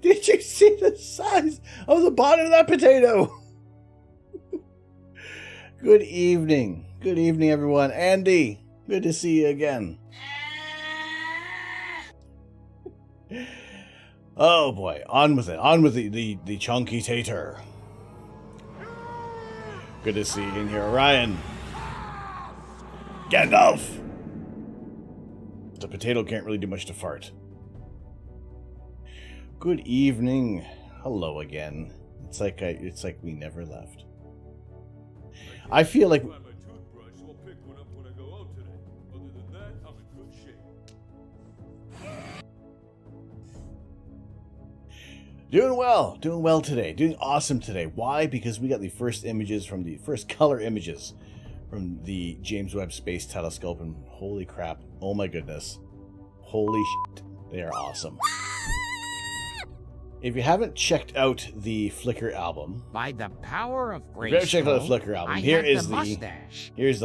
Did you see the size of the bottom of that potato? Good evening. Good evening, everyone. Andy, good to see you again. Oh boy, on with it. On with the chunky tater. Good to see you in here, Ryan. Gandalf! The potato can't really do much to fart. Good evening. Hello again. It's like we never left. I feel like doing well today. Doing awesome today. Why? Because we got the first color images from the James Webb Space Telescope, and holy crap. Oh my goodness. Holy shit. They are awesome. If you haven't checked out the Flickr album, by the power of grace, if you haven't checked out the Flickr album, here's the link. Here is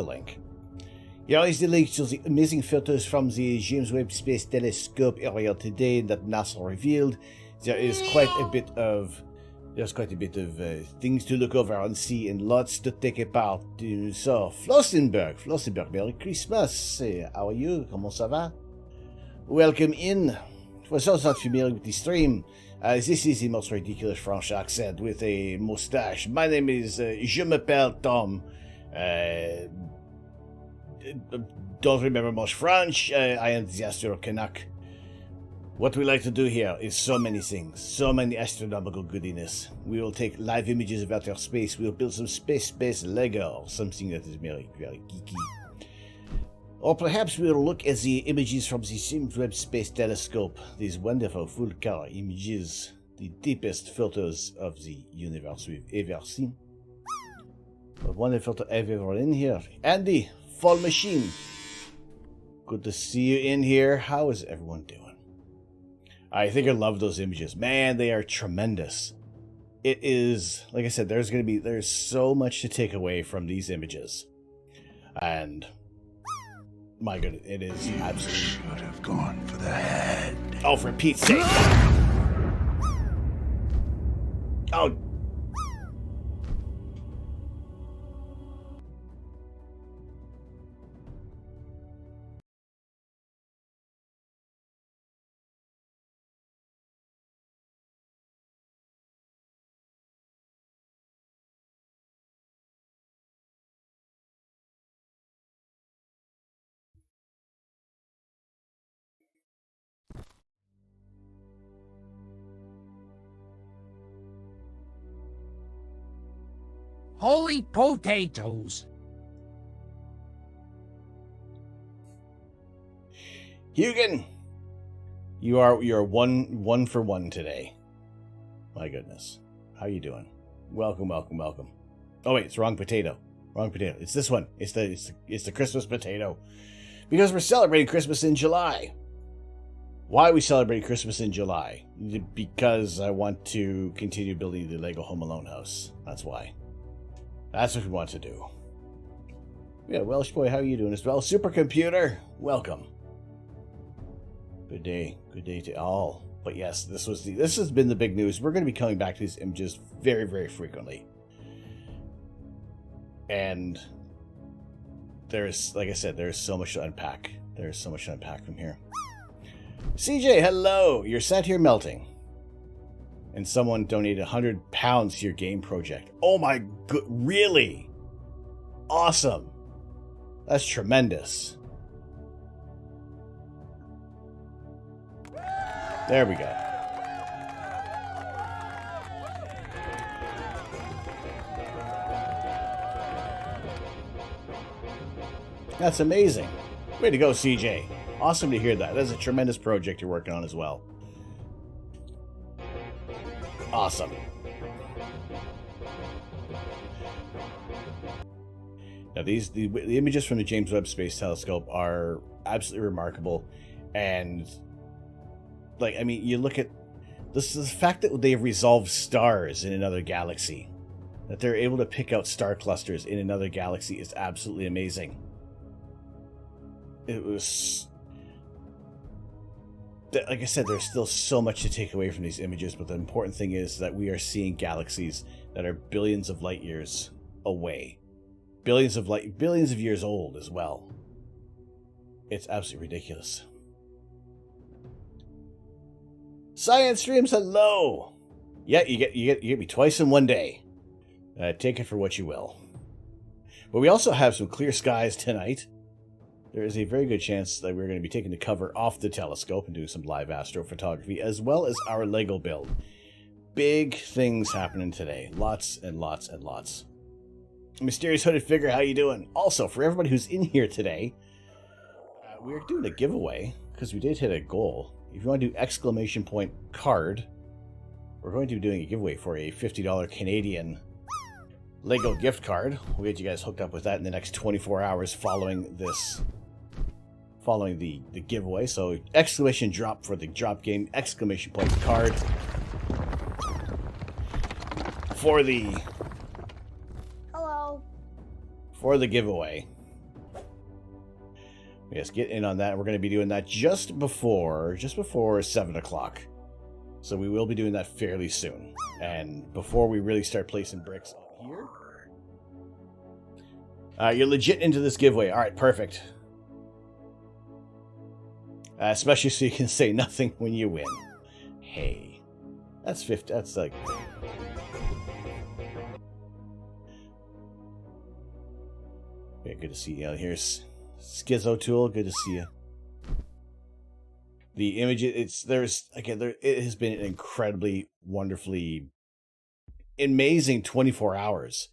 the link to the amazing photos from the James Webb Space Telescope earlier today that NASA revealed. There's quite a bit of things to look over and see, and lots to take apart. So, Flossenberg, Merry Christmas. How are you? Comment ça va? Welcome in. For those not familiar with the stream, this is the most ridiculous French accent with a mustache. My name is Je m'appelle Tom. Don't remember much French. I am the Astro Canuck. What we like to do here is so many things, so many astronomical goodiness. We will take live images of outer space. We will build some space-based Lego, something that is very, very geeky. Or perhaps we'll look at the images from the James Webb Space Telescope, these wonderful full-color images, the deepest photos of the universe we've ever seen. But one photo I've ever in here. Andy, Fall Machine. Good to see you in here. How is everyone doing? I think I love those images. Man, they are tremendous. It is, like I said, there's so much to take away from these images. And my goodness, it is absolutely. Should have gone for the head. Oh, for Pete's sake! Oh. Holy potatoes! Hugin, you are one for one today. My goodness, how you doing? Welcome. Oh wait, it's wrong potato. It's this one. It's the Christmas potato, because we're celebrating Christmas in July. Why are we celebrating Christmas in July? Because I want to continue building the Lego Home Alone house. That's why. That's what we want to do. Yeah, Welsh boy, how are you doing as well? Supercomputer, welcome. Good day to all. But yes, this has been the big news. We're going to be coming back to these images very, very frequently. And there's, like I said, there's so much to unpack. There's so much to unpack from here. CJ, hello. You're sat here melting. And someone donated £100 to your game project. Oh my god, really? Awesome. That's tremendous. There we go. That's amazing. Way to go, CJ. Awesome to hear that. That's a tremendous project you're working on as well. Awesome. Now the images from the James Webb Space Telescope are absolutely remarkable, and like, I mean, you look at this, the fact that they've resolved stars in another galaxy, that they're able to pick out star clusters in another galaxy is absolutely amazing. It was like I said, there's still so much to take away from these images, but the important thing is that we are seeing galaxies that are billions of light years away. Billions of years old as well. It's absolutely ridiculous. Science streams, hello! Yeah, you get me twice in one day. Take it for what you will. But we also have some clear skies tonight. There is a very good chance that we're going to be taking the cover off the telescope and doing some live astrophotography, as well as our Lego build. Big things happening today. Lots and lots and lots. Mysterious Hooded Figure, how you doing? Also, for everybody who's in here today, we're doing a giveaway, because we did hit a goal. If you want to do exclamation point card, we're going to be doing a giveaway for a $50 Canadian Lego gift card. We'll get you guys hooked up with that in the next 24 hours following this, following the giveaway. So exclamation drop for the drop game, exclamation point card for the giveaway. Yes, get in on that. We're going to be doing that just before 7 o'clock. So we will be doing that fairly soon. And before we really start placing bricks on here. You're legit into this giveaway. All right, perfect. Especially so you can say nothing when you win. Hey. That's 50. That's like... Yeah, good to see you. Here's Schizo Tool. Good to see you. The image, it has been an incredibly, wonderfully amazing 24 hours.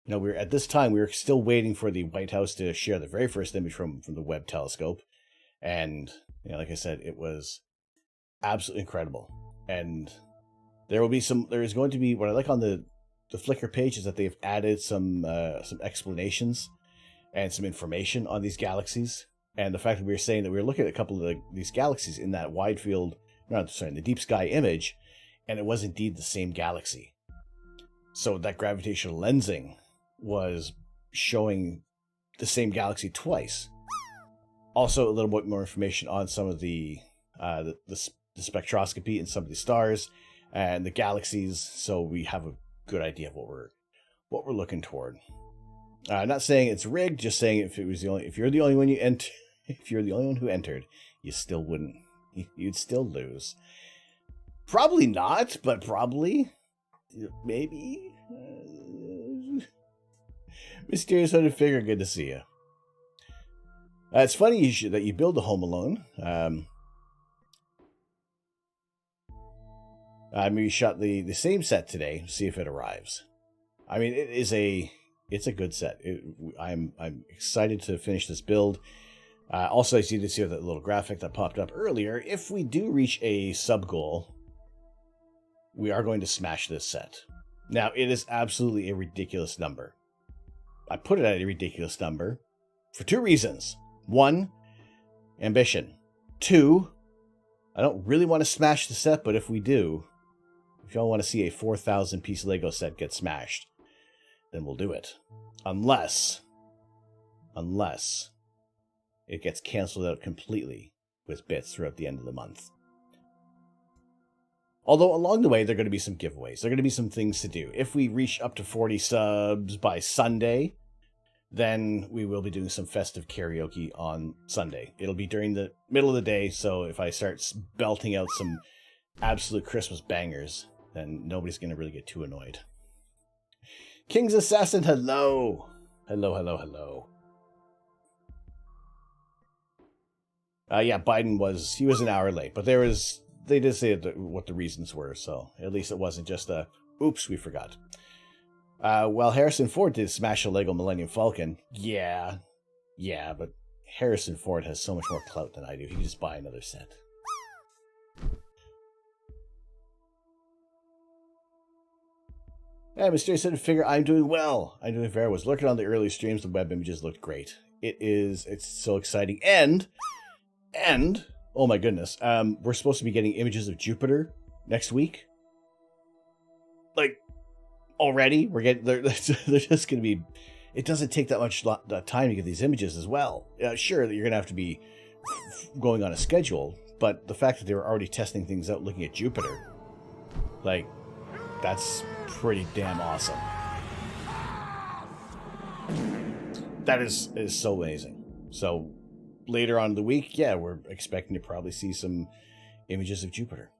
You know, at this time, we were still waiting for the White House to share the very first image from the Webb telescope. And, you know, like I said, it was absolutely incredible. And there is going to be, what I like on the Flickr page is that they've added some explanations and some information on these galaxies. And the fact that we were saying that we were looking at a couple of these galaxies in that wide field, in the deep sky image, and it was indeed the same galaxy. So that gravitational lensing was showing the same galaxy twice. Also, a little bit more information on some of the spectroscopy and some of the stars and the galaxies, so we have a good idea of what we're looking toward. Not saying it's rigged, just saying if you're the only one if you're the only one who entered, you still wouldn't. You'd still lose. Probably not, but probably. Maybe. Mysterious Hooded Figure, good to see you. It's funny that you build a Home Alone. We shot the same set today. See if it arrives. I mean, it's a good set. I'm excited to finish this build. Also, as you did see that little graphic that popped up earlier, if we do reach a sub goal, we are going to smash this set. Now, it is absolutely a ridiculous number. I put it at a ridiculous number for two reasons. One, ambition. Two, I don't really want to smash the set, but if we do, if y'all want to see a 4,000 piece Lego set get smashed, then we'll do it. Unless it gets canceled out completely with bits throughout the end of the month. Although along the way, there are going to be some giveaways. There are going to be some things to do. If we reach up to 40 subs by Sunday, then we will be doing some festive karaoke on Sunday. It'll be during the middle of the day, so if I start belting out some absolute Christmas bangers, then nobody's going to really get too annoyed. King's Assassin, hello. Hello. Yeah, Biden was an hour late, but they did say what the reasons were, so at least it wasn't just a, oops, we forgot. Well, Harrison Ford did smash a Lego Millennium Falcon. Yeah, but Harrison Ford has so much more clout than I do. He can just buy another set. Yeah, Mysterious Hooded Figure, I'm doing well. I'm doing fair. I was lurking on the early streams. The web images looked great. It's so exciting. And, oh my goodness, we're supposed to be getting images of Jupiter next week. Like, already? They're just going to be, it doesn't take that much time to get these images as well. Sure, you're going to have to be going on a schedule but the fact that they were already testing things out looking at Jupiter, like, that's pretty damn awesome. That is so amazing. So later on in the week, yeah, we're expecting to probably see some images of Jupiter.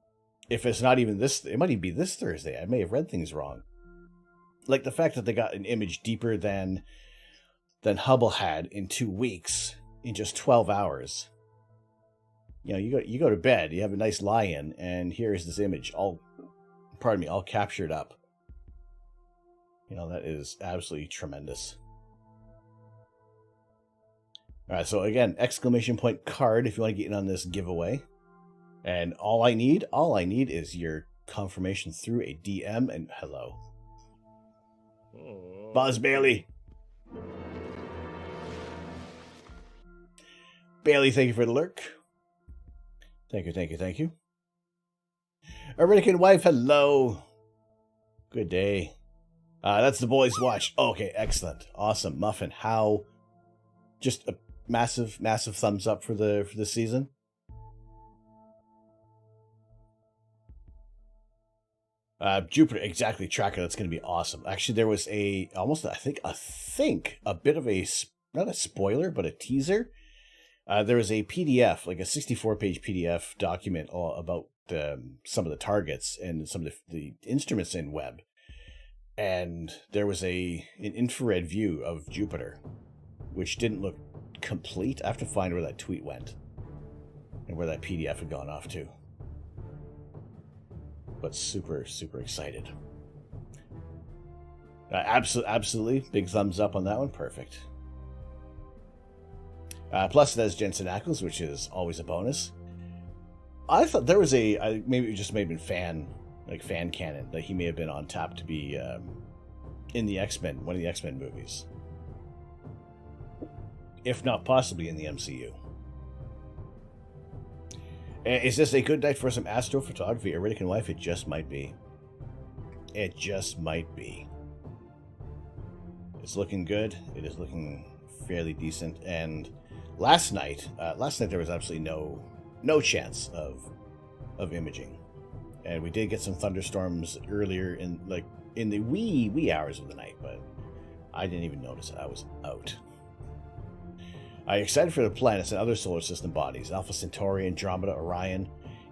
If it's not even this, it might even be this Thursday. I may have read things wrong. Like the fact that they got an image deeper than Hubble had in 2 weeks, in just 12 hours. You know, you go to bed, you have a nice lie-in, and here is this image, all captured up. You know, that is absolutely tremendous. All right, so again, exclamation point card if you want to get in on this giveaway. And all I need is your confirmation through a DM and hello. Buzz Bailey. Bailey, thank you for the lurk. Thank you. American wife, hello. Good day. That's the boys' watch. Okay, excellent. Awesome. Muffin, how? Just a massive thumbs up for the season. Jupiter, exactly, Tracker. That's going to be awesome. Actually, there was I think a bit of a, not a spoiler, but a teaser. There was a PDF, like a 64-page PDF document about some of the targets and some of the instruments in Webb. And there was an infrared view of Jupiter, which didn't look complete. I have to find where that tweet went and where that PDF had gone off to. But super excited. Absolutely. Big thumbs up on that one. Perfect. Plus it has Jensen Ackles, which is always a bonus. I thought there was maybe it just may have been fan canon, that he may have been on tap to be in the X-Men, one of the X-Men movies. If not possibly in the MCU. Is this a good night for some astrophotography? Iridican wife, it just might be. It just might be. It's looking good. It is looking fairly decent. And last night there was absolutely no chance of imaging. And we did get some thunderstorms earlier in the wee hours of the night, but I didn't even notice it. I was out. I'm excited for the planets and other solar system bodies. Alpha Centauri, Andromeda, Orion.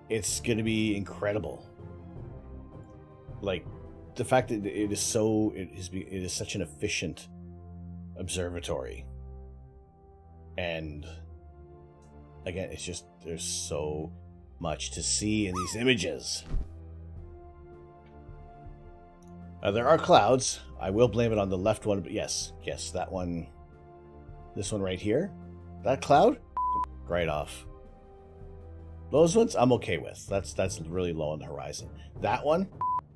It's going to be incredible. Like, the fact that it is such an efficient observatory. And, again, it's just, there's so much to see in these images. There are clouds. I will blame it on the left one, but yes, that one. This one right here. That cloud, right off. Those ones, I'm okay with. That's really low on the horizon. That one,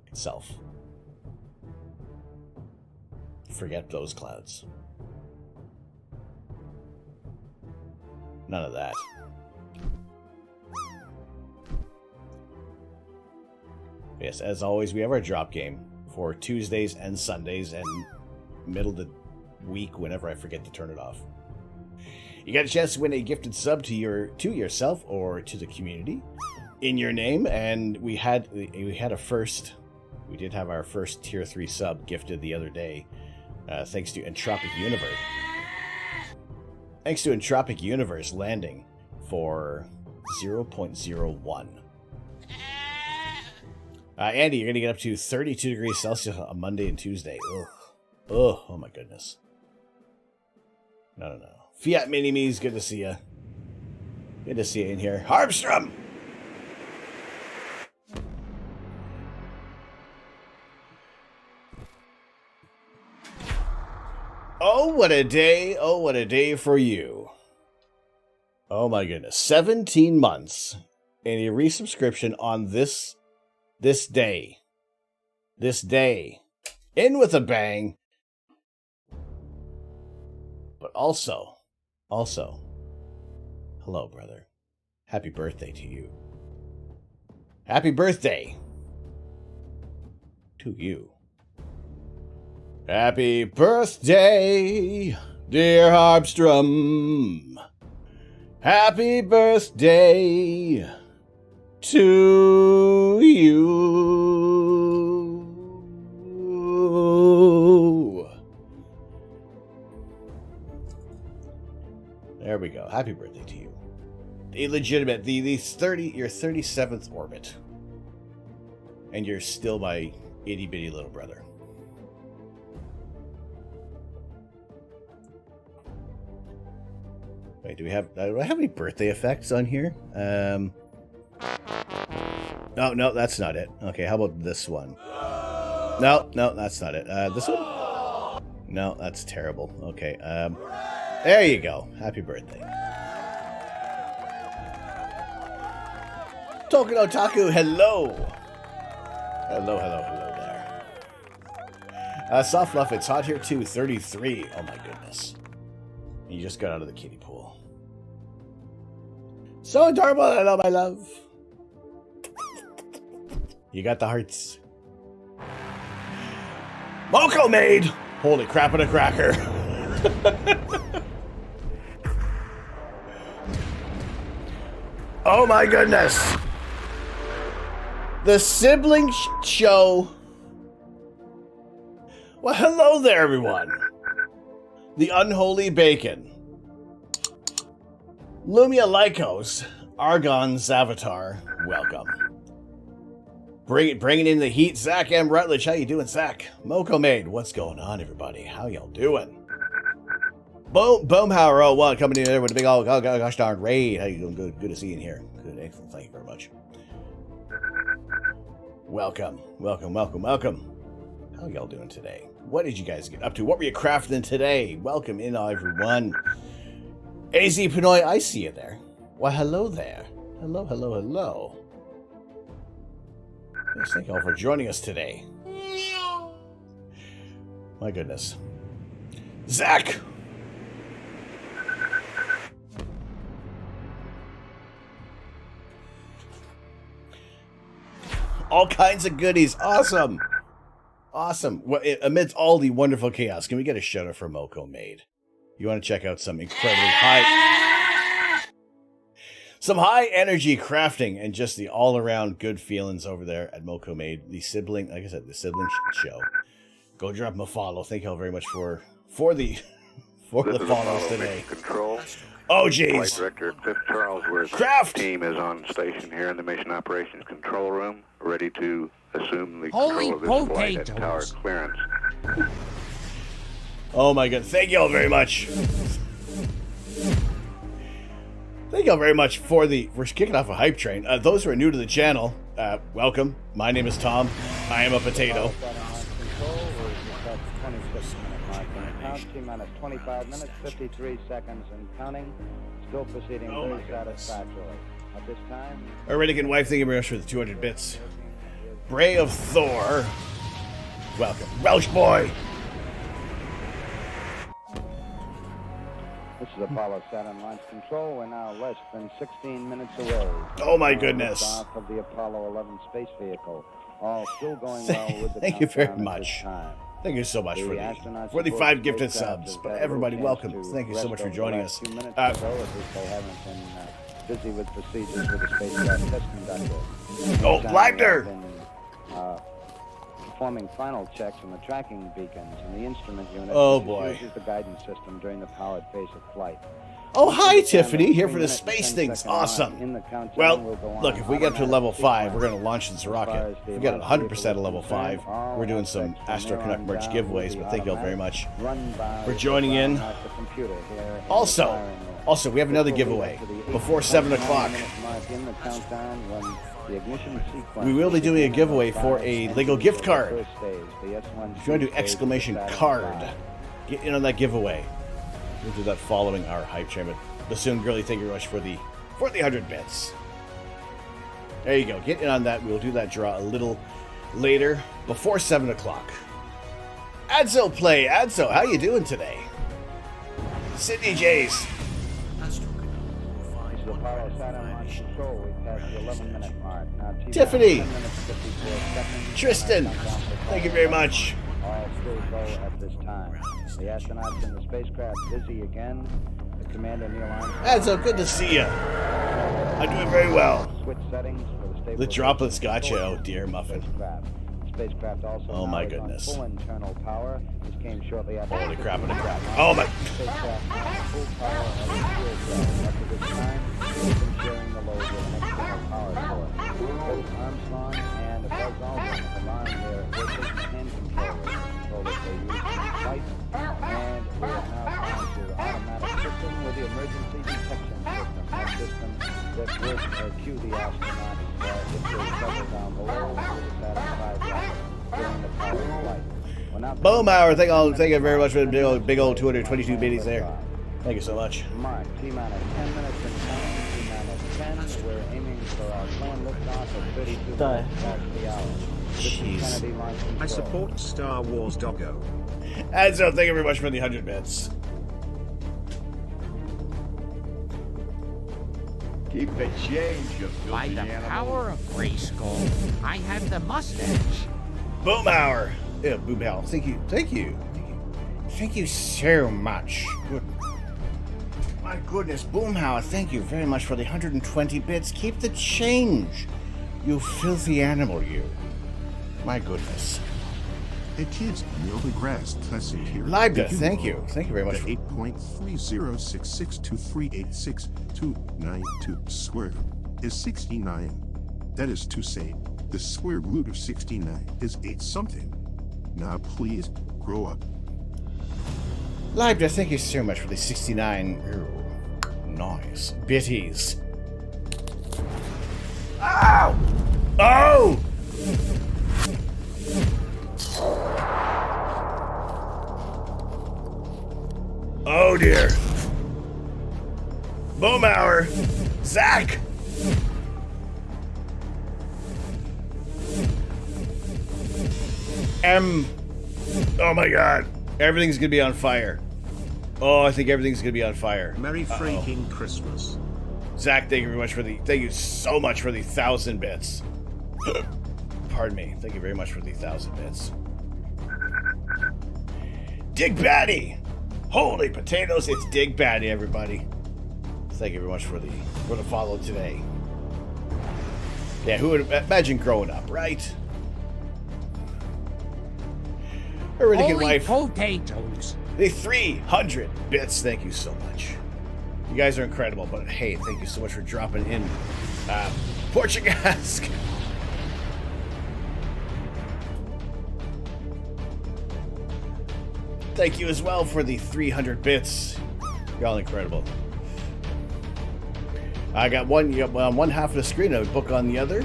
itself. Forget those clouds. None of that. Yes, as always, we have our drop game for Tuesdays and Sundays and middle of the week whenever I forget to turn it off. You got a chance to win a gifted sub to yourself or to the community in your name, and we had a first. We did have our first tier 3 sub gifted the other day, thanks to Entropic Universe. Thanks to Entropic Universe landing for 0.01. Andy, you're gonna get up to 32 degrees Celsius on Monday and Tuesday. Ugh. Oh my goodness. No. Fiat Mini-Me's, good to see you. Good to see you in here. Harmstrom! Oh, what a day. Oh, what a day for you. Oh my goodness. 17 months and a resubscription on this day. This day. In with a bang. But also, hello, brother. Happy birthday to you. Happy birthday to you. Happy birthday, dear Harmstrom. Happy birthday to you. There we go. Happy birthday to you. Illegitimate. Your 37th orbit. And you're still my itty bitty little brother. Wait, do I have any birthday effects on here? No, that's not it. Okay, how about this one? No, that's not it. This one? No, that's terrible. Okay, there you go. Happy birthday. Token Otaku, hello. Hello there. Soft Fluff, it's hot here too, 33. Oh my goodness. You just got out of the kiddie pool. So adorable, hello my love. You got the hearts. Moko Maid! Holy crap and a cracker. Oh my goodness. The sibling show. Well, hello there, everyone. The Unholy Bacon. Lumia Lycos. Argon's Avatar. Welcome. Bringing in the heat, Zach M. Rutledge. How you doing, Zach? Moko Maid. What's going on, everybody? How y'all doing? Boomhauer 01 coming in there with a big old gosh darn raid. How you doing? Good to see you in here. Good, excellent. Thank you very much. Welcome. How y'all doing today? What did you guys get up to? What were you crafting today? Welcome in, everyone. AZ Pinoy, I see you there. Why, hello there. Hello. Yes, thank you all for joining us today. My goodness. Zach! All kinds of goodies. Awesome. Well, amidst all the wonderful chaos, can we get a shout out for Moko Maid? You want to check out some incredibly high energy crafting and just the all around good feelings over there at Moko Maid. The sibling, like I said, the sibling show. Go drop them a follow. Thank you all very much for the follows today. Control. Oh, jeez. Flight Director 5th Charlesworth Craft team is on station here in the Mission Operations Control Room, ready to assume the Holy control of this flight at tower potatoes. clearance. Oh my god, thank you all very much. Thank you all very much we're kicking off a hype train. Those who are new to the channel, welcome. My name is Tom. I am a potato. T-minus 25 minutes, 53 seconds and counting. Still proceeding very satisfactorily. At this time... Our Renegade wife, thank you very much for the 200 bits. Bray of Thor. Welcome. Welsh boy! This is Apollo Saturn Launch Control. We're now less than 16 minutes away. Oh my goodness. Off of the Apollo 11 space vehicle. All still going well with the Thank you very countdown at much. this time. Thank you so much for the astronauts 5 aboard gifted spacecraft subs. have But had a everybody, chance welcome. to Thank you so rest much for over the joining last us. 2 minutes or so, at least they haven't been busy with procedures with the spacecraft test conductor. Oh, Bleibner! Performing final checks on the tracking beacons and the instrument unit. Oh, which boy. uses the guidance system during the powered phase of flight. Oh, hi, Tiffany. Here for the space things. Awesome. Well, look, if we get to level 5, we're going to launch this rocket. If we get 100% of level 5, we're doing some Astro Canuck merch giveaways, but thank you all very much for joining in. Also, we have another giveaway before 7 o'clock. We will be doing a giveaway for a Lego gift card. If you want to do exclamation card, get in on that giveaway. We'll do that following our hype train. But Bassoon Girly, thank you very much for the 100 bits. There you go. Get in on that. We'll do that draw a little later, before 7 o'clock. Adzo Play. Adzo, how you doing today? Sydney Jays. Apollo Saturn Launch Control. We've passed the 11-minute mark. Now, Tiffany. 10 minutes, 54 seconds. Tristan. Thank you very much. All still go at this time. The astronauts in the spacecraft busy again. The commander Neil Armstrong. Adzo, good to see you. I'm doing very well. Switch settings for the The droplets got you. Oh dear, Muffin. Spacecraft also Oh my now is on goodness. full internal power. This came shortly after. Holy crap and a crap. Oh my. Spacecraft now on full power of the fuel cell. Up to this time, we've been sharing the load with an external power source. Both Armstrong and Buzz Aldrin have armed their workers and controllers to control that they use in flight. And we have now gone to automatic system with the emergency detection system. That system that would cue the astronauts if they settle down below with a Saturn V rocket during the powered flight. Boom hour. Thank you very much for the big old 222 biddies there. Thank you so much. Mark, T-minus 10 minutes and counting, T-minus 10. We're aiming for our planned liftoff at 32 minutes past the hour. Jeez. Kennedy launch control. I support Star Wars Doggo. And so thank you very much for the 100 bits. Keep the change, you By filthy the animal. power of Grayskull, I have the mustache. Boom hour. Yeah, boom hour. Thank you. Thank you. Thank you so much. Good. My goodness, Boomhauer, thank you very much for the 120 bits. Keep the change, you filthy animal, you. My goodness. Hey kids, Neil deGrasse Tyson here. Libda, thank you. Thank you very much. The 8.30662386292 squared is 69. That is to say, the square root of 69 is 8 something. Now please, grow up. Libda, thank you so much for the 69. Ooh, nice. Bitties. Ow! Oh! Oh dear. Boom hour. Zach! Oh my god. Everything's gonna be on fire. Oh, I think everything's gonna be on fire. Merry freaking Christmas. Zach, thank you very much for the so much for the 1,000 bits. Pardon me. Thank you very much for the 1,000 bits. Dig Batty! Holy potatoes, it's Dig Batty, everybody. Thank you very much for the follow today. Yeah, who would imagine growing up, right? Her really good Holy wife. potatoes. The 300 bits, thank you so much. You guys are incredible, but hey, thank you so much for dropping in. Portuguese. Thank you as well for the 300 bits. You're all incredible. I got one half of the screen, a book on the other.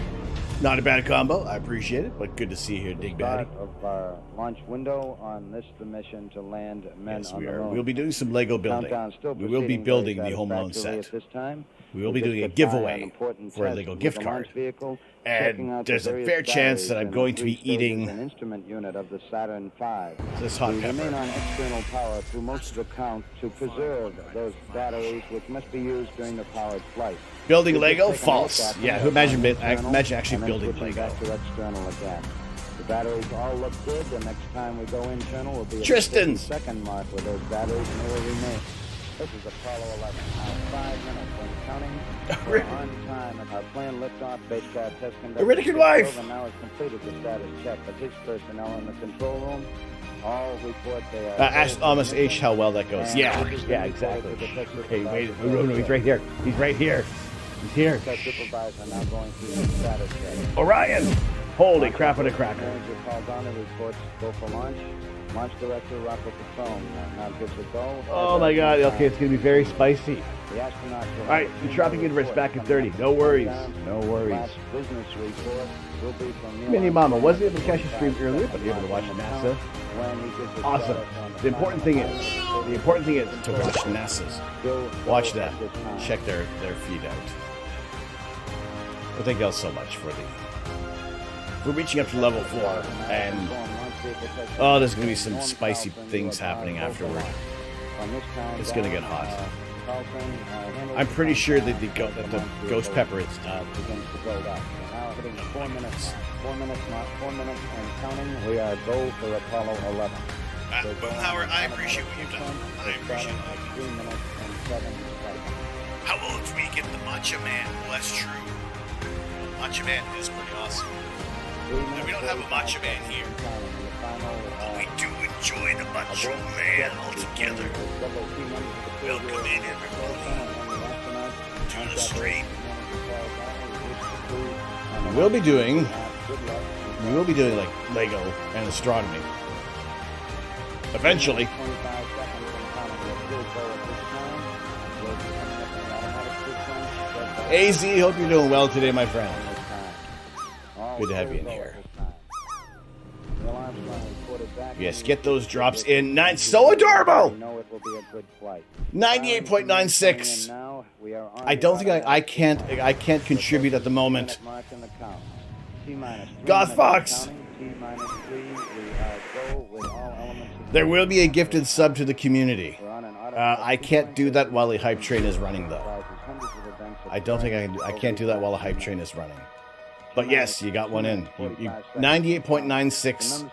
Not a bad combo. I appreciate it, but good to see you here, Dig Batty. Start of our launch window on this the mission to land men Yes, on we the are. moon. We'll be doing some Lego building. Countdown still We will be proceeding building very the Home Alone satisfactorily set. at this time. We will be We'll doing a just get by giveaway an important for a test Lego with gift the launch card. vehicle, And checking out the there's a various fair chance that batteries I'm in going to be three stages eating an instrument unit of the Saturn V. this hot We remain pepper. on external power through most of the count to preserve those batteries which must be used during the powered flight. Building We'll Lego? just take a look False. at them Yeah, as who imagine internal, actually and then building switching Lego? back to external again. The batteries all look good. The next time we go internal will be at Tristan's. the 50-second mark with those batteries, and they will remain. This is Apollo 11. Now 5 minutes and counting. We're on time at our planned liftoff. Spacecraft test conducted. Riddick wife. And now has completed the status check, but his personnel in the control room all report they are. Ask Thomas H. how well that goes. And Yeah, this is yeah, the report exactly. to the test Okay, wait. supervisor. No, he's right here. He's right here. He's here. Test supervisor now going through the status check. Orion! Holy crap on a cracker. Manager Paul Donner reports go for launch. Launch director Robert Patron now gives a go. Oh my god, okay, it's gonna be very spicy. The astronauts will Alright, have a the dropping universe report back at coming 30. up No worries. down. No worries. Last business report will be from Neil Mini Mama Armstrong. wasn't able to catch the stream earlier, but able to watch NASA. When he gives a Awesome. status on The important thing is to watch NASA's. Still Watch go them. at this time. Check their feed out. Well, thank you all so much for reaching up to level 4, and oh, there's gonna be some spicy things happening afterward. It's gonna get hot. I'm pretty sure that the ghost pepper is done. Begins to build up. Now hitting 4 minutes. 4 minutes, not 4 minutes and counting. We are go for Apollo 11. Boomhauer, I appreciate what you've done. I appreciate it. 3 minutes and 7 seconds. How old we get the Macho Man? Well, that's true. Macho Man is pretty awesome. And we don't have a Macho Man here. But we do enjoy the Macho Man altogether. Welcome in, everybody, to the stream. We will be doing like Lego and astronomy. Eventually. AZ, hope you're doing well today, my friend. Good to have you in here. Yes, get those drops in. So adorable! 98.96. I don't think I can't contribute at the moment. Goth Fox! There will be a gifted sub to the community. I can't do that while the hype train is running, though. I don't think I can. I can't do that while the hype train is running. But yes, you got one in. 98.96.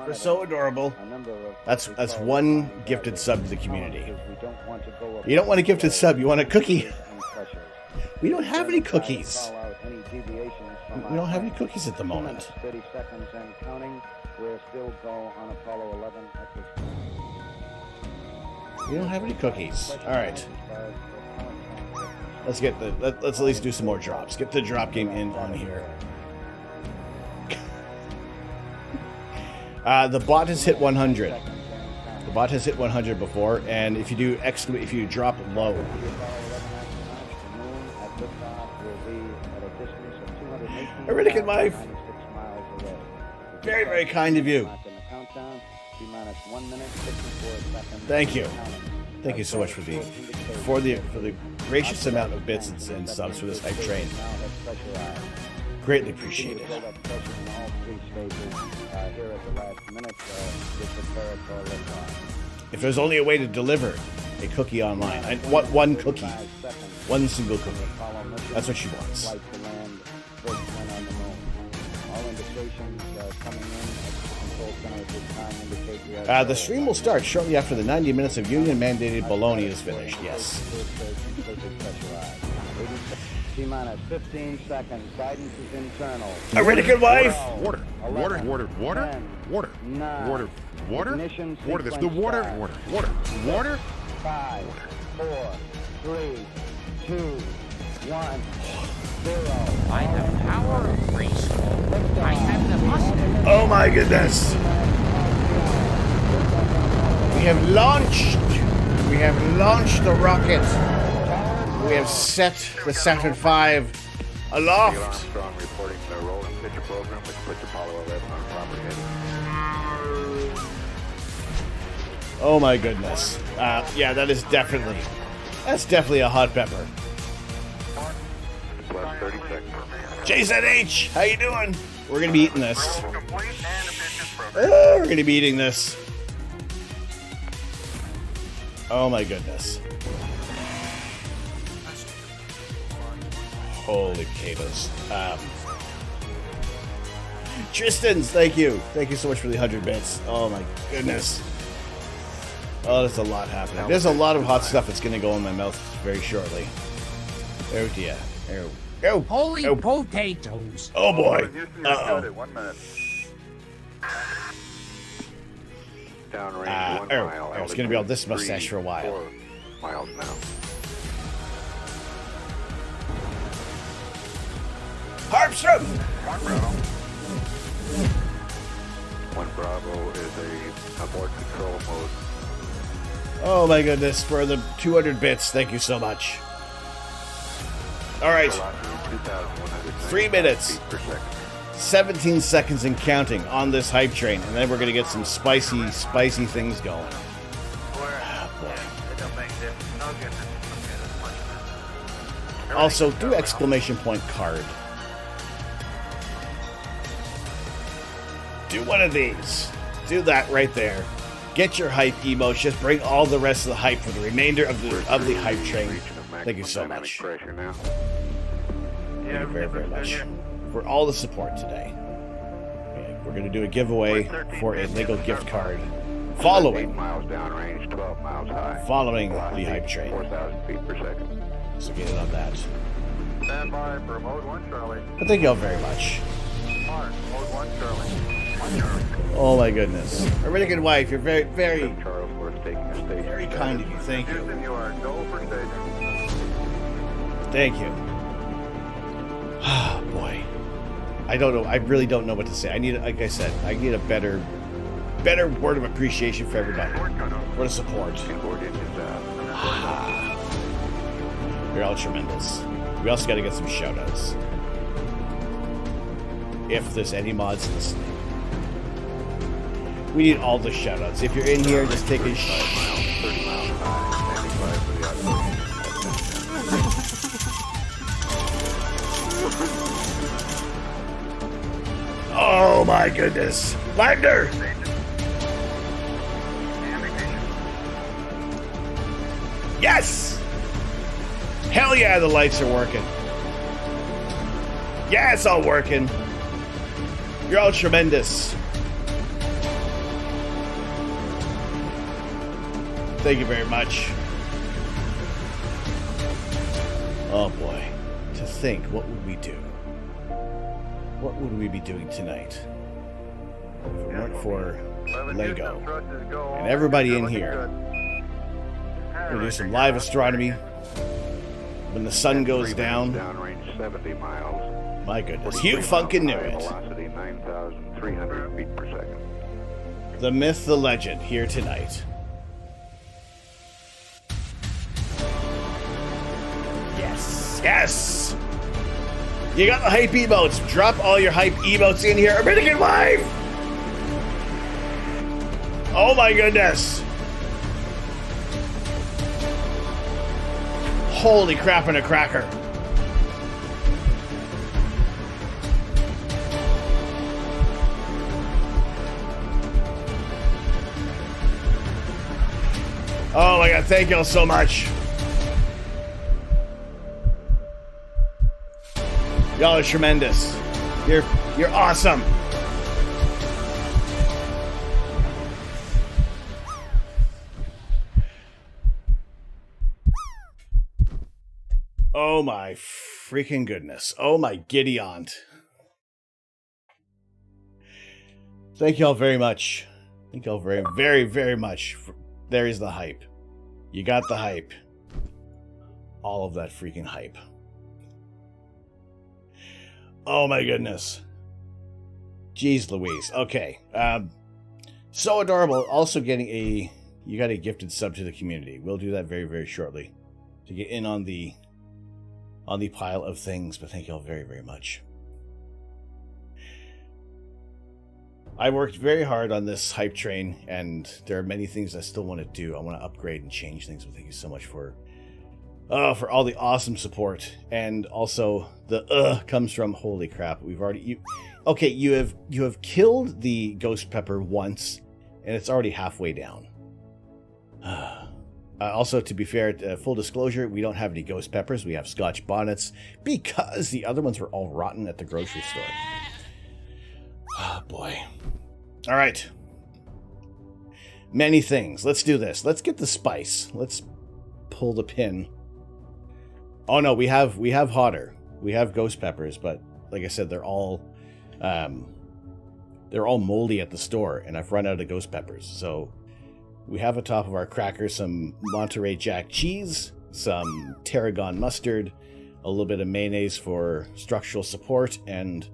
We're so adorable. That's one gifted sub to the community. You don't want a gifted sub. You want a cookie. We don't have any cookies. We don't have any cookies at the moment. 30 seconds and counting. We'll still go on Apollo 11 at this time. We don't have any cookies. All right. Let's let's at least do some more drops. Get the drop game in on here. The bot has hit 100. The bot has hit 100 before, and if you drop low. Iridic wife. Very, very kind of you. Thank you. Thank you so much for the gracious amount of bits and subs for this hype train. Greatly appreciated. If there's only a way to deliver a cookie online, and one cookie, one single cookie, that's what she wants. The stream will start shortly after the 90 minutes of union-mandated baloney is finished. Yes. T-minus 15 seconds. Guidance is internal. Iridic wife. Water. 10, Water. 9, Water. ignition Water. There's the sequence water. start. Water. 5, 4, 3, 2, 1, 0. By the power of preschool, I have the mustache. Oh my goodness. We have launched the rocket. We have set the Saturn V aloft. Armstrong reporting the roll and pitcher program, which puts Apollo 11 on proper heading. Oh my goodness. Yeah, that's definitely a hot pepper. Plus 30 seconds. JZH, how you doing? We're gonna be eating this. We're gonna be eating this. Oh my goodness. Holy potatoes. Tristan's, thank you. Thank you so much for the 100 bits. Oh my goodness. Oh, there's a lot happening. There's a lot of hot stuff that's going to go in my mouth very shortly. Oh dear. Oh. Holy potatoes. Oh boy. Uh-oh. 1 minute. Downrange 1 mile. It's going to be all this mustache for a while. 4 miles now. Harpstrom! 1 Bravo is a abort control mode. Oh my goodness, for the 200 bits, thank you so much. Alright, 3 minutes, 17 seconds and counting on this hype train, and then we're going to get some spicy things going. Also, do exclamation point card. Do one of these. Do that right there. Get your hype emotes. Just bring all the rest of the hype for the remainder of the hype train. Thank you so much. Thank you very, very much for all the support today. Okay, we're going to do a giveaway for a Lego gift card following 8 miles downrange, 12 miles high. following the hype train. 4,000 feet per second. So get it on that. Standby for mode 1 Charlie. But thank you all very much. Mark, mode 1 Charlie. Oh my goodness. A really good wife. You're very, very, Charles, we're taking a station. very kind of you. Thank you. Houston, you are go for station. Thank you. Ah, boy. I don't know. I really don't know what to say. I need, like I said, I need a better word of appreciation for everybody. For the support. Board engines out. You're all tremendous. We also got to get some shoutouts. If there's any mods listening. We need all the shoutouts. If you're in here, just take a 30 miles high. 95 for the operation. Oh my goodness. Wagner! Yes! Hell yeah, the lights are working. Yeah, it's all working. You're all tremendous. Thank you very much. Oh boy. To think, what would we do? What would we be doing tonight? If it weren't for Lego and everybody in here. We're gonna do some live astronomy when the sun goes down. Downrange 70 miles. My goodness, you fucking knew it. Velocity 9,300 feet per second. The myth, the legend, here tonight. Yes, yes! You got the hype emotes. Drop all your hype emotes in here. American Live! Oh my goodness! Holy crap and a cracker. Oh my god, thank y'all so much. Y'all are tremendous. You're awesome. Oh my freaking goodness. Oh my giddy aunt. Thank y'all very much. Thank y'all very, very, very much. There is the hype. You got the hype. All of that freaking hype. Oh my goodness. Jeez Louise. Okay. So adorable. Also getting a... You got a gifted sub to the community. We'll do that very, very shortly. To get in on the pile of things. But thank you all very, very much. I worked very hard on this hype train. And there are many things I still want to do. I want to upgrade and change things. But thank you so much for all the awesome support. And also the comes from holy crap. We've already you have killed the ghost pepper once, and it's already halfway down. Also, to be fair, full disclosure, we don't have any ghost peppers. We have Scotch bonnets because the other ones were all rotten at the grocery store. Oh boy. All right. Many things. Let's do this. Let's get the spice. Let's pull the pin. Oh no, we have hotter. We have ghost peppers, but like I said, they're all moldy at the store, and I've run out of ghost peppers. So we have atop of our cracker some Monterey Jack cheese, some tarragon mustard, a little bit of mayonnaise for structural support, and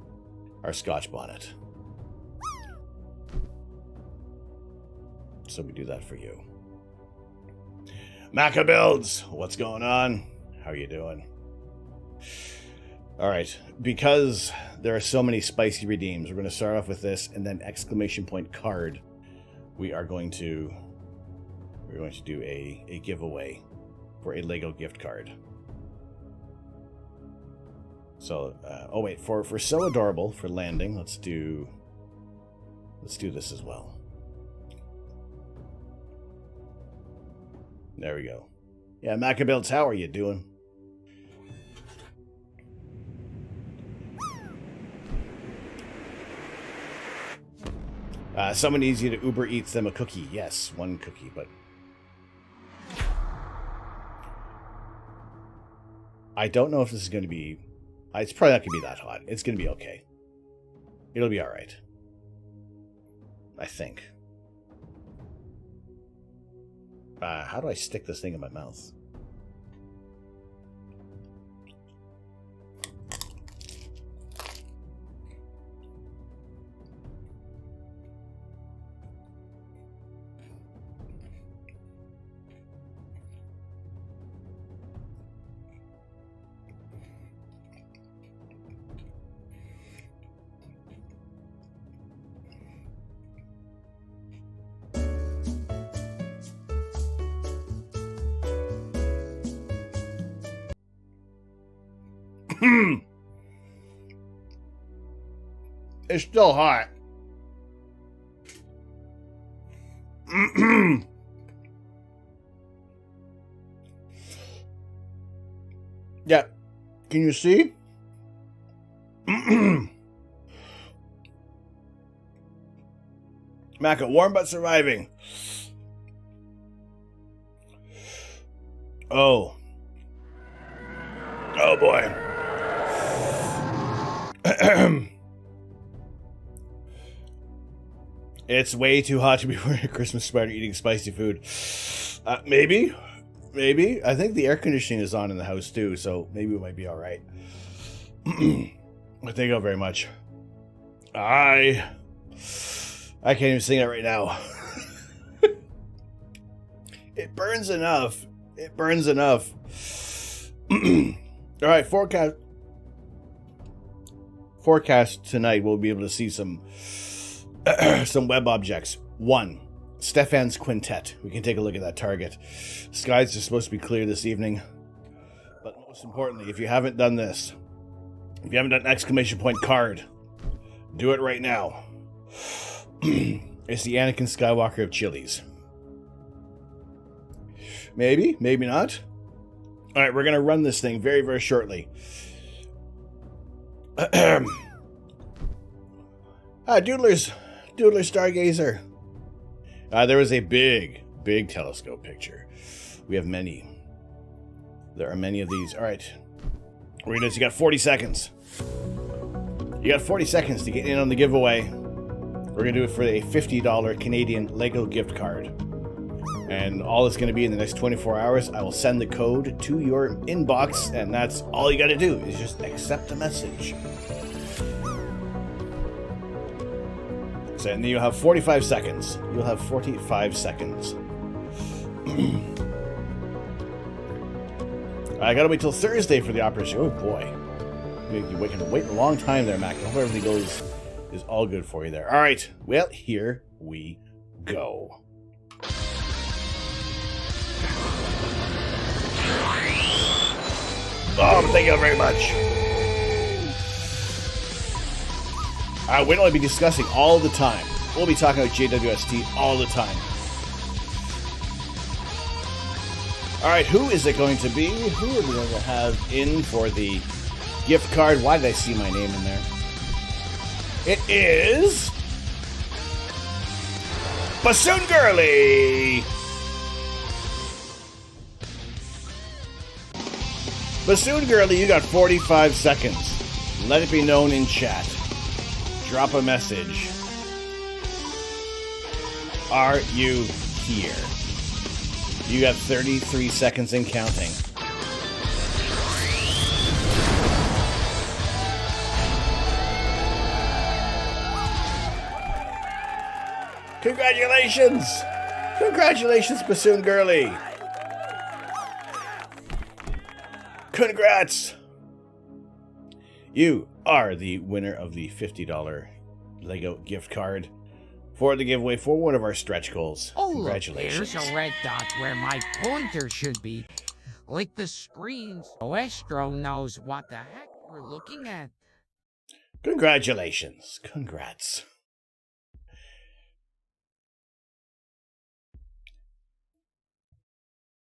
our Scotch bonnet. So we do that for you. Maca Builds, what's going on? How are you doing? All right, because there are so many spicy redeems, we're going to start off with this, and then exclamation point card. We're going to do a giveaway for a Lego gift card. So, oh wait, for So Adorable for landing, let's do this as well. There we go. Yeah, Macabuilds, how are you doing? Someone needs you to Uber Eats them a cookie. Yes, one cookie, but... I don't know if this is going to be It's probably not going to be that hot. It's going to be okay. It'll be alright. I think. How do I stick this thing in my mouth? It's still hot. Yeah. Can you see? Macca, warm but surviving. Oh. Oh boy. It's way too hot to be wearing a Christmas sweater eating spicy food. Maybe. Maybe. I think the air conditioning is on in the house too, so maybe it might be alright. Thank you very much. I can't even sing it right now. It burns enough. It burns enough. Alright, forecast tonight we'll be able to see some some web objects. 1. Stefan's Quintet. We can take a look at that target. Skies are supposed to be clear this evening. But most importantly, if you haven't done this, if you haven't done exclamation point card, do it right now. It's the Anakin Skywalker of Chili's. Maybe, maybe not. Alright, we're going to run this thing very, very shortly. Doodler Stargazer. There was a big telescope picture. We have many. There are many of these. Alright. We're gonna do this. You got 40 seconds. You got 40 seconds to get in on the giveaway. We're gonna do it for a $50 Canadian Lego gift card. And all it's gonna be in the next 24 hours, I will send the code to your inbox, and that's all you gotta do is just accept the message. So, and then you'll have 45 seconds. You'll have 45 seconds. I gotta wait till Thursday for the operation. Oh boy. You can wait a long time there, Mac. I hope everything is all good for you there. Alright, well, here we go. Oh, thank you very much. We'll only be discussing all the time. We'll be talking about JWST all the time. Alright, who is it going to be? Who are we going to have in for the gift card? Why did I see my name in there? It is... Bassoon Girly! Bassoon Girly, you got 45 seconds. Let it be known in chat. Drop a message. Are you here? You got 33 seconds and counting. Congratulations! Congratulations, Bassoon Girly! Congrats! You are the winner of the $50 Lego gift card for the giveaway for one of our stretch goals. Oh, Congratulations. look, there's a red dot where my pointer should be. Like the screen, so Astro knows what the heck we're looking at. Congratulations. Congrats.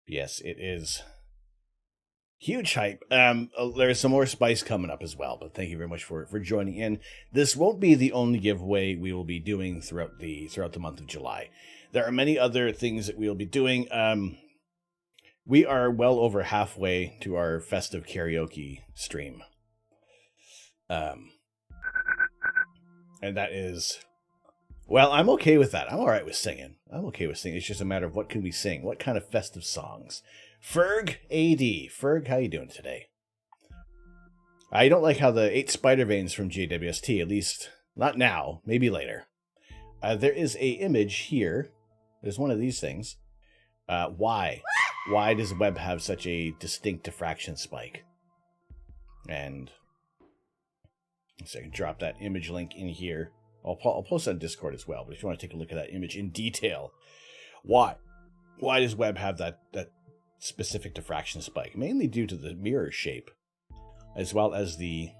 Yes, it is. Huge hype. There's some more spice coming up as well, but thank you very much for joining in. This won't be the only giveaway we will be doing throughout the month of July. There are many other things that we will be doing. We are well over halfway to our festive karaoke stream. And that is, well, I'm okay with that. I'm all right with singing. I'm okay with singing. It's just a matter of what can we sing? What kind of festive songs? Ferg AD. Ferg, how you doing today? I don't like how the 8 spider veins from JWST, at least not now, maybe later. There is a image here. There's one of these things. Why? Why does the web have such a distinct diffraction spike? And so I can drop that image link in here. I'll post it on Discord as well, but if you want to take a look at that image in detail, why does web have that specific diffraction spike? Mainly due to the mirror shape, as well as the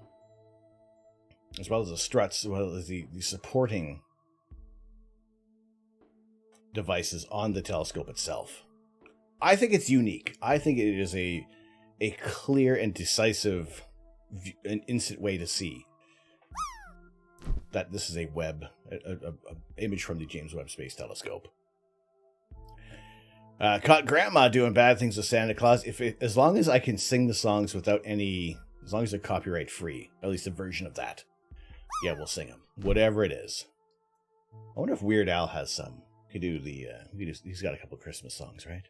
struts, as well as the supporting devices on the telescope itself. I think it's unique. I think it is a clear and decisive, an instant way to see that this is a web, a image from the James Webb Space Telescope. Caught Grandma doing bad things with Santa Claus. As long as I can sing the songs without as long as they're copyright free, at least a version of that, yeah, we'll sing them. Whatever it is. I wonder if Weird Al has some. He's got a couple Christmas songs, right?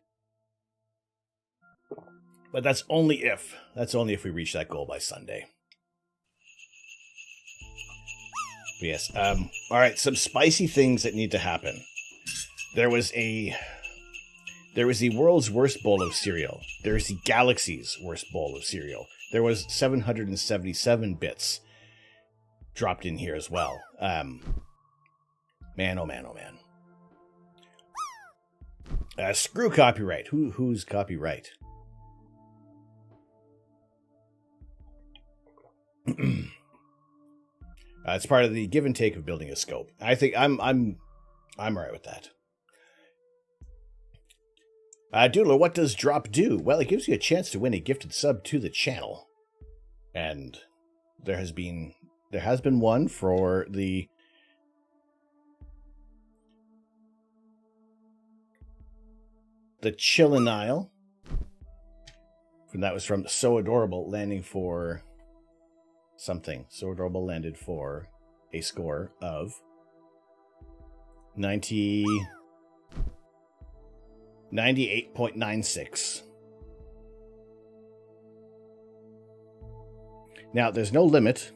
But that's only if we reach that goal by Sunday. But yes. All right. Some spicy things that need to happen. There was the world's worst bowl of cereal. There is the galaxy's worst bowl of cereal. There was 777 bits dropped in here as well. Man, oh man, oh man. Screw copyright. Who's copyright? It's part of the give and take of building a scope. I think I'm all right with that. Doodler, what does drop do? Well, it gives you a chance to win a gifted sub to the channel, and there has been one for the Chillin' Isle. And that was from So Adorable, landing for something. So Adorable landed for a score of 98.96. Now, there's no limit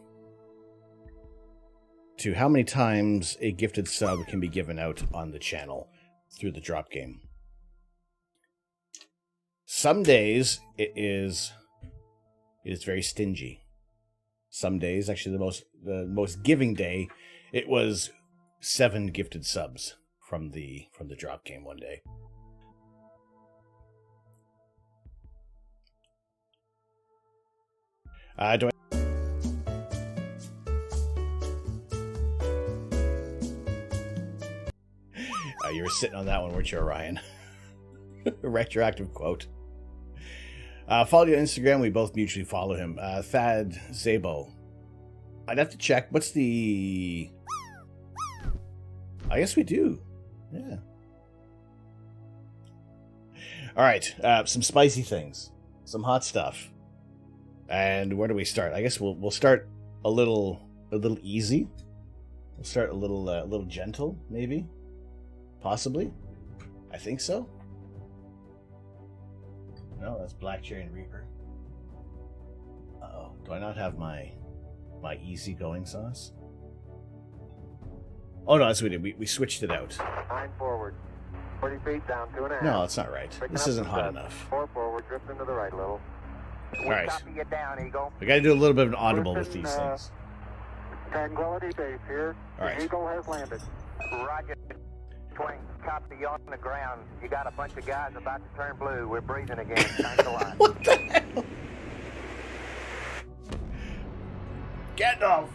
to how many times a gifted sub can be given out on the channel through the drop game. Some days it is very stingy. Some days, actually the most giving day, it was 7 gifted subs from the drop game one day. You were sitting on that one, weren't you, Orion? Retroactive quote. Follow you on Instagram. We both mutually follow him. Thad Zabo. I'd have to check. What's the... I guess we do. Yeah. All right. Some spicy things. Some hot stuff. And where do we start? I guess we'll start a little easy. We'll start a little gentle, maybe. Possibly. I think so. No, that's Black Cherry and Reaper. Uh-oh. Do I not have my easygoing sauce? Oh, no, that's what we did. We switched it out. 9 forward. 40 feet down, 2.5. No, that's not right. This isn't hot enough. 4 forward, drift into the right a little. All right. Copy you down, Eagle. We got to do a little bit of an audible with these things. Tranquility Base here. All right. Eagle has landed. Roger. Twing, copy you on the ground. You got a bunch of guys about to turn blue. We're breathing again. Thanks a lot. What the hell? Get off!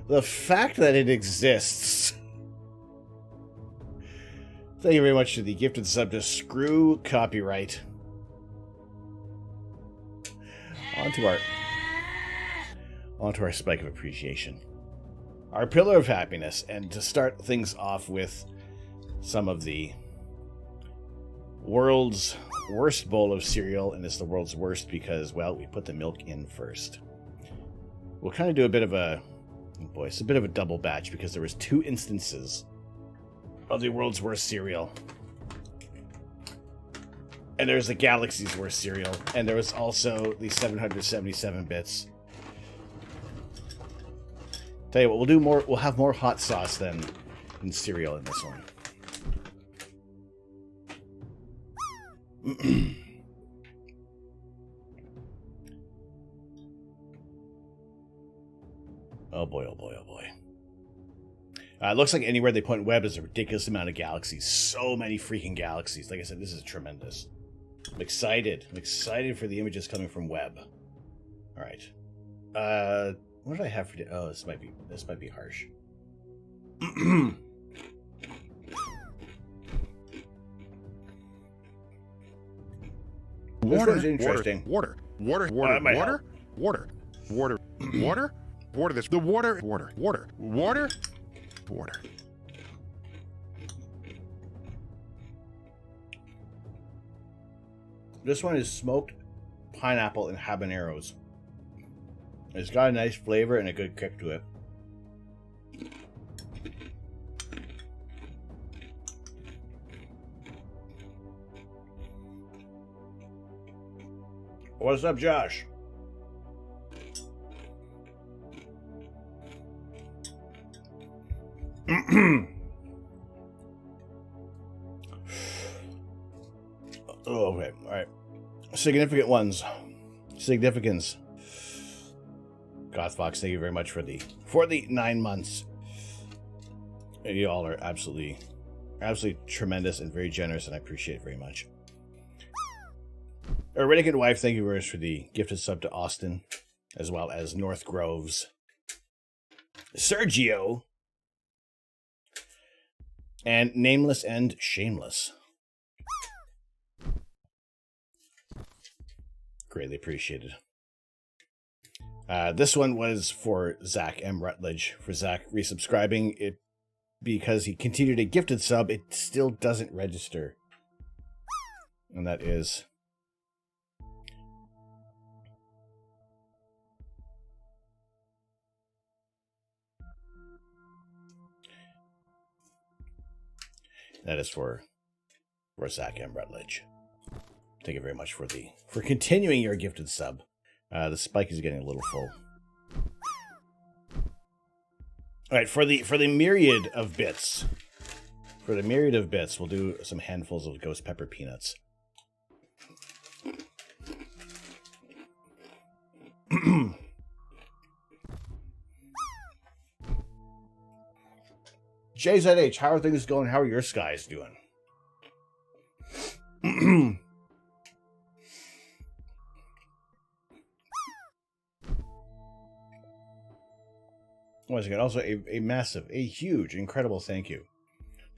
The fact that it exists. Thank you very much to the gifted sub to Screw Copyright. Onto our spike of appreciation. Our pillar of happiness, and to start things off with some of the world's worst bowl of cereal, and it's the world's worst because, well, we put the milk in first. We'll kind of do a bit of a... Oh boy, it's a bit of a double batch because there was 2 instances of the world's worst cereal. And there's the galaxy's worst cereal. And there was also the 777 bits. Tell you what, we'll do more. We'll have more hot sauce than cereal in this one. Oh boy, oh boy, oh boy. It looks like anywhere they point web is a ridiculous amount of galaxies. So many freaking galaxies. Like I said, this is tremendous. I'm excited. I'm excited for the images coming from web. All right. What did I have for? Oh, this might be harsh. Water, is interesting. Water. Water. This the water. This one is smoked pineapple and habaneros. It's got a nice flavor and a good kick to it. What's up, Josh? Oh, okay. All right. Significant ones. Significance. Gothfox, thank you very much for the 9 months. You all are absolutely tremendous and very generous, and I appreciate it very much. Our Renegade Wife, thank you very much for the gifted sub to Austin, as well as North Groves. Sergio. And Nameless and Shameless. Greatly appreciated. This one was for Zach M. Rutledge. For Zach resubscribing, it because he continued a gifted sub, it still doesn't register. And that is... That is for Zach M. Rutledge. Thank you very much for continuing your gifted sub. The spike is getting a little full. All right, for the myriad of bits. For the myriad of bits, we'll do some handfuls of ghost pepper peanuts. JZH, how are things going? How are your skies doing? Once again, also a massive, a huge, incredible thank you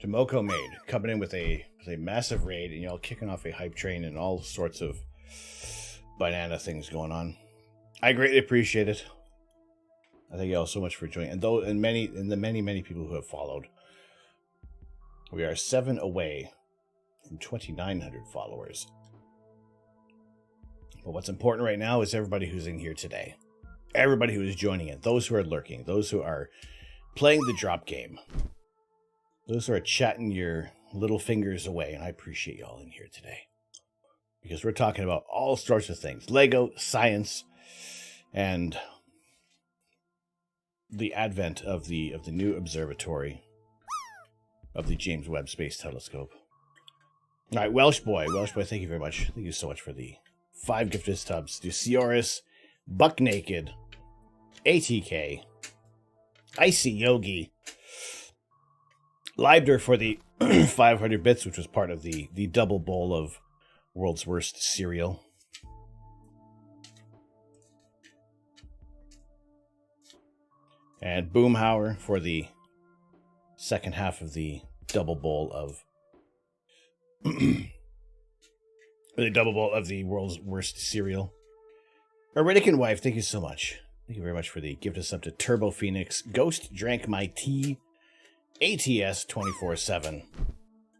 to Moko Maid, coming in with a massive raid, and y'all kicking off a hype train and all sorts of banana things going on. I greatly appreciate it. I thank you all so much for joining, and the many people who have followed. We are 7 away from 2,900 followers. But what's important right now is everybody who's in here today. Everybody who is joining in. Those who are lurking. Those who are playing the drop game. Those who are chatting your little fingers away. And I appreciate y'all in here today. Because we're talking about all sorts of things. Lego, science, and the advent of the new observatory of the James Webb Space Telescope. All right, Welsh Boy, thank you very much. Thank you so much for the 5 gifted subs. Ducioris, Buck Naked, ATK, Icy Yogi, Libder for the 500 bits, which was part of the double bowl of World's Worst Cereal. And Boomhauer for the second half of the double bowl of the World's Worst Cereal. Arenican Wife, thank you so much. Thank you very much for the gift of sub to Turbo Phoenix, Ghost Drank My Tea, ATS 24/7,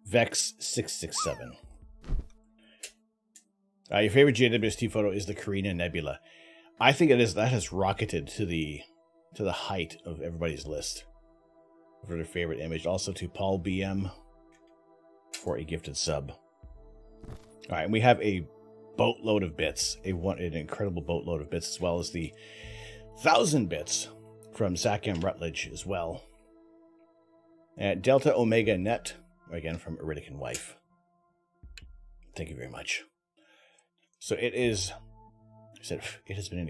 Vex 667. Your favorite JWST photo is the Carina Nebula. I think it is. That has rocketed to the height of everybody's list for their favorite image. Also to Paul BM for a gifted sub. All right, and we have a boatload of bits, an incredible boatload of bits, as well as the 1,000 bits from Zach M. Rutledge as well. And Delta Omega Net, again from Iridican Wife. Thank you very much. So it is, I said, it has been an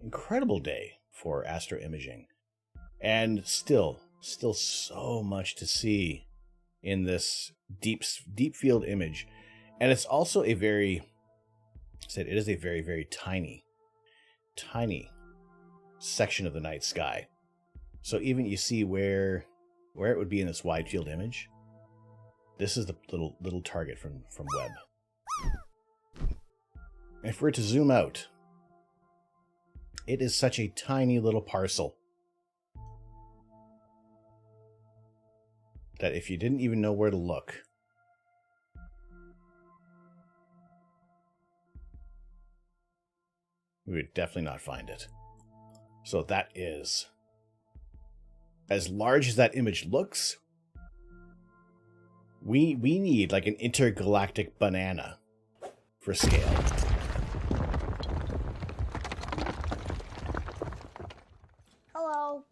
incredible day for astro imaging. And still so much to see in this deep field image. And it's also it is a very, very tiny section of the night sky. So even you see where it would be in this wide field image. This is the little target from Webb. And if we're to zoom out, it is such a tiny little parcel that if you didn't even know where to look, we would definitely not find it. So that is, as large as that image looks, we need like an intergalactic banana for scale. Hello.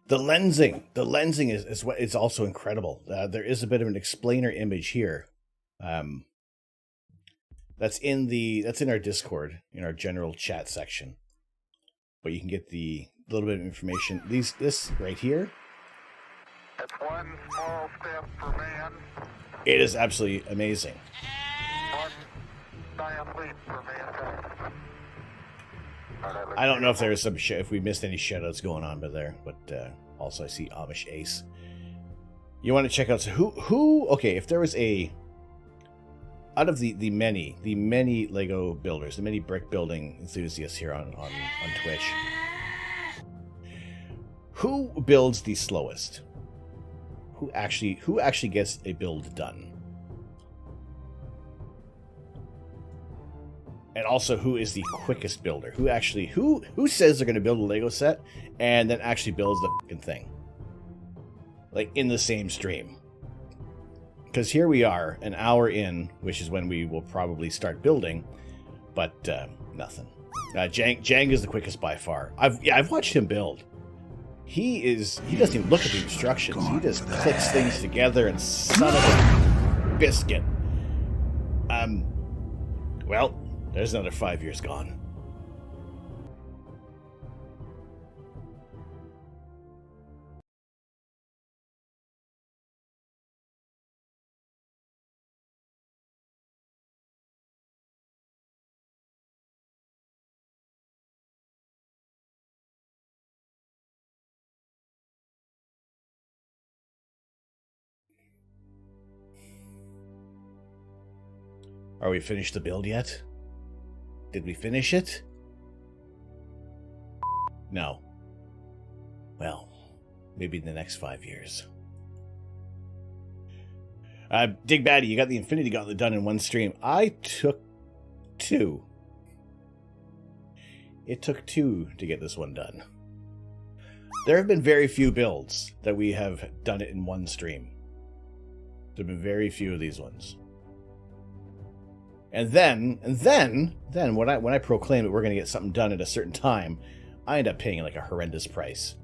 The lensing is what is also incredible. There is a bit of an explainer image here. That's in our Discord, in our general chat section. But you can get the little bit of information. This right here. It's one small step for man, It is absolutely amazing. one giant leap for mankind. I don't know if there is some if we missed any shoutouts going on by there, but also I see Amish Ace. You want to check out who? Okay, if there was out of the many Lego builders, the many brick building enthusiasts here on Twitch, who builds the slowest? Who actually gets a build done? And also, who is the quickest builder? Who says they're going to build a Lego set and then actually builds the fucking thing? Like, in the same stream. Because here we are, an hour in, which is when we will probably start building, but nothing. Jang is the quickest by far. I've watched him build. He doesn't even look at the instructions. He just clicks things together and son of a biscuit. Well, there's another 5 years gone. Are we finished the build yet? Did we finish it? No. Well, maybe in the next 5 years. Dig Batty, you got the Infinity Gauntlet done in one stream. I took 2. It took 2 to get this one done. There have been very few builds that we have done it in one stream. There have been very few of these ones. And then when I proclaim that we're going to get something done at a certain time, I end up paying like a horrendous price.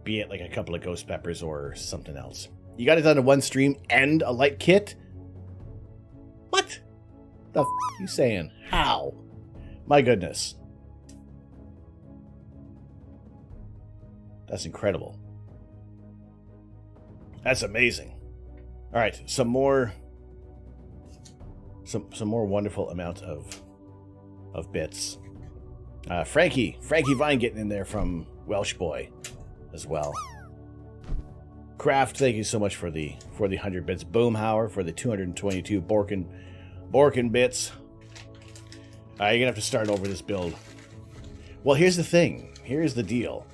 Be it like a couple of ghost peppers or something else. You got it done in one stream and a light kit? What? The f*** you saying? How? My goodness. That's incredible. That's amazing. All right, some more wonderful amount of bits. Frankie Vine getting in there from Welsh Boy as well. Kraft, thank you so much for the 100 bits. Boomhauer for the 222 Borkin bits. You're gonna have to start over this build. Well, here's the thing. Here's the deal.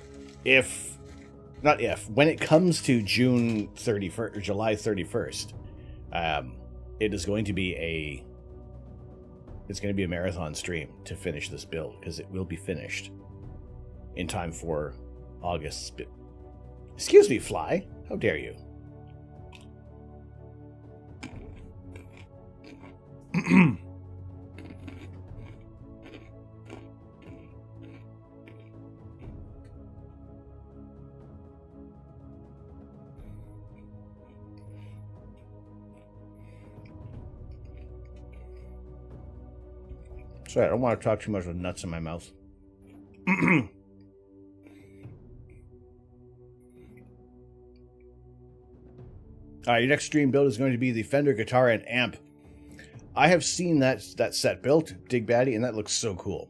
When it comes to June 31st or July 31st, it is going to be a marathon stream to finish this build, because it will be finished in time for August. Excuse me, Fly. How dare you? Sorry, I don't want to talk too much with nuts in my mouth. Your next stream build is going to be the Fender guitar and amp. I have seen that set built, Dig Baddie, and that looks so cool.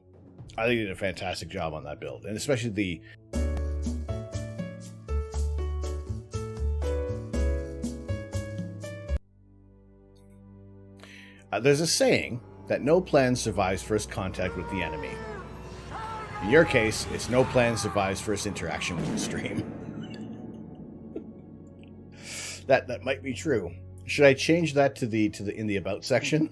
I think they did a fantastic job on that build, and especially the... there's a saying that no plan survives first contact with the enemy. In your case, it's no plan survives first interaction with the stream. That might be true. Should I change that to the in the about section?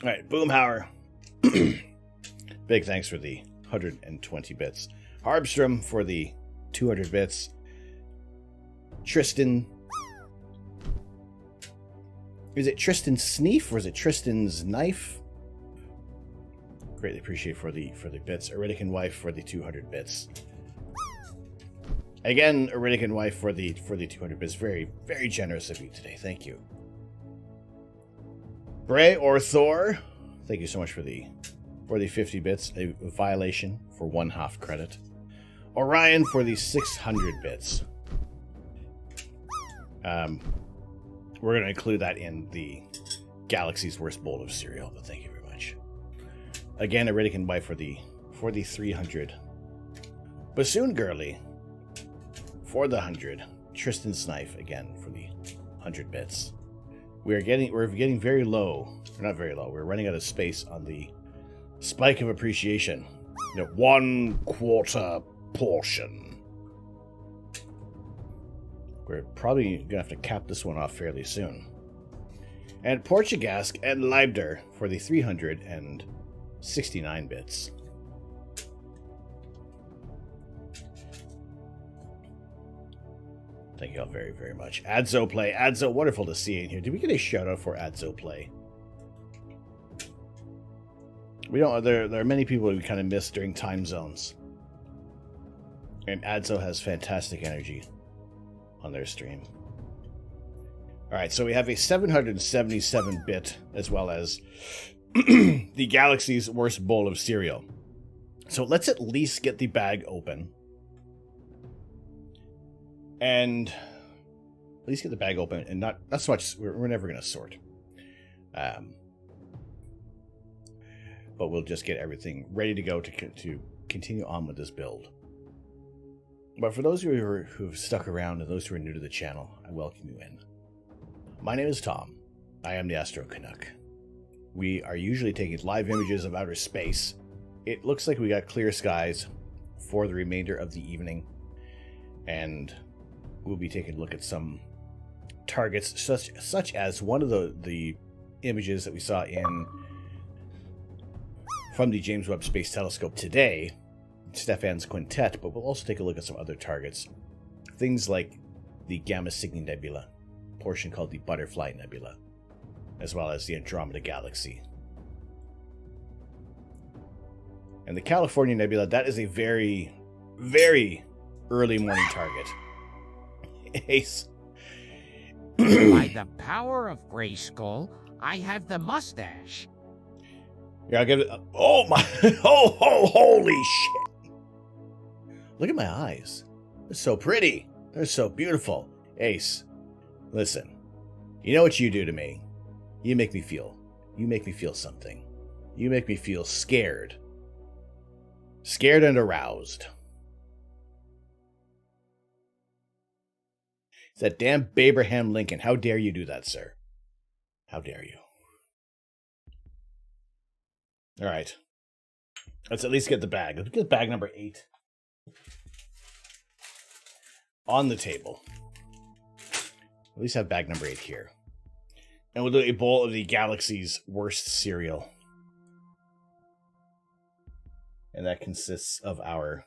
All right, Boomhauer. Big thanks for the 120 bits. Harbstrom for the 200 bits. Tristan. Is it Tristan Sneef or is it Tristan's Knife? Greatly appreciate for the bits. Iridican Wife for the 200 bits. Again, Iridican Wife for the 200 bits. Very, very generous of you today. Thank you. Bray or Thor, thank you so much for the 50 bits. A violation for 1/2 credit. Orion for the 600 bits. We're going to include that in the Galaxy's Worst Bowl of Cereal, but thank you very much. Again, Iridican Wife for the 300. Bassoon Girly for the 100. Tristan Snife again for the 100 bits. We're getting very low. We're not very low. We're running out of space on the spike of appreciation. 1/4 portion. We're probably gonna have to cap this one off fairly soon. And Portugasque and Leibder for the 369 bits. Thank you all very, very much. Adzo Play. Adzo, wonderful to see you in here. Did we get a shout out for Adzo Play? We don't. There are many people we kind of miss during time zones. And Adzo has fantastic energy on their stream. Alright, so we have a 777-bit as well as the Galaxy's Worst Bowl of Cereal. So let's at least get the bag open. And at least get the bag open and not so much. We're never going to sort. But we'll just get everything ready to go to continue on with this build. But for those who've stuck around and those who are new to the channel, I welcome you in. My name is Tom. I am the Astro Canuck. We are usually taking live images of outer space. It looks like we got clear skies for the remainder of the evening. And we'll be taking a look at some targets such as one of the images that we saw from the James Webb Space Telescope today, Stephan's Quintet, but we'll also take a look at some other targets. Things like the Gamma Cygni Nebula, portion called the Butterfly Nebula, as well as the Andromeda Galaxy. And the California Nebula, that is a very, very early morning target. Ace. By the power of Grayskull, I have the mustache. Yeah, I'll give it. Oh my! Holy shit! Look at my eyes. They're so pretty. They're so beautiful. Ace, listen. You know what you do to me? You make me feel something. You make me feel scared. Scared and aroused. It's that damn Abraham Lincoln. How dare you do that, sir? How dare you? All right. Let's at least get the bag. Let's get bag number 8 on the table. at least have bag number 8 here. And we'll do a bowl of the galaxy's worst cereal. And that consists of our...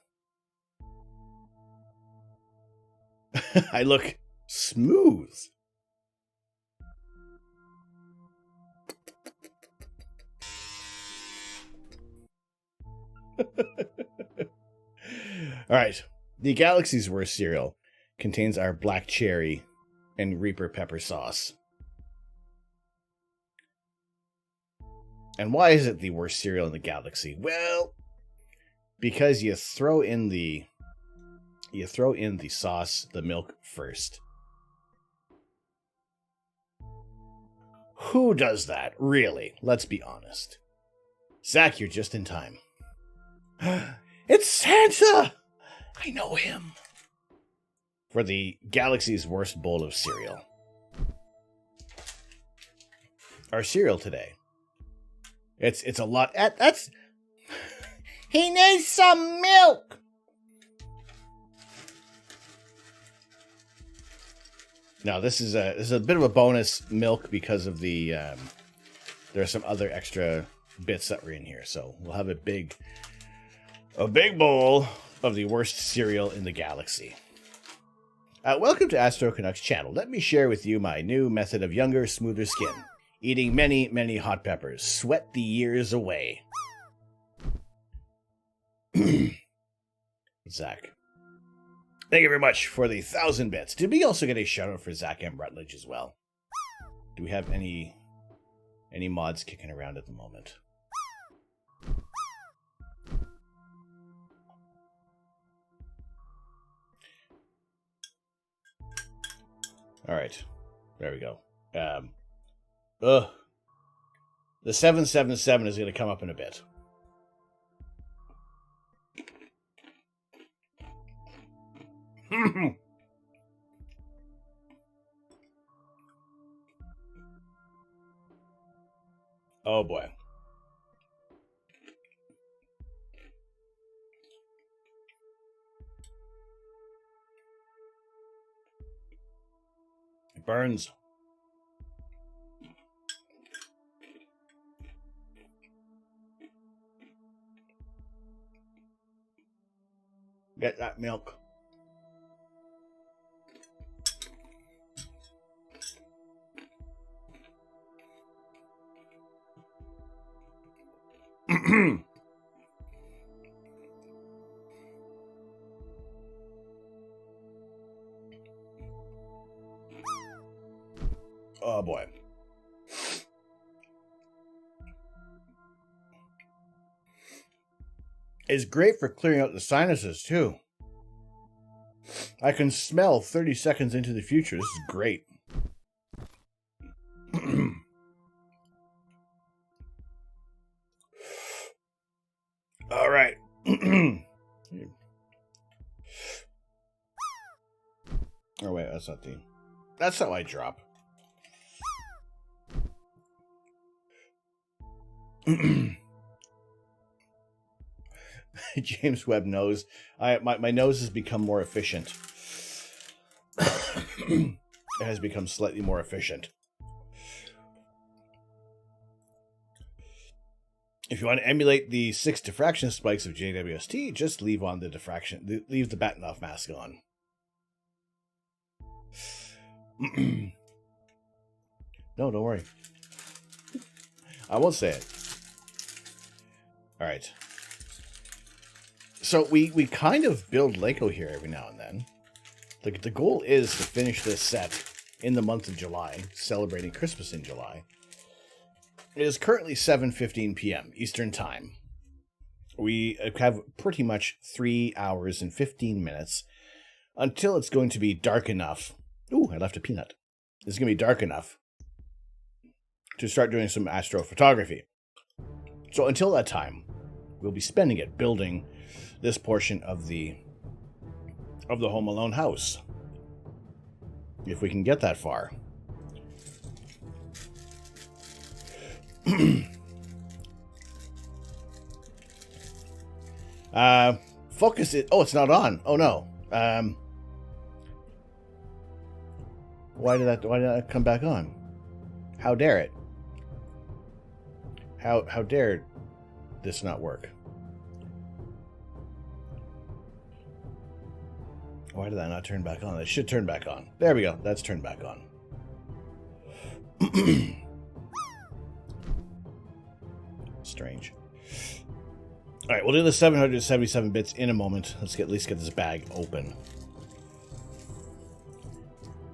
I look smooth. Alright. The galaxy's worst cereal contains our black cherry and Reaper pepper sauce. And why is it the worst cereal in the galaxy? Well, because you throw in the sauce, the milk first. Who does that? Really? Let's be honest. Zach, you're just in time. It's Santa! I know him. For the galaxy's worst bowl of cereal. Our cereal today. It's a lot. That's... He needs some milk! Now, this is a bit of a bonus milk because of the... there are some other extra bits that were in here. So we'll have a big bowl of the worst cereal in the galaxy. Welcome to Astro Canuck's channel. Let me share with you my new method of younger, smoother skin. Eating many, many hot peppers. Sweat the years away. Zach. Thank you very much for the 1,000 bits. Did we also get a shout out for Zach M. Rutledge as well? Do we have any mods kicking around at the moment? Alright. There we go. The 777 is going to come up in a bit. Oh boy. It burns. Get that milk. Oh boy. It's great for clearing out the sinuses too. I can smell 30 seconds into the future. This is great. All right. Oh wait, that's not the... That's how I drop. James Webb knows. My nose has become more efficient. It has become slightly more efficient. If you want to emulate the 6 diffraction spikes of JWST, just leave on the diffraction. Leave the Batinoff mask on. No, don't worry. I won't say it. All right. So we kind of build Lego here every now and then. The goal is to finish this set in the month of July, celebrating Christmas in July. It is currently 7:15 p.m. Eastern Time. We have pretty much 3 hours and 15 minutes until it's going to be dark enough. Ooh, I left a peanut. It's going to be dark enough to start doing some astrophotography. So until that time, we'll be spending it building this portion of the Home Alone house. If we can get that far. Focus it. Oh, it's not on. Oh no. Why did that come back on? How dare it? How dare this not work? Why did that not turn back on? It should turn back on. There we go. That's turned back on. Strange. All right, we'll do the 777 bits in a moment. Let's at least get this bag open.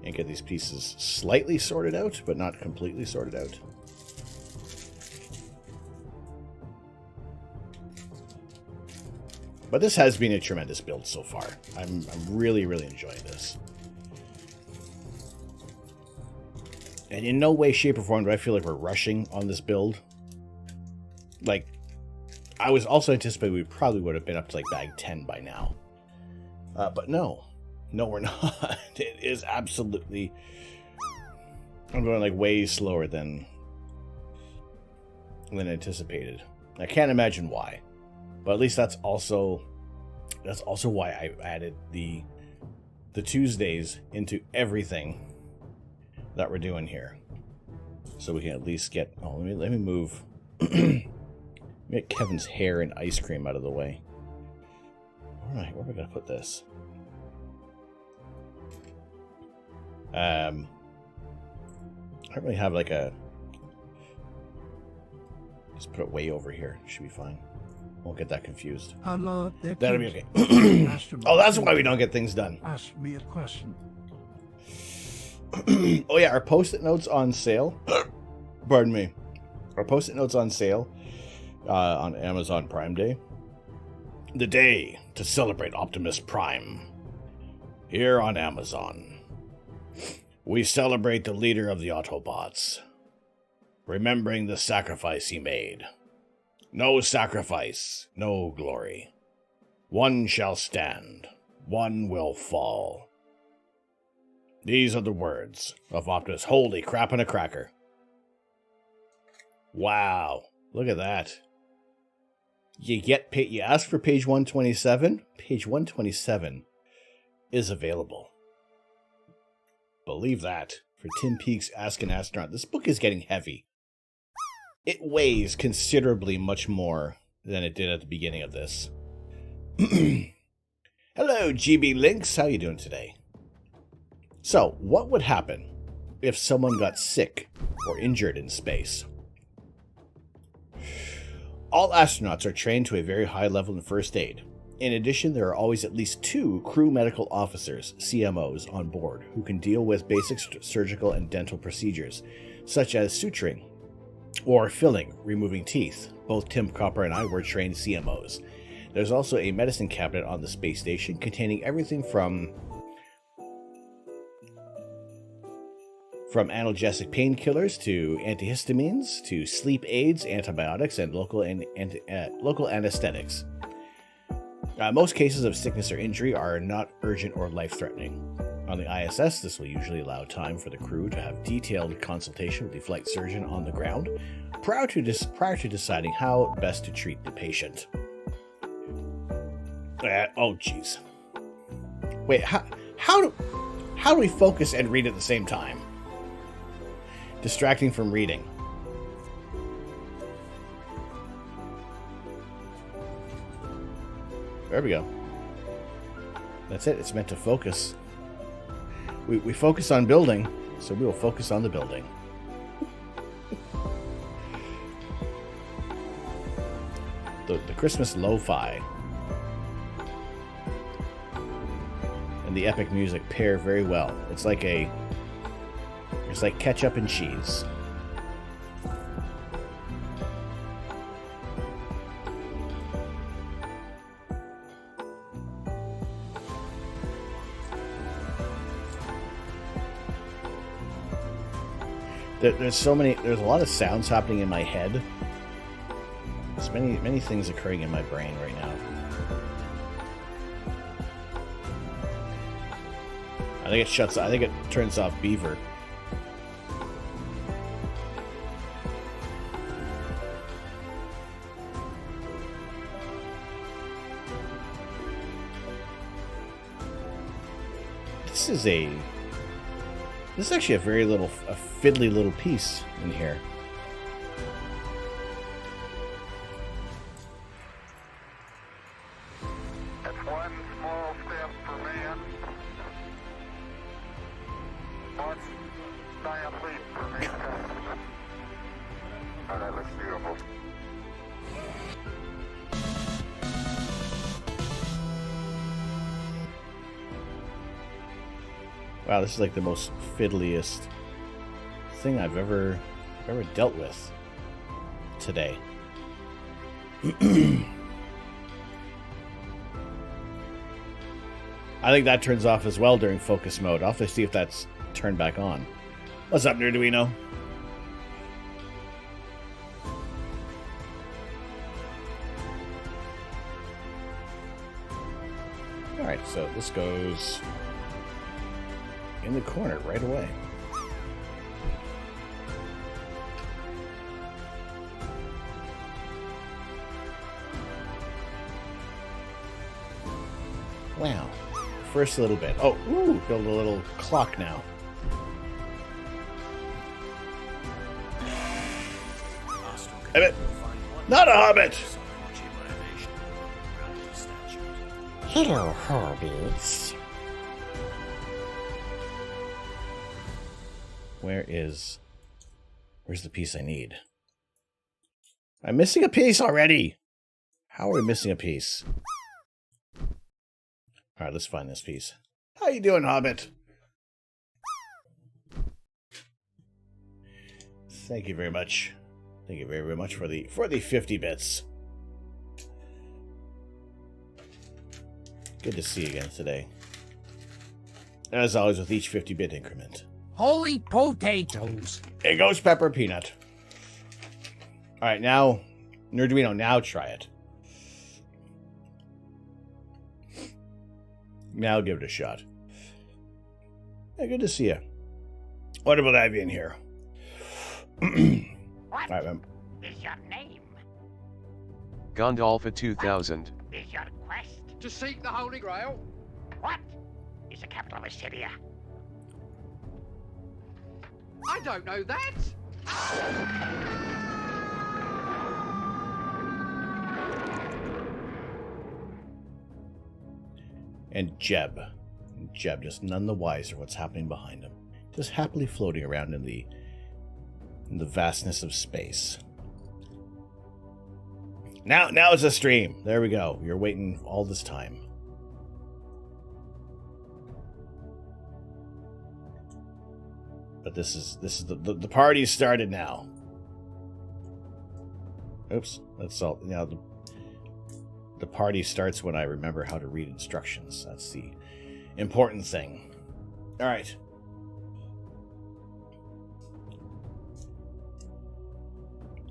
And get these pieces slightly sorted out, but not completely sorted out. But this has been a tremendous build so far. I'm really, really enjoying this. And in no way, shape, or form do I feel like we're rushing on this build. Like, I was also anticipating we probably would have been up to like bag 10 by now. But no. No, we're not. It is absolutely... I'm going like way slower than anticipated. I can't imagine why. But at least that's also why I added the Tuesdays into everything that we're doing here. So we can at least get... Oh, let me move... Get Kevin's hair and ice cream out of the way. Alright, where am I going to put this? I don't really have like a... Just put it way over here. Should be fine. Won't get that confused. Hello, that'll be okay. Oh, that's why we don't get things done. Ask me a question. Oh yeah, our post-it notes on sale. Pardon me. Our post-it notes on sale on Amazon Prime Day. The day to celebrate Optimus Prime. Here on Amazon. We celebrate the leader of the Autobots. Remembering the sacrifice he made. No sacrifice, no glory. One shall stand, one will fall. These are the words of Optimus. Holy crap and a cracker. Wow, look at that. You ask for page 127. Page 127 is available. Believe that. For Tim Peake's Ask an Astronaut. This book is getting heavy. It weighs considerably much more than it did at the beginning of this. Hello, GB Links. How you doing today? So, what would happen if someone got sick or injured in space? All astronauts are trained to a very high level in first aid. In addition, there are always at least 2 crew medical officers, CMOs, on board who can deal with basic surgical and dental procedures, such as suturing or filling, removing teeth. Both Tim Copper and I were trained CMOs. There's also a medicine cabinet on the space station containing everything from analgesic painkillers to antihistamines to sleep aids, antibiotics, and local anesthetics. Most cases of sickness or injury are not urgent or life-threatening. On the ISS, this will usually allow time for the crew to have detailed consultation with the flight surgeon on the ground prior to deciding how best to treat the patient. Oh, jeez. Wait, how do we focus and read at the same time? Distracting from reading. There we go. That's it. It's meant to focus. We focus on building, so we will focus on the building. The Christmas lo-fi and the epic music pair very well. It's like ketchup and cheese. There's a lot of sounds happening in my head. There's many things occurring in my brain right now. I think it turns off Beaver. This is actually a fiddly little piece in here. That's one small step for man, one giant leap for mankind. Oh, that looks beautiful. Wow, this is like the most fiddliest thing I've ever dealt with today. I think that turns off as well during focus mode. I'll have to see if that's turned back on. What's up, Nerduino? Alright, so this goes in the corner right away. Wow. First little bit. Oh, ooh, build a little clock now. Hobbit! Not a hobbit! Hello, hobbits. Where's the piece I need? I'm missing a piece already! How are we missing a piece? Alright, let's find this piece. How you doing, Hobbit? Thank you very much. Thank you very, very much for the 50 bits. Good to see you again today. As always with each 50-bit increment. Holy potatoes! It goes pepper peanut. Alright, now, Nerduino, now try it. Now give it a shot. Hey, good to see you. Wonderful to have you in here. What All right, is your name? Gondolfa 2000. Is your quest? To seek the Holy Grail. What is the capital of Assyria? I don't know that. And Jeb. Jeb just none the wiser what's happening behind him. Just happily floating around in the vastness of space. Now it's a stream. There we go. You're waiting all this time. But this is the party started now. Oops, that's all. Now the party starts when I remember how to read instructions. That's the important thing. All right.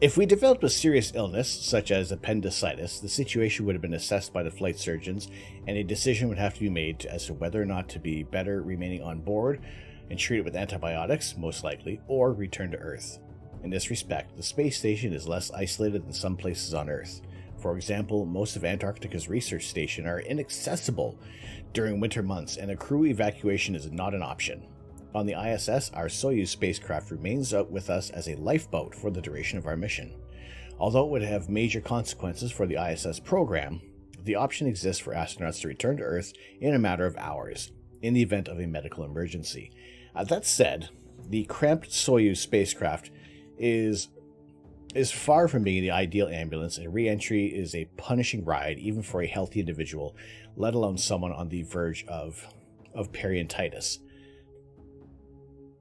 If we developed a serious illness, such as appendicitis, the situation would have been assessed by the flight surgeons, and a decision would have to be made as to whether or not to be better remaining on board and treated with antibiotics, most likely, or return to Earth. In this respect, the space station is less isolated than some places on Earth. For example, most of Antarctica's research station are inaccessible during winter months, and a crew evacuation is not an option. On the ISS, our Soyuz spacecraft remains out with us as a lifeboat for the duration of our mission. Although it would have major consequences for the ISS program, the option exists for astronauts to return to Earth in a matter of hours, in the event of a medical emergency. That said, the cramped Soyuz spacecraft is far from being the ideal ambulance, and re-entry is a punishing ride even for a healthy individual, let alone someone on the verge of peritonitis.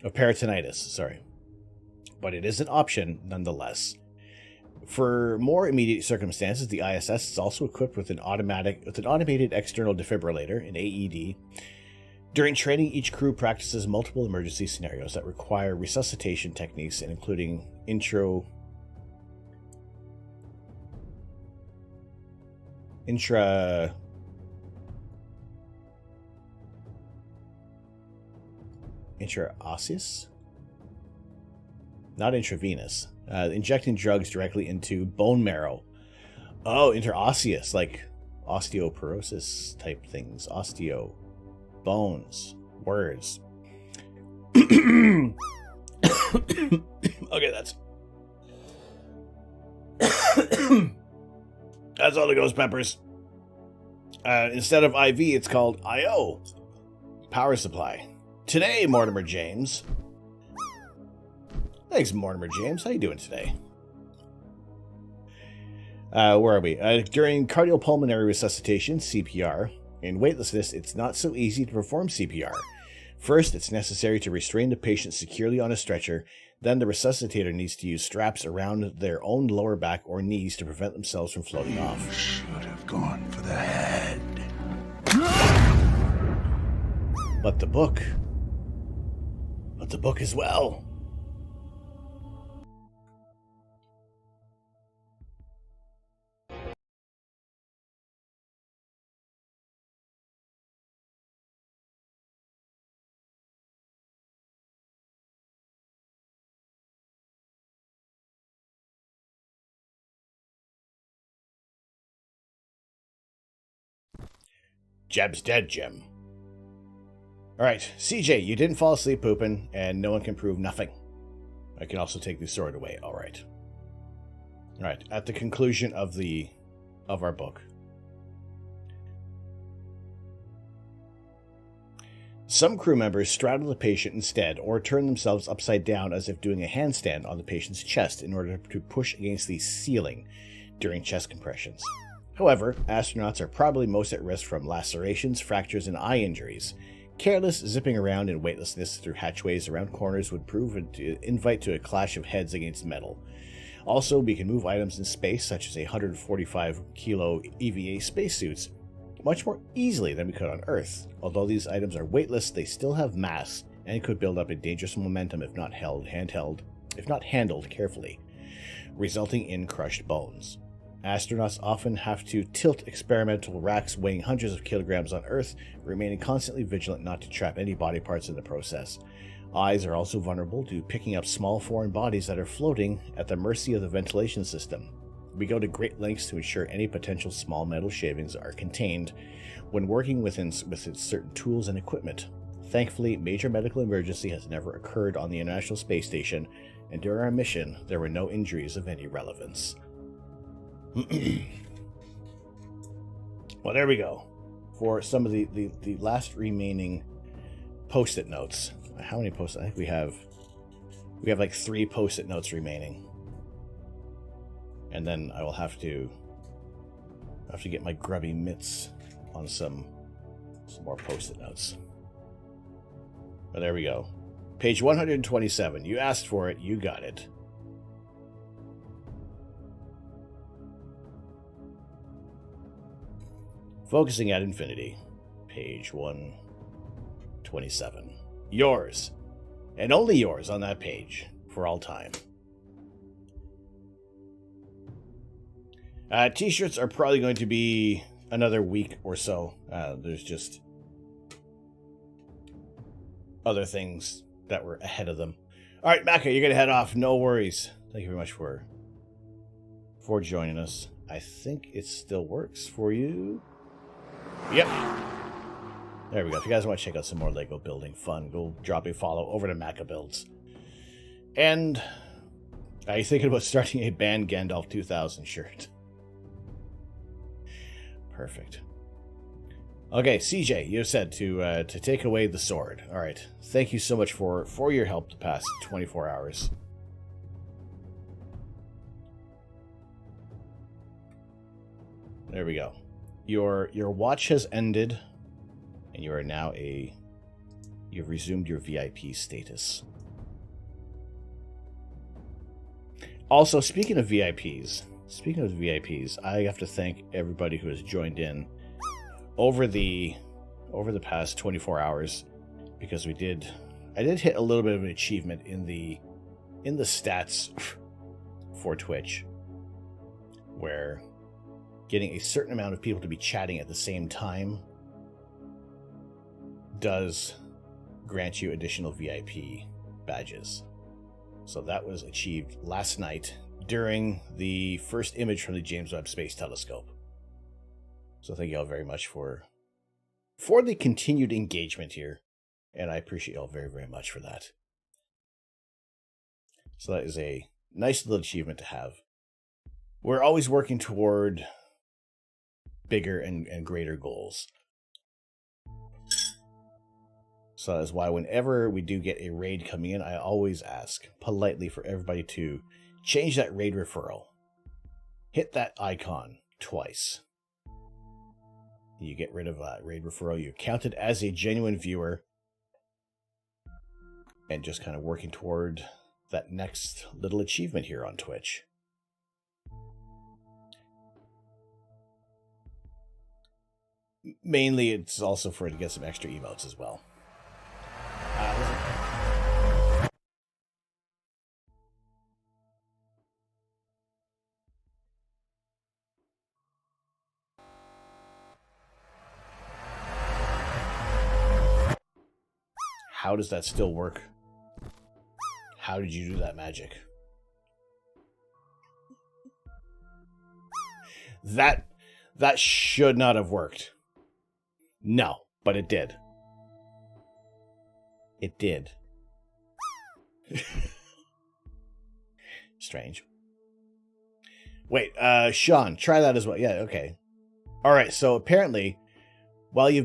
But it is an option nonetheless. For more immediate circumstances, the ISS is also equipped with an automated external defibrillator, an AED. During training, each crew practices multiple emergency scenarios that require resuscitation techniques, and including intraosseous? Not intravenous. Injecting drugs directly into bone marrow. Oh, interosseous, like osteoporosis type things. Osteo. Bones. Words. Okay, that's that's all the ghost peppers. Instead of IV, it's called IO. Power supply. Today, Mortimer James. Thanks, Mortimer James. How you doing today? Where are we? During cardiopulmonary resuscitation, CPR, in weightlessness, it's not so easy to perform CPR. First, it's necessary to restrain the patient securely on a stretcher. Then the resuscitator needs to use straps around their own lower back or knees to prevent themselves from floating off. Should have gone for the head. But the book as well. Jeb's dead, Jim. Alright, CJ, you didn't fall asleep pooping, and no one can prove nothing. I can also take the sword away, alright. Alright, at the conclusion of our book. Some crew members straddle the patient instead, or turn themselves upside down as if doing a handstand on the patient's chest in order to push against the ceiling during chest compressions. However, astronauts are probably most at risk from lacerations, fractures, and eye injuries. Careless zipping around in weightlessness through hatchways around corners would prove an invite to a clash of heads against metal. Also, we can move items in space, such as 145-kilo EVA spacesuits, much more easily than we could on Earth. Although these items are weightless, they still have mass and could build up a dangerous momentum if not handled carefully, resulting in crushed bones. Astronauts often have to tilt experimental racks weighing hundreds of kilograms on Earth, remaining constantly vigilant not to trap any body parts in the process. Eyes are also vulnerable to picking up small foreign bodies that are floating at the mercy of the ventilation system. We go to great lengths to ensure any potential small metal shavings are contained when working with certain tools and equipment. Thankfully, major medical emergency has never occurred on the International Space Station, and during our mission, there were no injuries of any relevance. Well, there we go. For some of the last remaining post-it notes. How many post-it? I think we have like 3 post-it notes remaining. And then I will have to get my grubby mitts on some more post-it notes. But there we go. Page 127. You asked for it, you got it. Focusing at infinity. Page 127. Yours. And only yours on that page. For all time. T-shirts are probably going to be another week or so. There's just other things that were ahead of them. Alright, Maka, you're going to head off. No worries. Thank you very much for joining us. I think it still works for you. Yep. There we go. If you guys want to check out some more Lego building fun, go drop a follow over to Maka Builds. And are you thinking about starting a Band Gandalf 2000 shirt? Perfect. Okay, CJ, you said to take away the sword. All right. Thank you so much for your help the past 24 hours. There we go. Your watch has ended, and you are now you've resumed your VIP status. Also, speaking of VIPs, I have to thank everybody who has joined in over the past 24 hours, because I did hit a little bit of an achievement in the stats for Twitch, where getting a certain amount of people to be chatting at the same time does grant you additional VIP badges. So that was achieved last night during the first image from the James Webb Space Telescope. So thank you all very much for the continued engagement here. And I appreciate you all very, very much for that. So that is a nice little achievement to have. We're always working toward bigger and greater goals. So that is why whenever we do get a raid coming in, I always ask politely for everybody to change that raid referral. Hit that icon twice. You get rid of that raid referral. You're counted as a genuine viewer. And just kind of working toward that next little achievement here on Twitch. Mainly, it's also for to get some extra emotes as well. How does that still work? How did you do that magic? That should not have worked. No, but it did. It did. Strange. Wait, Sean, try that as well. Yeah, okay. Alright, so apparently, while you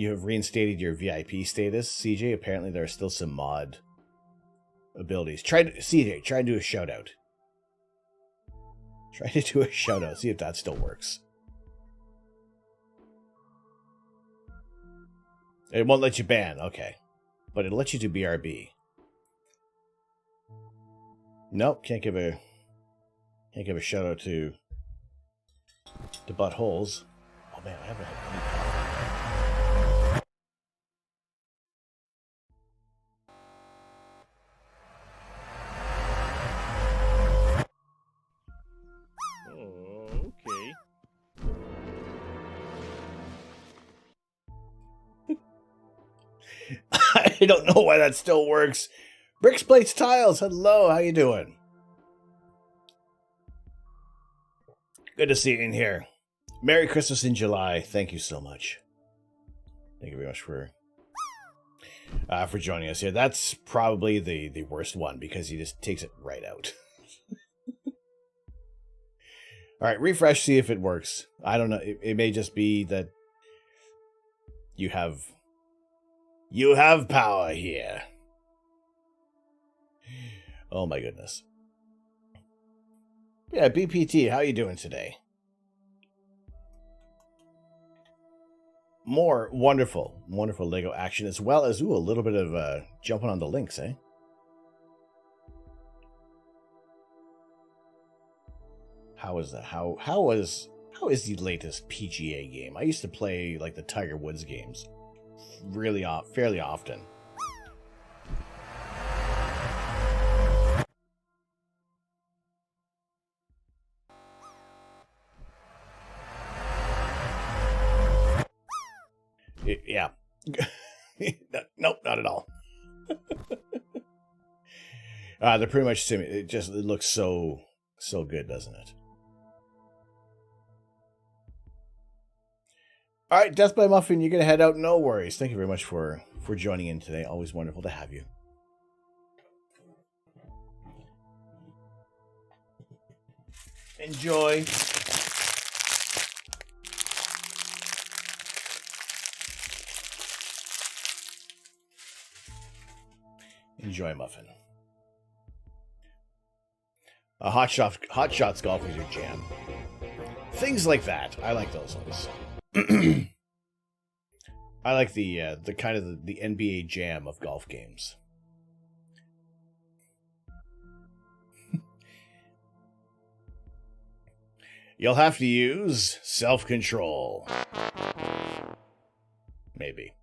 have reinstated your VIP status, CJ, apparently there are still some mod abilities. CJ, try to do a shout out. Try to do a shout out. See if that still works. It won't let you ban, okay. But it'll let you do BRB. Nope, can't give a shout out to buttholes. Oh man, I haven't had any coffee. Oh, okay. I don't know why that still works. Bricks, Plates, Tiles, hello, how you doing? Good to see you in here. Merry Christmas in July. Thank you so much. Thank you very much for joining us here. That's probably the worst one because he just takes it right out. All right, refresh, see if it works. I don't know. It may just be that you have power here. Oh my goodness. Yeah, BPT, how you doing today? More wonderful Lego action, as well as, a little bit of jumping on the links, eh? How is that? How is the latest PGA game? I used to play, like, the Tiger Woods games fairly often. Yeah. Nope, not at all. They're pretty much it looks so good, doesn't it? All right, Death by Muffin, you're gonna head out. No worries. Thank you very much for joining in today. Always wonderful to have you. Enjoy. Enjoy, Muffin. Hot Shots Golf is your jam. Things like that. I like those ones. I like the kind of the NBA jam of golf games. You'll have to use self-control. Maybe.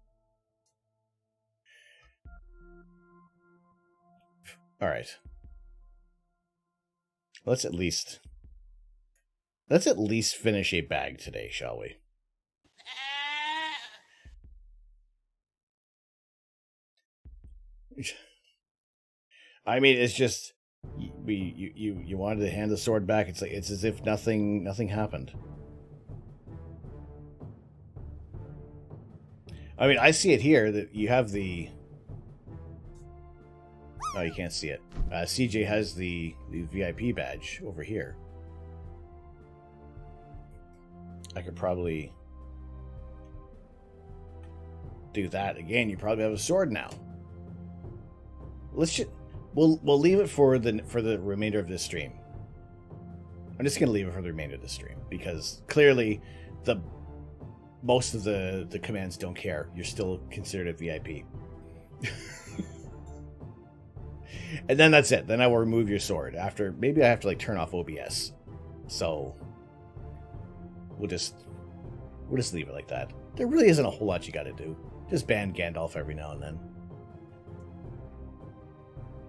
All right. Let's at least finish a bag today, shall we? I mean, it's just you wanted to hand the sword back. It's as if nothing happened. I mean, I see it here that you have the... Oh, you can't see it. CJ has the VIP badge over here. I could probably do that again. You probably have a sword now. Let's just... We'll leave it for the remainder of this stream. I'm just gonna leave it for the remainder of the stream because clearly most of the commands don't care. You're still considered a VIP. And then that's it. Then I will remove your sword. After maybe I have to like turn off OBS. So we'll just leave it like that. There really isn't a whole lot you gotta do. Just ban Gandalf every now and then.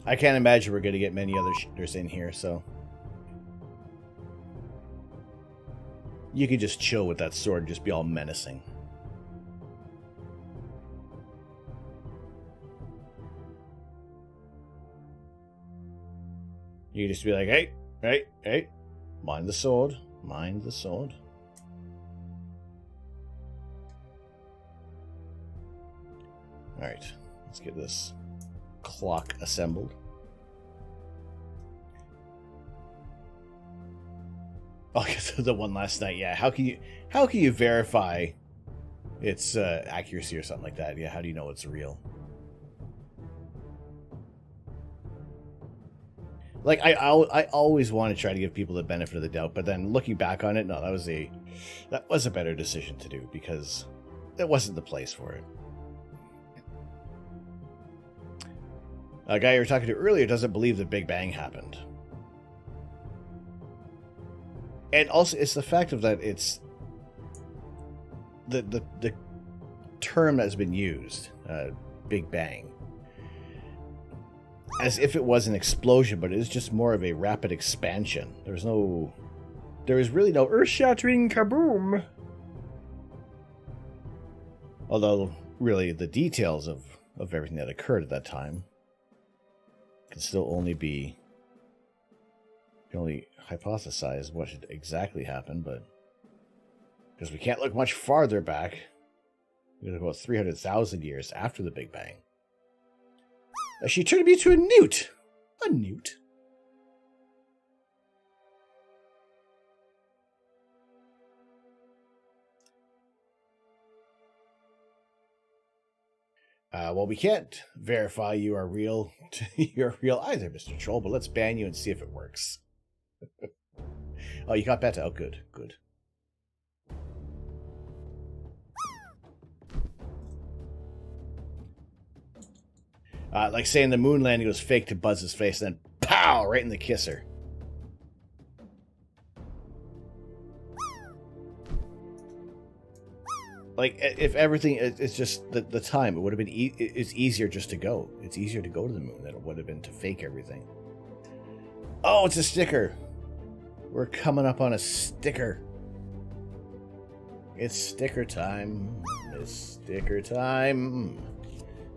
I can't imagine we're gonna get many other shooters in here, so you could just chill with that sword and just be all menacing. You could just be like, hey, mind the sword, mind the sword. Alright, let's get this clock assembled. Oh, the one last night, yeah. How can you verify its accuracy or something like that? Yeah, how do you know it's real? Like I always want to try to give people the benefit of the doubt, but then looking back on it, no, that was a better decision to do because that wasn't the place for it. A guy you were talking to earlier doesn't believe the Big Bang happened. And also, it's the fact of that it's the term that's been used, Big Bang, as if it was an explosion, but it is just more of a rapid expansion. There is really no earth-shattering kaboom. Although, really, the details of everything that occurred at that time can still only be... You can only hypothesize what should exactly happen, but... Because we can't look much farther back. We're going to go about 300,000 years after the Big Bang. She turned me to a newt. A newt. Well, we can't verify you are real. You're real either, Mr. Troll, but let's ban you and see if it works. Oh, you got better. Oh, good, good. Like saying the moon landing was fake to Buzz's face, and then pow, right in the kisser. Like, if everything, it's just the time. It would have been, it's easier just to go. It's easier to go to the moon than it would have been to fake everything. Oh, it's a sticker. We're coming up on a sticker. It's sticker time. It's sticker time.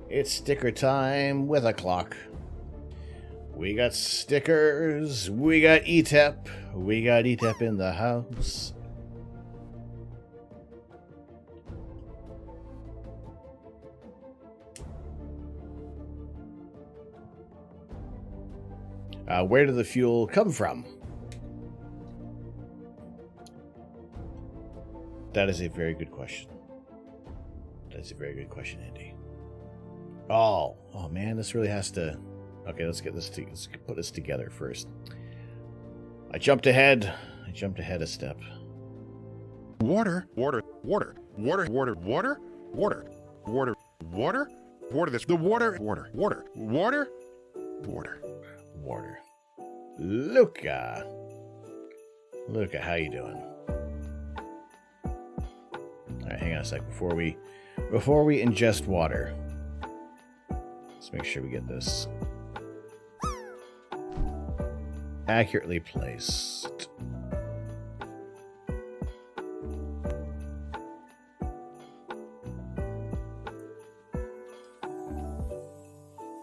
It's sticker time with a clock. We got stickers. We got ETEP. We got ETEP in the house. Where did the fuel come from? That is a very good question. That's a very good question, Andy. Oh man, this really has to... Okay, let's put this together first. I jumped ahead a step. Water. This the water. Luca, how you doing? All right, hang on a sec before we ingest water. Let's make sure we get this accurately placed.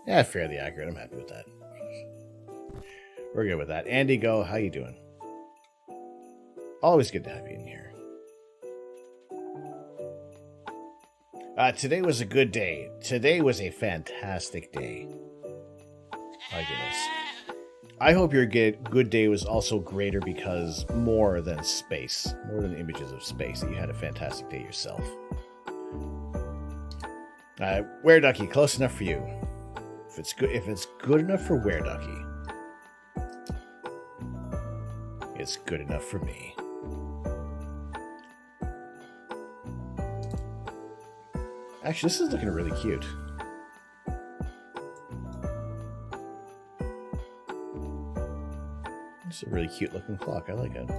Yeah, fairly accurate. I'm happy with that. We're good with that. Andy, go. How you doing? Always good to have you in here. Today was a good day. Today was a fantastic day. My goodness. I hope your good day was also greater because more than space, more than images of space, that you had a fantastic day yourself. Were Ducky, close enough for you. If it's good enough for Were Ducky, it's good enough for me. Actually, this is looking really cute. It's a really cute looking clock. I like it.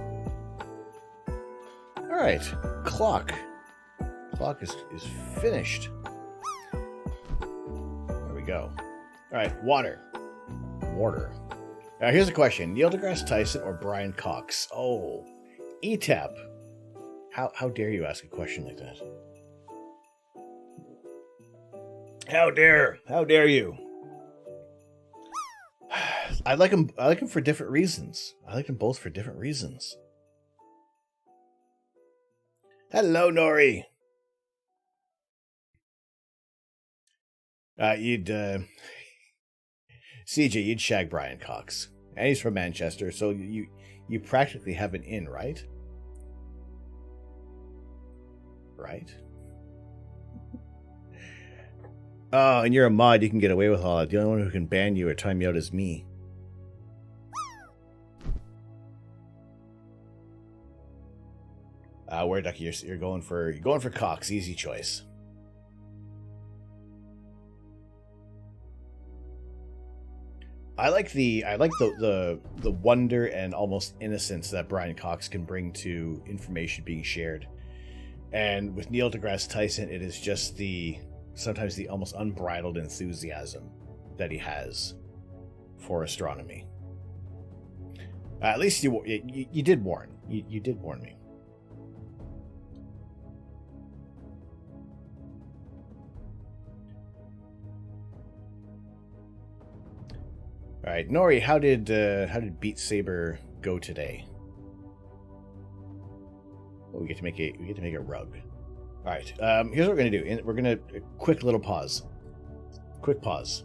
Alright. Clock. Clock is finished. There we go. Alright, water. Water. Now here's a question. Neil deGrasse Tyson or Brian Cox? Oh. ETAP. How dare you ask a question like that? How dare you? I like them for different reasons. I like them both for different reasons. Hello, Nori. CJ, you'd shag Brian Cox. And he's from Manchester, so you practically have an in, right? Right? Oh, and you're a mod, you can get away with all that. The only one who can ban you or time you out is me. Where Ducky, you're going for Cox, easy choice. I like the wonder and almost innocence that Brian Cox can bring to information being shared. And with Neil deGrasse Tyson, it is just sometimes the almost unbridled enthusiasm that he has for astronomy. At least you did warn. You did warn me. All right, Nori, how did Beat Saber go today? Oh, we get to make a rug. All right, here's what we're gonna do. We're gonna quick little pause. Quick pause.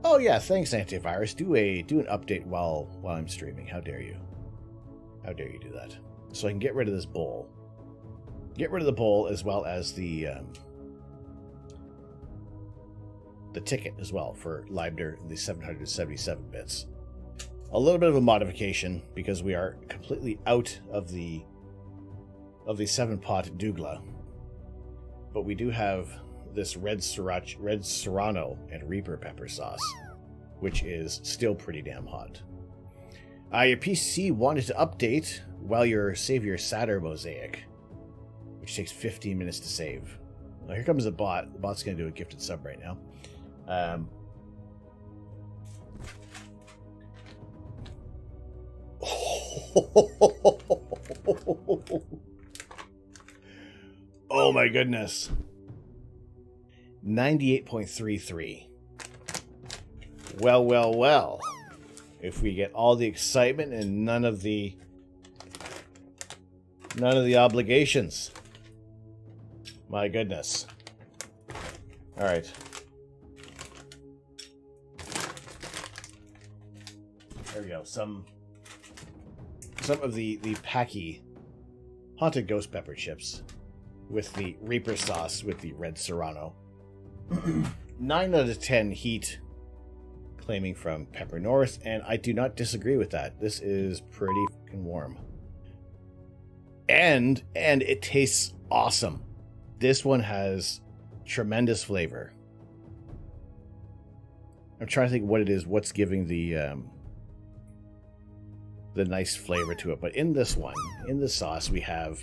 Oh yeah, thanks Antivirus. Do an update while I'm streaming. How dare you? How dare you do that? So I can get rid of this bowl. Get rid of the bowl as well as the ticket as well for Leibniz, the 777 bits. A little bit of a modification because we are completely out of the 7-pot Douglas, but we do have this red serrano and Reaper pepper sauce, which is still pretty damn hot. Your PC wanted to update while you save your Saturn mosaic, which takes 15 minutes to save. Now here comes the bot. The bot's going to do a gifted sub right now. Oh my goodness. 98.33. Well. If we get all the excitement and none of the obligations. My goodness. All right. There we go. Some of the Packy Haunted Ghost Pepper chips with the Reaper sauce with the red Serrano. 9 out of 10 heat claiming from Pepper North, and I do not disagree with that. This is pretty fucking warm. And it tastes awesome. This one has tremendous flavor. I'm trying to think what it is, what's giving the nice flavor to it. But in this one, in the sauce, we have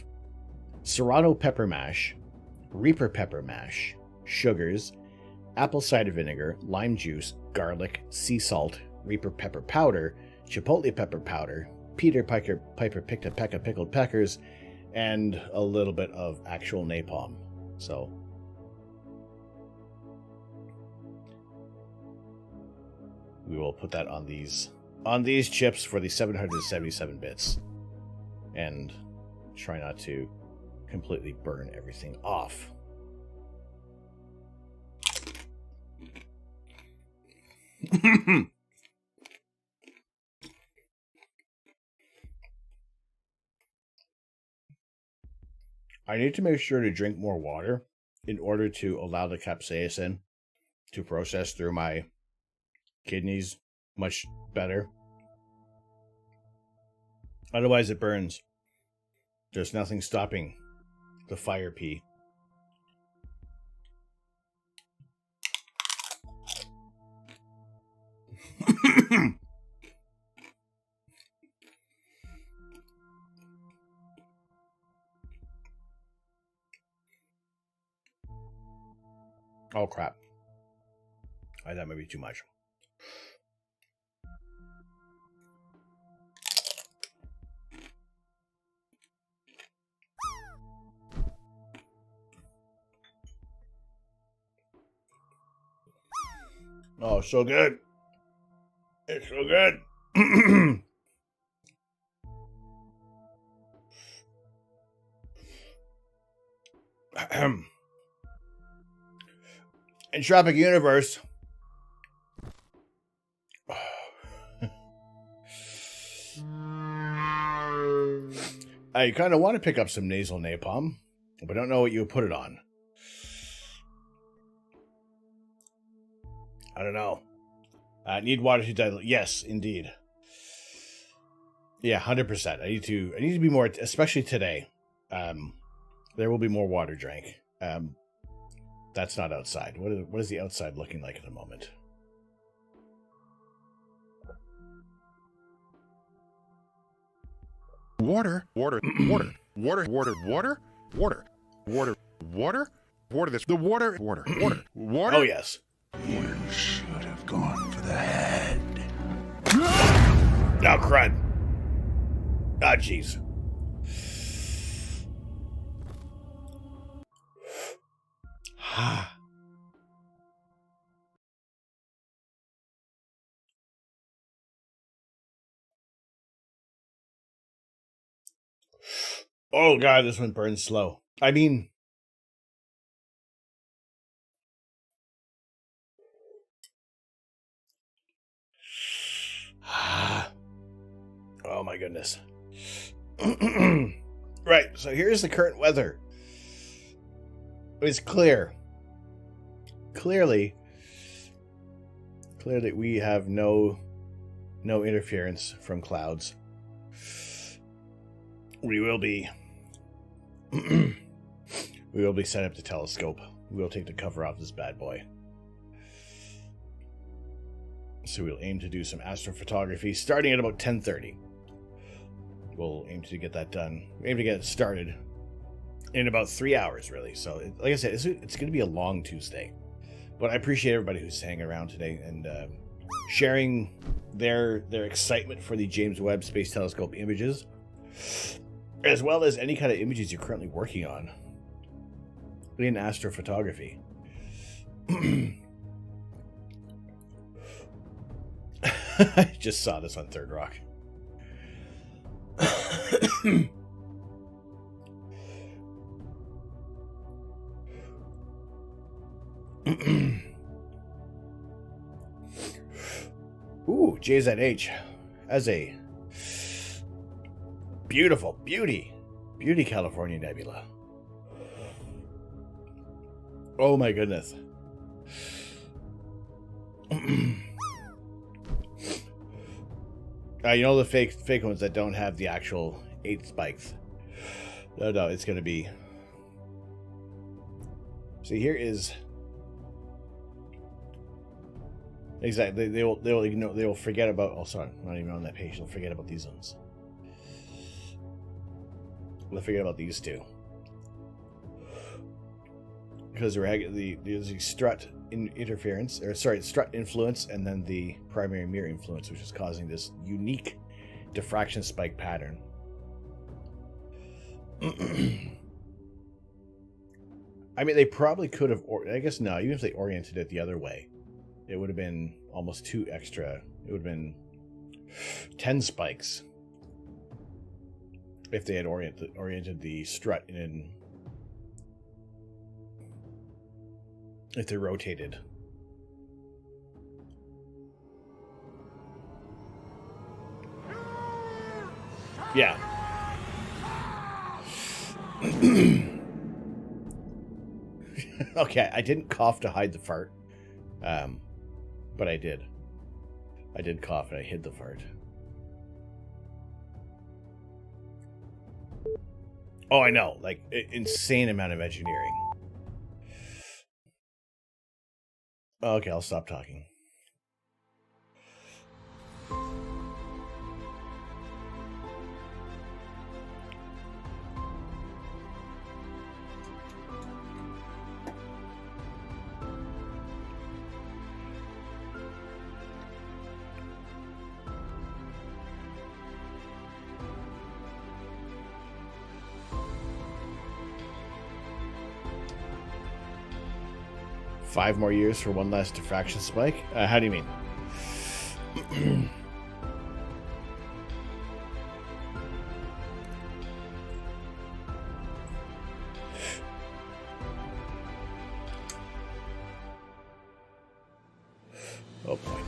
Serrano pepper mash, Reaper pepper mash, sugars, apple cider vinegar, lime juice, garlic, sea salt, Reaper pepper powder, chipotle pepper powder, Peter Piper picked a peck of pickled peckers, and a little bit of actual napalm. So we will put that on these chips for the 777 bits, and try not to completely burn everything off. I need to make sure to drink more water in order to allow the capsaicin to process through my kidneys much better. Otherwise, it burns. There's nothing stopping the fire pee. Oh, crap. That might be too much. Oh, so good. It's so good. Entropic Universe. I kind of want to pick up some nasal napalm, but don't know what you would put it on. I don't know. Need water to dilute. Yes, indeed. Yeah, 100%. I need to be more, especially today. There will be more water drank. That's not outside. What is the outside looking like at the moment? Water, water, water, water, water, water, water, water, water, water. This the water, water, water, water. Oh yes. You should have gone for the head. Oh crud. Ah, jeez. Oh god, this one burns slow. I mean, oh my goodness. Right, so here's the current weather. It's clear. Clearly we have no interference from clouds. We will be setting up the telescope. We will take the cover off this bad boy. So we'll aim to do some astrophotography starting at about 10:30. We'll aim to get that done. Aim to get it started in about 3 hours, really. So, like I said, it's going to be a long Tuesday. But I appreciate everybody who's hanging around today and sharing their excitement for the James Webb Space Telescope images, as well as any kind of images you're currently working on in astrophotography. I just saw this on Third Rock. Ooh, JZH as a beautiful beauty California nebula. Oh my goodness. You know the fake ones that don't have the actual 8 spikes. No, it's gonna be. See, here is exactly. They will ignore. They will forget about. Oh, sorry, I'm not even on that page. They'll forget about these ones. They'll forget about these two because there's the strut interference, or sorry, strut influence, and then the primary mirror influence, which is causing this unique diffraction spike pattern. I mean, they probably could have, I guess no, even if they oriented it the other way, it would have been almost 2 extra. It would have been 10 spikes if they had oriented the strut in. If they rotated. Yeah. Okay, I didn't cough to hide the fart. But I did. I did cough and I hid the fart. Oh, I know. Like, insane amount of engineering. Okay, I'll stop talking. Five more years for one last diffraction spike? How do you mean? Oh boy.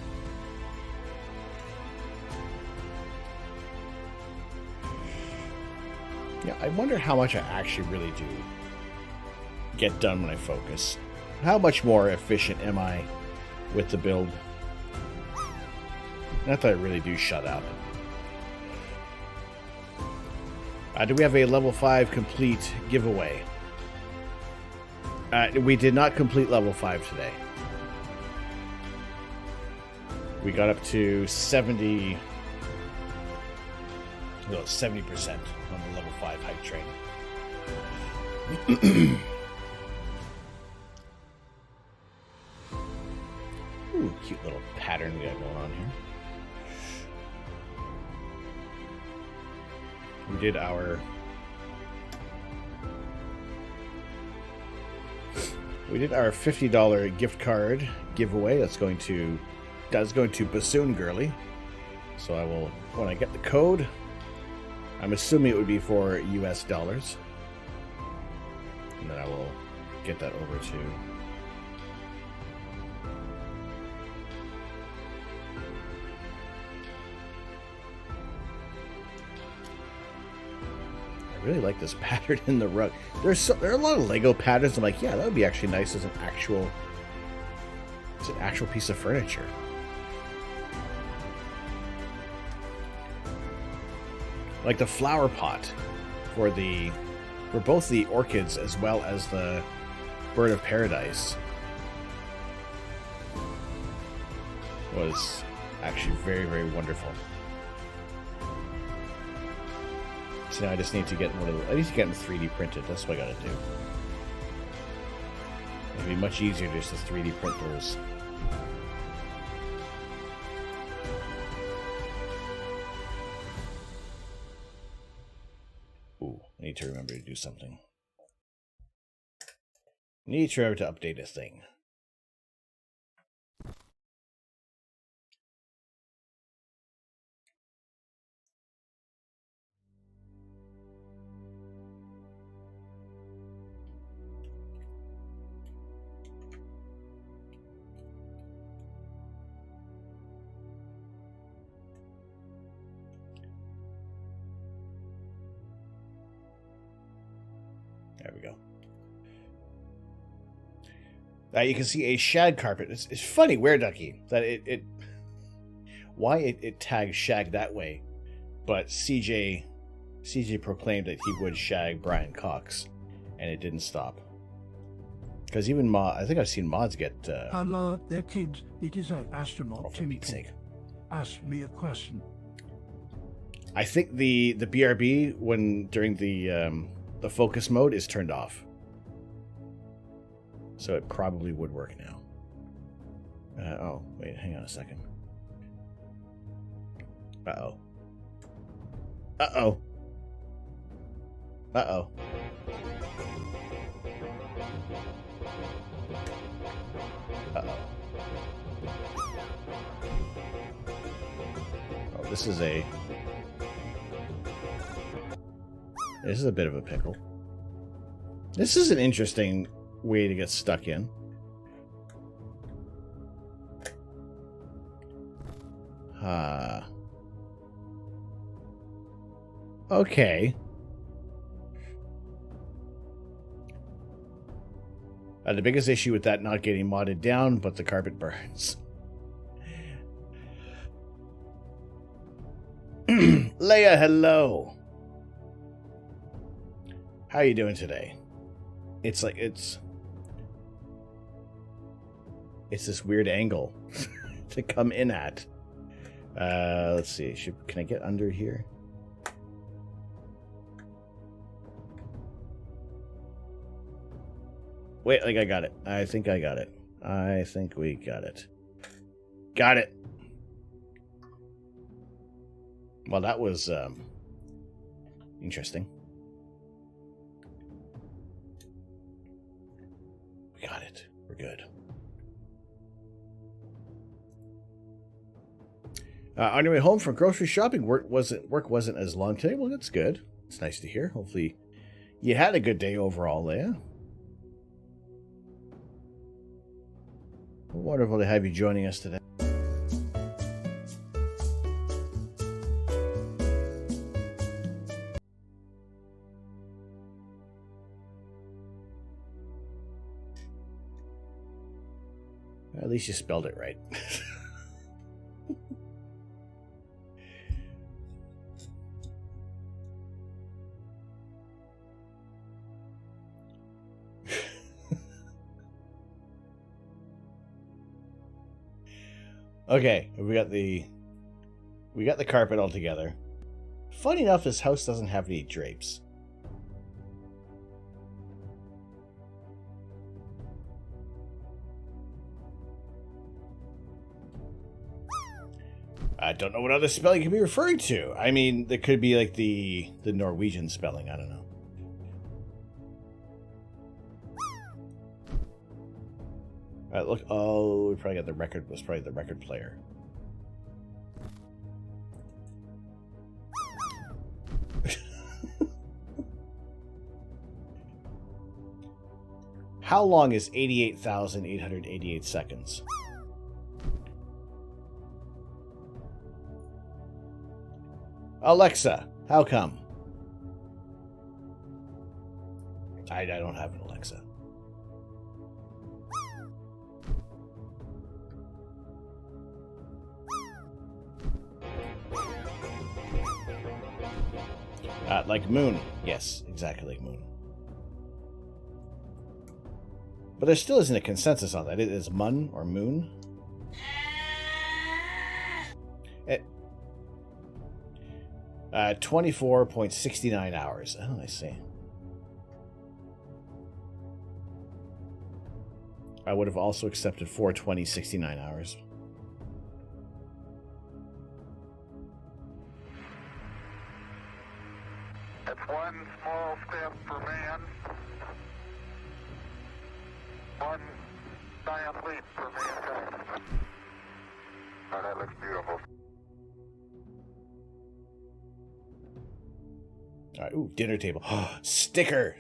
Yeah, I wonder how much I actually really do get done when I focus. How much more efficient am I with the build? Not that I really do shut up. Do we have a level 5 complete giveaway? We did not complete level 5 today. We got up to 70% on the level 5 hype train. Ooh, cute little pattern we got going on here. We did our $50 gift card giveaway. That's going to Bassoon Girly. So I will, when I get the code, I'm assuming it would be for US dollars. And then I will get that over to I really like this pattern in the rug. There are a lot of Lego patterns. I'm like, yeah, that would be actually nice as an actual piece of furniture. Like the flower pot for both the orchids as well as the bird of paradise was actually very, very wonderful. So now I just need to get one of I need to get them 3D printed. That's what I gotta do. It'd be much easier just to 3D print those. Ooh, I need to remember to do something. Need to remember to update a thing. There we go. You can see a shag carpet. It's funny, Were Ducky, that why it tags shag that way, but CJ proclaimed that he would shag Brian Cox, and it didn't stop. Because even I think I've seen mods get. Hello there, kids. It is an astronaut. For Pete's sake. Ask me a question. I think the BRB during the focus mode is turned off. So it probably would work now. Oh, wait, hang on a second. Uh-oh. Uh-oh. Uh-oh. Uh-oh. Oh, this is a bit of a pickle. This is an interesting way to get stuck in. Okay. The biggest issue with that not getting modded down, but the carpet burns. Leia, hello. How are you doing today? It's like it's this weird angle to come in at. Let's see. Can I get under here? Wait, like I got it. I think I got it. I think we got it. Got it. Well, that was interesting. We got it. We're good. On your way home from grocery shopping, work wasn't as long today. Well, that's good. It's nice to hear. Hopefully, you had a good day overall, Leia. Wonderful to have you joining us today. At least you spelled it right. Okay, we got the carpet all together. Funny enough, this house doesn't have any drapes. I don't know what other spelling you could be referring to. I mean, there could be like the Norwegian spelling. I don't know. Look. Oh, we probably got the record. Was probably the record player. How long is 88,888 seconds? Alexa, how come? I don't have an Alexa. Like moon. Yes, exactly like moon. But there still isn't a consensus on that. It is mun or moon. 24.69 hours. Oh, I see. I would have also accepted 420.69 hours. That's one small step for man, one giant leap for mankind. Oh, that looks beautiful. All right, ooh, dinner table. Sticker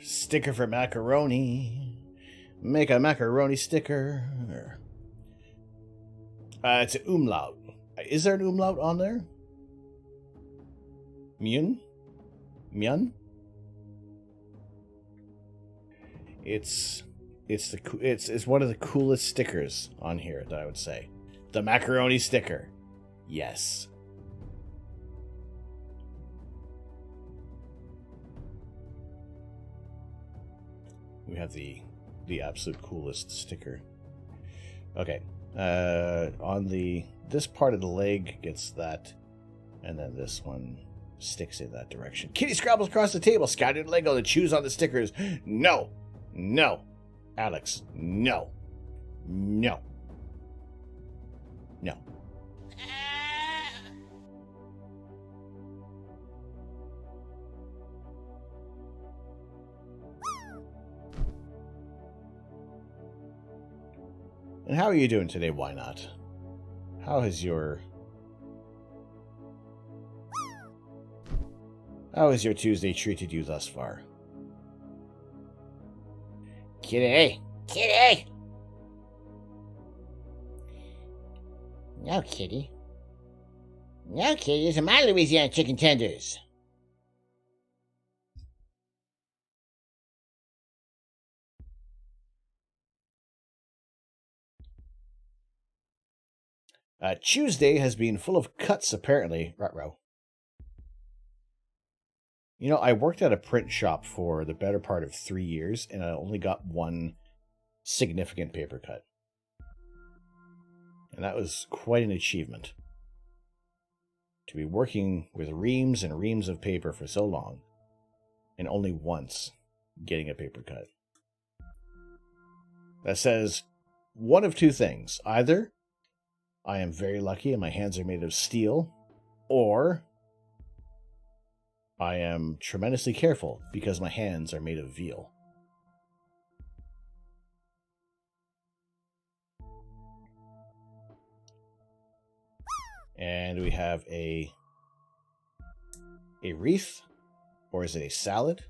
for macaroni. Make a macaroni sticker. It's an umlaut. Is there an umlaut on there? Myun? It's one of the coolest stickers on here that I would say. The macaroni sticker. Yes. We have the absolute coolest sticker. Okay. On this part of the leg gets that, and then this one sticks in that direction. Kitty scrabbles across the table, scattered Lego to choose on the stickers. No. No. Alex. No. No. No. And how are you doing today? Why not? How has your Tuesday treated you thus far? Kitty! Kitty! No, Kitty. No, Kitty. These are my Louisiana chicken tenders. Tuesday has been full of cuts, apparently. Ruh-roh. You know, I worked at a print shop for the better part of 3 years, and I only got one significant paper cut. And that was quite an achievement. To be working with reams and reams of paper for so long, and only once getting a paper cut. That says one of two things. Either I am very lucky and my hands are made of steel, or I am tremendously careful because my hands are made of veal. And we have a wreath, or is it a salad,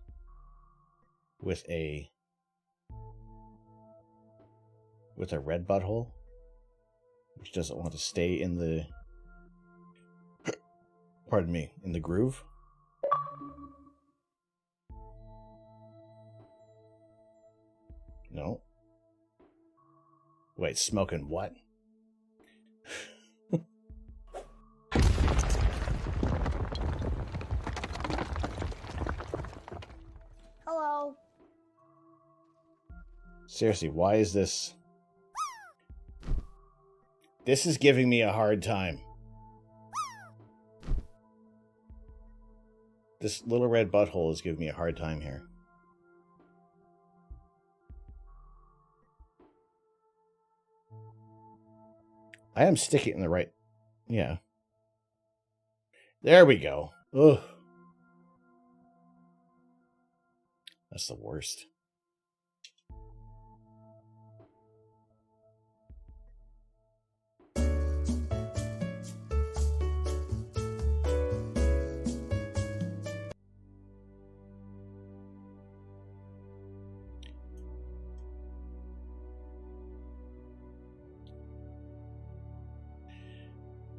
with a red butthole, which doesn't want to stay in the, pardon me, in the groove. No. Wait, smoking what? Hello. Seriously, why is this? This is giving me a hard time. This little red butthole is giving me a hard time here. I am sticking in the right... Yeah. There we go. Ugh. That's the worst.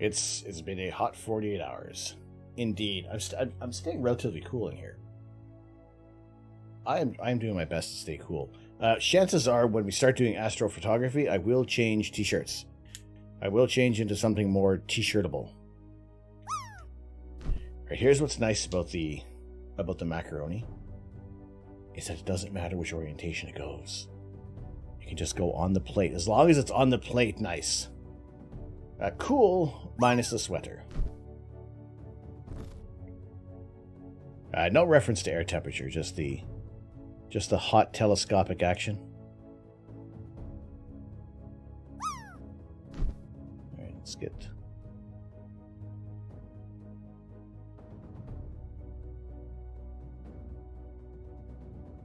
It's been a hot 48 hours. Indeed. I'm staying relatively cool in here. I'm doing my best to stay cool. Chances are, when we start doing astrophotography, I will change t-shirts. I will change into something more t-shirtable. Right, here's what's nice about the macaroni, is that it doesn't matter which orientation it goes. You can just go on the plate. As long as it's on the plate, nice. Cool, minus the sweater. No reference to air temperature, just the hot telescopic action. Alright, let's get...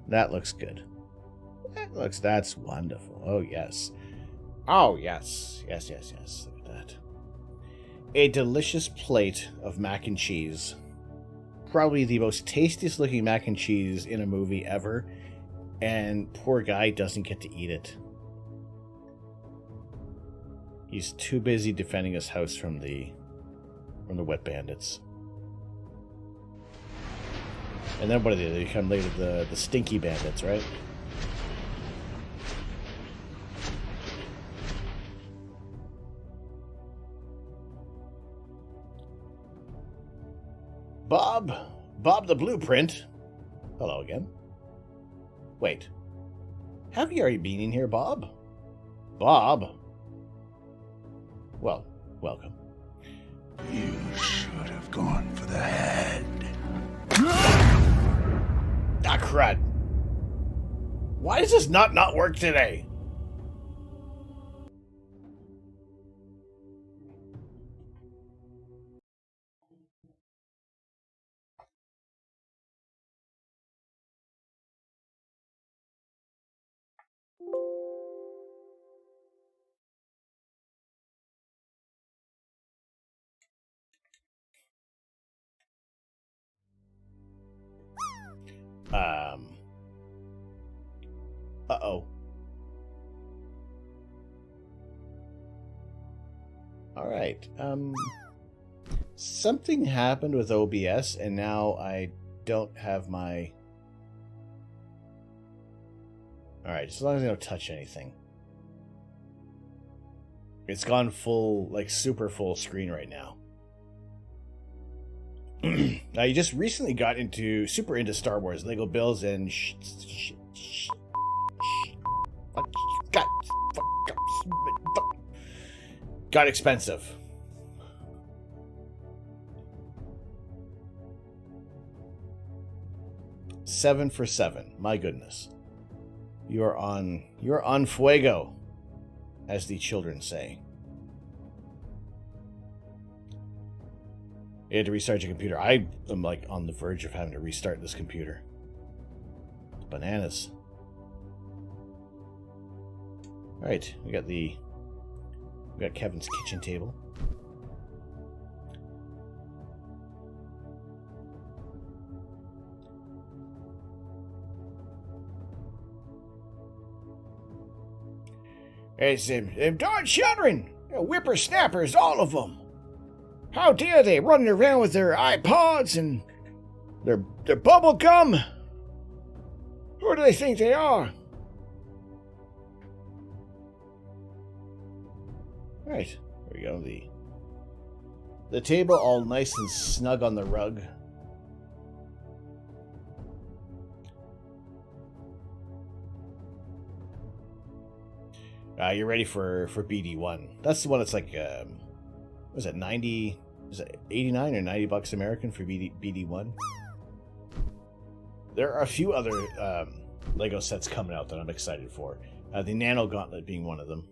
That looks good. That's wonderful. Oh, yes. Oh, yes. Yes. Look at that. A delicious plate of mac and cheese. Probably the most tastiest looking mac and cheese in a movie ever. And poor guy doesn't get to eat it. He's too busy defending his house from the wet bandits. And then what are they? They come later, the stinky bandits, right? Bob the Blueprint. Hello again. Wait. Have you already been in here, Bob? Bob? Well, welcome. You should have gone for the head. Ah, crud. Why does this not work today? Uh-oh. Alright, something happened with OBS, and now I don't have my... Alright, as long as I don't touch anything. It's gone full, like super full screen right now. Now, you just recently got super into Star Wars, Lego builds, and got expensive. $7 for $7. My goodness. You're on fuego, as the children say. You had to restart your computer. I am like on the verge of having to restart this computer. It's bananas. Alright, we got Kevin's kitchen table. It's them darn children! Whippersnappers, all of them! How dare they, running around with their iPods and their bubble gum? Who do they think they are? Right, there we go. The table all nice and snug on the rug. You're ready for BD1. That's the one that's like, was it 90? Is it 89 or 90 bucks American for BD1? There are a few other Lego sets coming out that I'm excited for. The Nano Gauntlet being one of them.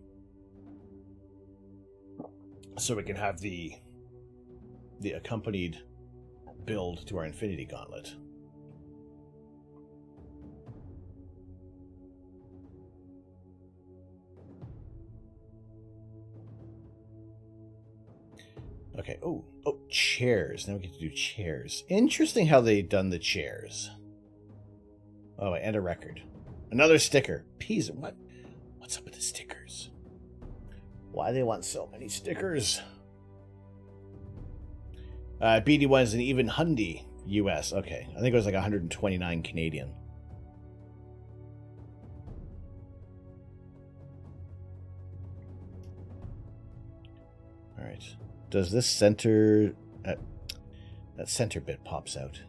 So we can have the accompanied build to our Infinity Gauntlet. Okay, oh, chairs. Now we get to do chairs. Interesting how they done the chairs. Oh, and a record. Another sticker. Peas. What's up with the stickers? Why they want so many stickers? BD1 is an even Hyundai US. Okay, I think it was like 129 Canadian. All right. Does this center... that center bit pops out.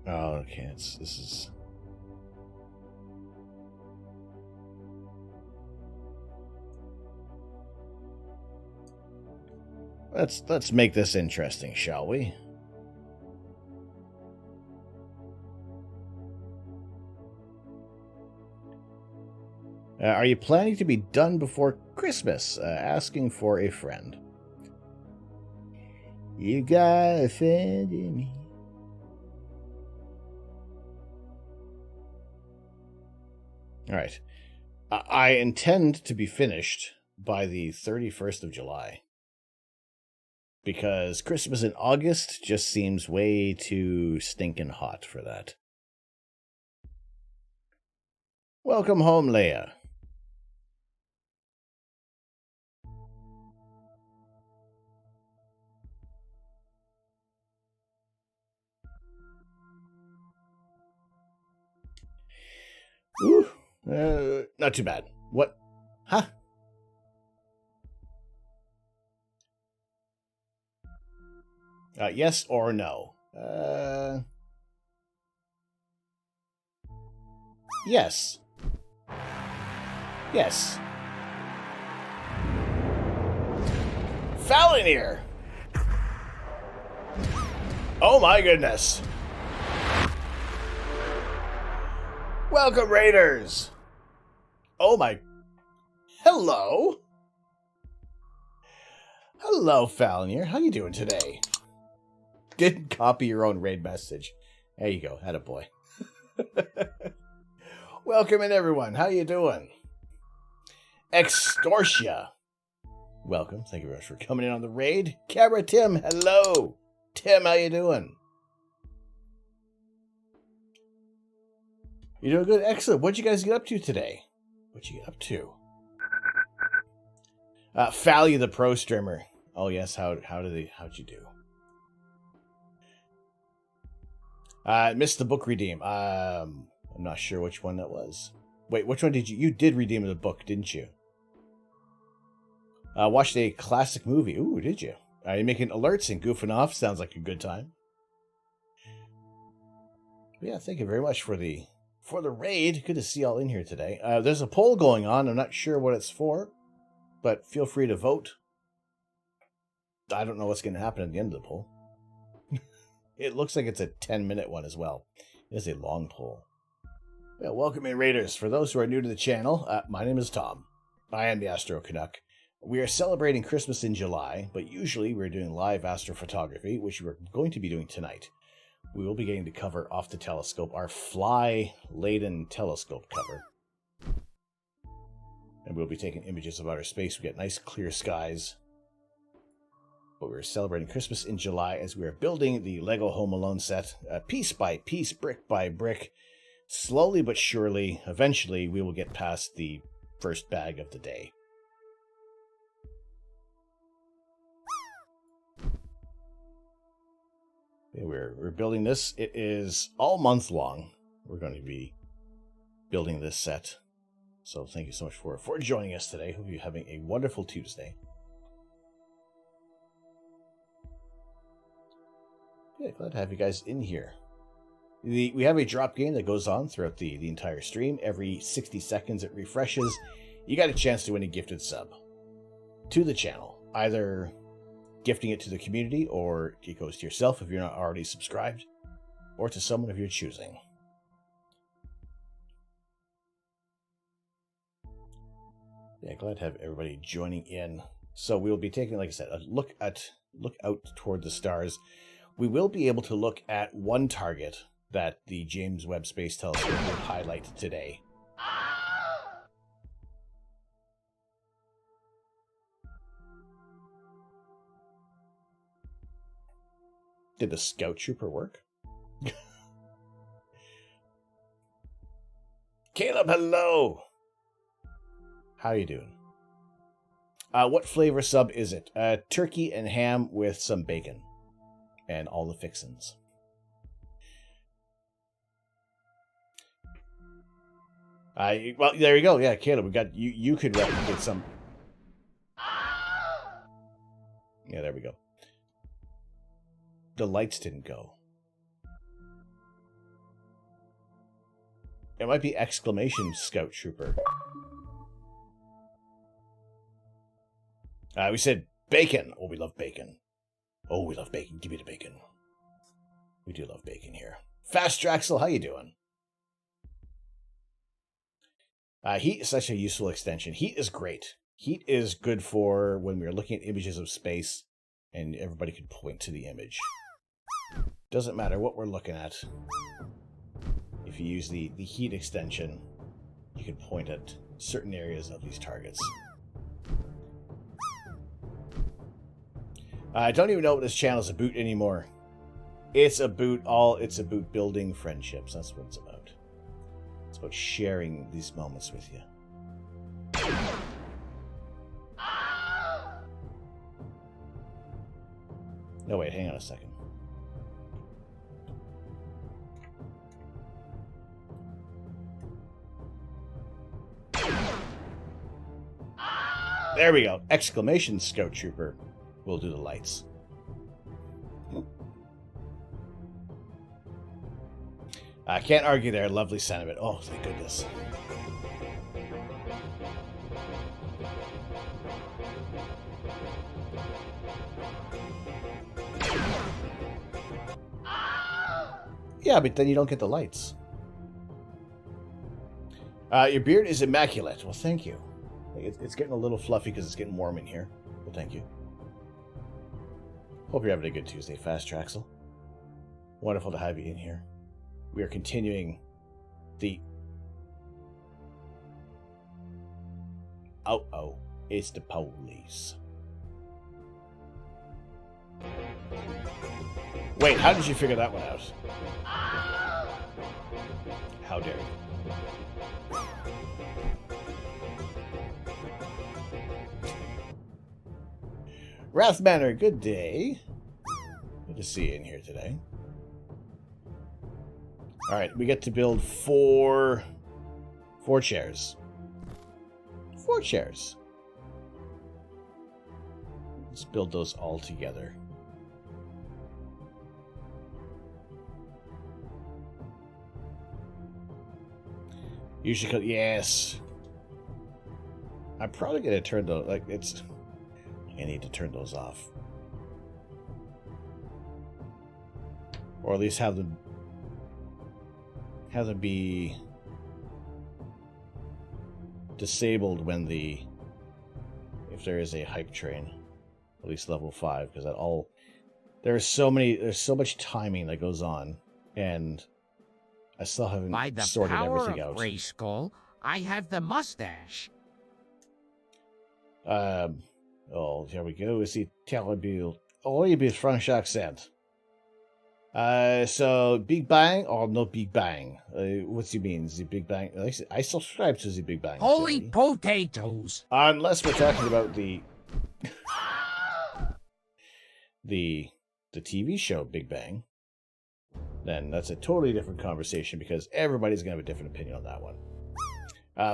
Oh, okay. This is... Let's make this interesting, shall we? Are you planning to be done before Christmas? Asking for a friend. You got a friend in me. Alright. I intend to be finished by the 31st of July. Because Christmas in August just seems way too stinking hot for that. Welcome home, Leia. Ooh, not too bad. What? Huh? Yes or no? Yes. Yes. Falconeer! Oh my goodness. Welcome, Raiders! Oh my... Hello? Hello, Falconeer. How you doing today? Didn't copy your own raid message. There you go. Attaboy. Welcome in, everyone. How you doing? Extortia. Welcome. Thank you very much for coming in on the raid. Cabra Tim, hello. Tim, how you doing? You doing good? Excellent. What'd you guys get up to today? What'd you get up to? Fally the pro streamer. Oh yes, how'd you do? Missed the book redeem. I'm not sure which one that was. Wait, which one did you... You did redeem the book, didn't you? Watched a classic movie. Ooh, did you? Are you making alerts and goofing off? Sounds like a good time. Yeah, thank you very much for the raid. Good to see y'all in here today. There's a poll going on. I'm not sure what it's for, but feel free to vote. I don't know what's going to happen at the end of the poll. It looks like it's a 10-minute one as well. It is a long poll. Well, welcome in, Raiders. For those who are new to the channel, my name is Tom. I am the Astro Canuck. We are celebrating Christmas in July, but usually we're doing live astrophotography, which we're going to be doing tonight. We will be getting to cover off the telescope, our fly-laden telescope cover. And we'll be taking images of outer space. We get nice clear skies. But we're celebrating Christmas in July as we are building the Lego Home Alone set, piece by piece, brick by brick. Slowly but surely, eventually, we will get past the first bag of the day. We're building this. It is all month long. We're going to be building this set. So thank you so much for joining us today. Hope you're having a wonderful Tuesday. Yeah, glad to have you guys in here. We have a drop game that goes on throughout the entire stream. Every 60 seconds it refreshes. You got a chance to win a gifted sub to the channel. Either gifting it to the community, or it goes to yourself if you're not already subscribed, or to someone of your choosing. Yeah, glad to have everybody joining in. So we'll be taking, like I said, a look out toward the stars. We will be able to look at one target that the James Webb Space Telescope will highlight today. Did the Scout Trooper work? Caleb, hello! How you doing? What flavor sub is it? Turkey and ham with some bacon. And all the fixins. Well, there you go. Yeah, Caleb, we got you. You could replicate some. Yeah, there we go. The lights didn't go. It might be exclamation Scout Trooper. We said bacon. Oh, we love bacon. Oh, we love bacon. Give me the bacon. We do love bacon here. Fast Draxel, how you doing? Heat is such a useful extension. Heat is great. Heat is good for when we're looking at images of space and everybody can point to the image. Doesn't matter what we're looking at. If you use the heat extension, you can point at certain areas of these targets. I don't even know what this channel is about anymore. It's about building friendships. That's what it's about. It's about sharing these moments with you. No, wait, hang on a second. There we go. Exclamation Scout Trooper. We'll do the lights. I can't argue there. Lovely sentiment. Oh, thank goodness. Yeah, but then you don't get the lights. Your beard is immaculate. Well, thank you. It's getting a little fluffy because it's getting warm in here. Well, thank you. Hope you're having a good Tuesday, Fast Traxel. Wonderful to have you in here. We are continuing the... Oh, it's the police. Wait, how did you figure that one out? How dare you? Wrath Manor, good day. Good to see you in here today. Alright, we get to build four chairs. 4 chairs. Let's build those all together. Usually, yes. I'm probably gonna turn those. Like it's, I need to turn those off, or at least have them be disabled when if there is a hype train, at least level 5, because that all there's so much timing that goes on, and I still haven't sorted everything out. Gray Skull, I have the mustache. Oh, here we go. Is the terrible French accent? So Big Bang or no Big Bang? What do you mean? The Big Bang? I subscribe to the Big Bang. Holy potatoes! Unless we're talking about the TV show Big Bang, then that's a totally different conversation because everybody's gonna have a different opinion on that one.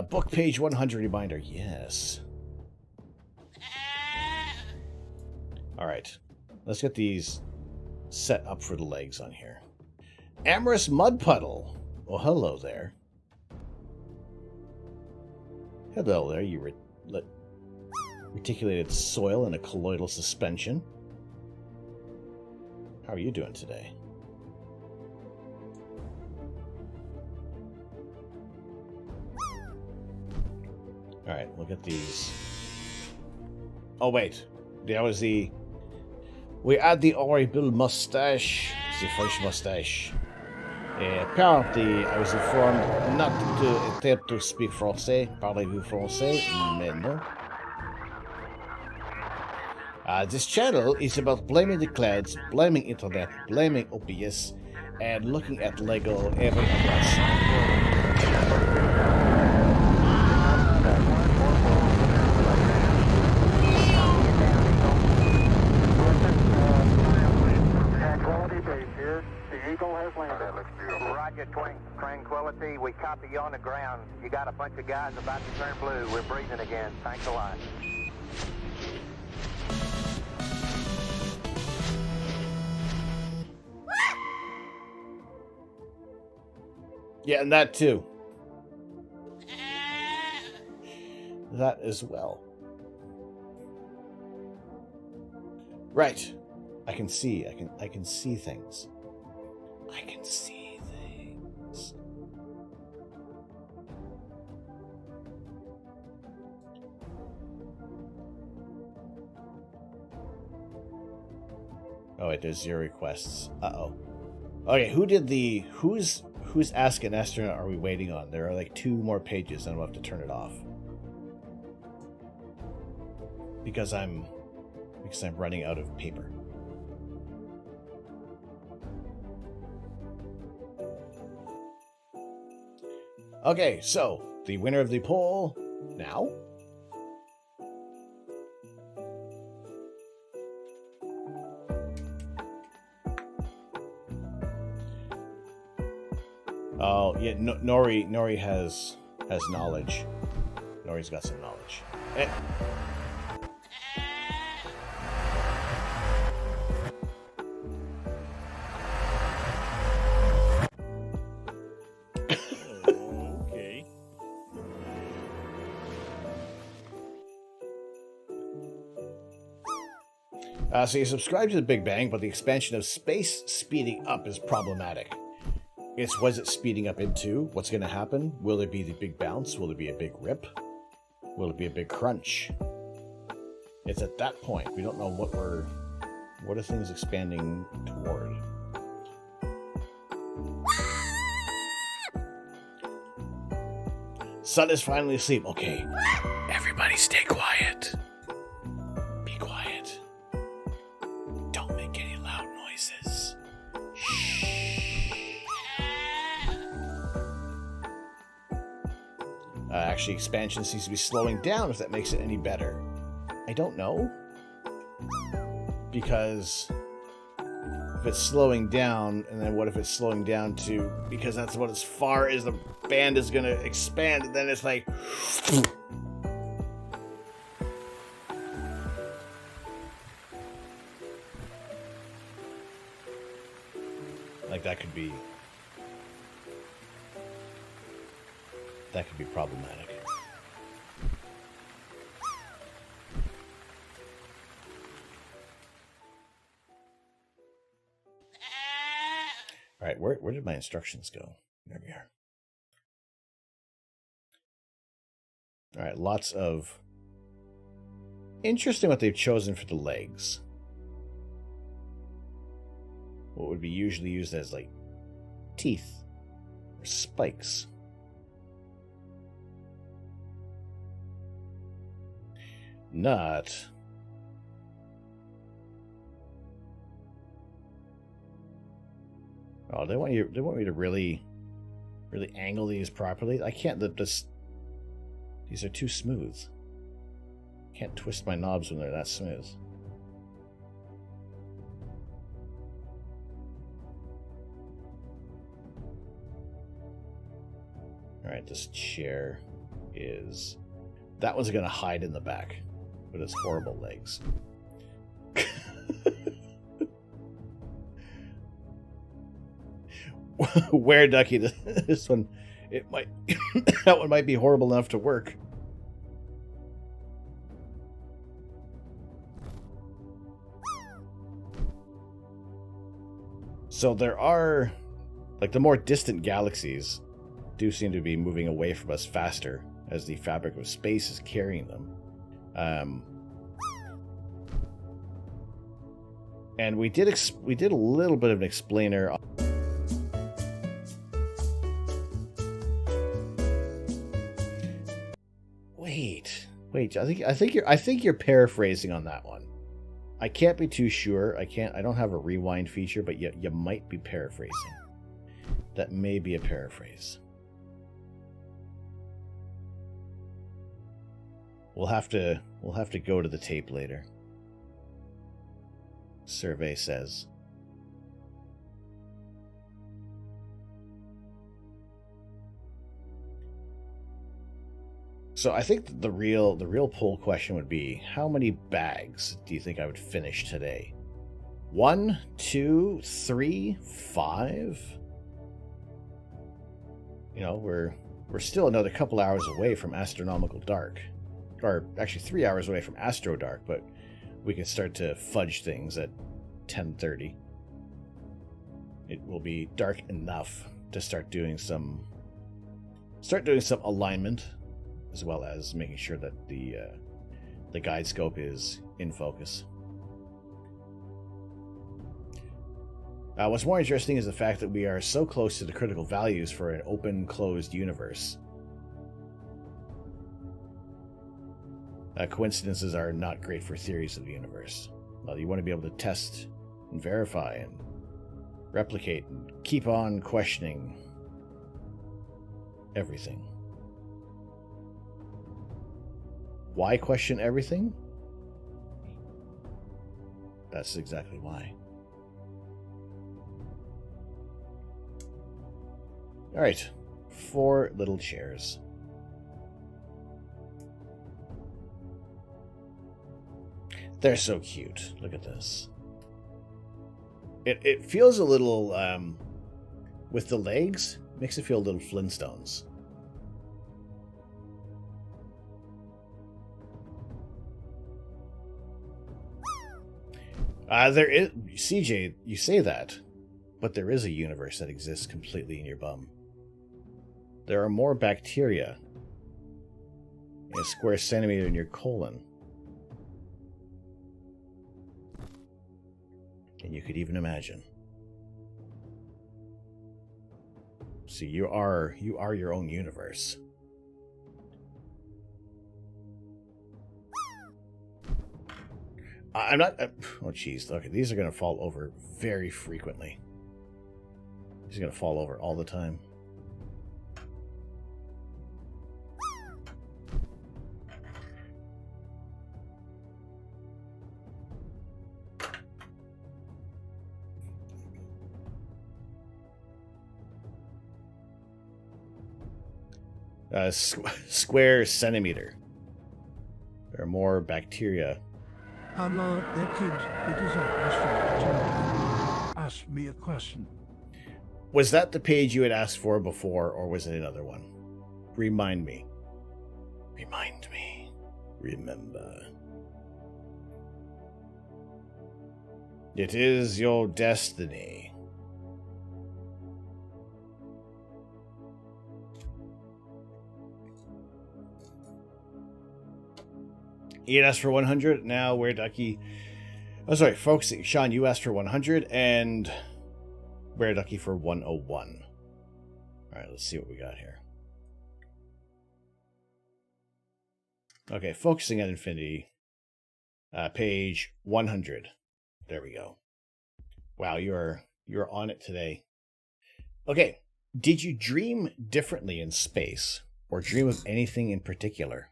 Book page 100 reminder. Yes. All right, let's get these set up for the legs on here. Amorous Mud Puddle. Well, hello there. Hello there, you reticulated soil in a colloidal suspension. How are you doing today? All right, look at these. Oh, wait. That was the... We add the horrible mustache, the French mustache. Apparently, I was informed not to attempt to speak Francais. Parlez-vous Français? Mais non. This channel is about blaming the clouds, blaming internet, blaming OBS, and looking at Lego every else. Roger, Tranquility. We copy you on the ground. You got a bunch of guys about to turn blue. We're breathing again. Thanks a lot. Yeah, and that too. That as well. Right. I can see things. I can see things. Oh wait, there's 0 requests. Uh-oh. Okay, who's Ask an Astronaut are we waiting on? There are like 2 more pages and we'll have to turn it off. Because I'm running out of paper. Okay, so the winner of the poll now. Oh yeah, Nori has knowledge. Nori's got some knowledge. Okay. So you subscribe to the Big Bang, but the expansion of space speeding up is problematic. What's it speeding up into? What's going to happen? Will there be the big bounce? Will there be a big rip? Will it be a big crunch? It's at that point. We don't know what are things expanding toward. Sun is finally asleep. Okay. Everybody stay quiet. Be quiet. Don't make any loud noises. Actually, expansion seems to be slowing down, if that makes it any better. I don't know. Because if it's slowing down, and then what if it's slowing down to, because that's about as far as the band is going to expand, and then it's like... Like that could be problematic. All right, where did my instructions go? There we are. All right, lots of interesting what they've chosen for the legs. What would be usually used as like teeth or spikes. Not oh, they want me to really angle these properly. I can't. These are too smooth. Can't twist my knobs when they're that smooth. All right, this chair is... That one's going to hide in the back with its horrible legs. Where, Ducky? This one, it might... that one might be horrible enough to work. So there are... Like, the more distant galaxies do seem to be moving away from us faster as the fabric of space is carrying them. And we did a little bit of an explainer. Wait. I think you're paraphrasing on that one. I can't be too sure. I don't have a rewind feature, but you might be paraphrasing. That may be a paraphrase. We'll have to go to the tape later. Survey says. So I think the real poll question would be, how many bags do you think I would finish today? 1, 2, 3, 5? You know, we're still another couple hours away from astronomical dark. Or actually 3 hours away from Astro Dark, but we can start to fudge things at 10:30. It will be dark enough to start doing some alignment, as well as making sure that the guide scope is in focus. What's more interesting is the fact that we are so close to the critical values for an open-closed universe. Coincidences are not great for theories of the universe. Well, you want to be able to test and verify and replicate and keep on questioning everything. Why question everything? That's exactly why. All right, 4 little chairs. They're so cute. Look at this. It feels a little, with the legs, makes it feel a little Flintstones. There is, CJ, you say that, but there is a universe that exists completely in your bum. There are more bacteria in a square centimeter in your colon than you could even imagine. So you are your own universe. I'm not... oh, jeez. Okay, these are going to fall over very frequently. These are going to fall over all the time. square centimeter. There are more bacteria. Hello there, kids. It is Astrophotography. Ask me a question. Was that the page you had asked for before, or was it another one? Remind me. Remind me. Remember. It is your destiny. He had asked for 100. Now we're Ducky. Oh, sorry, folks. Sean, you asked for 100, and we're Ducky for 101. All right, let's see what we got here. Okay, focusing at infinity. Page 100. There we go. Wow, you're on it today. Okay, did you dream differently in space, or dream of anything in particular?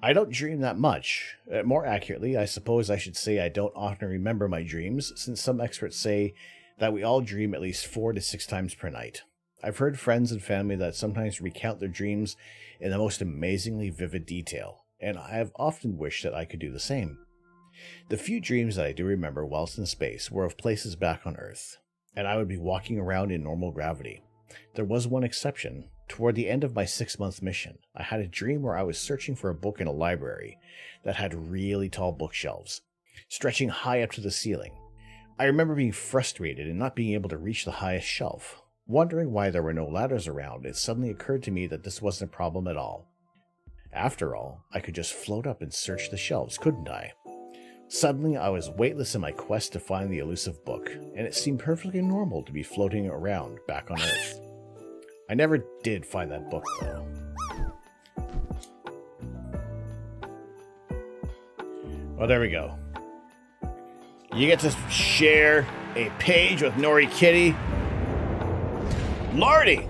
I don't dream that much. More accurately, I suppose I should say I don't often remember my dreams, since some experts say that we all dream at least 4 to 6 times per night. I've heard friends and family that sometimes recount their dreams in the most amazingly vivid detail, and I have often wished that I could do the same. The few dreams that I do remember whilst in space were of places back on Earth, and I would be walking around in normal gravity. There was one exception. Toward the end of my 6-month mission, I had a dream where I was searching for a book in a library that had really tall bookshelves, stretching high up to the ceiling. I remember being frustrated and not being able to reach the highest shelf. Wondering why there were no ladders around, it suddenly occurred to me that this wasn't a problem at all. After all, I could just float up and search the shelves, couldn't I? Suddenly, I was weightless in my quest to find the elusive book, and it seemed perfectly normal to be floating around back on Earth. I never did find that book, though. Well, there we go. You get to share a page with Nori Kitty. Lordy!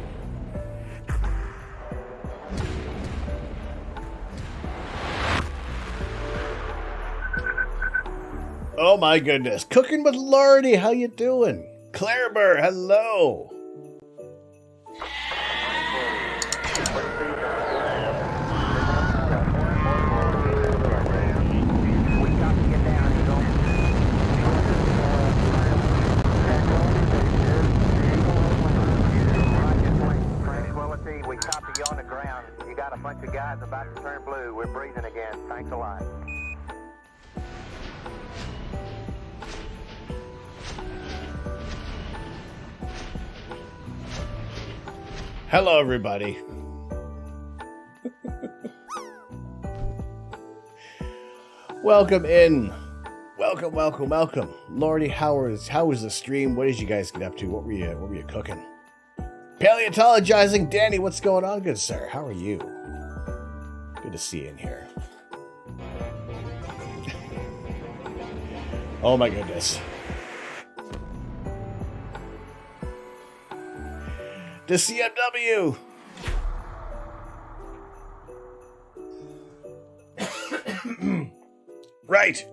Oh my goodness. Cooking with Lordy, how you doing? Clareber, hello. We copy you on the ground. You got a bunch of guys about to turn blue. We're breathing again. Thanks a lot. Hello, everybody. Welcome in. Welcome, welcome, welcome. Lordy, how was the stream? What did you guys get up to? What were you cooking? Paleontologizing, Danny, what's going on, good sir? How are you? Good to see you in here. Oh my goodness. The CMW. Right.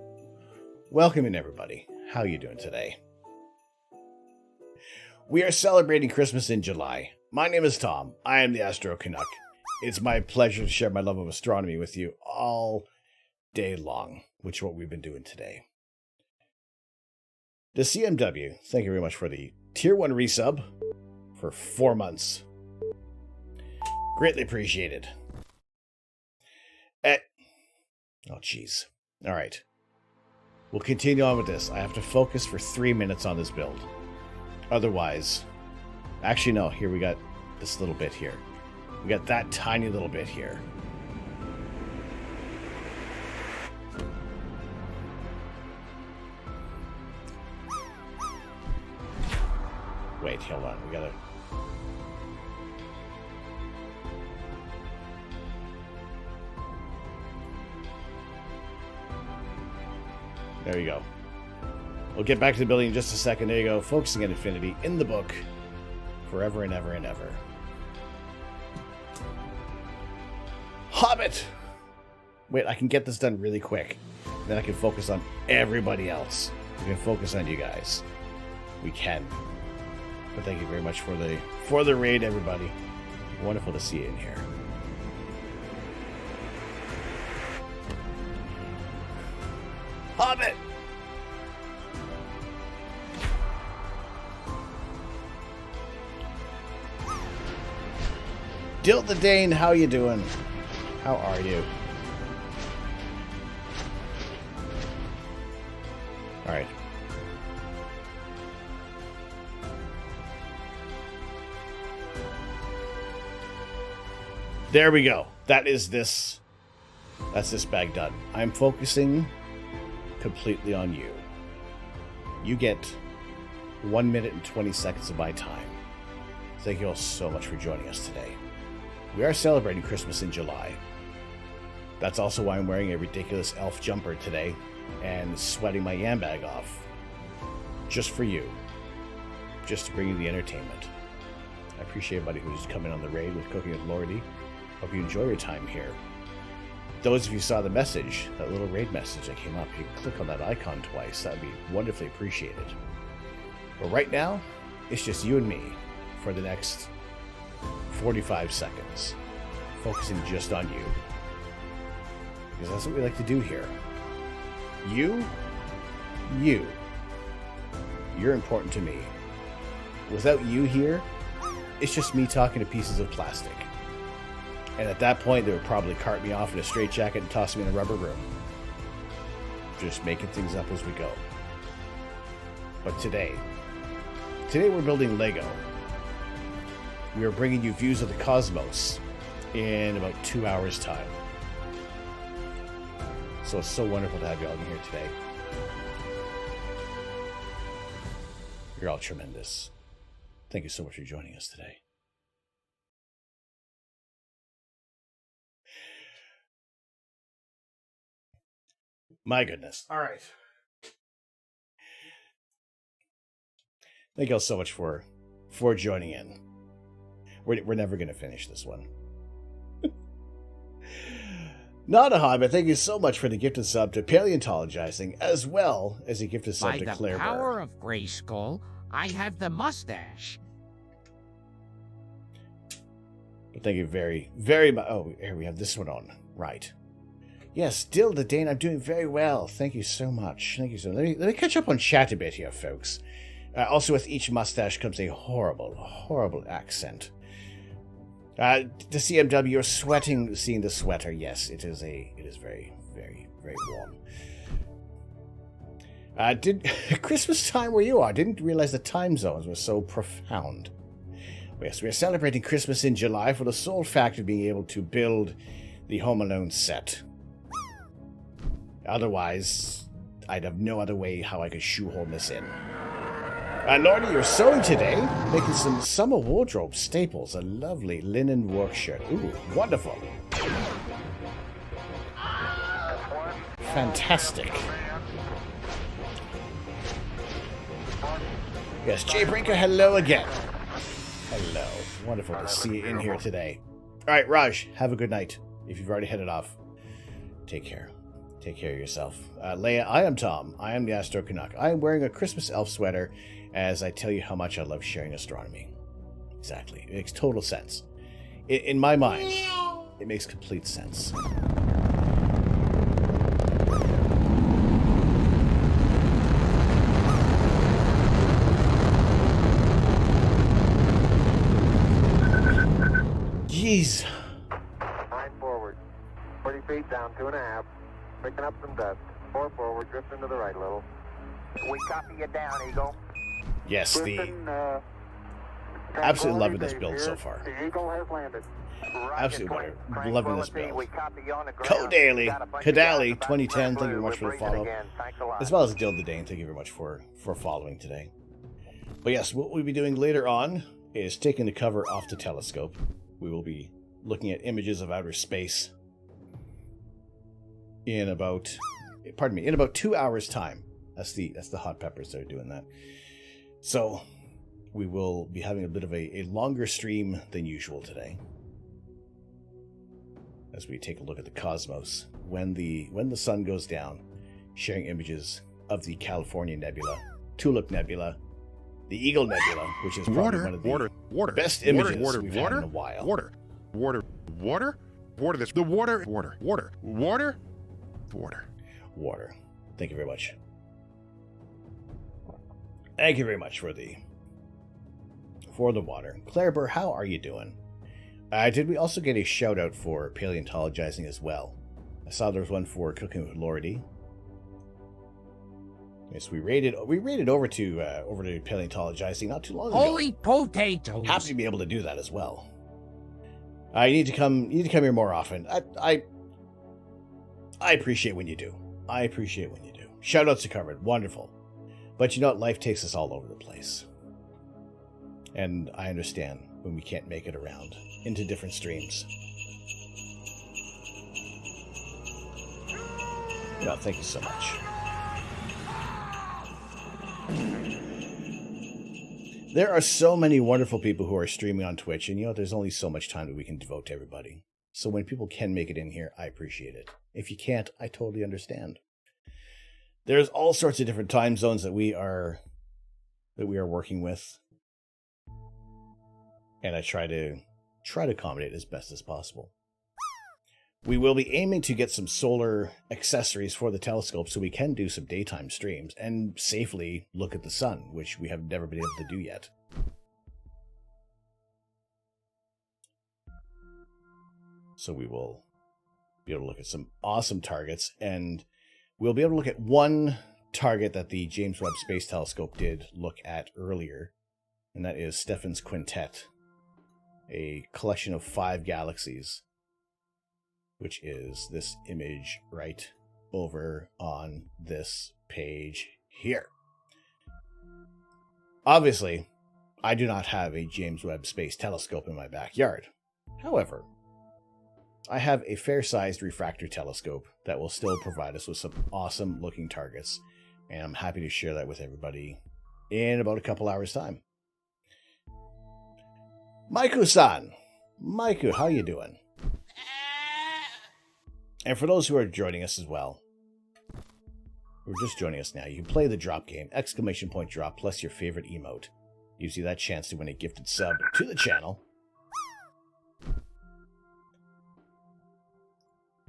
Welcome in, everybody. How are you doing today? We are celebrating Christmas in July. My name is Tom. I am the Astro Canuck. It's my pleasure to share my love of astronomy with you all day long, which is what we've been doing today. The CMW, thank you very much for the Tier 1 resub for 4 months. Greatly appreciated. Oh, jeez. All right. We'll continue on with this. I have to focus for 3 minutes on this build. Otherwise, actually no, here we got this little bit here. We got that tiny little bit here. Wait, hold on, we gotta... There you go. We'll get back to the building in just a second. There you go. Focusing on infinity in the book. Forever and ever and ever. Hobbit! Wait, I can get this done really quick. Then I can focus on everybody else. We can focus on you guys. We can. But thank you very much for the raid, everybody. Wonderful to see you in here. Hobbit! Dilt the Dane, how you doing? How are you? Alright. There we go. That's this bag done. I'm focusing completely on you. You get 1 minute and 20 seconds of my time. Thank you all so much for joining us today. We are celebrating Christmas in July. That's also why I'm wearing a ridiculous elf jumper today and sweating my yam bag off. Just for you. Just to bring you the entertainment. I appreciate everybody who's coming on the raid with Cooking with Lordy. Hope you enjoy your time here. Those of you who saw the message, that little raid message that came up, you can click on that icon twice. That would be wonderfully appreciated. But right now, it's just you and me for the next 45 seconds. Focusing just on you. Because that's what we like to do here. You. You're important to me. Without you here, it's just me talking to pieces of plastic. And at that point, they would probably cart me off in a straitjacket and toss me in a rubber room. Just making things up as we go. But today we're building Lego. We are bringing you views of the cosmos in about 2 hours' time. So it's so wonderful to have you all in here today. You're all tremendous. Thank you so much for joining us today. My goodness. All right. Thank you all so much for joining in. We're never going to finish this one. Nada Hobbit, thank you so much for the gifted sub to Paleontologizing, as well as a gifted sub to Claire. By the power of Grayskull, I have the mustache. But thank you very, very much. Oh, here we have this one on. Right. Yes, Dilda Dane, I'm doing very well. Thank you so much. Thank you so much. Let me catch up on chat a bit here, folks. Also, with each mustache comes a horrible, horrible accent. The CMW, you're sweating seeing the sweater. Yes, it is very, very, very warm. Christmas time where you are. Didn't realize the time zones were so profound. Yes, we are celebrating Christmas in July for the sole fact of being able to build the Home Alone set. Otherwise, I'd have no other way how I could shoehorn this in. Lordy, you're sewing today, making some summer wardrobe staples. A lovely linen work shirt. Ooh, wonderful. Fantastic. Yes, Jay Brinker, hello again. Hello. Wonderful to see you in here today. All right, Raj, have a good night. If you've already headed off, take care. Take care of yourself. Leia, I am Tom. I am the Astro Canuck. I am wearing a Christmas elf sweater as I tell you how much I love sharing astronomy. Exactly. It makes total sense. In my mind, it makes complete sense. Jeez. 9 forward. 40 feet down, 2.5. Picking up some dust. 4 forward, drifting to the right a little. We copy you down, Eagle. Yes, absolutely loving this build so far. The Eagle has landed. Absolutely loving this build. Kodali, 2010, thank you very much for the follow. As well as Dill the Dane, thank you very much for following today. But yes, what we'll be doing later on is taking the cover off the telescope. We will be looking at images of outer space in about 2 hours' time. That's the hot peppers that are doing that. So we will be having a bit of a longer stream than usual today, as we take a look at the cosmos when the sun goes down, sharing images of the California Nebula, Tulip Nebula, the Eagle Nebula, which is probably one of the best images we've had in a while. Water. This. The water. Thank you very much. Thank you very much for the water. Claire Burr, how are you doing? Did we also get a shout out for paleontologizing as well? I saw there was one for Cooking with Lordy. Yes, we raided over to paleontologizing not too long ago. Holy potatoes! Happy to be able to do that as well. You need to come here more often. I appreciate when you do. Shout outs to covered. Wonderful. But you know what? Life takes us all over the place. And I understand when we can't make it around into different streams. No, thank you so much. There are so many wonderful people who are streaming on Twitch, and you know, there's only so much time that we can devote to everybody. So when people can make it in here, I appreciate it. If you can't, I totally understand. There's all sorts of different time zones that we are working with. And I try to accommodate as best as possible. We will be aiming to get some solar accessories for the telescope so we can do some daytime streams and safely look at the sun, which we have never been able to do yet. So we will be able to look at some awesome targets, and we'll be able to look at one target that the James Webb Space Telescope did look at earlier, and that is Stephan's Quintet, a collection of 5 galaxies, which is this image right over on this page here. Obviously, I do not have a James Webb Space Telescope in my backyard. However, I have a fair-sized refractor telescope that will still provide us with some awesome-looking targets, and I'm happy to share that with everybody in about a couple hours' time. Maiku-san! Maiku, how you doing? And for those who are joining us as well, who are just joining us now, you can play the drop game, ! Drop, plus your favorite emote. Gives you that chance to win a gifted sub to the channel,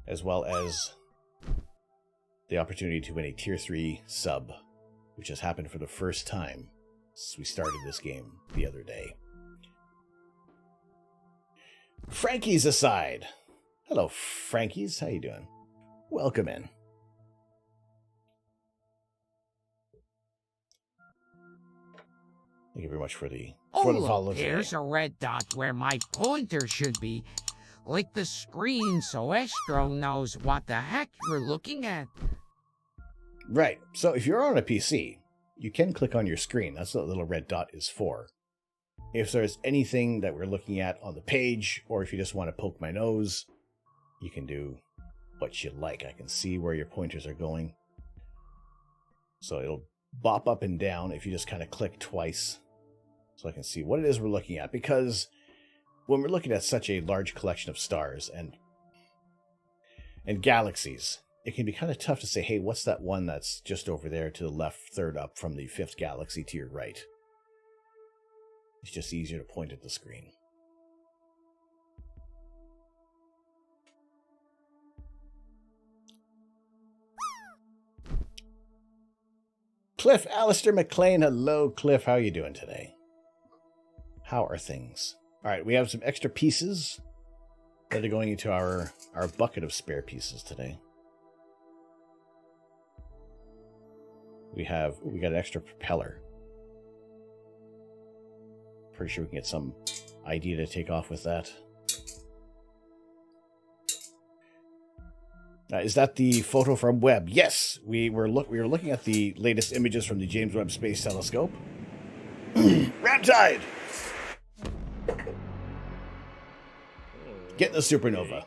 as well as the opportunity to win a Tier 3 sub, which has happened for the first time since we started this game the other day. Frankie's aside. Hello, Frankies. How you doing? Welcome in. Thank you very much for the follow. There's a red dot where my pointer should be. Like the screen so Astro knows what the heck you're looking at. Right. So if you're on a PC, you can click on your screen. That's what the little red dot is for. If there's anything that we're looking at on the page, or if you just want to poke my nose, you can do what you like. I can see where your pointers are going. So it'll bop up and down if you just kind of click twice. So I can see what it is we're looking at. Because when we're looking at such a large collection of stars and galaxies, it can be kind of tough to say, hey, what's that one that's just over there to the left, third up from the 5th galaxy to your right? It's just easier to point at the screen. Cliff, Alistair McLean. Hello, Cliff. How are you doing today? How are things? All right, we have some extra pieces that are going into our bucket of spare pieces today. We got an extra propeller. Pretty sure we can get some idea to take off with that. Is that the photo from Webb? Yes, we were looking at the latest images from the James Webb Space Telescope. Ramtide! Get the supernova.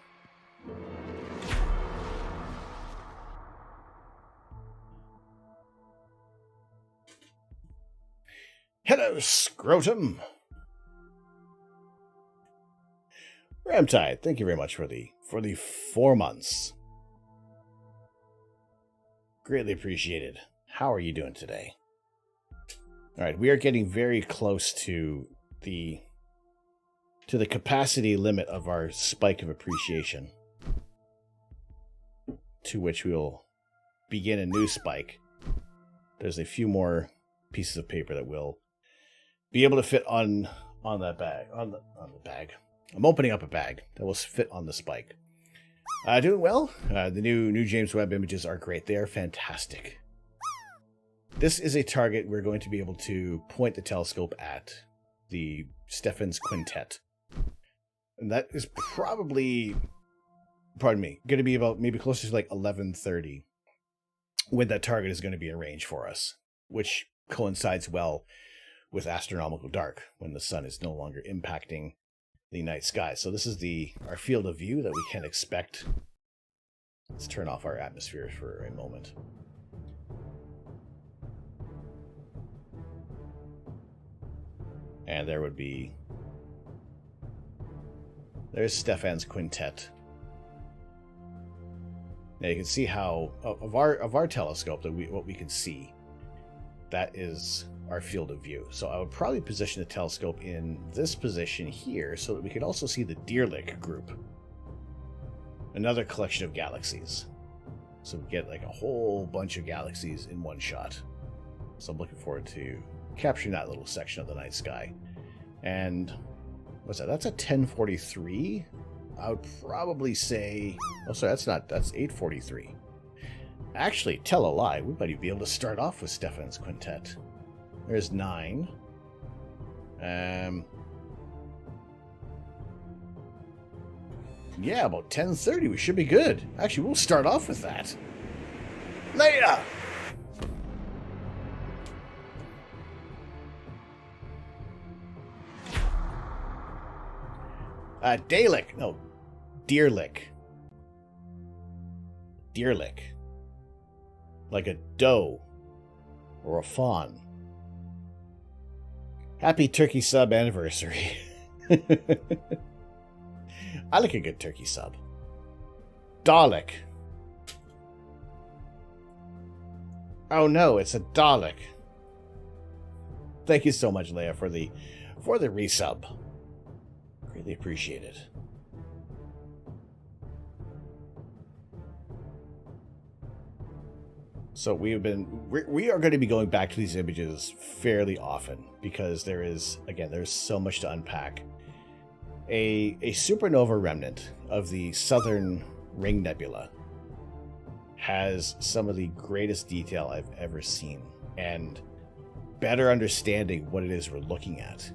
Hello, Scrotum. Ramtide, thank you very much for the 4 months. Greatly appreciated. How are you doing today? All right, we are getting very close to the capacity limit of our spike of appreciation, to which we will begin a new spike. There's a few more pieces of paper that will be able to fit on that bag, on the bag. I'm opening up a bag that will fit on the spike. Doing well. The new James Webb images are great. They are fantastic. This is a target we're going to be able to point the telescope at, the Stephan's Quintet. And that is probably, pardon me, going to be about maybe closer to like 11:30 when that target is going to be in range for us, which coincides well with astronomical dark, when the sun is no longer impacting the night sky. So this is our field of view that we can expect. Let's turn off our atmosphere for a moment. And there would be... there's Stephan's Quintet. Now you can see how, of our telescope, that what we can see, that is our field of view. So I would probably position the telescope in this position here so that we could also see the Deerlick group. Another collection of galaxies. So we get like a whole bunch of galaxies in one shot. So I'm looking forward to capturing that little section of the night sky. And what's that? That's a 1043. I would probably say, oh sorry, that's 843. Actually, tell a lie, we might be able to start off with Stephan's Quintet. There's 9. Yeah, about 10:30, we should be good. Actually, we'll start off with that. Later! Deerlick. No, Deerlick. Deerlick. Like a doe or a fawn. Happy turkey sub anniversary. I like a good turkey sub. Dalek. Oh no, it's a Dalek. Thank you so much, Leia, for the resub. Really appreciate it. So we are going to be going back to these images fairly often because there's so much to unpack. A supernova remnant of the Southern Ring Nebula has some of the greatest detail I've ever seen, and better understanding what it is we're looking at.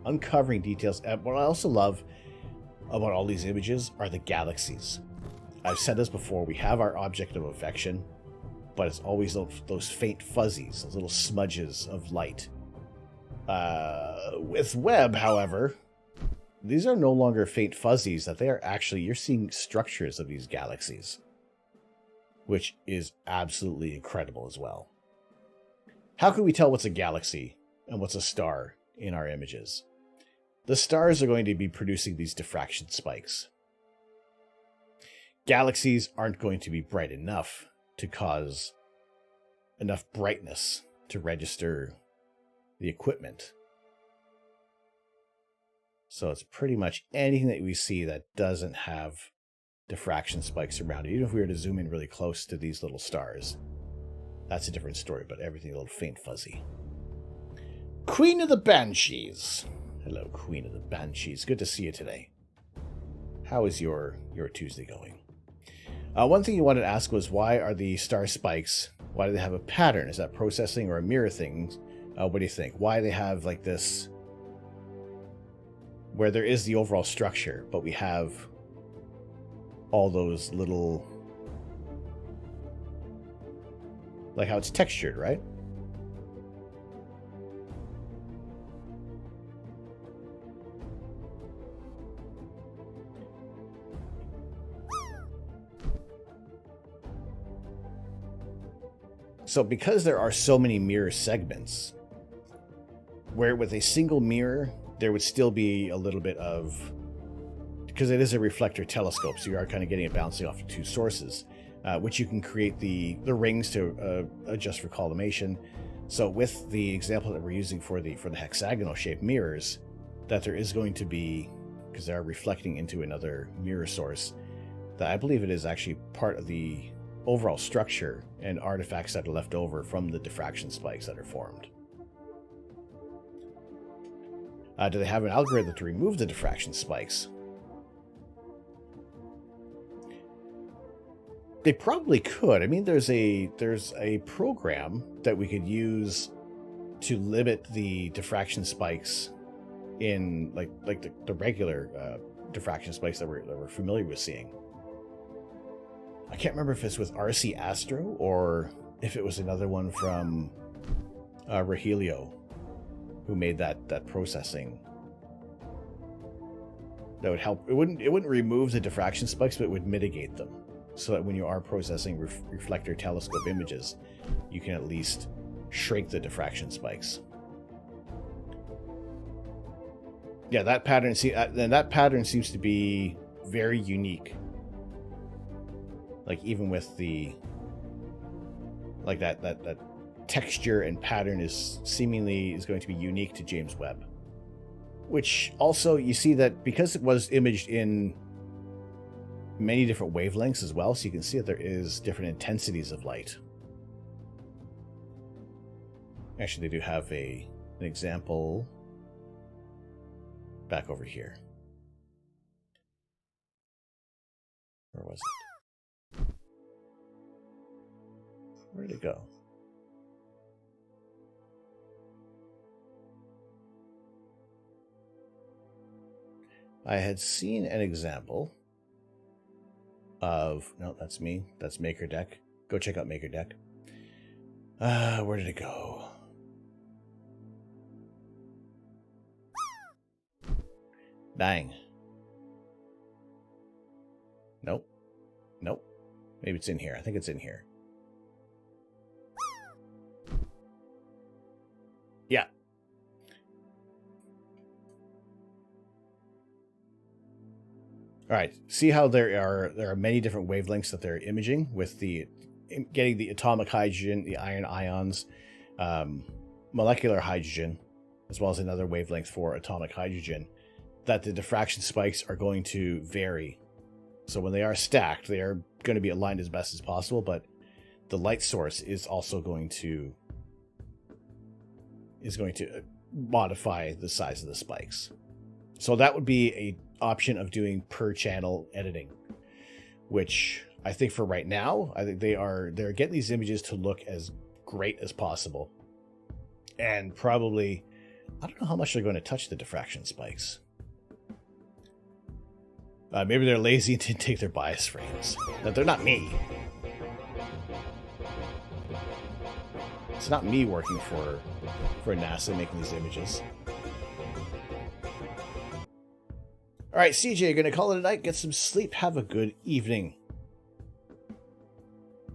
Uncovering details. And what I also love about all these images are the galaxies. I've said this before, we have our object of affection, but it's always those faint fuzzies, those little smudges of light. With Webb, however, these are no longer faint fuzzies, that they are actually, you're seeing structures of these galaxies, which is absolutely incredible as well. How can we tell what's a galaxy and what's a star in our images? The stars are going to be producing these diffraction spikes. Galaxies aren't going to be bright enough to cause enough brightness to register the equipment. So it's pretty much anything that we see that doesn't have diffraction spikes around it. Even if we were to zoom in really close to these little stars, that's a different story, but everything a little faint fuzzy. Queen of the Banshees. Hello, Queen of the Banshees. Good to see you today. How is your Tuesday going? One thing you wanted to ask was, why are the star spikes, why do they have a pattern? Is that processing or a mirror thing? What do you think? Why they have like this, where there is the overall structure, but we have all those little, like how it's textured, right? So because there are so many mirror segments, where with a single mirror, there would still be a little bit of, because it is a reflector telescope, so you are kind of getting it bouncing off of two sources, which you can create the rings to adjust for collimation. So with the example that we're using for the hexagonal shaped mirrors, that there is going to be, because they are reflecting into another mirror source, that I believe it is actually part of the overall structure and artifacts that are left over from the diffraction spikes that are formed. Do they have an algorithm to remove the diffraction spikes? They probably could. I mean, there's a program that we could use to limit the diffraction spikes in like the regular diffraction spikes that we're familiar with seeing. I can't remember if it's with RC Astro or if it was another one from Rogelio, who made that processing. That would help. It wouldn't remove the diffraction spikes, but it would mitigate them, so that when you are processing reflector telescope images, you can at least shrink the diffraction spikes. Yeah, that pattern. That pattern seems to be very unique. Like even with the that texture and pattern is going to be unique to James Webb. Which also you see that because it was imaged in many different wavelengths as well, so you can see that there is different intensities of light. Actually, they do have an example back over here. Where was it? Where did it go? I had seen an example of... No, that's me. That's MakerDeck. Go check out MakerDeck. Where did it go? Bang. Nope. Nope. Maybe it's in here. I think it's in here. Yeah. All right. See how there are many different wavelengths that they're imaging with getting the atomic hydrogen, the iron ions, molecular hydrogen, as well as another wavelength for atomic hydrogen, that the diffraction spikes are going to vary. So when they are stacked, they are going to be aligned as best as possible, but the light source is also going to modify the size of the spikes. So that would be an option of doing per channel editing, which I think for right now, I think they're getting these images to look as great as possible. And probably, I don't know how much they're going to touch the diffraction spikes. Maybe they're lazy and didn't take their bias frames. But they're not me. It's not me working for NASA making these images. All right, CJ, you're going to call it a night. Get some sleep. Have a good evening.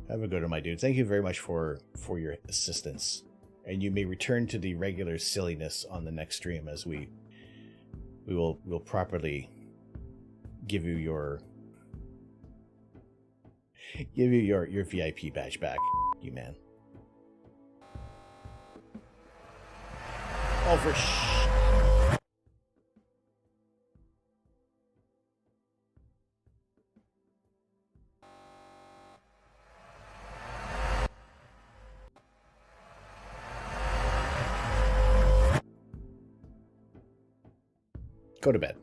Have a good one, my dude. Thank you very much for your assistance. And you may return to the regular silliness on the next stream as we'll properly give you your VIP badge back, you man. Oh, for Go to bed.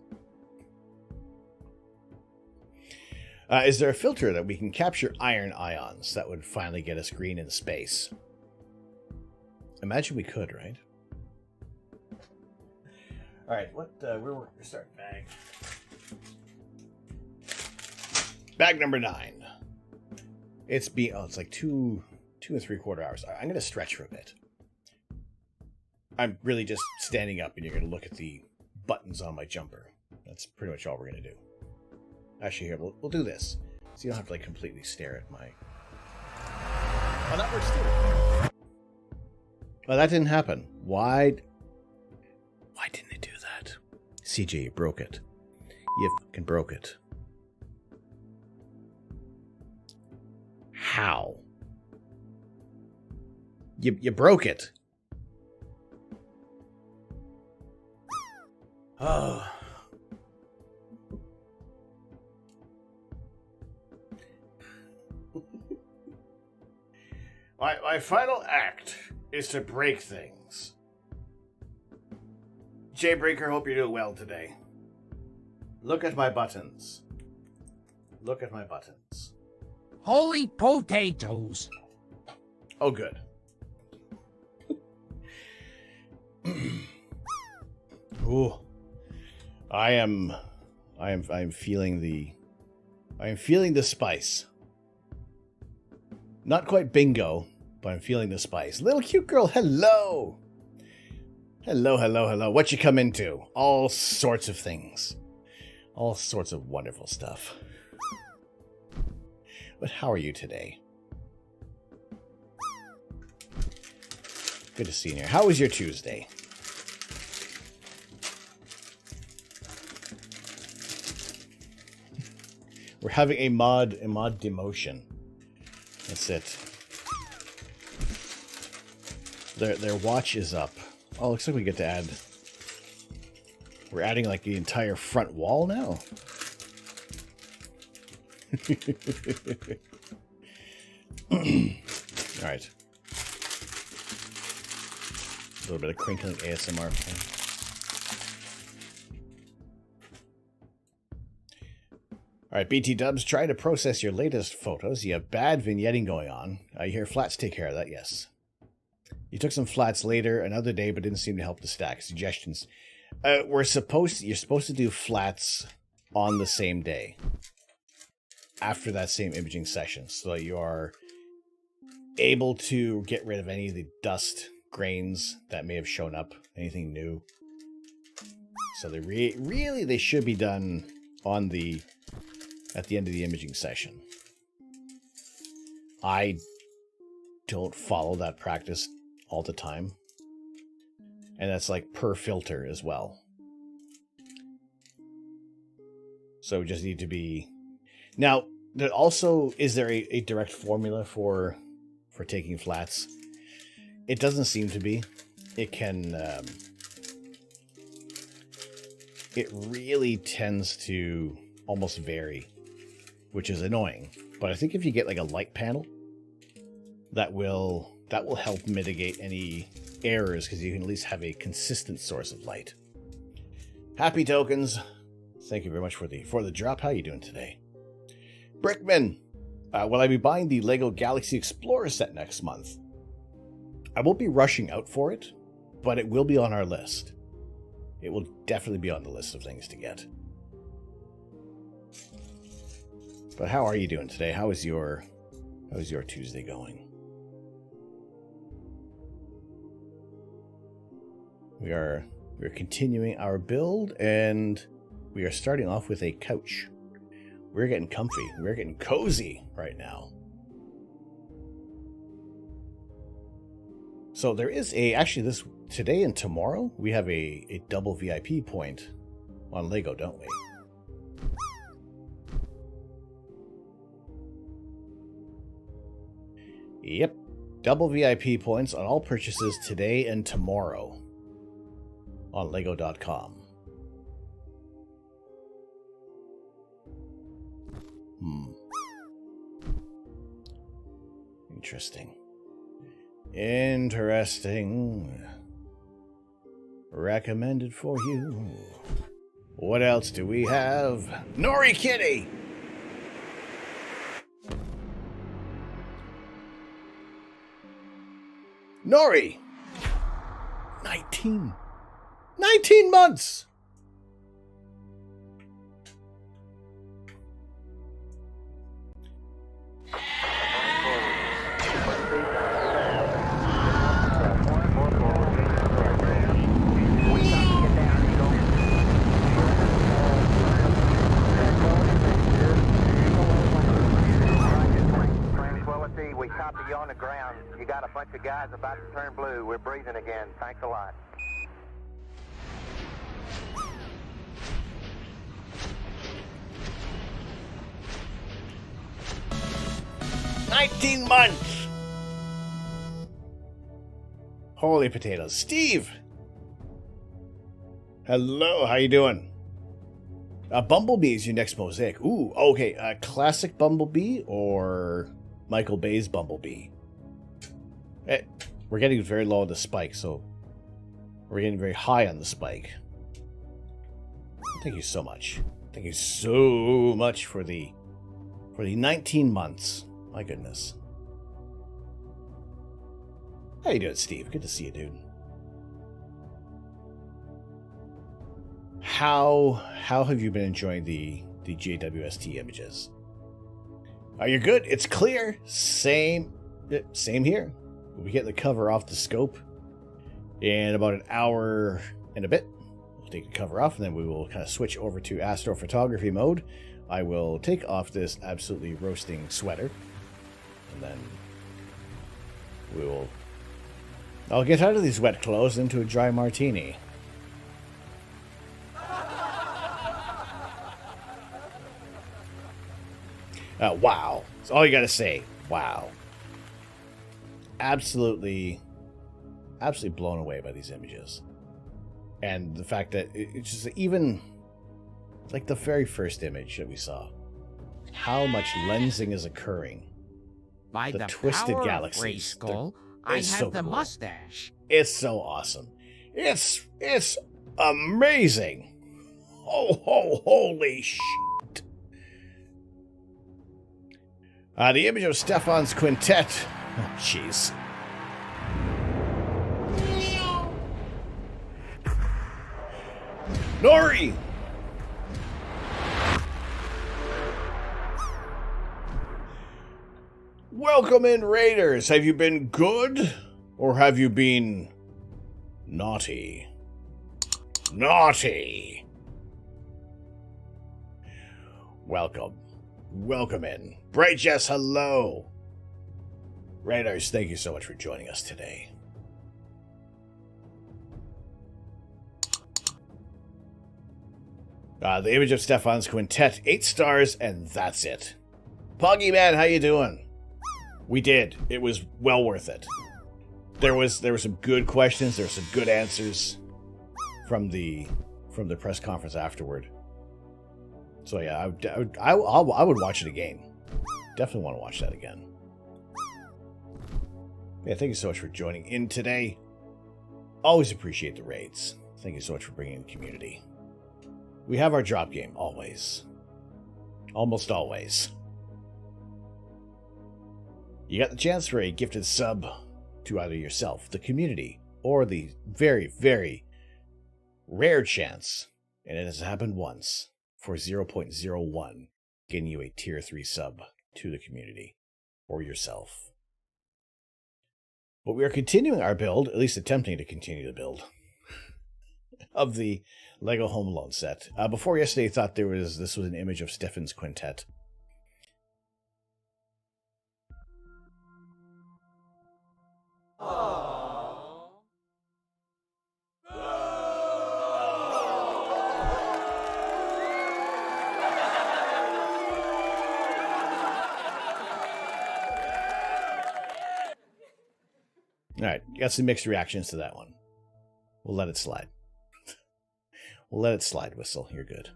Is there a filter that we can capture iron ions that would finally get us green in space? Imagine we could, right? All right, we're starting bag. Bag number 9. It's like 2 3/4 hours. I'm going to stretch for a bit. I'm really just standing up, and you're going to look at the buttons on my jumper. That's pretty much all we're going to do. Actually, here, we'll do this. So you don't have to, like, completely stare at my... Oh, that works too. Oh, that didn't happen. Why didn't it do that? CJ, you broke it. You fucking broke it. How? You broke it. Oh. My final act is to break things. Jaybreaker, hope you're doing well today. Look at my buttons. Look at my buttons. Holy potatoes! Oh, good. Ooh. I am feeling the spice. Not quite bingo, but I'm feeling the spice. Little cute girl, hello! Hello, hello, hello. What you come into? All sorts of things. All sorts of wonderful stuff. But how are you today? Good to see you here. How was your Tuesday? We're having a mod demotion. That's it. Their watch is up. Oh, looks like we get to add... We're adding like the entire front wall now. Alright. A little bit of crinkling ASMR. Alright, BT Dubs, try to process your latest photos. You have bad vignetting going on. You hear flats take care of that, yes. You took some flats later, another day, but didn't seem to help the stack. Suggestions. You're supposed to do flats on the same day. After that same imaging session. So you are able to get rid of any of the dust grains that may have shown up. Anything new. So they really they should be done on at the end of the imaging session. I don't follow that practice all the time. And that's like per filter as well. So we just need to be... Now, there also, is there a direct formula for taking flats? It doesn't seem to be. It can... it really tends to almost vary, which is annoying. But I think if you get like a light panel, that will help mitigate any errors, because you can at least have a consistent source of light. Happy Tokens, thank you very much for the drop. How you doing today? Brickman, will I be buying the Lego Galaxy Explorer set next month? I won't be rushing out for it, but it will be on our list. It will definitely be on the list of things to get. But how are you doing today? How is your Tuesday going? We're continuing our build, and we are starting off with a couch. We're getting comfy. We're getting cozy right now. So there is actually today and tomorrow, we have a double VIP point on Lego, don't we? Yep. Double VIP points on all purchases today and tomorrow on Lego.com. Interesting. Interesting. Recommended for you. What else do we have? Nori Kitty! Nori! 19 months! We copy you on the ground. You got a bunch of guys about to turn blue. We're breathing again. Thanks a lot. "19 months! Holy potatoes. Steve! Hello, how you doing? Bumblebee is your next mosaic. Ooh, okay. Classic Bumblebee or Michael Bay's Bumblebee? Hey, we're getting very low on the spike, so we're getting very high on the spike. Thank you so much. Thank you so much for the 19 months. My goodness. How you doing, Steve? Good to see you, dude. How have you been enjoying the JWST images? Are you good? It's clear. Same here. We'll be getting the cover off the scope in about an hour and a bit. We'll take the cover off, and then we will kind of switch over to astrophotography mode. I will take off this absolutely roasting sweater, and then I'll get out of these wet clothes into a dry martini. Wow. That's all you gotta say. Wow. Absolutely blown away by these images. And the fact that it's just even like the very first image that we saw. How much lensing is occurring. By the twisted power galaxies. Of Grayskull, I have so the cool. mustache. It's so awesome. It's amazing. Holy shit. The image of Stefan's quintet. Oh, jeez. Nori! Welcome in, Raiders. Have you been good? Or have you been naughty? Naughty! Welcome. Welcome in. Bright Jess, hello. Raiders, thank you so much for joining us today. The image of Stefan's quintet, 8 stars, and that's it. Poggy Man, how you doing? We did. It was well worth it. There were some good questions. There were some good answers from the press conference afterward. So yeah, I would watch it again. Definitely want to watch that again. Yeah, thank you so much for joining in today. Always appreciate the raids. Thank you so much for bringing in the community. We have our drop game, always. Almost always. You got the chance for a gifted sub to either yourself, the community, or the very, very rare chance, and it has happened once, for 0.01, getting you a tier 3 sub to the community, or yourself. But we are continuing our build, at least attempting to continue the build, of the Lego Home Alone set. Before yesterday, I thought this was an image of Stefan's quintet. Alright, got some mixed reactions to that one. We'll let it slide. We'll let it slide, Whistle. You're good.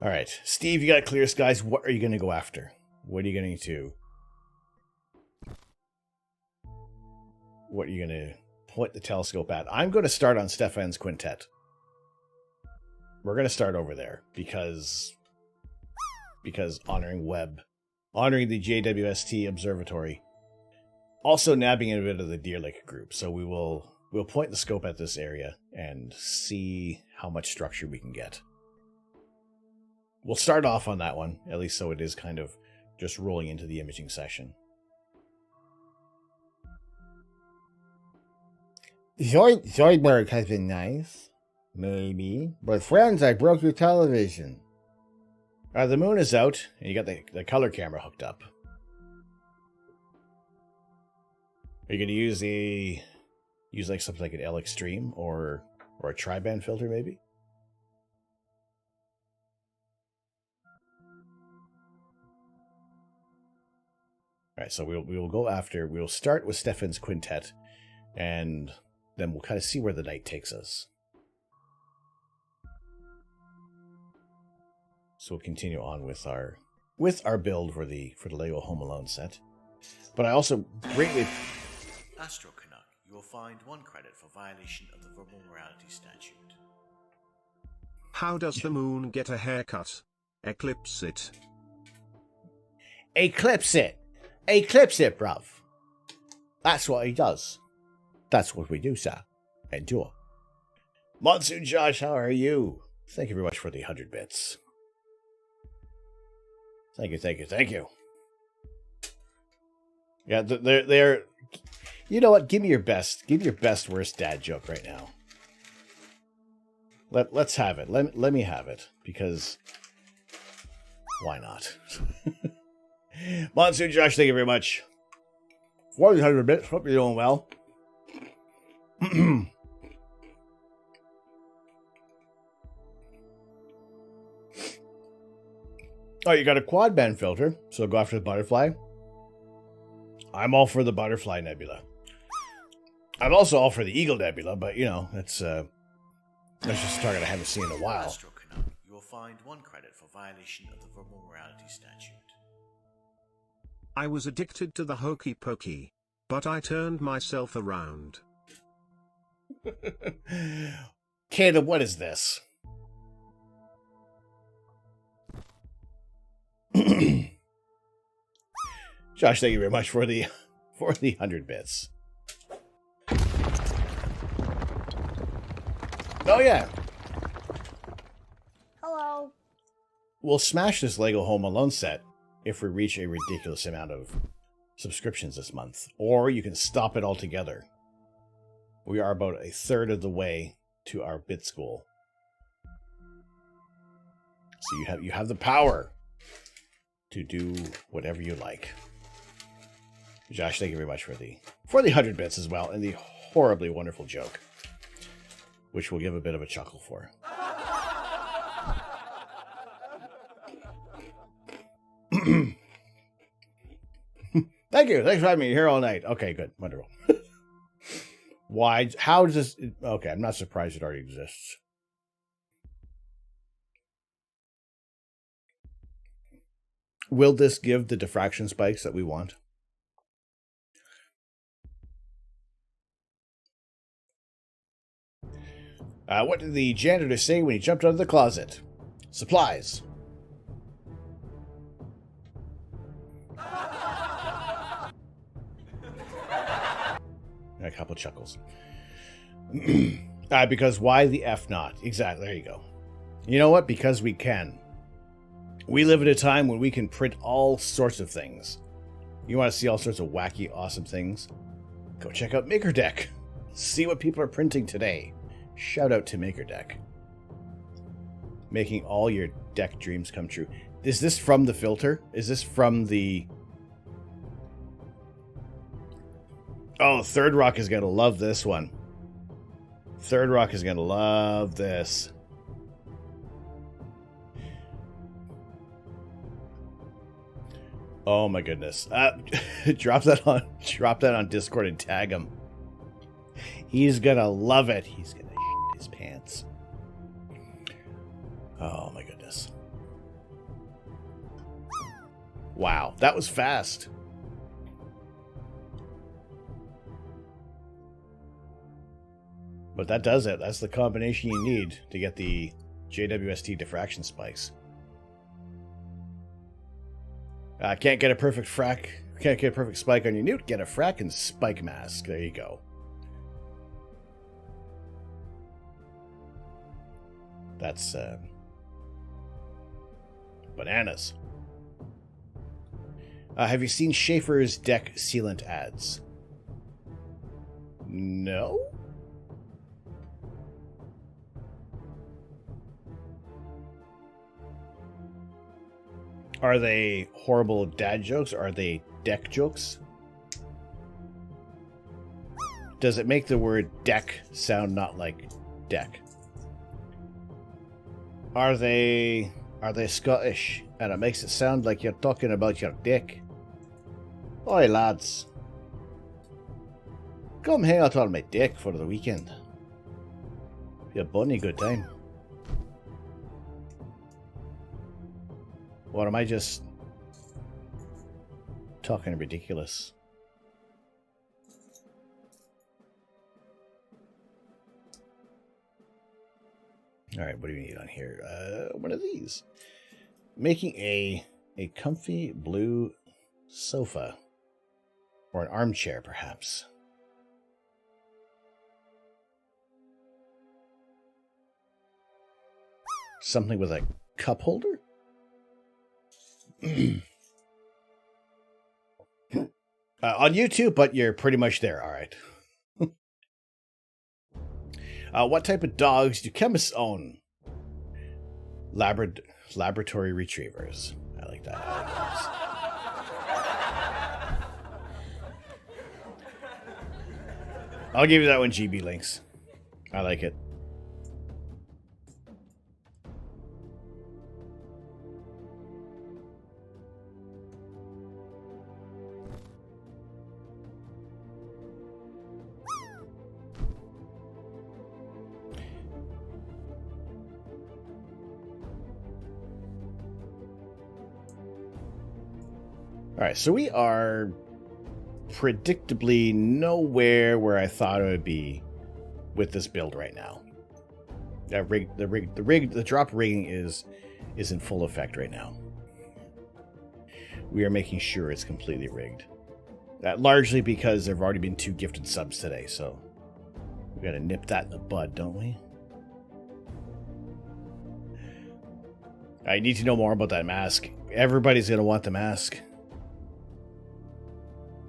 Alright, Steve, you got clear skies. What are you going to go after? What are you going to... What are you going to point the telescope at? I'm going to start on Stefan's quintet. We're going to start over there because honoring Webb, honoring the JWST Observatory, also nabbing a bit of the Deer Lake group. So we'll point the scope at this area and see how much structure we can get. We'll start off on that one, at least so it is kind of just rolling into the imaging session. Zoidberg has been nice. Maybe. But friends, I broke your television. The moon is out, and you got the color camera hooked up. Are you going to use like something like an L Extreme or a tri-band filter, maybe? right, so we'll go after. We'll start with Stefan's quintet, and then we'll kind of see where the night takes us. So we'll continue on with our build for the Lego Home Alone set. But I also greatly Astro Canuck, you will find 1 credit for violation of the verbal morality statute. How does the moon get a haircut? Eclipse it. Eclipse it! Eclipse it, bruv! That's what he does. That's what we do, sir. Endure. Monsoon Josh, how are you? Thank you very much for the 100 bits. Thank you, thank you, thank you. Yeah, they're... You know what? Give me your best. Give me your best worst dad joke right now. Let's have it. Let me have it. Because... why not? Monsoon Josh, thank you very much. 100 bits. Hope you're doing well. Oh, you got a quad band filter, so go after the butterfly. I'm all for the butterfly nebula. I'm also all for the eagle nebula, but you know, that's just a target I haven't seen in a while. Astro Canuck, you will find 1 credit for violation of the verbal morality statute. I was addicted to the hokey pokey, but I turned myself around. Caleb, what is this? Josh, thank you very much for the 100 bits. Oh yeah. Hello. We'll smash this Lego Home Alone set if we reach a ridiculous amount of subscriptions this month, or you can stop it altogether. We are about a third of the way to our bits goal. So you have the power to do whatever you like. Josh, thank you very much for the 100 bits as well, and the horribly wonderful joke, which we'll give a bit of a chuckle for. Thank you. Thanks for having me here all night. Okay, good. Wonderful. Why? How does this... Okay, I'm not surprised it already exists. Will this give the diffraction spikes that we want? What did the janitor say when he jumped out of the closet? Supplies. A couple chuckles. Because why the F not? Exactly. There you go. You know what? Because we can. We live at a time when we can print all sorts of things. You want to see all sorts of wacky, awesome things? Go check out MakerDeck. See what people are printing today. Shout out to MakerDeck. Making all your deck dreams come true. Is this from the filter? Is this from the... Oh, Third Rock is going to love this one. Third Rock is going to love this. Oh my goodness. Drop that on Discord and tag him. He's going to love it. He's going to shit his pants. Oh my goodness. Wow, that was fast. But that does it. That's the combination you need to get the JWST diffraction spikes. Can't get a perfect spike on your newt. Get a frack and spike mask. There you go. That's bananas. Have you seen Schaefer's deck sealant ads? No? Are they horrible dad jokes? Are they deck jokes? Does it make the word deck sound not like deck? Are they Scottish? And it makes it sound like you're talking about your dick. Oi, lads. Come hang out on my deck for the weekend. Be a bunny good time. Or am I just talking ridiculous? Alright, what do we need on here? One of these. Making a comfy blue sofa. Or an armchair, perhaps. Something with a cup holder? On YouTube, but you're pretty much there. All right. What type of dogs do chemists own? Laboratory retrievers. I like that. I like those. I'll give you that one, GB Links. I like it. Alright, so we are predictably nowhere where I thought it would be with this build right now. The drop rigging is in full effect right now. We are making sure it's completely rigged. Largely because there have already been 2 gifted subs today, so we gotta nip that in the bud, don't we? I need to know more about that mask. Everybody's gonna want the mask.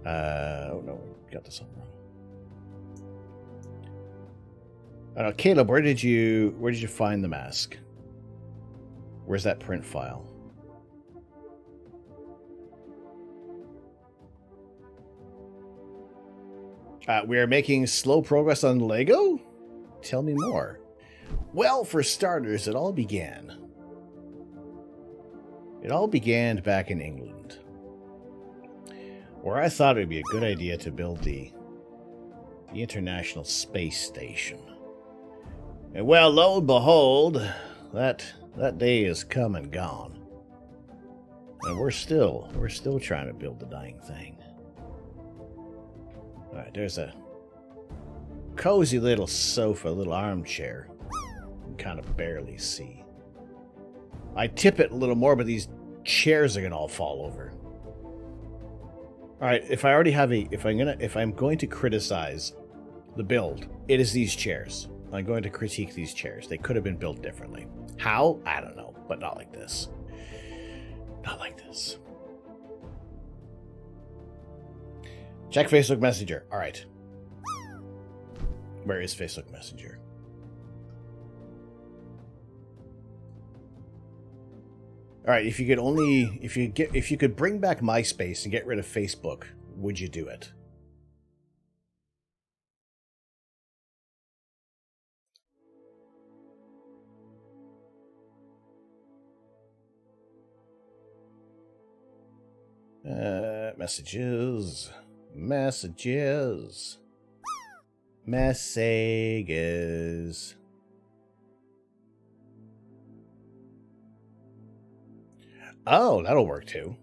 Oh no, we got this one wrong. Caleb, where did you find the mask? Where's that print file? We are making slow progress on Lego? Tell me more. Well, for starters, it all began back in England, where I thought it would be a good idea to build the International Space Station. And well, lo and behold, that day is come and gone. And we're still trying to build the dang thing. Alright, there's a cozy little sofa, little armchair. You can kind of barely see. I tip it a little more, but these chairs are gonna all fall over. All right, if I'm going to criticize the build, it is these chairs. I'm going to critique these chairs. They could have been built differently. How? I don't know, but not like this. Not like this. Check Facebook Messenger. All right. Where is Facebook Messenger? All right, if you could bring back MySpace and get rid of Facebook, would you do it? Messages. Oh, that'll work too.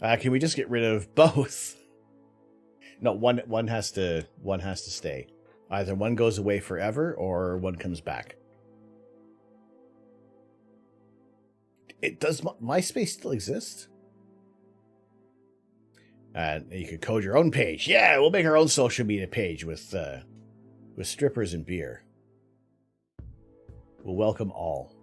Can we just get rid of both? No, one has to stay. Either one goes away forever or one comes back. Does MySpace still exist? You could code your own page. Yeah, we'll make our own social media page with strippers and beer. We'll welcome all.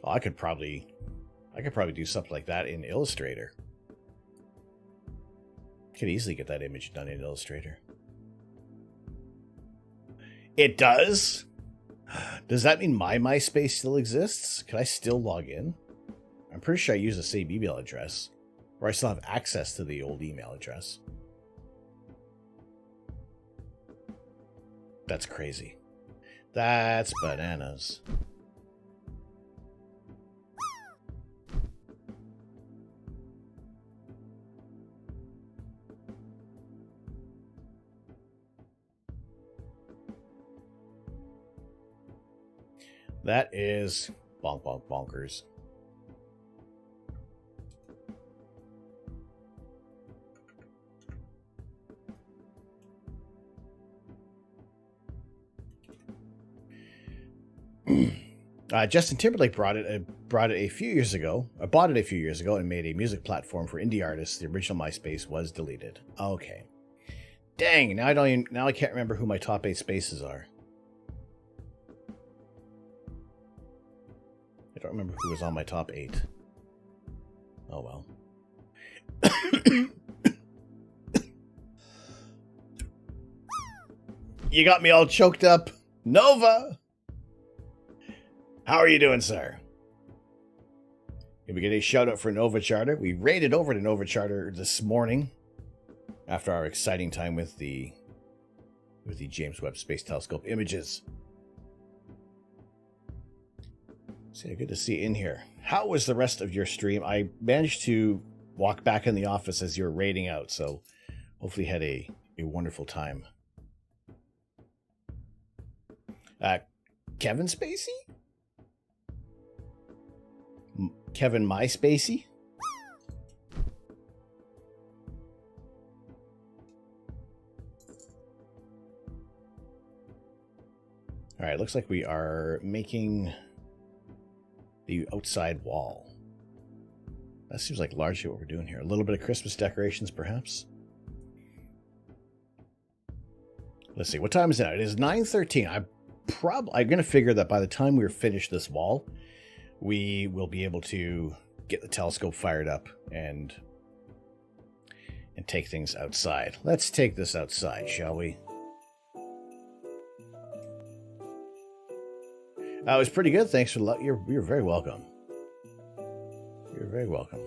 Oh, I could probably do something like that in Illustrator. Could easily get that image done in Illustrator. It does? Does that mean my MySpace still exists? Can I still log in? I'm pretty sure I use the same email address. Or I still have access to the old email address. That's crazy. That's bananas. That is bonk bonk bonkers. Justin Timberlake brought it a few years ago. I bought it a few years ago and made a music platform for indie artists. The original MySpace was deleted. Okay. Dang, now I can't remember who my top 8 spaces are. I don't remember who was on my top 8. Oh well. You got me all choked up. Nova! How are you doing, sir? Can we get a shout out for Nova Charter? We raided over to Nova Charter this morning after our exciting time with the James Webb Space Telescope images. So good to see you in here. How was the rest of your stream? I managed to walk back in the office as you were raiding out, so hopefully you had a wonderful time. Kevin Spacey? Kevin My Spacey? All right, looks like we are making the outside wall. That seems like largely what we're doing here. A little bit of Christmas decorations, perhaps. Let's see, what time is it now? It is 9:13. I'm going to figure that by the time we're finished this wall, we will be able to get the telescope fired up and take things outside. Let's take this outside, shall we? It was pretty good. Thanks for you're very welcome. You're very welcome.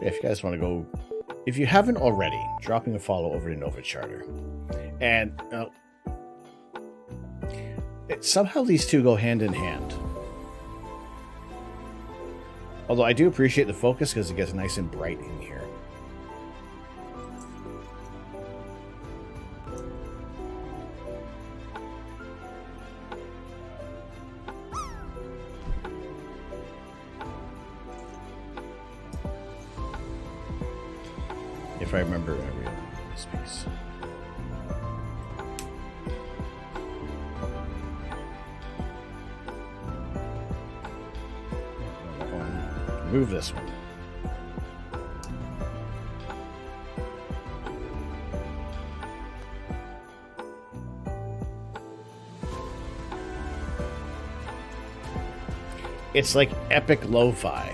If you guys want to go, if you haven't already, dropping a follow over to Nova Charter. And somehow these two go hand in hand. Although I do appreciate the focus because it gets nice and bright in here. If I remember every other space. Move this one. It's like epic lo-fi.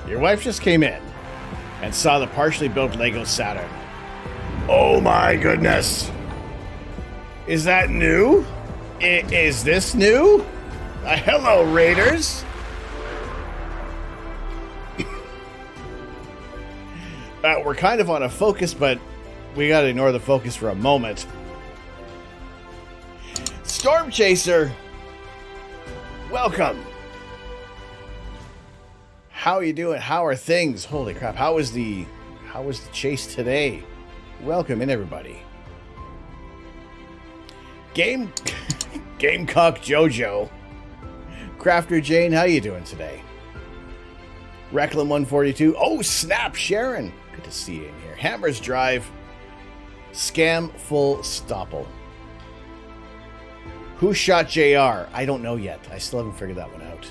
Your wife just came in and saw the partially built Lego Saturn. Oh my goodness! Is that new? Is this new? Hello, Raiders! We're kind of on a focus, but we gotta ignore the focus for a moment. Storm Chaser! Welcome! How are you doing? How are things? Holy crap, how was the chase today? Welcome in, everybody. Gamecock Jojo. Crafter Jane, how you doing today? Reclam 142. Oh, snap, Sharon. Good to see you in here. Hammers Drive. Scam full stopple. Who shot JR? I don't know yet. I still haven't figured that one out.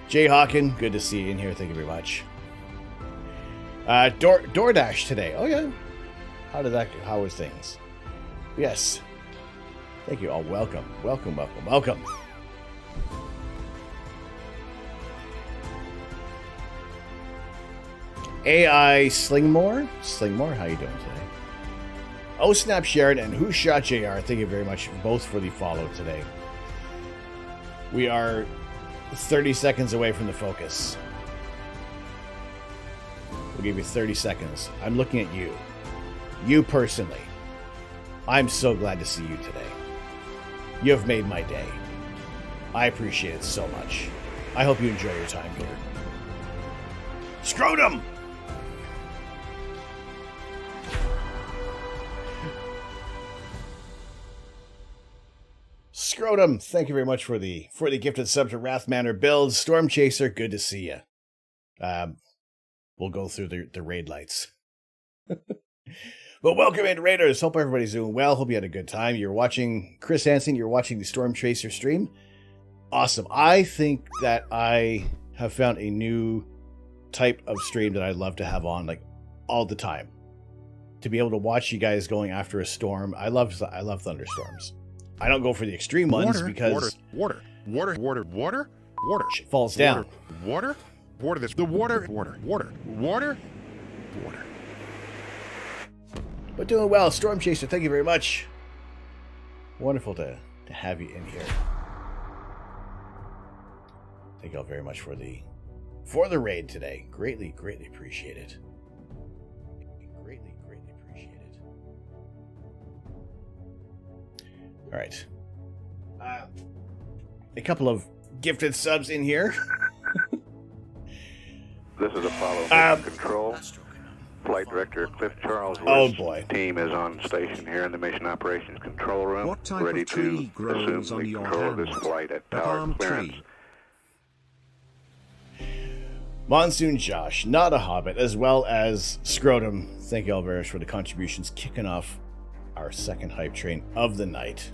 Jay Hawken, good to see you in here. Thank you very much. DoorDash today. Oh, yeah. How did that go? How was things? Yes. Thank you all. Welcome. Welcome, welcome, welcome. AI Slingmore. Slingmore, how you doing today? Oh Snap Sharon and Who Shot JR, thank you very much both for the follow today. We are 30 seconds away from the focus. We'll give you 30 seconds. I'm looking at you. You personally. I'm so glad to see you today. You have made my day. I appreciate it so much. I hope you enjoy your time here. Scrotum! Scrotum, thank you very much for the gifted sub to Wrath Manor Builds. Storm Chaser, good to see you. We'll go through the raid lights. But welcome in, Raiders. Hope everybody's doing well. Hope you had a good time. You're watching Chris Hansen. You're watching the Storm Chaser stream. Awesome. I think that I have found a new type of stream that I love to have on, like, all the time. To be able to watch you guys going after a storm. I love thunderstorms. I don't go for the extreme ones because water shit falls down. Water. But doing well, Storm Chaser. Thank you very much. Wonderful to have you in here. Thank you all very much for the raid today. Greatly appreciate it. Greatly appreciate it. All right. A couple of gifted subs in here. This is Apollo Control. Flight Director Cliff Charles. Oh boy. Team is on station here in the Mission Operations Control Room. What type ready of tree to grows assume on the your control of hand? this flight at The tower palm clearance. tree. Monsoon Josh, Not a Hobbit, as well as Scrotum. Thank you all very much for the contributions, kicking off our second hype train of the night.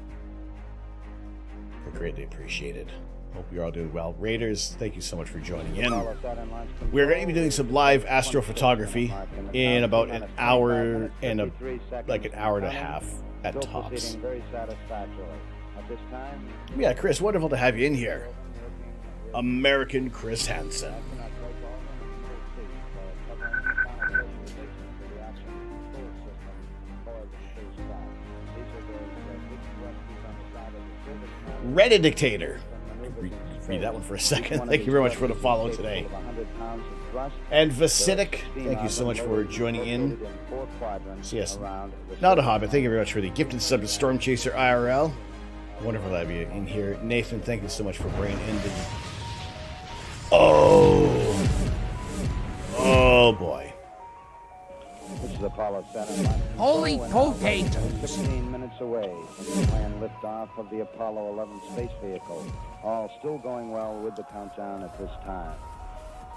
They're greatly appreciated. Hope you're all doing well. Raiders, thank you so much for joining in. We're going to be doing some live astrophotography in about an hour and an hour and a half at tops. Yeah, Chris, wonderful to have you in here. American Chris Hansen. Reddit Dictator. Read that one for a second. Thank you very much for the follow today. And Vacitic, thank you so much for joining in. So yes, Not a Hobbit, thank you very much for the gifted sub to Storm Chaser IRL. Wonderful to have you in here. Nathan, thank you so much for bringing in the... Oh boy. This is Apollo 7. Holy potatoes! 15 minutes away from the planned liftoff of the Apollo 11 space vehicle. All still going well with the countdown at this time.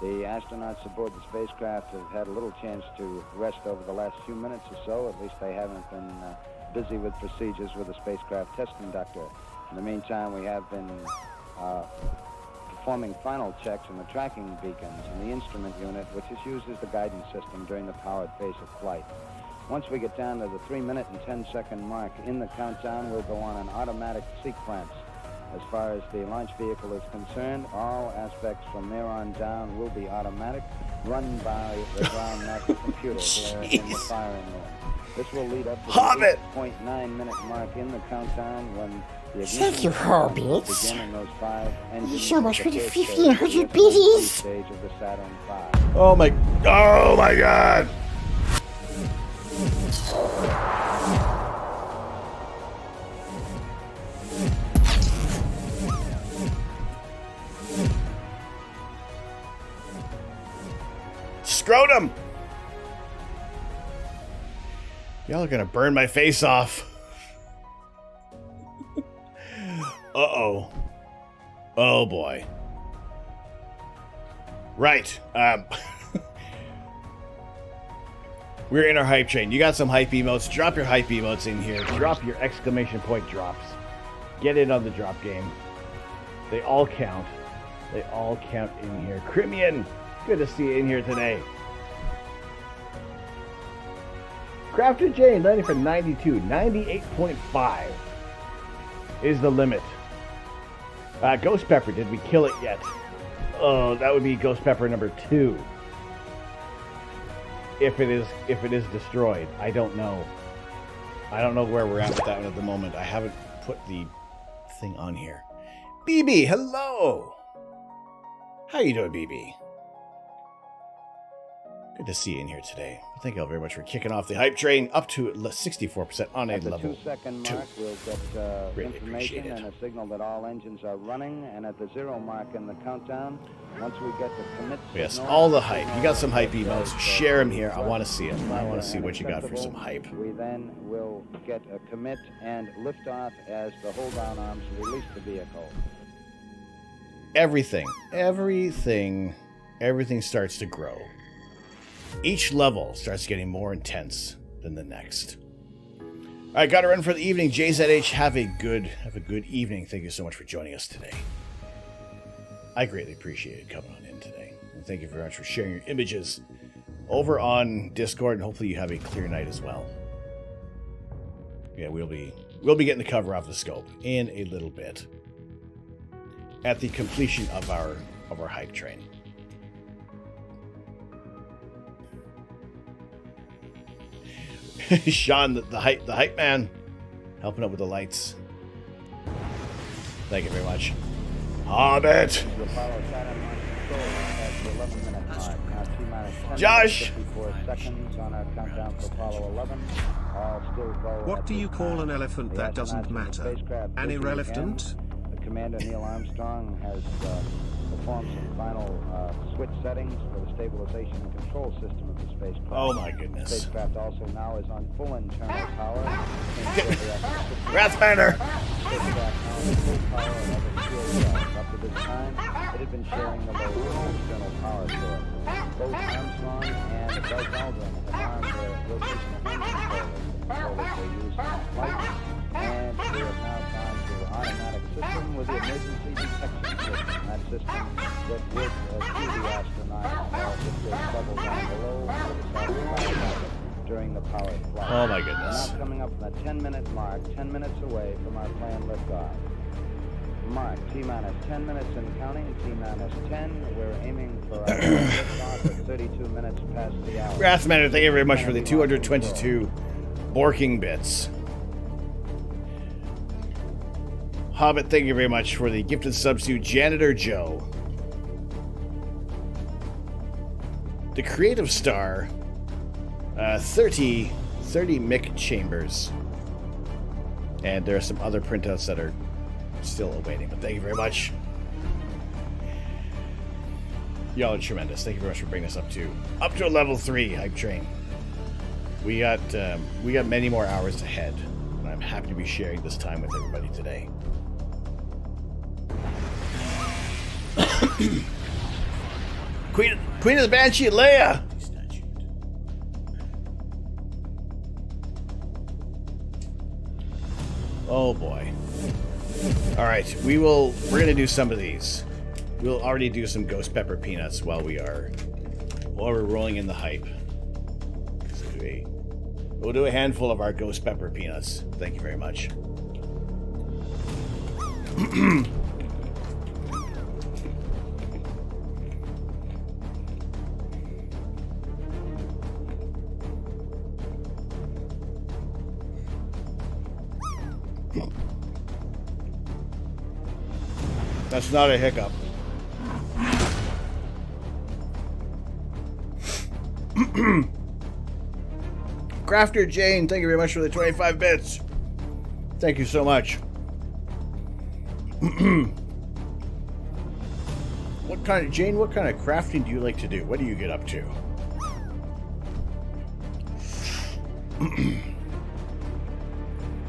The astronauts aboard the spacecraft have had a little chance to rest over the last few minutes or so. At least they haven't been busy with procedures with the spacecraft test conductor. In the meantime, we have been performing final checks on the tracking beacons and the instrument unit, which is used as the guidance system during the powered phase of flight. Once we get down to the 3-minute and 10-second mark in the countdown, we'll go on an automatic sequence. As far as the launch vehicle is concerned, all aspects from there on down will be automatic, run by the ground master computer here in the firing room. This will lead up to the 8.9-minute mark in the countdown when the Thank you, Hobbits. begin in those 5 engines. Thank you so much for the first stage, 1,500 the biddies. stage of the Saturn V. Oh my god. Scrotum! Y'all are gonna burn my face off. Uh-oh. Oh boy. Right. We're in our hype train. You got some hype emotes. Drop your hype emotes in here. Drop your exclamation point drops. Get in on the drop game. They all count. They all count in here. Crimean, good to see you in here today. Crafted Jane, 90 for 92. 98.5 is the limit. Ghost Pepper, did we kill it yet? Oh, that would be Ghost Pepper number 2. If it is destroyed, I don't know. I don't know where we're at with that one at the moment. I haven't put the thing on here. BB, hello! How you doing, BB? Good to see you in here today. Thank you all very much for kicking off the hype train up to 64% on a At the level 2-second 2. mark, we'll get Really information appreciate it. and a signal that all engines are running. And at the 0 mark in the countdown, once we get the commit Yes, signal, all the hype. You got some hype emails. Share them here. I want to see them. I want to see and what you got for some acceptable, hype. We then will get a commit and lift off as the hold-down arms release the vehicle. Everything starts to grow. Each level starts getting more intense than the next. All right, got to run for the evening. JZH, have a good evening. Thank you so much for joining us today. I greatly appreciate it coming on in today. And thank you very much for sharing your images over on Discord, and hopefully you have a clear night as well. Yeah, we'll be getting the cover off the scope in a little bit at the completion of our hype train. Sean, the hype man, helping out with the lights. Thank you very much. Hobbit! Josh! What do you call an elephant that doesn't matter? An irrelevant? The commander, Neil Armstrong, has performed some final switch settings for the stabilization and control system of the spacecraft. Oh my goodness. The spacecraft also now is on full internal power. Rathbanner! Up to this time, it had been sharing the load with an external power source. Both Armstrong and Buzz Aldrin have armed their rotational engine controllers they use in flight, and we have now gone to automatic system with the emergency detection system. That system that would see the astronauts if they bubble down below during the power flight. Oh my goodness. Now coming up on the 10-minute mark, 10 minutes away from our planned liftoff. Mark, T-minus 10 minutes and counting, T-minus 10. We're aiming for our liftoff at 32 minutes past the hour. Rathmatter, thank you very much for the 222 Borking bits. Hobbit, thank you very much for the gifted subs to Janitor Joe. The Creative Star, 30 Mick Chambers. And there are some other printouts that are still awaiting, but thank you very much. Y'all are tremendous. Thank you very much for bringing us up to a level 3 hype train. We got many more hours ahead, and I'm happy to be sharing this time with everybody today. Queen of the Banshee, Leia. Oh boy. All right, we're gonna do some of these. We'll already do some ghost pepper peanuts while we're rolling in the hype. We'll do a handful of our ghost pepper peanuts. Thank you very much. That's not a hiccup. Crafter Jane, thank you very much for the 25 bits. Thank you so much. What kind of crafting do you like to do? What do you get up to?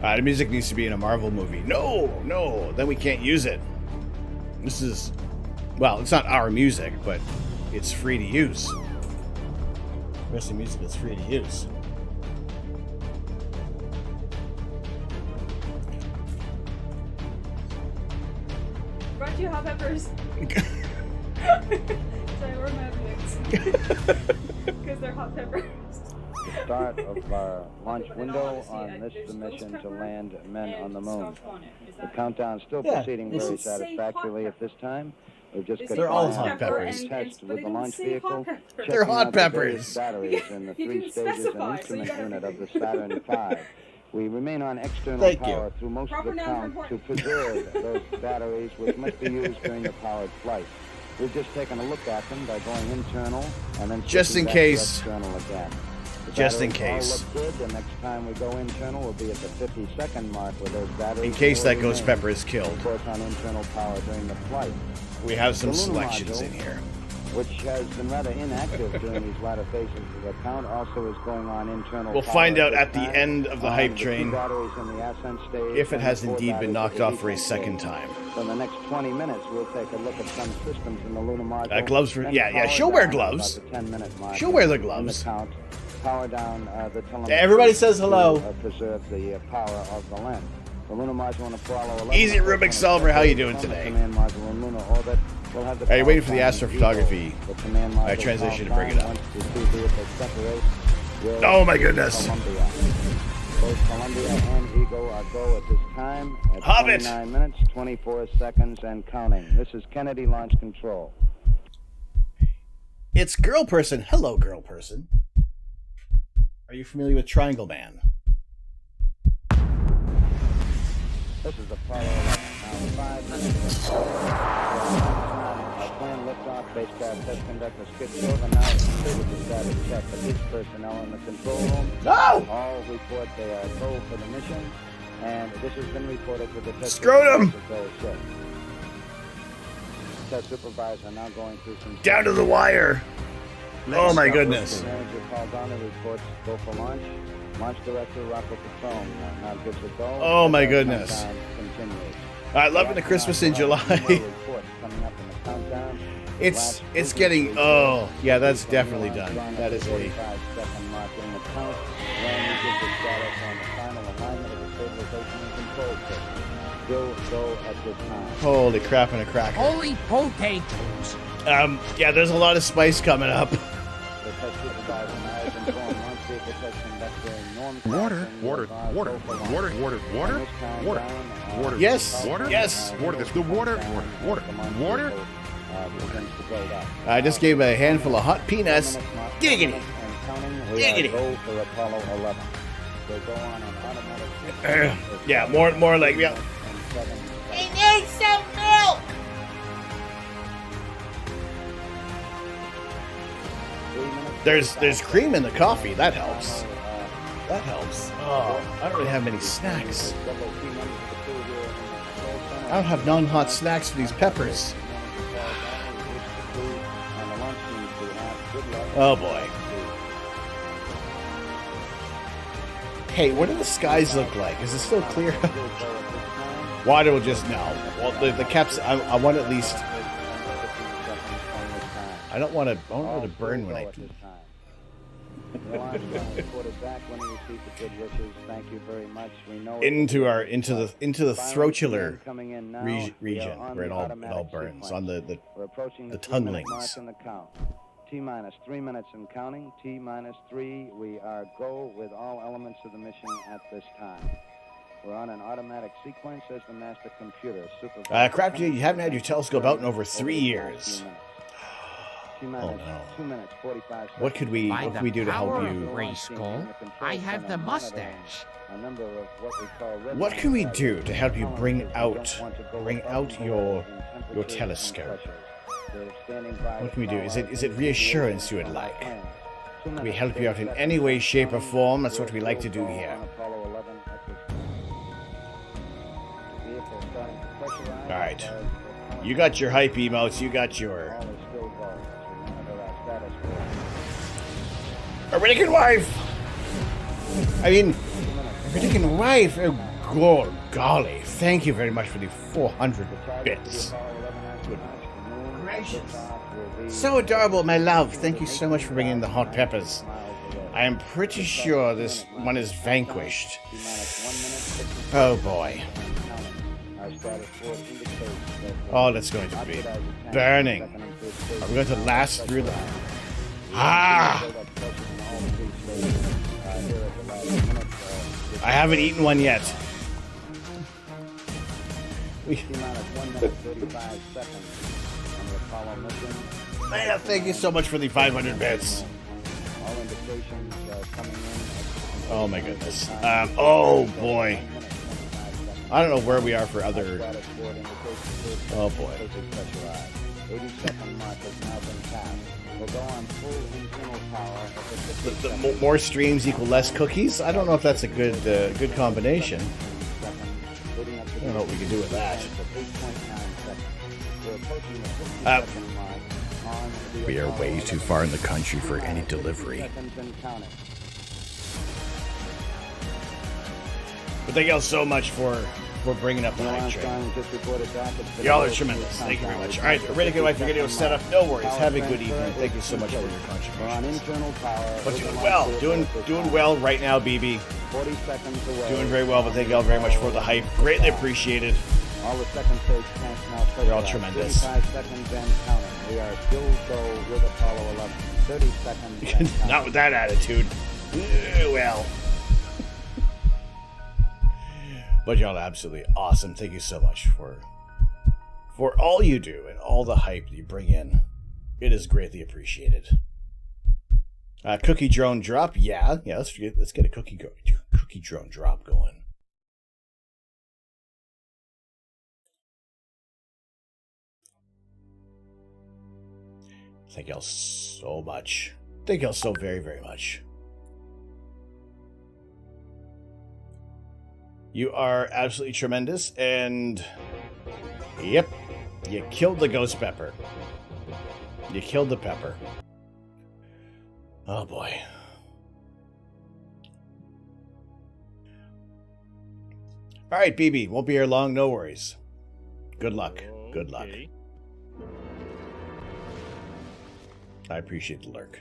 The music needs to be in a Marvel movie. No, then we can't use it. This is, well, it's not our music, but it's free to use. The rest of the music is free to use. Brought you hot peppers. Sorry, we're magnets. Because they're hot peppers. The start of our launch window on this mission to land men on the moon. The countdown still proceeding very satisfactorily at this time. We've just got They're all hot peppers. Test with the launch vehicle. They're hot peppers. Batteries in the 3 stages and instrument unit of the Saturn V. We remain on external Thank power you. through most Proper of the nouns are count to important. preserve those batteries which must be used during the powered flight. We've just taken a look at them by going internal and then Just switching in back case. to external again. The Just in batteries case. all look good. The next time we go internal, we'll be at the 50-second mark with those batteries. In case will that ghost remain, pepper is killed. of course, on internal power during the flight. We have some The lunar selections module, in here. which has been rather inactive during these latter phases of the count, also is going on internal. We'll power find out this at the time. end of the hype The two train batteries in the ascent stage if it and has the four indeed been batteries knocked at the off for a descent second stage. time. So in the next 20 minutes, we'll take a look at some systems in the lunar module. Gloves for- then yeah, power she'll wear down at gloves. about the 10-minute mark She'll wear the in gloves. count. Power down the telemetry Everybody says hello. to, preserve the power of the lens. The lunar module on Apollo 11. Easy, of course, Rubik's when it's Solver, how you separated doing from the today? Command module in lunar orbit, we'll have the Are you power waiting for the plant astrophotography equal. The command module transition to power bring it up? plant, once the two vehicles separate, will Oh my goodness. Columbia. Both Columbia and Eagle are go at this time at Hobbit. 29 minutes, 24 seconds, and counting. This is Kennedy Launch Control. It's Girl Person. Hello, Girl Person. Are you familiar with Triangle Man? This is Apollo 11. Now 5 minutes. Plan liftoff, spacecraft test conductor skips over. Now it's completed the status check of each personnel in the control room. No! All report they are go for the mission, and this has been reported to the test Scrotum! supervisor. Test supervisor now going through some Down to the wire. Oh my goodness. Manager Paul Donner reports go for launch. Launch director Rocco Petrone now gives a go. Oh my goodness. Countdown continues. I love the Christmas in July. It's getting, oh yeah, that's definitely done. That is a holy crap and a cracker. Holy potatoes! Yeah, there's a lot of spice coming up. Water, water, water, water, water, water, water, water. Yes, water, yes. Water. The water, water, water, water. I just gave a handful of hot peanuts. Giggity. Giggity. Yeah, more like, yeah. He needs some milk! There's cream in the coffee. That helps. That helps. Oh, I don't really have many snacks. I don't have non-hot snacks for these peppers. Oh boy. Hey, what do the skies look like? Is it still clear? Water will just no. Well, the caps. I want at least. I don't want to burn when I do. Into the throtular region where it all burns on the tonguelings. T-minus 3 minutes and counting. T-minus 3. We are go with all elements of the mission at this time. We're on an automatic sequence as the master computer. Crap, you haven't had your telescope out in over 3 years. Oh no. 2 minutes, 45 What could we do to help you? Grayskull, I have the mustache. What can we do to help you bring out your telescope? What can we do? Is it reassurance you would like? Can we help you out in any way, shape, or form? That's what we like to do here. Alright. You got your hype emotes, you got your American wife! I mean, American wife! Oh, golly, thank you very much for the 400 bits. Good gracious. So adorable, my love. Thank you so much for bringing the hot peppers. I am pretty sure this one is vanquished. Oh boy. Oh, that's going to be burning. Are we going to last through the... Ah! I haven't eaten one yet. Man, thank you so much for the 500 bits. Oh my goodness. Oh boy. I don't know where we are for other... Oh boy. 82nd mark has now been passed. We'll go on full internal power at the More streams equal less cookies? I don't know if that's a good combination. I don't know what we can do with that. We are way too far in the country for any delivery. But thank y'all so much for bringing up the hype train. Y'all are tremendous. Thank you very much. All right, ready to get away for video setup. No worries. Have a good evening. Thank you so much for your contributions. But doing well. Doing well right now, BB. 40 seconds away. Doing very well, but thank y'all very much for the hype. Greatly appreciated. All the second stage tanks now. You're all tremendous. 35 seconds and counting. We are still go with Apollo 11. 30 seconds. Not with that attitude. Well. But y'all are absolutely awesome. Thank you so much for all you do and all the hype that you bring in. It is greatly appreciated. Cookie drone drop, yeah. Let's get a cookie drone drop going. Thank y'all so much. Thank y'all so very, very much. You are absolutely tremendous, and yep, you killed the ghost pepper. You killed the pepper. Oh boy. All right, BB, won't be here long, no worries. Good luck. Good luck. I appreciate the lurk.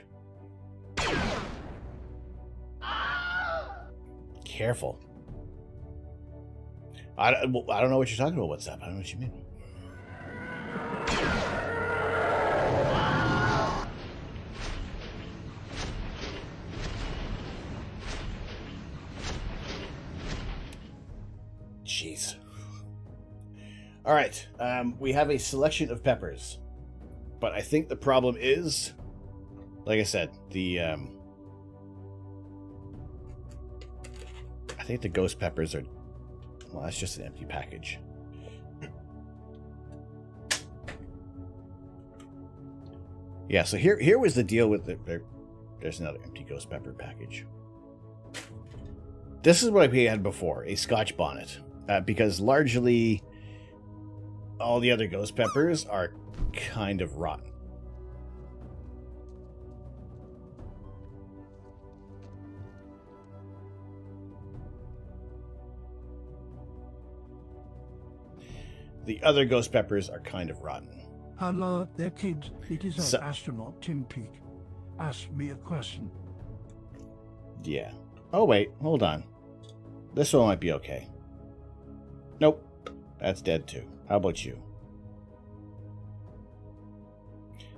Careful. I don't know what you're talking about, WhatsApp. I don't know what you mean. Jeez. All right. We have a selection of peppers. But I think the problem is, like I said, I think the ghost peppers are... Well, that's just an empty package. Yeah, so here was the deal with there's another empty ghost pepper package. This is what I had before, a Scotch bonnet. Because largely all the other ghost peppers are kind of rotten. The other ghost peppers are kind of rotten. Hello there, kids. It is our astronaut Tim Peake. Ask me a question. Yeah. Oh, wait. Hold on. This one might be okay. Nope. That's dead, too. How about you?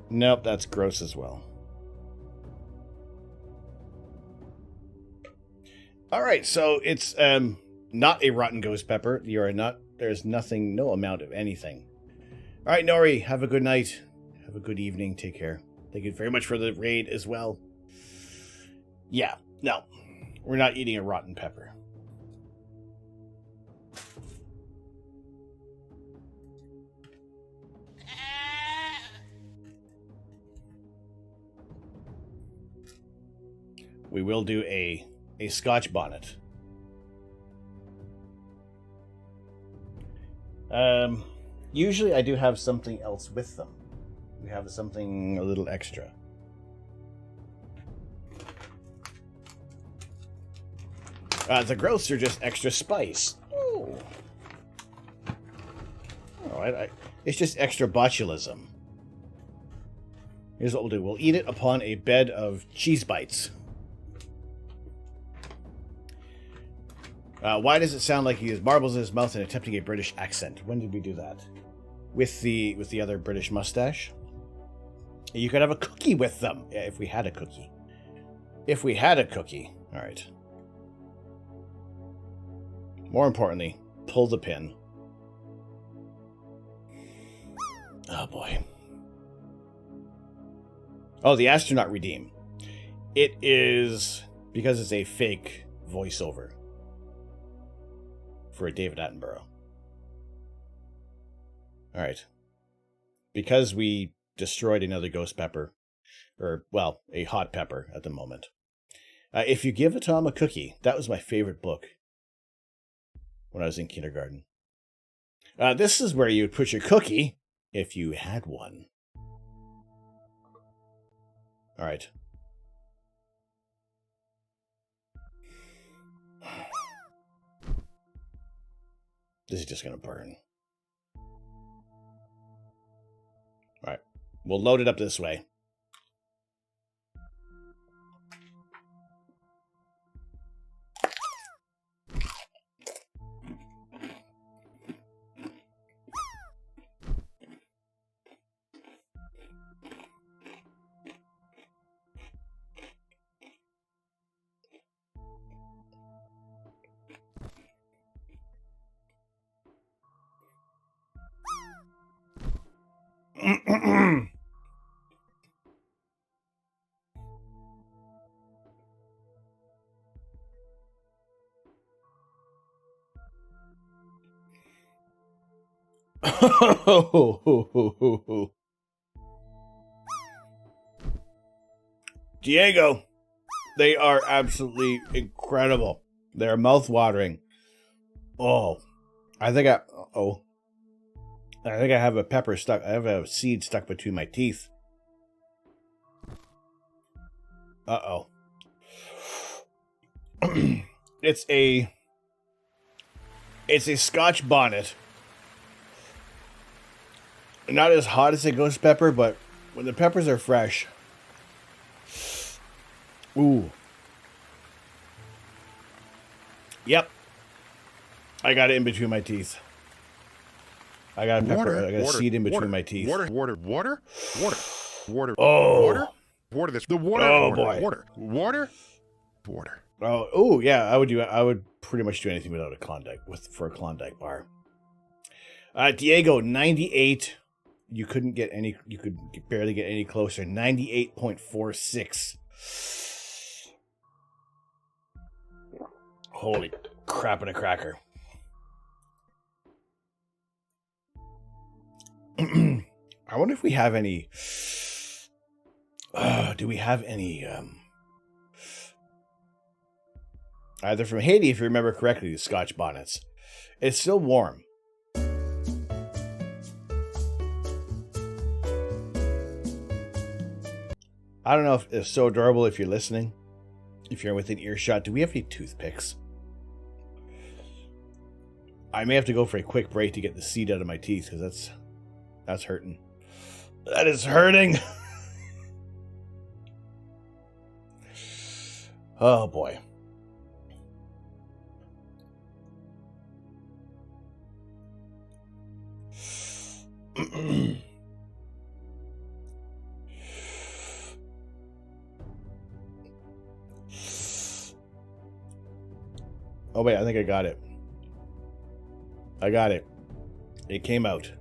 Nope, that's gross as well. Alright, so it's not a rotten ghost pepper. You are not... There's nothing, no amount of anything. Alright, Nori, have a good night. Have a good evening. Take care. Thank you very much for the raid as well. Yeah, no. We're not eating a rotten pepper. We will do a Scotch bonnet. Usually I do have something else with them. We have something a little extra. The growths are just extra spice. Oh. It's just extra botulism. Here's what we'll do. We'll eat it upon a bed of cheese bites. Why does it sound like he has marbles in his mouth and attempting a British accent? When did we do that? With the other British mustache? You could have a cookie with them. Yeah, if we had a cookie. If we had a cookie. All right. More importantly, pull the pin. Oh boy. Oh, the astronaut redeem. It is, because it's a fake voiceover for a David Attenborough. All right. Because we destroyed another ghost pepper, or, well, a hot pepper at the moment. If You Give a Tom a Cookie, that was my favorite book when I was in kindergarten. This is where you would put your cookie if you had one. All right. This is just going to burn. All right. We'll load it up this way. Diego, they are absolutely incredible. They're mouth-watering. Oh, I think I have a pepper stuck. I have a seed stuck between my teeth. Uh-oh. It's a Scotch bonnet. Not as hot as a ghost pepper, but when the peppers are fresh. Ooh. Yep. I got it in between my teeth. I got a pepper. I got a seed in between my teeth. Water. Oh. Water. This. The water. Oh, water. boy. Water. Oh, yeah. I would pretty much do anything without a Klondike for a Klondike bar. Diego, 98. You couldn't get any. You could barely get any closer. 98.46. Holy crap in a cracker. I wonder if we have any. Do we have any? Either from Haiti, if you remember correctly, the Scotch bonnets. It's still warm. I don't know if it's so adorable if you're listening. If you're within earshot, do we have any toothpicks? I may have to go for a quick break to get the seed out of my teeth, because that's hurting. That is hurting. Oh boy. Oh wait, I think I got it. I got it. It came out.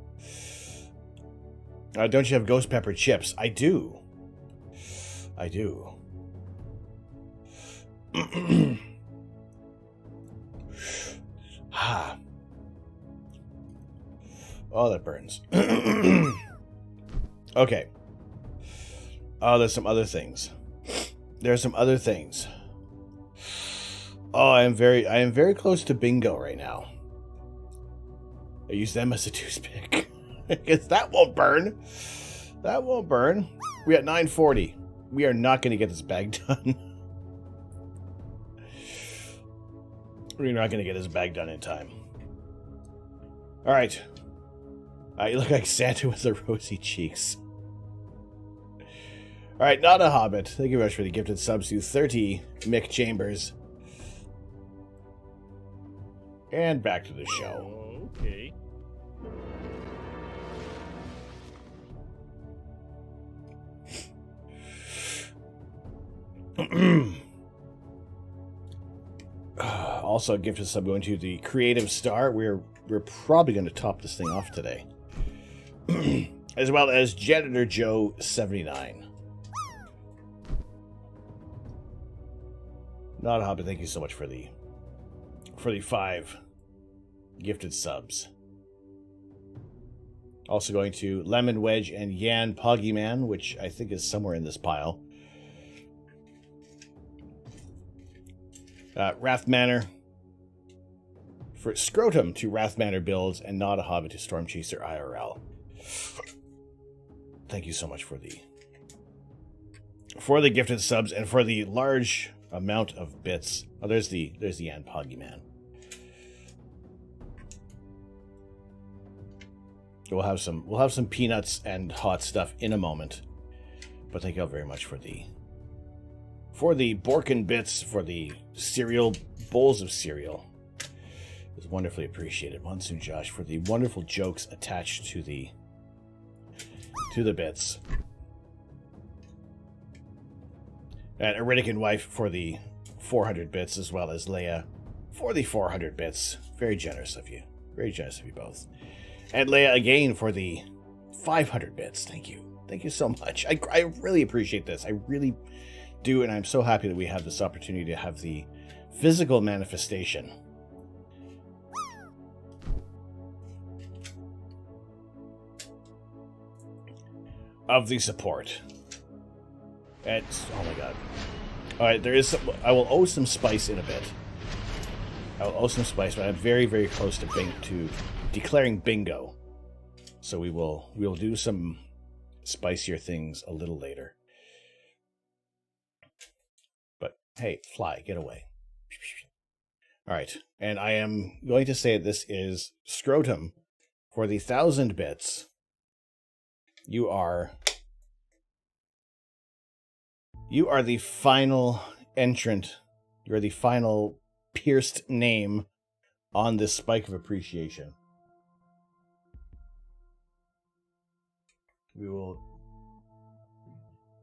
Don't you have ghost pepper chips? I do. I do. Oh, that burns. Okay. Oh, there's some other things. There's some other things. Oh, I am very close to bingo right now. I use them as a toothpick. Because that won't burn. That won't burn. We got 9:40. We are not going to get this bag done. We're not going to get this bag done in time. All right. You look like Santa with the rosy cheeks. All right, not a hobbit. Thank you very much for the gifted subs to 30 Mick Chambers. And back to the show. Okay. Also, a gifted sub going to the Creative Star. We're probably going to top this thing off today. As well as Janitor Joe 79. Not a Hobbit, thank you so much for the 5 gifted subs. Also going to Lemon Wedge and Yan Poggy Man, which I think is somewhere in this pile. Wrath Manor for Scrotum to Wrath Manor builds, and Not a Hobbit to Storm Chaser IRL. Thank you so much for the gifted subs and for the large amount of bits. Oh, there's the Yan Poggy Man. We'll have some peanuts and hot stuff in a moment. But thank you all very much for the Borkin bits, for the cereal bowls of cereal. It was wonderfully appreciated. Monsoon Josh for the wonderful jokes attached to the bits. And Iridican Wife for the 400 bits, as well as Leia for the 400 bits. Very generous of you. Very generous of you both. And Leia again for the 500 bits. Thank you. Thank you so much. I really appreciate this. I really do, and I'm so happy that we have this opportunity to have the physical manifestation of the support. Oh my god. Alright, I will owe some spice in a bit. I will owe some spice, but I'm very, very close to declaring bingo. So we'll do some spicier things a little later. But hey, fly, get away. Alright, and I am going to say this is Scrotum for the 1,000 bits. You are the final entrant. You're the final pierced name on this spike of appreciation. We will,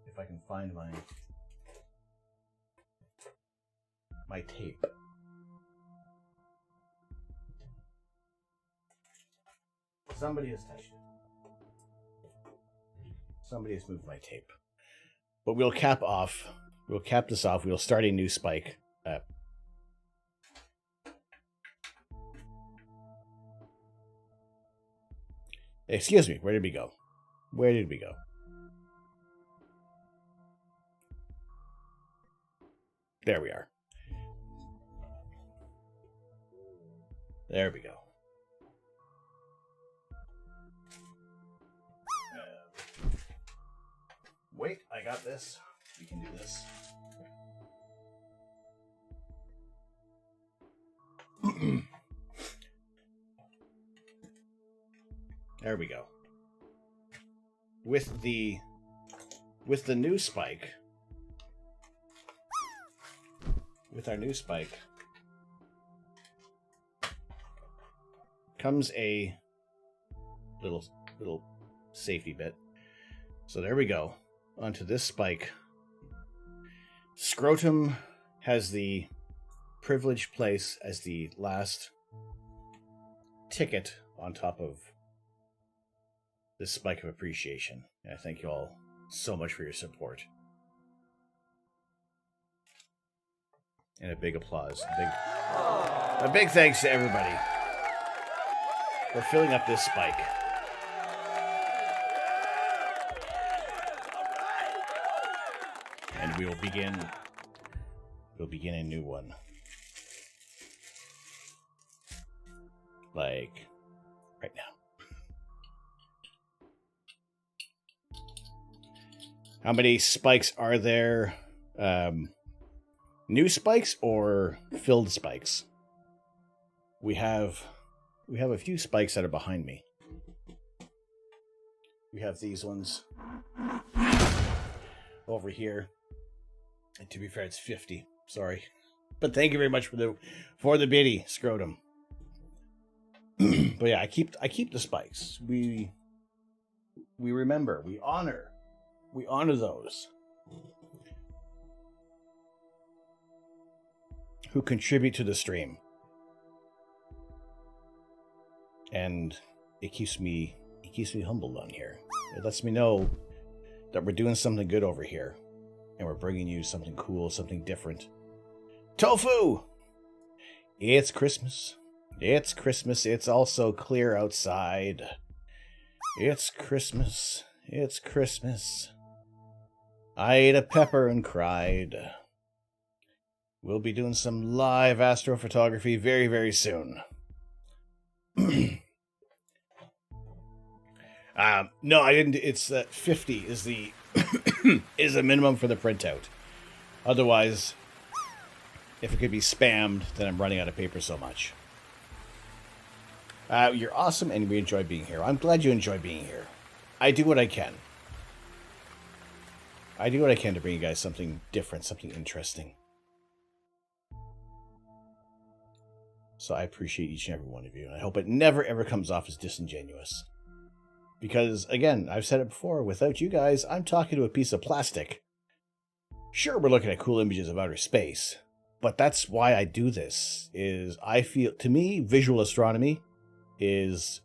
if I can find my tape. Somebody has touched it. Somebody has moved my tape. But we'll cap this off. We'll start a new spike. Excuse me, where did we go? Where did we go? There we are. There we go. Wait, I got this. We can do this. There we go. With the new spike, with our new spike, comes a little safety bit. So there we go. Onto this spike. Scrotum has the privileged place as the last ticket on top of this spike of appreciation. And I thank you all so much for your support. And a big applause. A big thanks to everybody for filling up this spike. And we'll begin a new one. Like right now. How many spikes are there? New spikes or filled spikes? We have a few spikes that are behind me. We have these ones over here. And to be fair, it's 50. Sorry. But thank you very much for the biddy, Scrotum. But yeah, I keep the spikes. We remember, we honor those who contribute to the stream. And it keeps me humbled on here. It lets me know that we're doing something good over here. And we're bringing you something cool, something different. Tofu! It's Christmas. It's Christmas. It's also clear outside. It's Christmas. It's Christmas. I ate a pepper and cried. We'll be doing some live astrophotography very, very soon. No, I didn't. It's 50 is the is the minimum for the printout. Otherwise, if it could be spammed, then I'm running out of paper so much. You're awesome, and we enjoy being here. I'm glad you enjoy being here. I do what I can. I do what I can to bring you guys something different, something interesting. So I appreciate each and every one of you, and I hope it never, ever comes off as disingenuous. Because, again, I've said it before, without you guys, I'm talking to a piece of plastic. Sure, we're looking at cool images of outer space, but that's why I do this, is I feel, to me, visual astronomy is,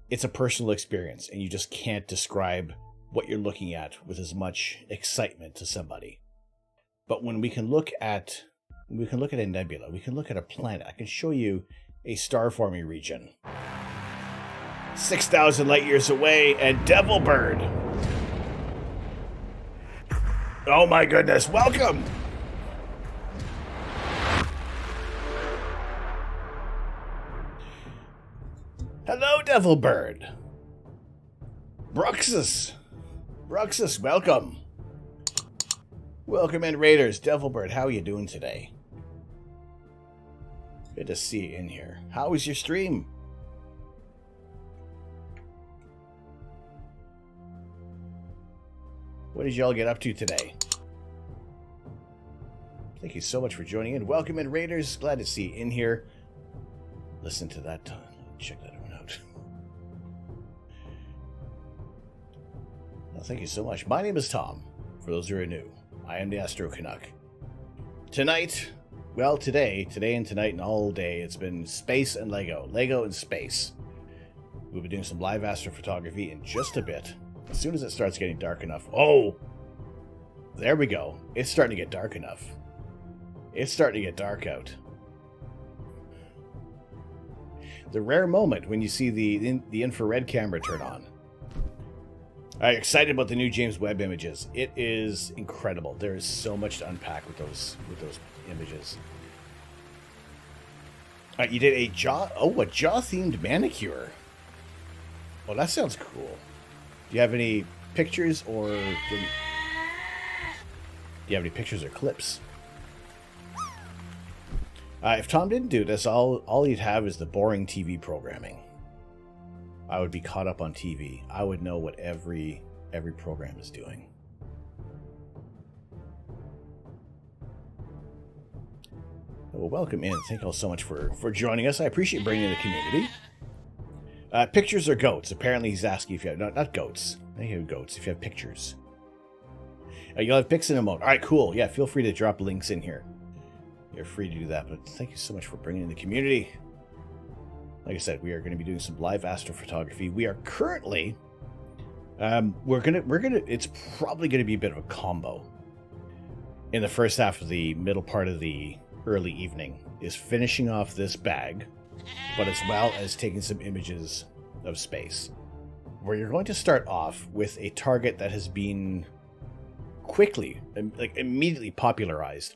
it's a personal experience, and you just can't describe what you're looking at with as much excitement to somebody. But when we can look at a nebula, we can look at a planet, I can show you a star-forming region. 6,000 light years away, and Devil Bird. Oh my goodness, welcome! Hello, Devil Bird. Bruxus, welcome. Welcome in, Raiders. Devil Bird, how are you doing today? Good to see you in here. How was your stream? What did y'all get up to today? Thank you so much for joining in. Welcome in, Raiders. Glad to see you in here. Listen to that. Check that one out. Well, thank you so much. My name is Tom. For those who are new, I am the Astro Canuck. Tonight, well, today and tonight and all day, it's been space and Lego. Lego and space. We'll be doing some live astrophotography in just a bit. As soon as it starts getting dark enough. Oh! There we go. It's starting to get dark enough. It's starting to get dark out. The rare moment when you see the infrared camera turn on. I'm excited about the new James Webb images. It is incredible. There is so much to unpack with those images. You did a jaw-themed manicure. Oh, that sounds cool. Do you have any pictures or clips? If Tom didn't do this, all he'd have is the boring TV programming. I would be caught up on TV. I would know what every program is doing. Well, welcome in. Thank you all so much for joining us. I appreciate bringing in the community. Pictures or goats? Apparently he's asking if you have... Not goats. I have goats. If you have pictures. You'll have pics in a moment. All right, cool. Yeah, feel free to drop links in here. You're free to do that, but thank you so much for bringing in the community. Like I said, we are going to be doing some live astrophotography. We are currently... it's probably going to be a bit of a combo. In the first half of the middle part of the early evening is finishing off this bag, but as well as taking some images of space. Where you're going to start off with a target that has been quickly, immediately popularized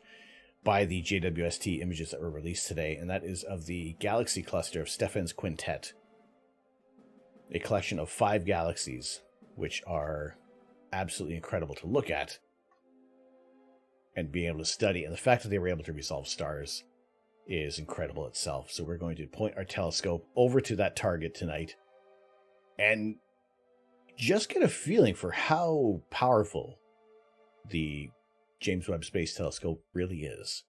by the JWST images that were released today, and that is of the galaxy cluster of Stephan's Quintet. A collection of 5 galaxies, which are absolutely incredible to look at and being able to study. And the fact that they were able to resolve stars is incredible itself. So we're going to point our telescope over to that target tonight and just get a feeling for how powerful the James Webb Space Telescope really is.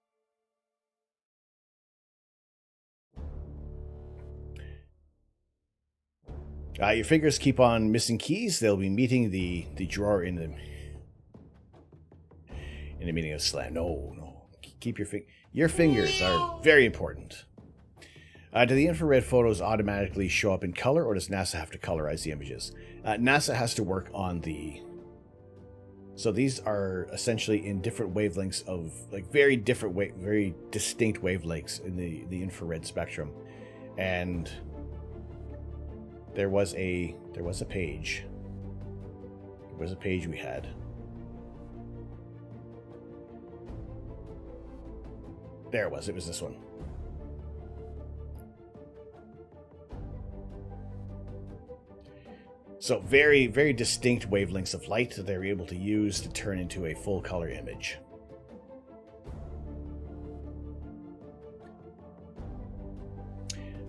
Your fingers keep on missing keys. They'll be meeting the drawer in the meaning of slam. No. Keep your fingers are very important. Do the infrared photos automatically show up in color, or does NASA have to colorize the images? NASA has to work on the So these are essentially in different wavelengths of like very distinct wavelengths in the infrared spectrum. And there was a page. There was a page we had. There it was. It was this one. So very, very distinct wavelengths of light that they were able to use to turn into a full color image.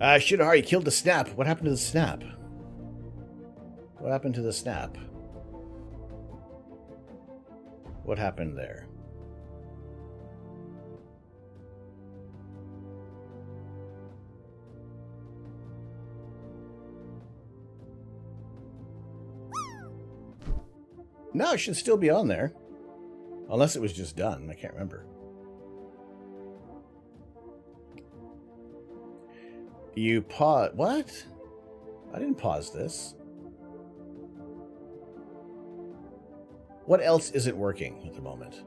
Shidahari killed the snap. What happened to the snap? What happened to the snap? What happened there? No, it should still be on there. Unless it was just done. I can't remember. You pause. What? I didn't pause this. What else isn't working at the moment?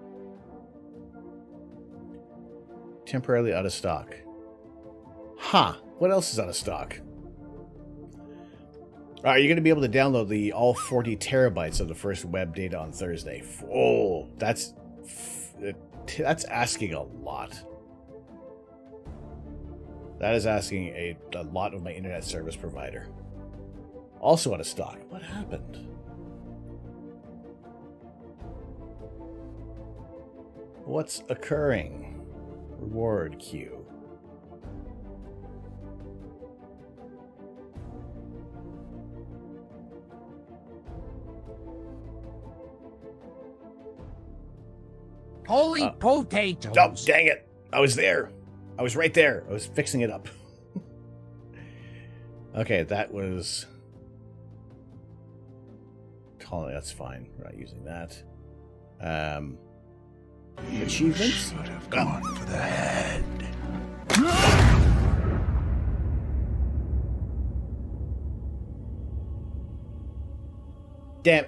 Temporarily out of stock. Huh. What else is out of stock? Are you going to be able to download all 40 terabytes of the first web data on Thursday? Oh, that's asking a lot. That is asking a lot of my internet service provider. Also out of stock. What happened? What's occurring? Reward queue. Holy potatoes! Oh, dang it! I was there. I was right there. I was fixing it up. Okay, that was... That's fine. We're not using that. Achievements? Should have gone for the head. Damn.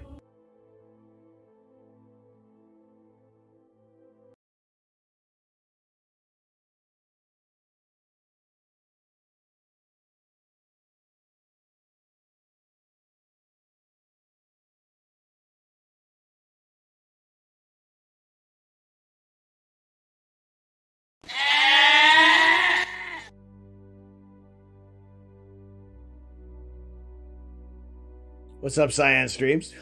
What's up, Cyan Streams?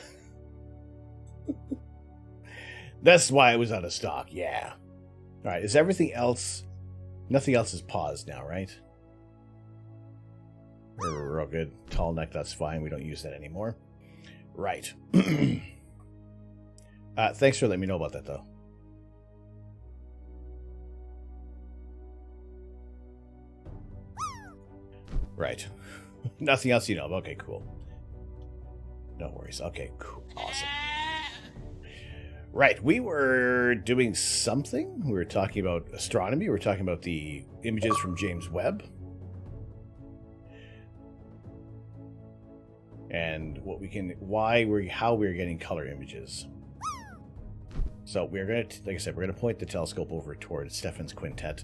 That's why it was out of stock, yeah. Alright, is everything else... Nothing else is paused now, right? We're all good. Tall neck, that's fine. We don't use that anymore. Right. Thanks for letting me know about that, though. Right. Nothing else you know of. Okay, cool. No worries. Okay, cool. Awesome. Right, we were doing something. We were talking about astronomy. We were talking about the images from James Webb. And what we can, how we're getting color images. So we're going to, like I said, we're going to point the telescope over towards Stefan's quintet.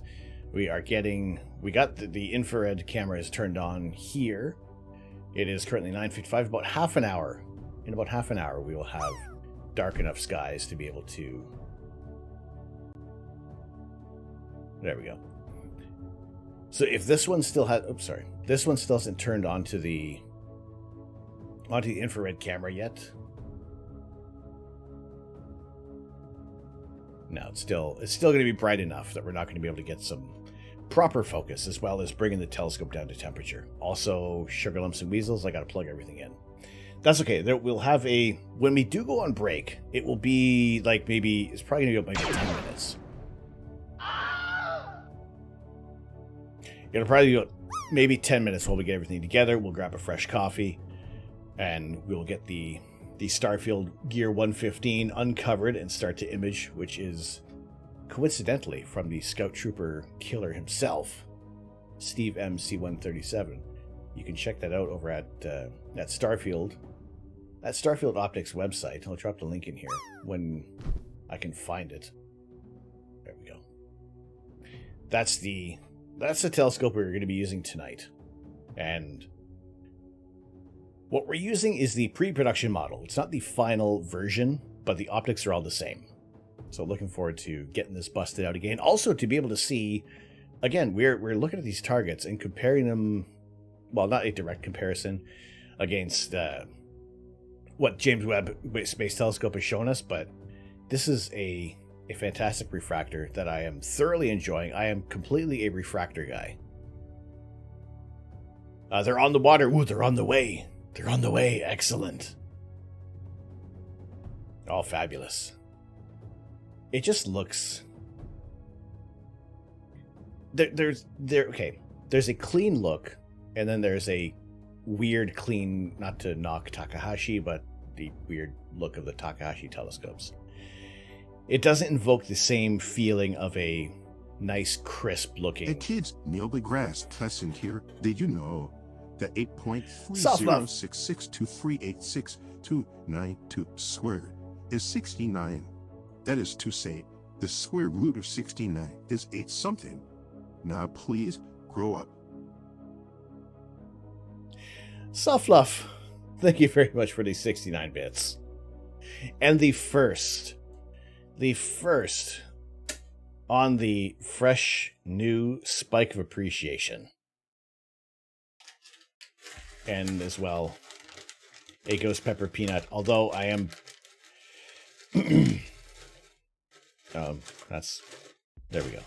We got the infrared camera is turned on here. It is currently 9:55. About half an hour. In about half an hour, we will have dark enough skies to be able to... There we go. So if this one still has... Oops, sorry. This one still hasn't turned onto the infrared camera yet. No, it's still going to be bright enough that we're not going to be able to get some proper focus, as well as bringing the telescope down to temperature. Also, sugar lumps and weasels, I got to plug everything in. That's okay. We'll have when we do go on break, it will be like it's probably going to be maybe 10 minutes. It'll probably be maybe 10 minutes while we get everything together. We'll grab a fresh coffee, and we'll get the Starfield Gear 115 uncovered and start to image, which is coincidentally from the Scout Trooper killer himself, Steve MC137. You can check that out over at Starfield that Starfield Optics website, I'll drop the link in here when I can find it. There we go. That's the telescope we're going to be using tonight. And what we're using is the pre-production model. It's not the final version, but the optics are all the same. So looking forward to getting this busted out again. Also to be able to see, again, we're looking at these targets and comparing them, well, not a direct comparison against what James Webb Space Telescope has shown us, but this is a fantastic refractor that I am thoroughly enjoying. I am completely a refractor guy. They're on the water. Ooh, they're on the way. They're on the way. Excellent. All fabulous. It just looks... There's a clean look, and then there's a weird clean, not to knock Takahashi, but the weird look of the Takahashi telescopes. It doesn't invoke the same feeling of a nice, crisp looking... Hey kids, Neil deGrasse Tyson here. Did you know that 8.30662386.292 squared is 69? That is to say, the square root of 69 is 8 something. Now please, grow up. Softluff, thank you very much for these 69 bits. And the first on the fresh new spike of appreciation. And as well, a ghost pepper peanut, although I am... there we go.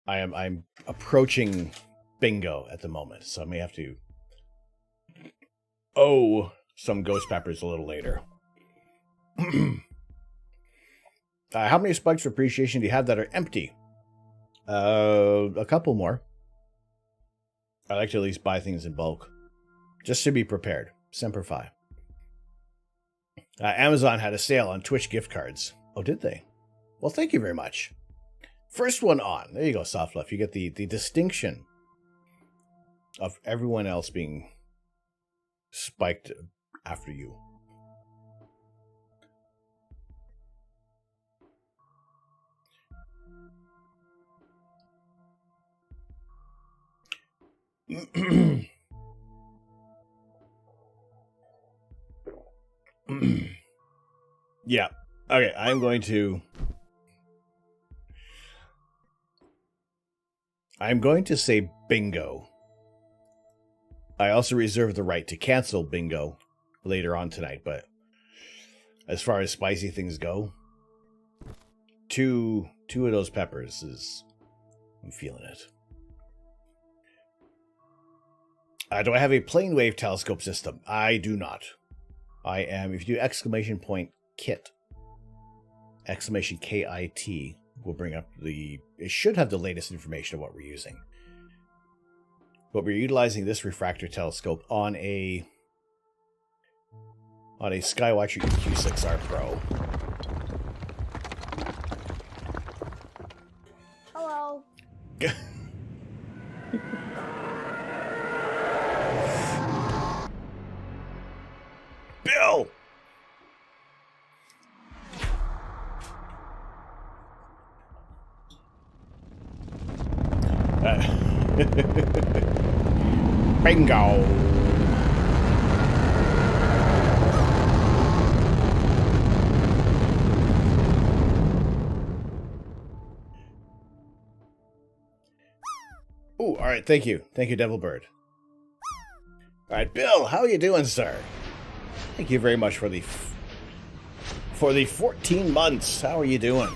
I'm approaching bingo at the moment, so I may have to some ghost peppers a little later. How many spikes of appreciation do you have that are empty? A couple more. I like to at least buy things in bulk, just to be prepared. Semper Fi. Amazon had a sale on Twitch gift cards. Oh, did they? Well, thank you very much. First one on. There you go, Softluff. You get the distinction of everyone else being spiked after you. Yeah. Okay, I'm going to say bingo. I also reserve the right to cancel bingo later on tonight, but as far as spicy things go, two of those peppers I'm feeling it. Do I have a plane wave telescope system? I do not. I am, if you do exclamation point kit, exclamation KIT, will bring up it should have the latest information of what we're using. But we're utilizing this refractor telescope on a Skywatcher EQ6R Pro. Hello. Bill! Bingo! Ooh, all right, thank you. Thank you, Devil Bird. All right, Bill, how are you doing, sir? Thank you very much for the 14 months. How are you doing?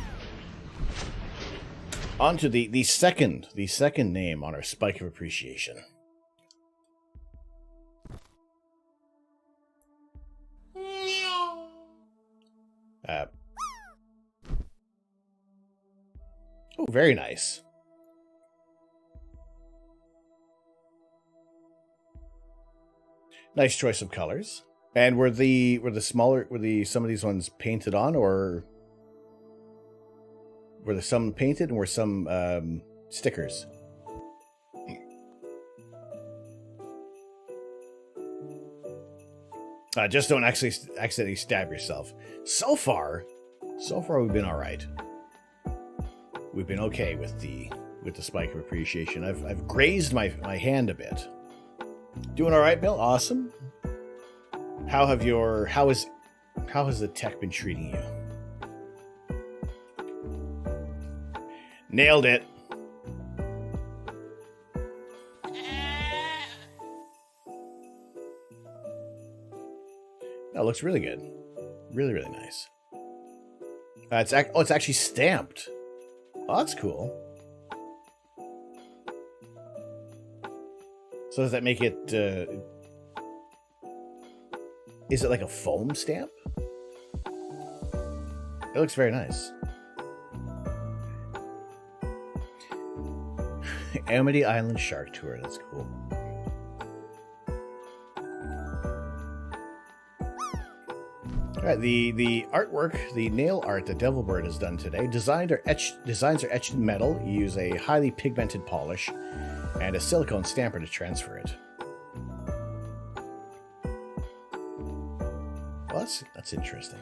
On to the second name on our spike of appreciation. Oh, very nice. Nice choice of colors. And were some of these ones painted on, or were there some painted and were some stickers? Just don't actually accidentally stab yourself. So far we've been all right. We've been okay with the spike of appreciation. I've grazed my hand a bit. Doing all right, Bill. Awesome. How has the tech been treating you? Nailed it. That looks really good. Really, really nice. It's actually stamped. Oh, that's cool. So does that make it... is it like a foam stamp? It looks very nice. Amity Island Shark Tour. That's cool. All right, the artwork, the nail art that Devilbird has done today. Designs are etched in metal. You use a highly pigmented polish and a silicone stamper to transfer it. Well, that's interesting.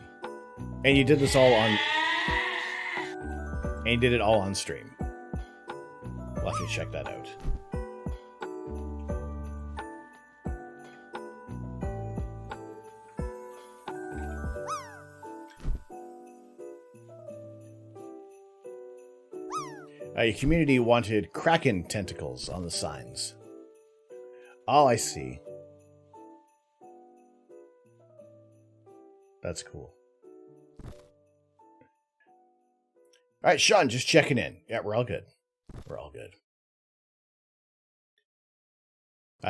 And you did this all on... And you did it all on stream. We'll have to check that out. Your community wanted kraken tentacles on the signs. Oh, I see. That's cool. All right, Sean, just checking in. Yeah, we're all good. We're all good.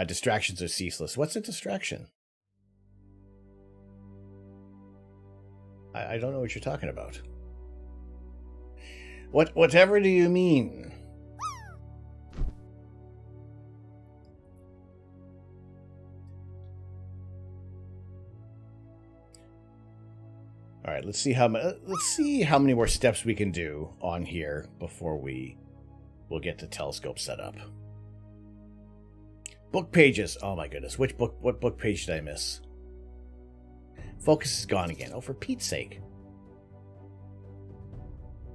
Distractions are ceaseless. What's a distraction? I don't know what you're talking about. Whatever do you mean? All right, let's see how many more steps we can do on here before we'll get the telescope set up. Book pages. Oh my goodness, what book page did I miss? Focus is gone again. Oh, for Pete's sake.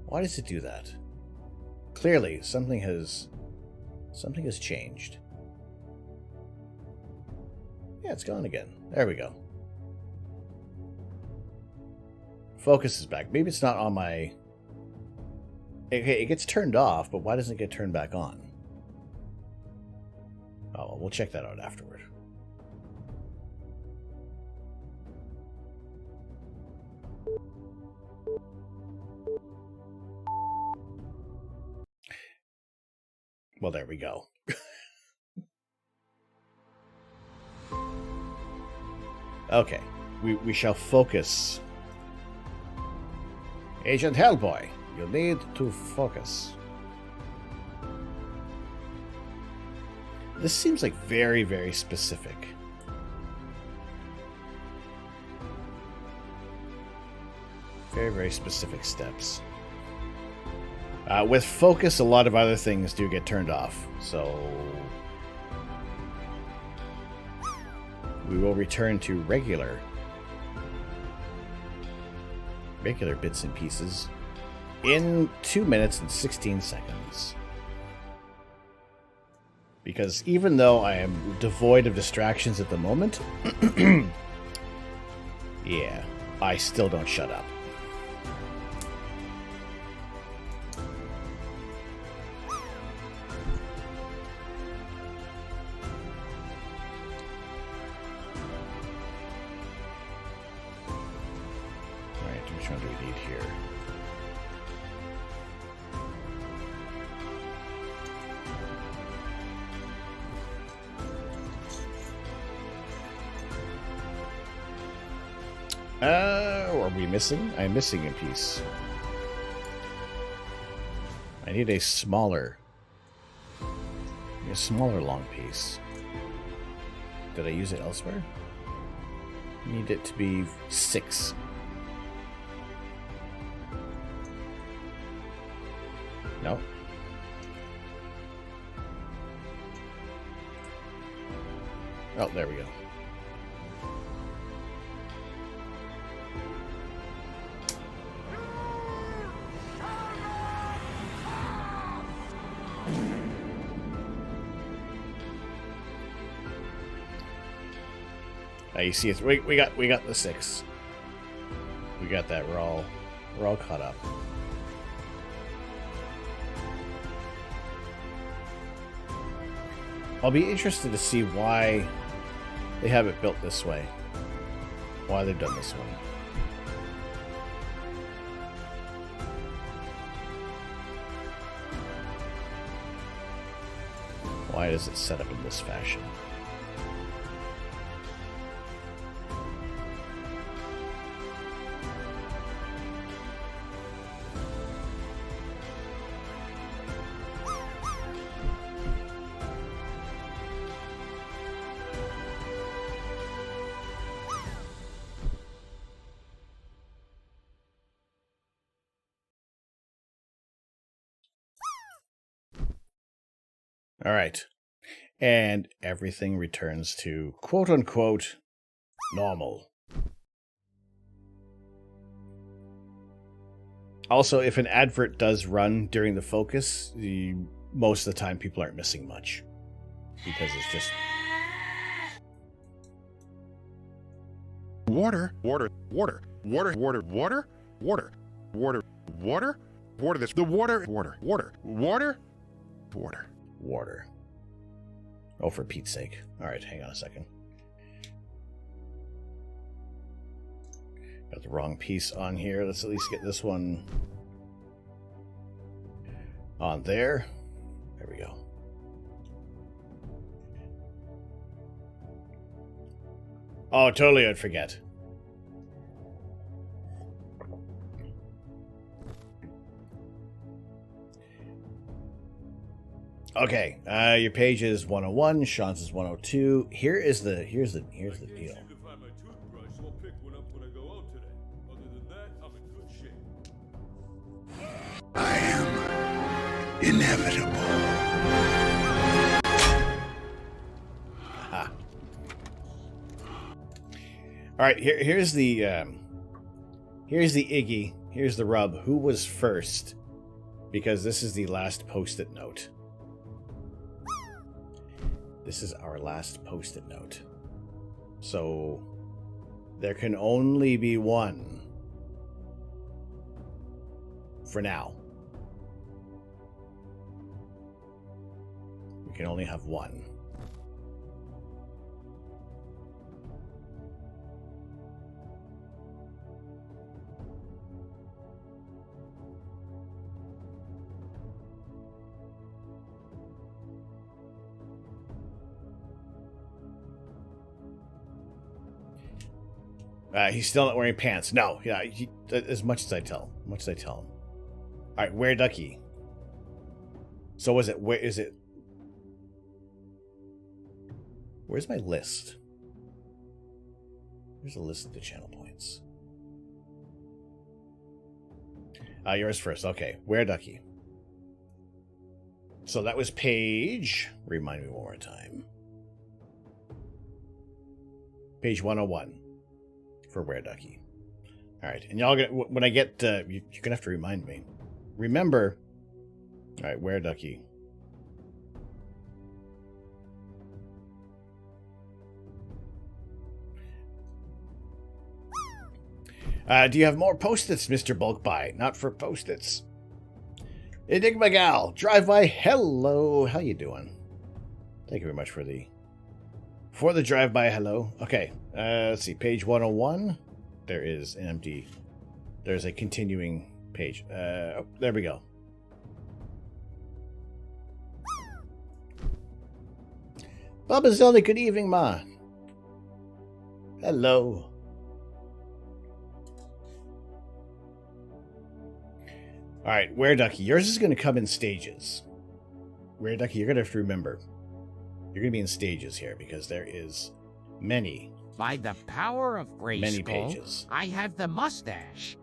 Why does it do that? Clearly, something has changed. Yeah, it's gone again. There we go. Focus is back. Maybe it's not on my... It gets turned off, but why doesn't it get turned back on? Oh, well, we'll check that out afterward. Well, there we go. Okay, we shall focus. Agent Hellboy, you need to focus. This seems like very, very specific. Very, very specific steps. With focus, a lot of other things do get turned off, so we will return to regular bits and pieces in 2 minutes and 16 seconds. Because even though I am devoid of distractions at the moment, yeah, I still don't shut up. Are we missing? I'm missing a piece. I need a smaller long piece. Did I use it elsewhere? I need it to be 6. No. Oh, there we go. You see, it's we got the 6. We got that. We're all caught up. I'll be interested to see why they have it built this way. Why they've done this way. Why is it set up in this fashion? All right. And everything returns to quote-unquote normal. Also, if an advert does run during the focus, most of the time people aren't missing much. Because it's just... Water, water, water, water, water, water, water, water, water, water, this, the water, water, water, water, water. Water. Oh, for Pete's sake. Alright, hang on a second. Got the wrong piece on here. Let's at least get this one on there. There we go. Oh, totally I'd forget. Okay, your page is 101, Sean's is 102. Here's the deal. I am inevitable. Aha. All right, here's the Iggy. Here's the rub. Who was first? Because this is the last post-it note. This is our last post-it note. So there can only be one for now. We can only have one. He's still not wearing pants. No, yeah, as much as I tell him. All right, where Ducky? So was it? Where is it? Where's my list? Here's a list of the channel points. Yours first. Okay, where Ducky? So that was page. Remind me one more time. Page 101. For Where Ducky. Alright, and y'all get, when I get, you're gonna have to remind me. Remember, alright, Where Ducky. Do you have more post-its, Mr. Bulk Buy? Not for post-its. Enigma Gal, drive by, hello, how you doing? Thank you very much for the drive-by hello. Okay, let's see, page 101. There is an empty... There's a continuing page. Oh, there we go. Baba Zelda, good evening, ma. Hello. Alright, Where Ducky. Yours is going to come in stages. Where Ducky, you're going to have to remember. You're going to be in stages here because there is many. By the power of Grayskull, many pages. I have the mustache.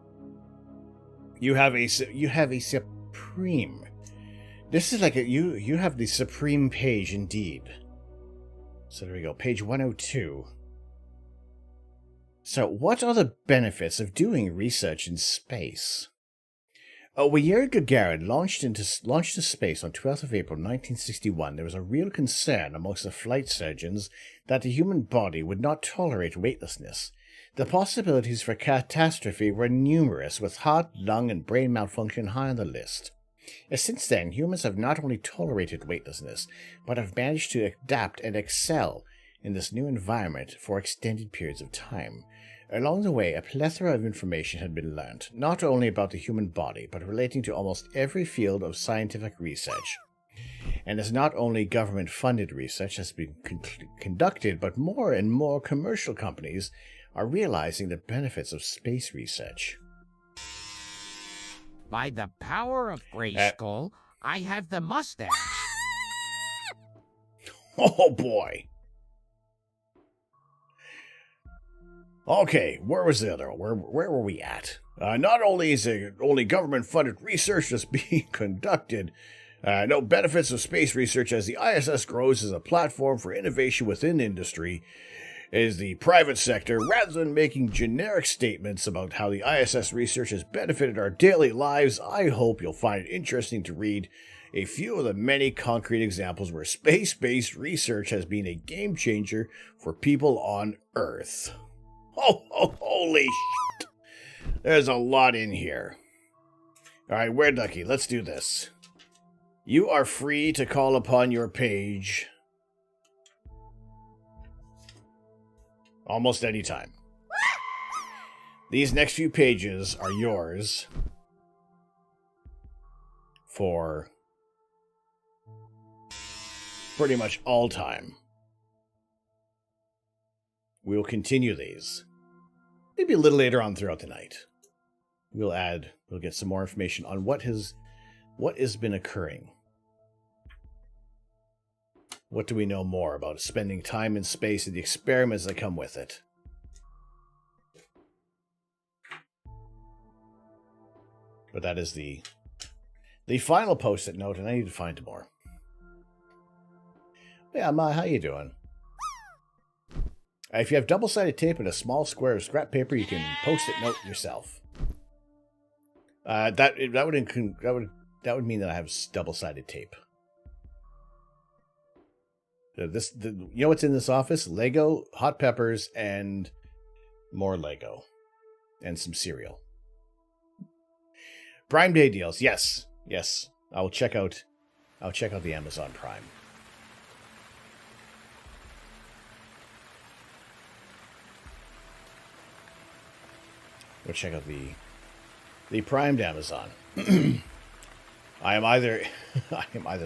You have a supreme. This is like you have the supreme page indeed. So there we go, page 102. So what are the benefits of doing research in space? When Yuri Gagarin launched to space on 12th of April 1961, there was a real concern amongst the flight surgeons that the human body would not tolerate weightlessness. The possibilities for catastrophe were numerous, with heart, lung, and brain malfunction high on the list. Since then, humans have not only tolerated weightlessness, but have managed to adapt and excel in this new environment for extended periods of time. Along the way, a plethora of information had been learned, not only about the human body, but relating to almost every field of scientific research. And as not only government-funded research has been conducted, but more and more commercial companies are realizing the benefits of space research. By the power of Grayskull, I have the mustache. Oh boy. Okay, where was the other? Where were we at? Not only is it only government-funded research that's being conducted, no benefits of space research as the ISS grows as a platform for innovation within industry, is the private sector, rather than making generic statements about how the ISS research has benefited our daily lives. I hope you'll find it interesting to read a few of the many concrete examples where space-based research has been a game changer for people on Earth. Oh, holy shit. There's a lot in here. Alright, Where Ducky, let's do this. You are free to call upon your page almost any time. These next few pages are yours for pretty much all time. We'll continue these. Maybe a little later on throughout the night. We'll get some more information on what has been occurring. What do we know more about spending time in space and the experiments that come with it? But that is the final post-it note, and I need to find more. Yeah, Ma, how you doing? If you have double-sided tape and a small square of scrap paper, you can post-it note yourself. That would mean that I have double-sided tape. You know what's in this office? Lego, hot peppers, and more Lego. And some cereal. Prime Day deals. Yes. I'll check out the Amazon Prime. We'll check out the Primed Amazon. I am either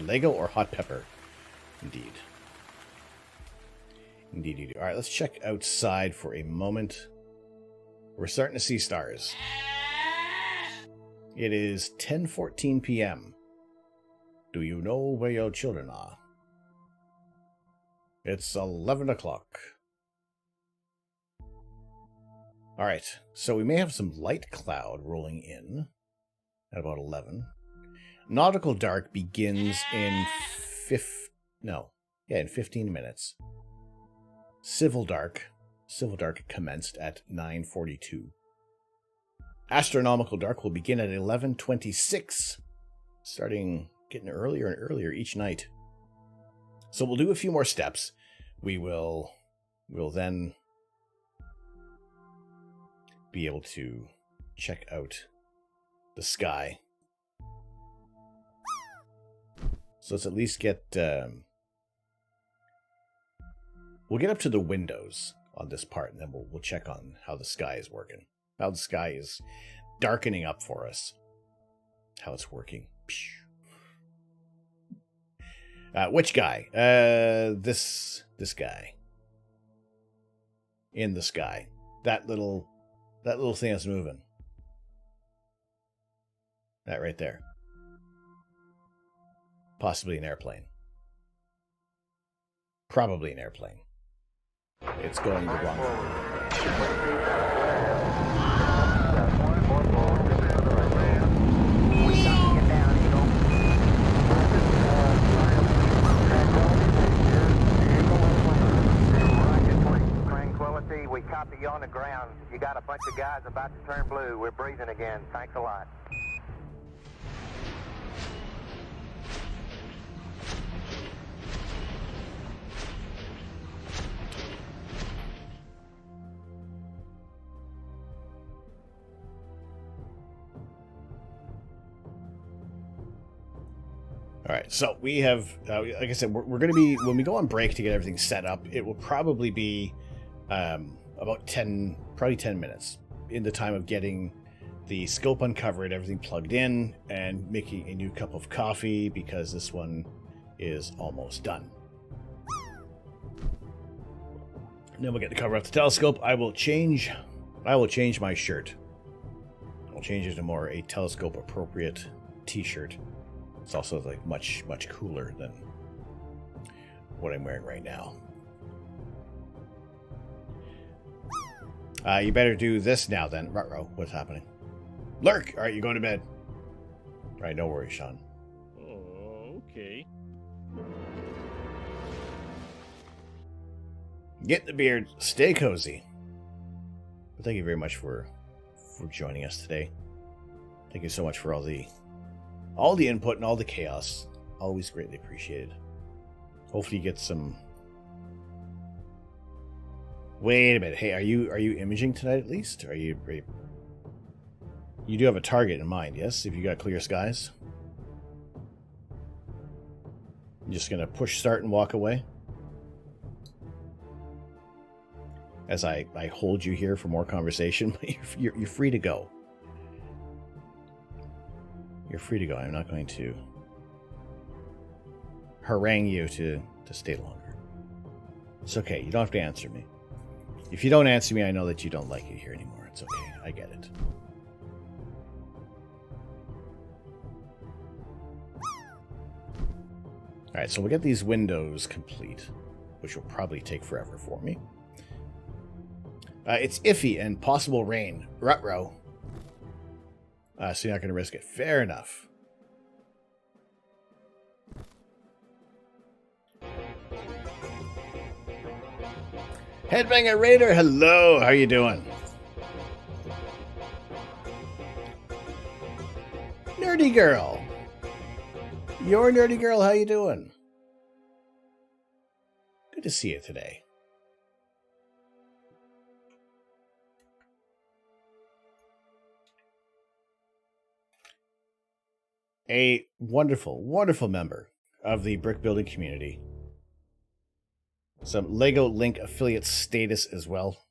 Lego or hot pepper. Indeed. All right, let's check outside for a moment. We're starting to see stars. It is 10:14 p.m. Do you know where your children are? It's 11 o'clock. All right, so we may have some light cloud rolling in at about 11. Nautical dark begins in 15 minutes. Civil dark commenced at 9:42. Astronomical dark will begin at 11:26, getting earlier and earlier each night. So we'll do a few more steps. We'll then be able to check out the sky. So let's at least get we'll get up to the windows on this part, and then we'll check on how the sky is working. How the sky is darkening up for us. How it's working. Which guy? This guy. In the sky. That little thing that's moving. That right there. Possibly an airplane. Probably an airplane. It's going the wrong way. We copy you on the ground. You got a bunch of guys about to turn blue. We're breathing again. Thanks a lot. right, so we have, like I said, we're going to be, when we go on break to get everything set up, it will probably be about 10 minutes in the time of getting the scope uncovered, everything plugged in, and making a new cup of coffee because this one is almost done. And then we'll get the cover off the telescope. I will change my shirt. I'll change it to more a telescope appropriate t-shirt. It's also like much cooler than what I'm wearing right now. You better do this now then. Ruh-roh, what's happening? Lurk! Alright, you're going to bed. Alright, no worries, Sean. Oh, okay. Get the beard, stay cozy. But thank you very much for joining us today. Thank you so much for all the input and all the chaos. Always greatly appreciated. Hopefully you get some... Wait a minute. Hey, are you imaging tonight at least? Are you do have a target in mind, yes? If you got clear skies? You're just gonna push start and walk away? As I hold you here for more conversation, you're free to go. You're free to go. I'm not going to harangue you to stay longer. It's okay. You don't have to answer me. If you don't answer me, I know that you don't like it here anymore. It's okay. I get it. Alright, so we'll get these windows complete, which will probably take forever for me. It's iffy and possible rain. Ruh-roh. So you're not going to risk it. Fair enough. Headbanger Raider, hello. How you doing? Nerdy Girl. Your Nerdy Girl, how you doing? Good to see you today. A wonderful, wonderful member of the brick building community. Some Lego Link affiliate status as well.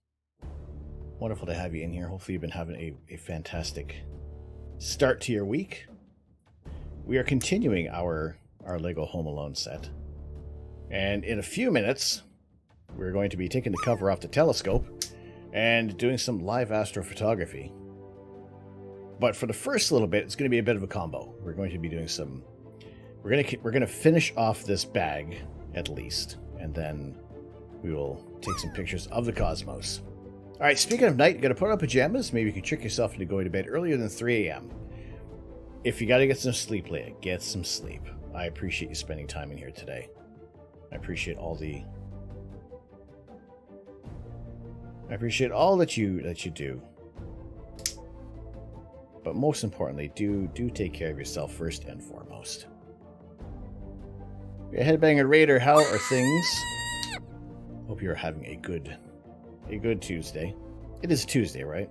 Wonderful to have you in here. Hopefully you've been having a fantastic start to your week. We are continuing our Lego Home Alone set. And in a few minutes, we're going to be taking the cover off the telescope and doing some live astrophotography. But for the first little bit, it's going to be a bit of a combo. We're going to be doing some... We're going to finish off this bag, at least. And then we will take some pictures of the cosmos. Alright, speaking of night, you're going to put on pajamas. Maybe you can trick yourself into going to bed earlier than 3 a.m. If you got to get some sleep, Leia, get some sleep. I appreciate you spending time in here today. I appreciate all the... I appreciate all that you do. But most importantly, do take care of yourself first and foremost. Headbanger Raider, how are things? Hope you're having a good Tuesday. It is Tuesday, right?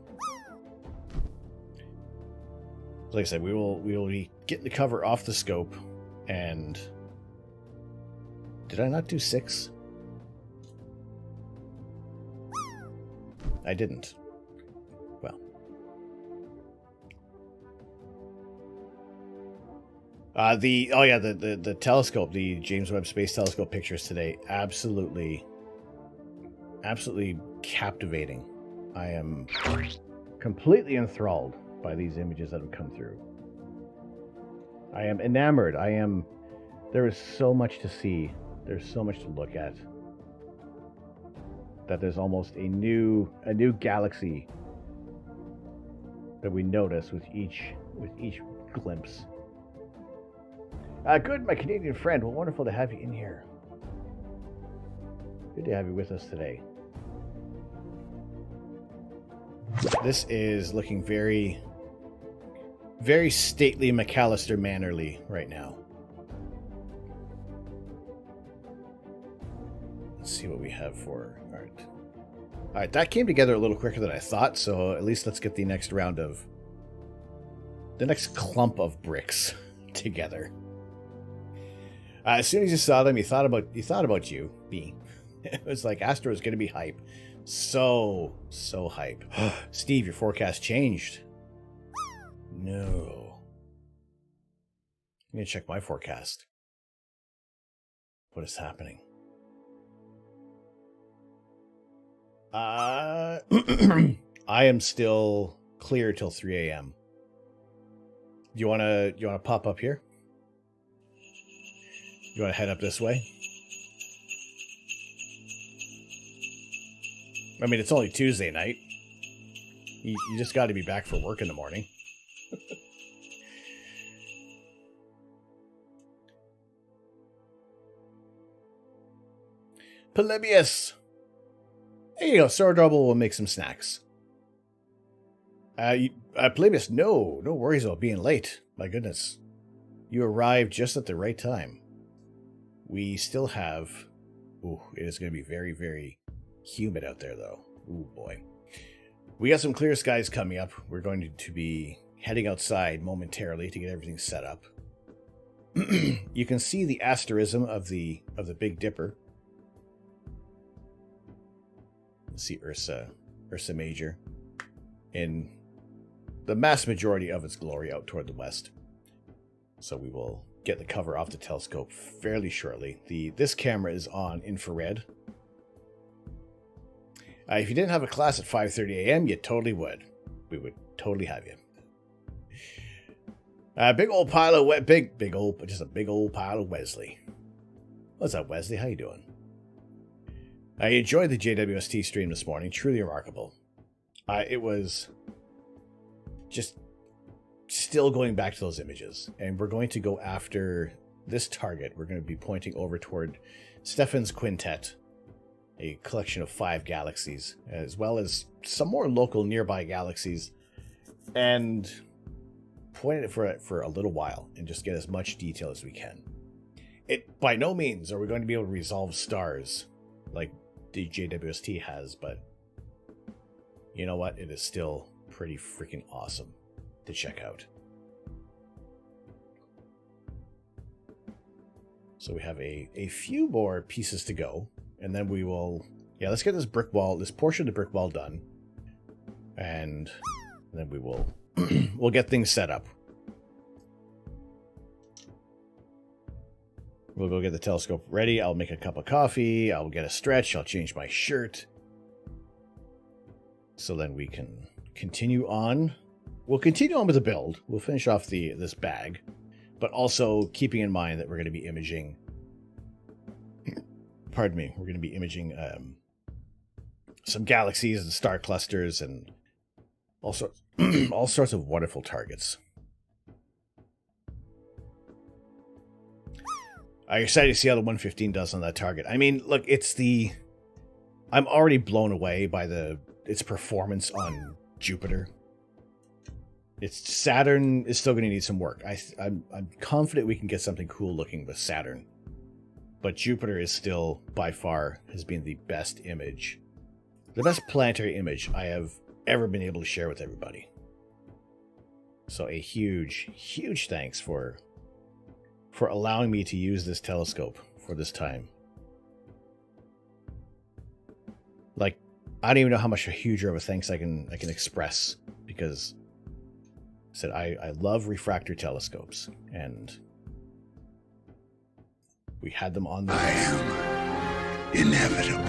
Like I said, we will be getting the cover off the scope, and did I not do 6? I didn't. Well. The telescope, the James Webb Space Telescope pictures today, absolutely captivating. I am completely enthralled by these images that have come through. I am enamored. There is so much to see. There's so much to look at. That there's almost a new galaxy that we notice with each glimpse. Good, my Canadian friend. Well, wonderful to have you in here. Good to have you with us today. This is looking very, very stately McAllister Mannerly right now. Let's see what we have for art. Alright, that came together a little quicker than I thought, so at least let's get the next round of... the next clump of bricks together. As soon as you saw them, he thought about you, me. It was like Astro is going to be hype. So hype. Steve, your forecast changed. No. I'm going to check my forecast. What is happening? I am still clear till 3 a.m. You wanna pop up here? You wanna head up this way? I mean, it's only Tuesday night. You just got to be back for work in the morning. Polybius! There you go, Sword Double will make some snacks. Polybius, no worries about being late. My goodness. You arrived just at the right time. We still have... Ooh, it is going to be very, very humid out there, though. Ooh, boy. We got some clear skies coming up. We're going to be heading outside momentarily to get everything set up. You can see the asterism of the Big Dipper. Let's see Ursa Major in the mass majority of its glory out toward the west. So we will get the cover off the telescope fairly shortly. This camera is on infrared. If you didn't have a class at 5:30 a.m., you totally would. We would totally have you. Big old pile of just a big old pile of Wesley. What's up, Wesley? How you doing? I enjoyed the JWST stream this morning. Truly remarkable. It was just still going back to those images, and we're going to go after this target. We're going to be pointing over toward Stefan's Quintet, a collection of 5 galaxies, as well as some more local nearby galaxies, and point it for a little while and just get as much detail as we can. By no means are we going to be able to resolve stars like the JWST has, but you know what? It is still pretty freaking awesome to check out. So we have a few more pieces to go, and then we will... Yeah, let's get this portion of the brick wall done, and then we will... we'll get things set up. We'll go get the telescope ready. I'll make a cup of coffee. I'll get a stretch. I'll change my shirt. So then we can continue on. We'll continue on with the build. We'll finish off this bag, but also keeping in mind that we're going to be imaging... Pardon me. We're going to be imaging some galaxies and star clusters and all sorts of wonderful targets. I'm excited to see how the 115 does on that target. I mean, look, I'm already blown away by its performance on Jupiter. Saturn is still going to need some work. I'm confident we can get something cool looking with Saturn. But Jupiter is still, by far, has been the best image. The best planetary image I have ever been able to share with everybody. So a huge, huge thanks for allowing me to use this telescope for this time. Like, I don't even know how much a huger of a thanks I can express, because I love refractor telescopes, and we had them on the I am inevitable.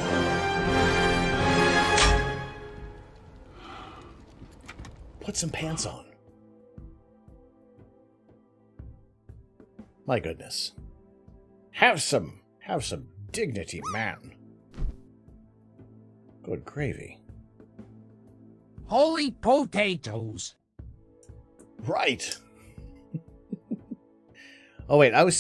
Put some pants on. My goodness. Have some dignity, man. Good gravy. Holy potatoes. Right. Oh wait, I was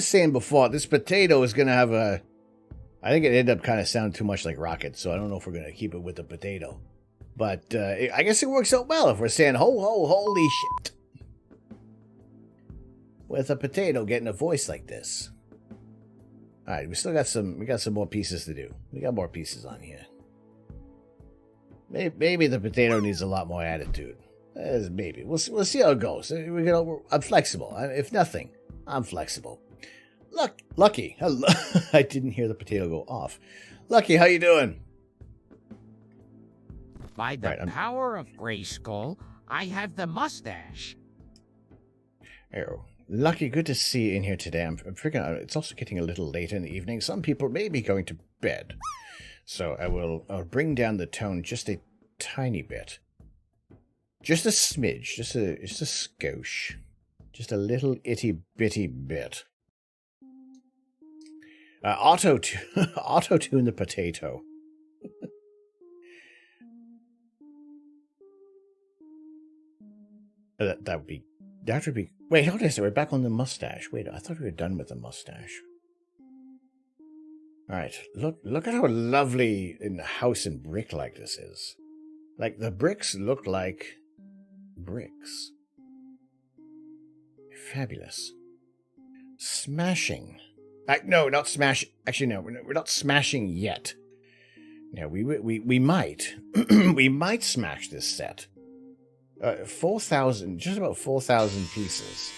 saying before, this potato is gonna have I think it ended up kind of sounding too much like rocket, so I don't know if we're gonna keep it with the potato. But I guess it works out well if we're saying holy shit. With a potato getting a voice like this. Alright, we got some more pieces to do. We got more pieces on here. Maybe the potato needs a lot more attitude. Maybe. We'll see how it goes. I'm flexible. If nothing, I'm flexible. Lucky. Hello. I didn't hear the potato go off. Lucky, how you doing? By the power of Grayskull, I have the mustache. Oh, Lucky, good to see you in here today. I'm figuring out it's also getting a little late in the evening. Some people may be going to bed. So I'll bring down the tone just a tiny bit. Just a smidge, just a skosh. Just a little itty bitty bit. Auto-tune the potato. That would be... Wait, hold on a second. We're back on the mustache. Wait, I thought we were done with the mustache. Alright, look at how lovely in the house and brick like this is. Like, the bricks look like bricks. Fabulous. Smashing. No, not smash. Actually, no, we're not smashing yet. No, we might. We might smash this set. 4,000, just about 4,000 pieces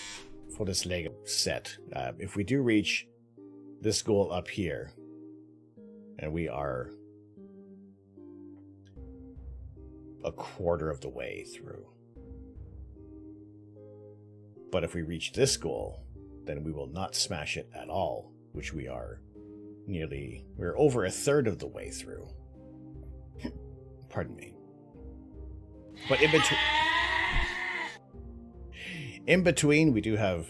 for this Lego set. If we do reach this goal up here, and we are a quarter of the way through. But if we reach this goal, then we will not smash it at all, which we are we're over a third of the way through. Pardon me. But in between, we do have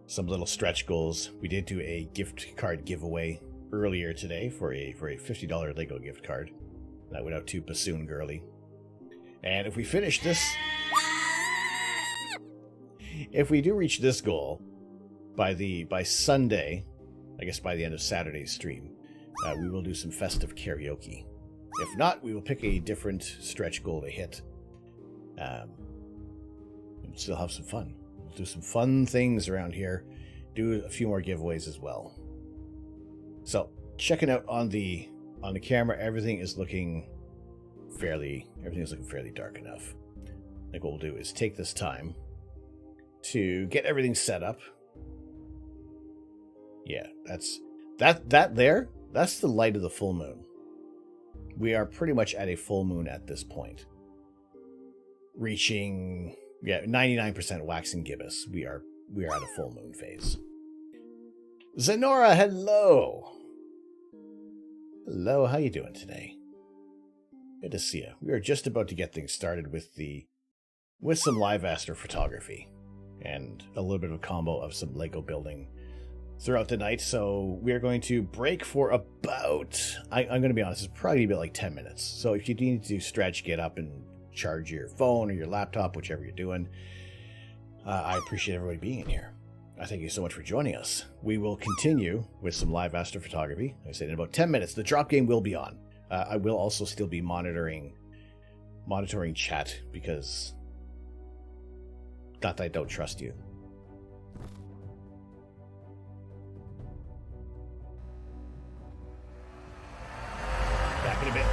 some little stretch goals. We did do a gift card giveaway earlier today for a $50 Lego gift card. That went out to Bassoon Girly. And if we finish this... If we do reach this goal by Sunday, I guess by the end of Saturday's stream, we will do some festive karaoke. If not, we will pick a different stretch goal to hit. And still have some fun. We'll do some fun things around here. Do a few more giveaways as well. So, checking out on the camera, everything is looking fairly dark enough. I think what we'll do is take this time to get everything set up. Yeah, that's the light of the full moon. We are pretty much at a full moon at this point. Reaching 99% waxing gibbous. We are at a full moon phase. Zenora, hello. Hello, how you doing today? Good to see you. We are just about to get things started with some live astrophotography and a little bit of a combo of some Lego building throughout the night. So we are going to break for about, I'm going to be honest, it's probably going to be like 10 minutes. So if you need to stretch, get up and charge your phone or your laptop, whichever you're doing, I appreciate everybody being in here. I thank you so much for joining us. We will continue with some live astrophotography. Like I said, in about 10 minutes, the drop game will be on. I will also still be monitoring chat because not that I don't trust you. Back in a bit.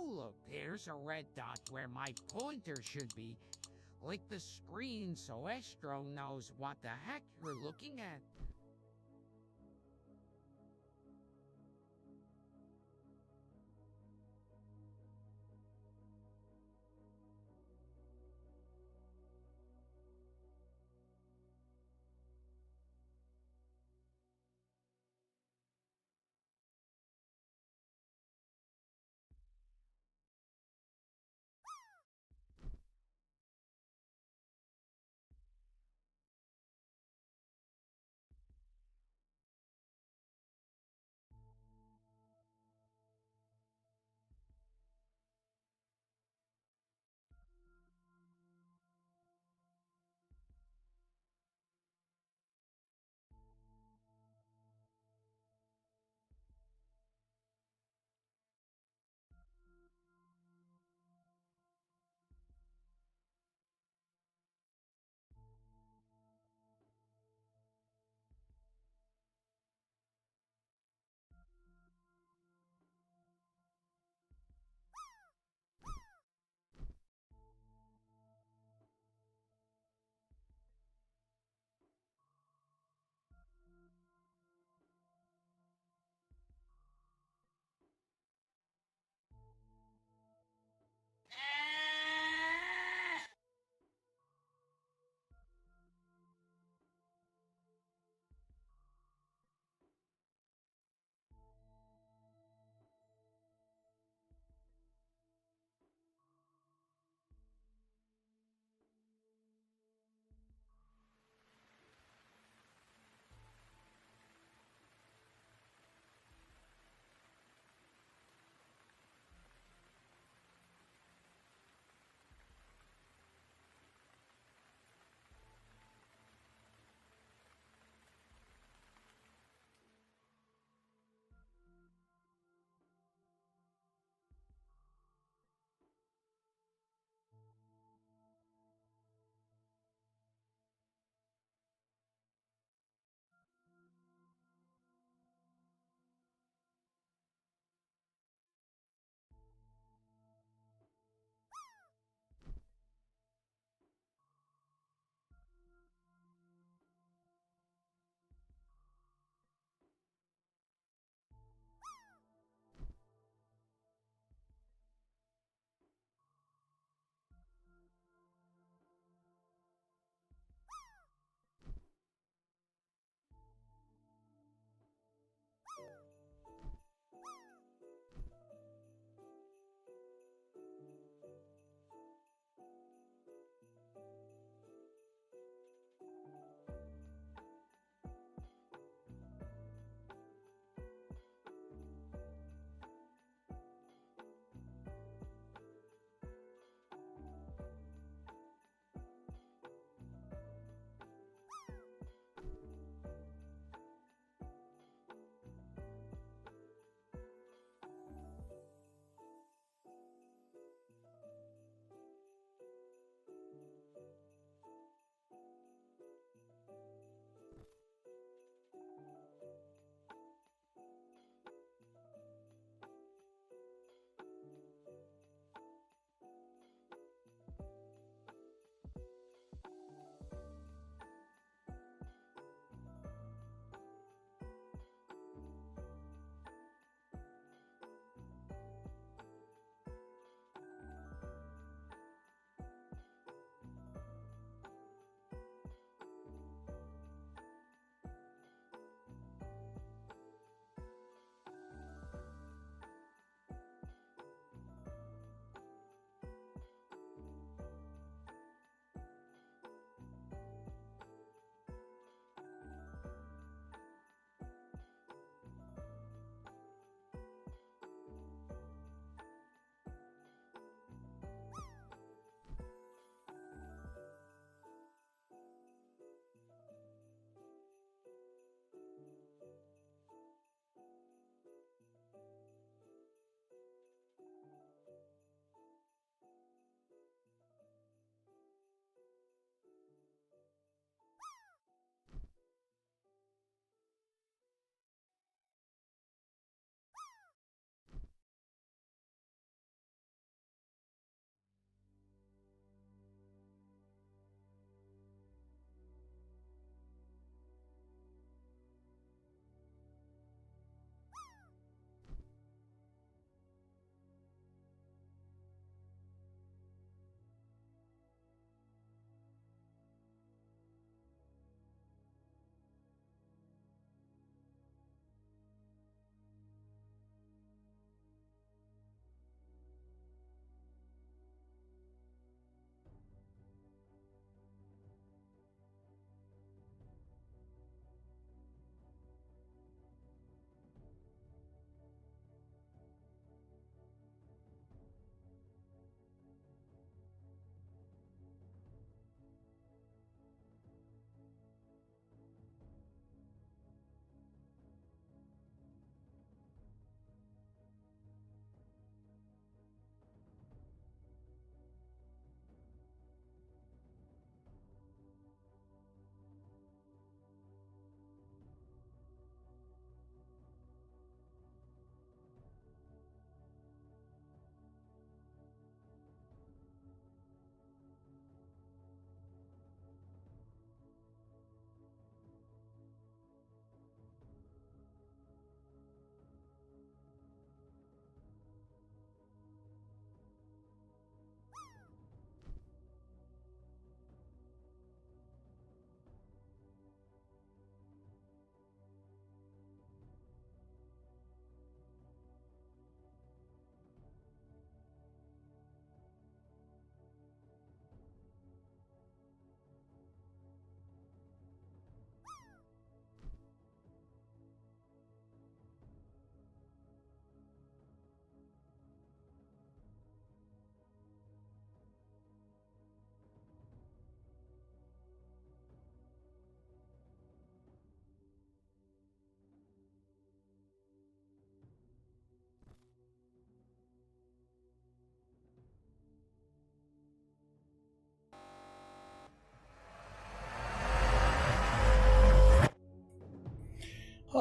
Oh, look, there's a red dot where my pointer should be. Lick the screen so Astro knows what the heck you're looking at.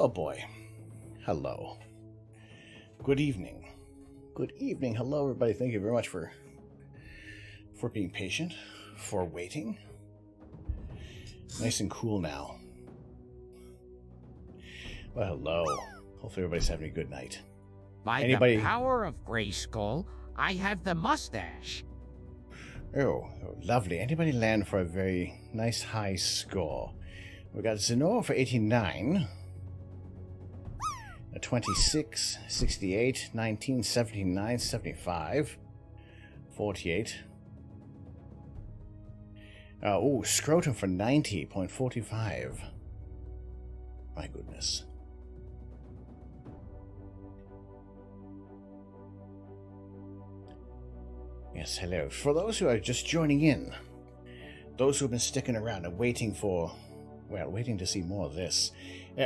Oh boy. Hello. Good evening. Good evening. Hello, everybody. Thank you very much for being patient, for waiting. Nice and cool now. Well, hello. Hopefully everybody's having a good night. By the power of Grayskull, I have the mustache. Oh, lovely. Anybody land for a very nice high score? We got Zenora for 89. A 26, 68, 19, 79, 75, 48. Scrotum for 90.45. My goodness. Yes, hello. For those who are just joining in, those who have been sticking around and waiting to see more of this,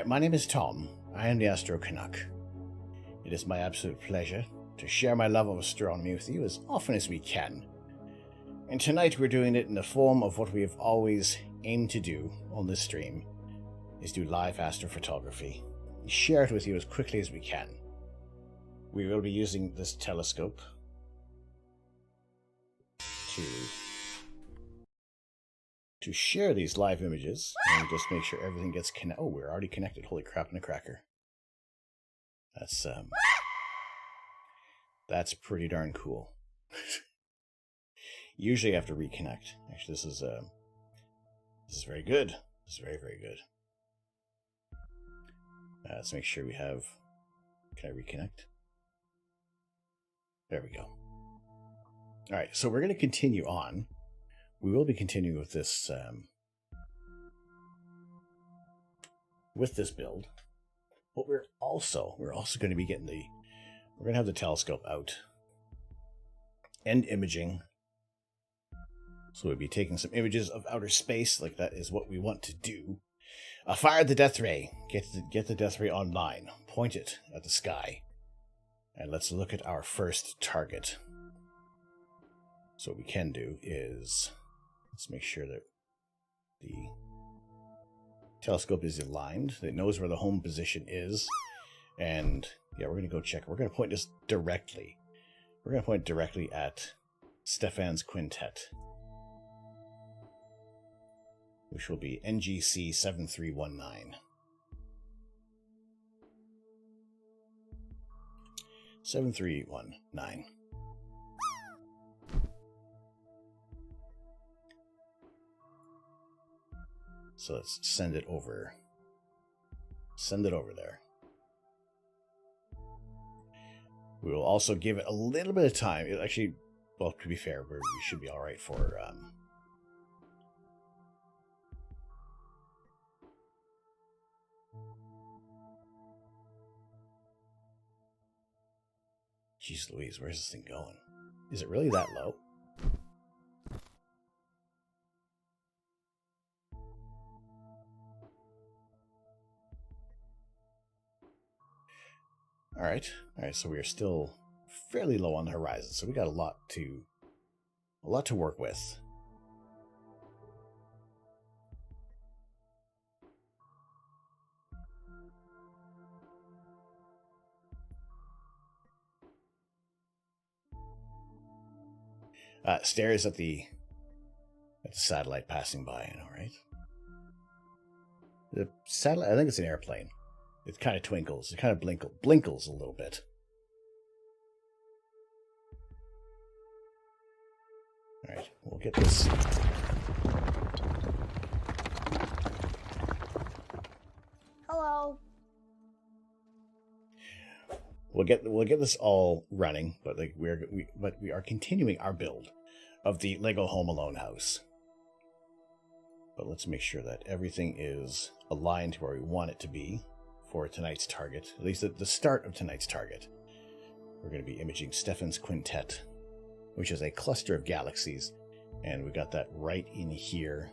my name is Tom. I am the Astro Canuck. It is my absolute pleasure to share my love of astronomy with you as often as we can. And tonight we're doing it in the form of what we have always aimed to do on this stream, is do live astrophotography. Share it with you as quickly as we can. We will be using this telescope to share these live images and just make sure everything gets connected. Oh, we're already connected. Holy crap in a cracker. That's pretty darn cool. Usually I have to reconnect. Actually, this is very good. This is very, very good. Let's make sure we have... Can I reconnect? There we go. Alright, so we're going to continue on. We will be continuing with this build. But we're also going to be getting we're going to have the telescope out and imaging. So we'll be taking some images of outer space, like that is what we want to do. Fire the death ray. Get the death ray online. Point it at the sky. And let's look at our first target. So what we can do is, let's make sure that the telescope is aligned, that it knows where the home position is. And yeah, we're going to go check. We're going to point this directly. We're going to point directly at Stefan's quintet, which will be NGC 7319. 7319. So let's send it over. Send it over there. We will also give it a little bit of time. It actually, well, to be fair, we should be all right for Jeez Louise, where's this thing going? Is it really that low? Alright, so we are still fairly low on the horizon, so we got a lot to work with. Stares at the satellite passing by, I know, right? The satellite, I think it's an airplane. It kind of twinkles. It kind of blinkles a little bit. Alright, we'll get this. Hello. We'll get this all running, but like we are continuing our build of the Lego Home Alone house. But let's make sure that everything is aligned to where we want it to be for tonight's target, at least at the start of tonight's target. We're going to be imaging Stefan's quintet, which is a cluster of galaxies, and we got that right in here.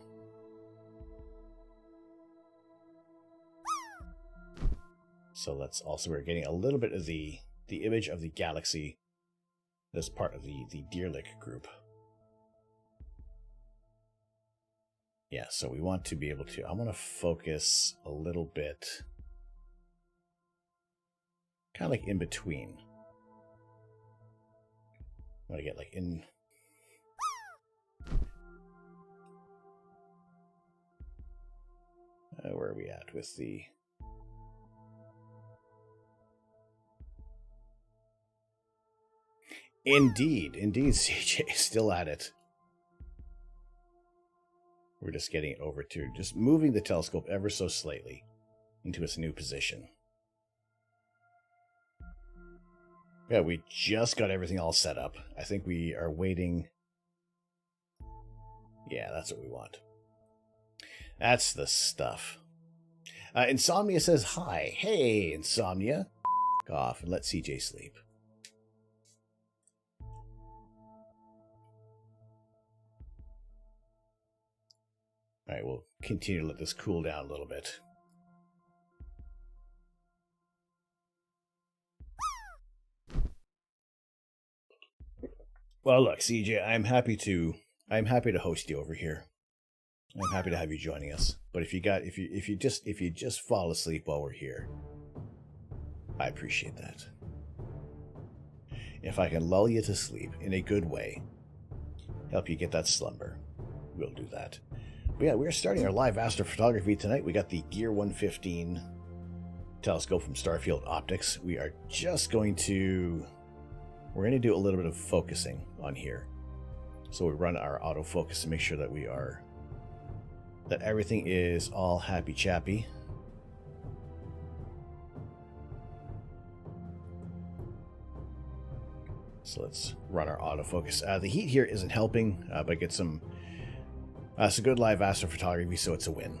So we're getting a little bit of the image of the galaxy that's part of the Deerlick group. Yeah, so we want to be able to, I want to focus a little bit kind of like in between. I want to get like in. Where are we at with the? Indeed, CJ, still at it. We're just getting it over to just moving the telescope ever so slightly into its new position. Yeah, we just got everything all set up. I think we are waiting. Yeah, that's what we want. That's the stuff. Insomnia says hi. Hey, Insomnia. F off and let CJ sleep. Alright, we'll continue to let this cool down a little bit. Well, look, CJ, I'm happy to host you over here. I'm happy to have you joining us. But if you just fall asleep while we're here, I appreciate that. If I can lull you to sleep in a good way, help you get that slumber, we'll do that. But yeah, we're starting our live astrophotography tonight. We got the Gear 115 telescope from Starfield Optics. We're going to do a little bit of focusing on here. So we run our autofocus to make sure that everything is all happy chappy. So let's run our autofocus. The heat here isn't helping, but get some good live astrophotography, so it's a win.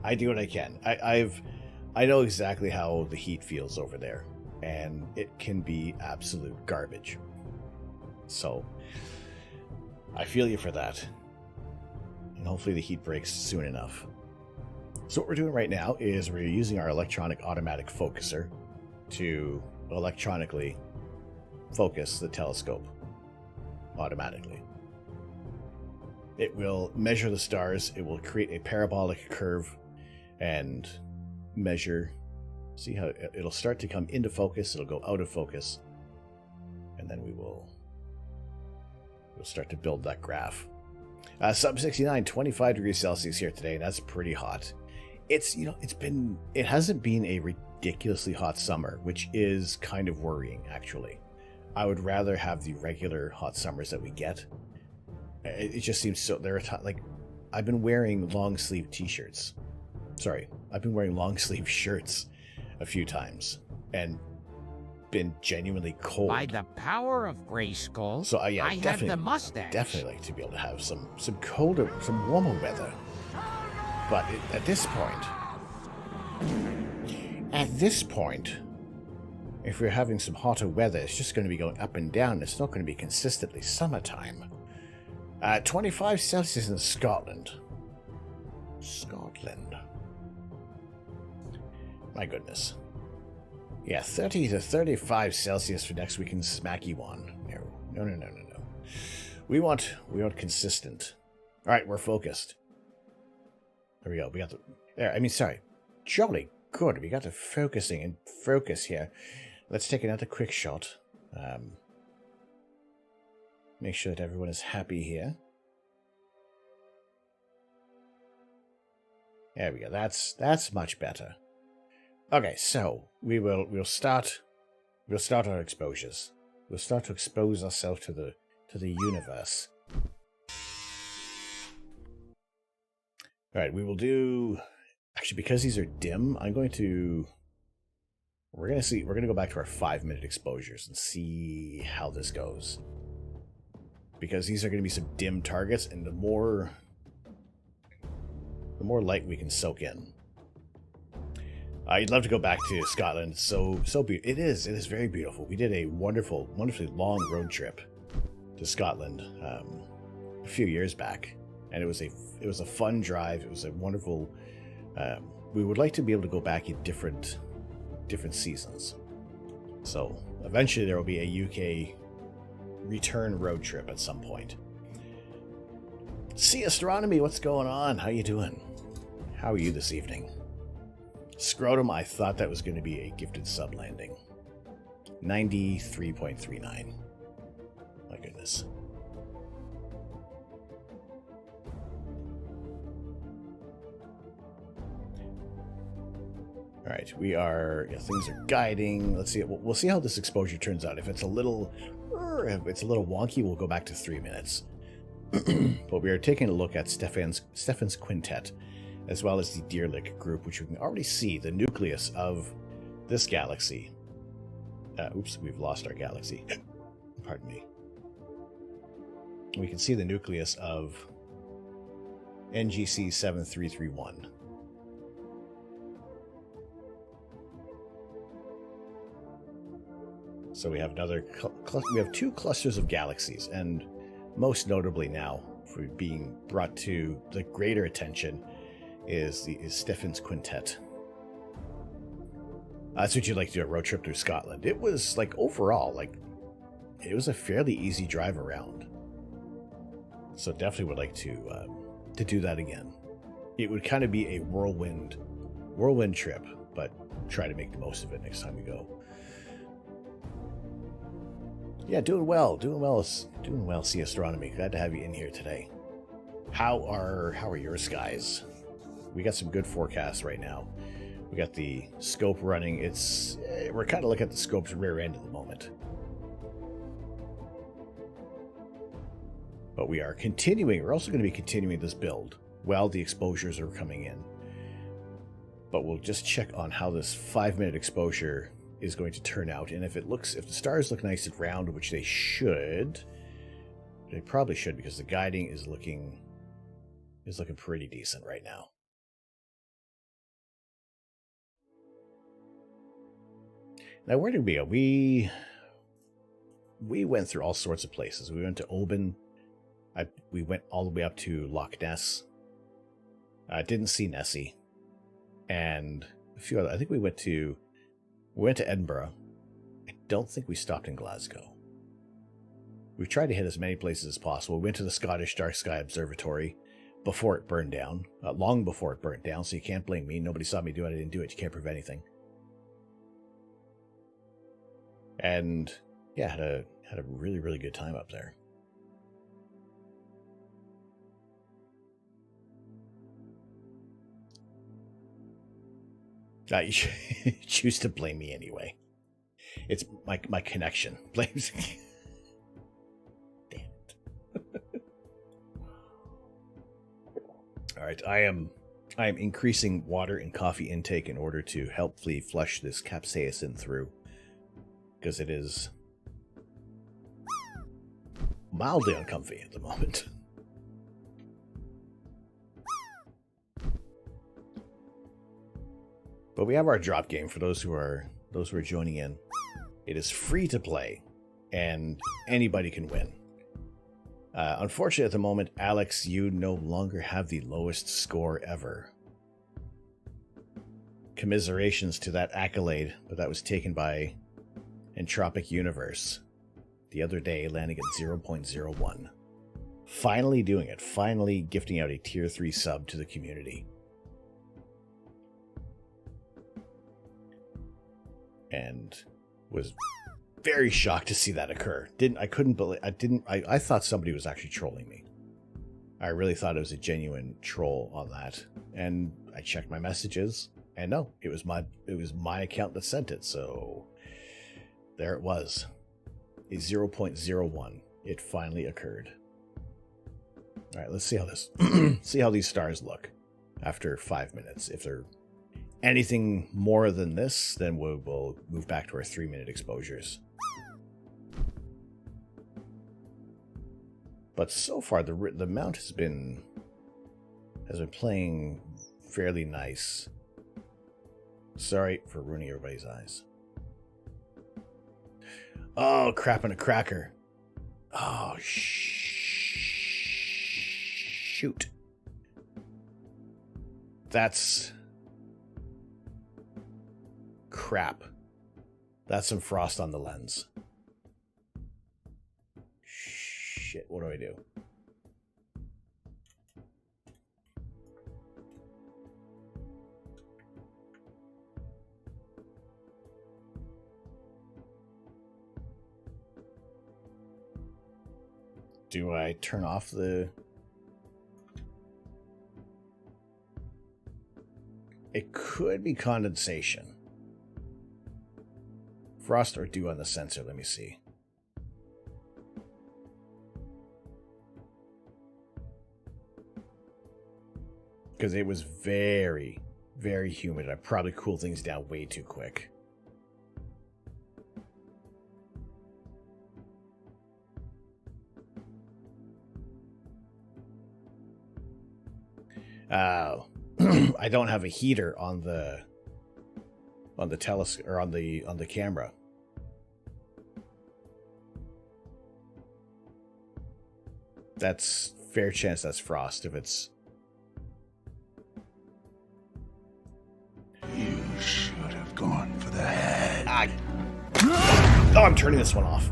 I do what I can. I know exactly how the heat feels over there, and it can be absolute garbage. So I feel you for that. And hopefully the heat breaks soon enough. So what we're doing right now is we're using our electronic automatic focuser to electronically focus the telescope automatically. It will measure the stars, it will create a parabolic curve and measure. See how it'll start to come into focus, it'll go out of focus, and then we'll start to build that graph. Sub 69, 25 degrees Celsius here today, and that's pretty hot. It hasn't been a ridiculously hot summer, which is kind of worrying, actually. I would rather have the regular hot summers that we get. It just seems so, I've been wearing long sleeve t-shirts. Sorry, I've been wearing long sleeve shirts a few times, and been genuinely cold. By the power of Grayskull, so yeah, I have the mustache. Definitely like to be able to have some colder, some warmer weather. But at this point, if we're having some hotter weather, it's just going to be going up and down. It's not going to be consistently summertime. 25 Celsius in Scotland. My goodness. Yeah, 30 to 35 Celsius for next week in Smacky One. No. We want consistent. All right, we're focused. There we go. We got the. Jolly good. We got the focusing and focus here. Let's take another quick shot. Make sure that everyone is happy here. There we go. That's much better. Okay, so we'll start our exposures. We'll start to expose ourselves to the universe. All right, we will do. Actually, because these are dim, we're going to go back to our 5-minute exposures and see how this goes. Because these are going to be some dim targets, and the more light we can soak in. You'd love to go back to Scotland. So beautiful. It is very beautiful. We did a wonderfully long road trip to Scotland a few years back, and it was a fun drive. It was a wonderful. We would like to be able to go back in different seasons. So eventually there will be a UK return road trip at some point. See Astronomy, what's going on? How you doing? How are you this evening? Scrotum, I thought that was going to be a gifted sub landing. 93.39. My goodness. All right, we are. Yeah, things are guiding. Let's see. We'll see how this exposure turns out. If it's a little wonky, we'll go back to 3 minutes. But we are taking a look at Stephan's quintet, as well as the Deerlick group, which we can already see the nucleus of this galaxy. Oops, we've lost our galaxy. Pardon me. We can see the nucleus of NGC 7331. So we have we have 2 clusters of galaxies, and most notably now, for being brought to the greater attention, is Stephan's quintet. That's what you'd like to do a road trip through Scotland. It was like overall, like it was a fairly easy drive around. So definitely would like to do that again. It would kind of be a whirlwind trip, but try to make the most of it next time we go. Yeah, doing well, Sea Astronomy. Glad to have you in here today. How are your skies? We got some good forecasts right now. We got the scope running. We're kind of looking at the scope's rear end at the moment. But we are continuing. We're also going to be continuing this build while the exposures are coming in. But we'll just check on how this 5-minute exposure is going to turn out, and if the stars look nice and round, which they probably should, because the guiding is looking pretty decent right now. Now, where did we go? We went through all sorts of places. We went to Oban. We went all the way up to Loch Ness. Didn't see Nessie, and a few other. I think we went to Edinburgh. I don't think we stopped in Glasgow. We tried to hit as many places as possible. We went to the Scottish Dark Sky Observatory before it burned down, long before it burnt down, so you can't blame me. Nobody saw me do it. I didn't do it. You can't prove anything. And yeah, had a really, really good time up there. You choose to blame me anyway. It's my connection. Blames. Damn it. All right, I am increasing water and coffee intake in order to helpfully flush this capsaicin through, because it is mildly uncomfy at the moment. But we have our drop game for those who are joining in. It is free to play, and anybody can win. Unfortunately, at the moment, Alex, you no longer have the lowest score ever. Commiserations to that accolade, but that was taken by Entropic Universe the other day, landing at 0.01. Finally doing it. Finally gifting out a tier 3 sub to the community. And was very shocked to see that occur. I thought somebody was actually trolling me. I really thought it was a genuine troll on that. And I checked my messages, and no, it was my account that sent it, so there it was. A 0.01. It finally occurred. Alright, let's see how see how these stars look after 5 minutes. If they're anything more than this, then we'll move back to our 3-minute exposures. But so far, the mount has been playing fairly nice. Sorry for ruining everybody's eyes. Oh, crap and a cracker. Oh, shoot. That's crap. That's some frost on the lens. Shit, what do I do? Do I turn off the... It could be condensation. Frost or dew on the sensor, let me see. Because it was very, very humid. I probably cooled things down way too quick. I don't have a heater on the telescope or on the camera. That's fair chance that's frost if it's... You should have gone for the head. Oh, I'm turning this one off.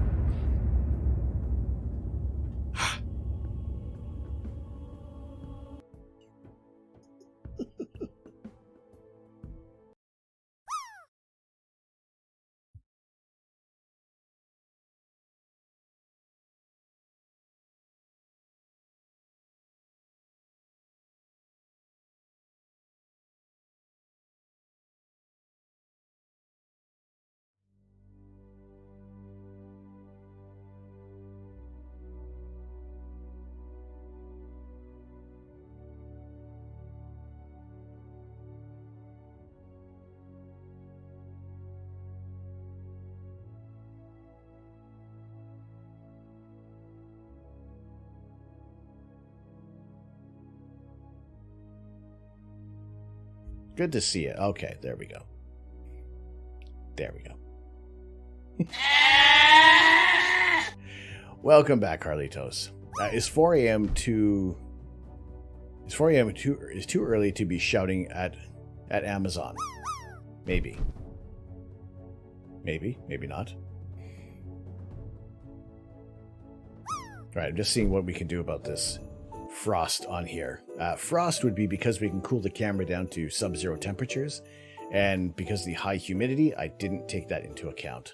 Good to see you. Okay, there we go. There we go. Welcome back, Carlitos. Is 4 a.m. too... Is 4 a.m. too early to be shouting at Amazon? Maybe. Maybe. Maybe not. Alright, I'm just seeing what we can do about this frost on here. Frost would be because we can cool the camera down to sub-zero temperatures, and because of the high humidity, I didn't take that into account.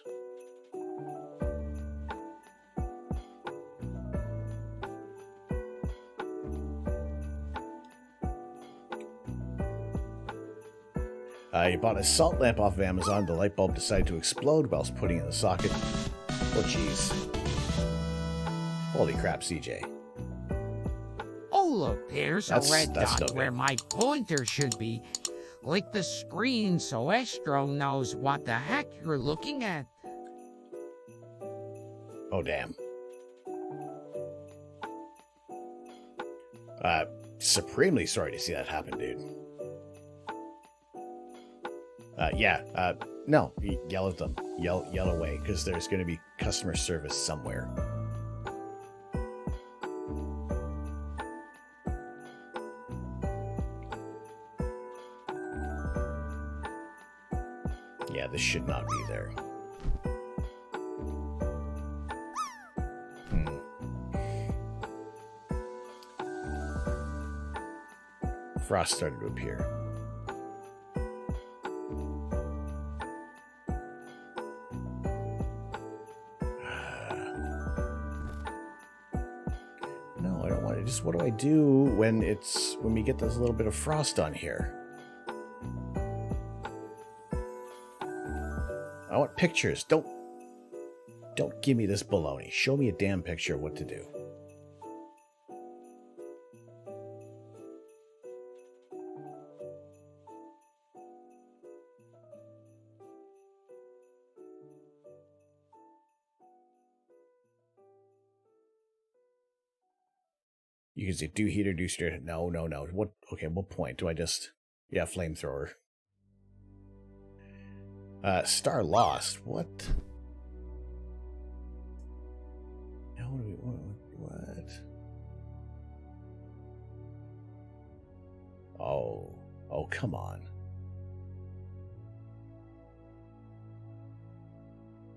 I bought a salt lamp off of Amazon. The light bulb decided to explode whilst putting it in the socket. Oh, jeez. Holy crap, CJ. Oh, look, there's a red dot where my pointer should be. Lick the screen so Estro knows what the heck you're looking at. Oh, damn. Supremely sorry to see that happen, dude. No, yell at them. Yell away, because there's going to be customer service somewhere. Yeah, this should not be there. Frost started to appear. No, I don't want to. Just what do I do when we get this little bit of frost on here? I want pictures. Don't give me this baloney. Show me a damn picture of what to do. You can say do heater, do straight. No. What? Okay, what point do I just? Yeah, flamethrower. Star lost. What? What? Oh, come on.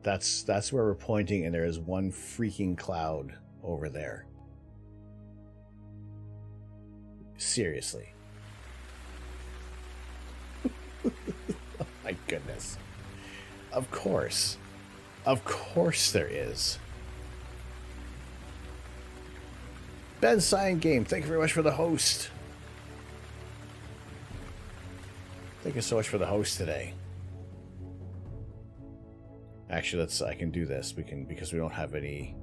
That's where we're pointing, and there is one freaking cloud over there. Seriously. Oh my goodness. Of course. Of course there is. Ben Sign Game, thank you very much for the host. Thank you so much for the host today. Actually, I can do this. We can, because we don't have any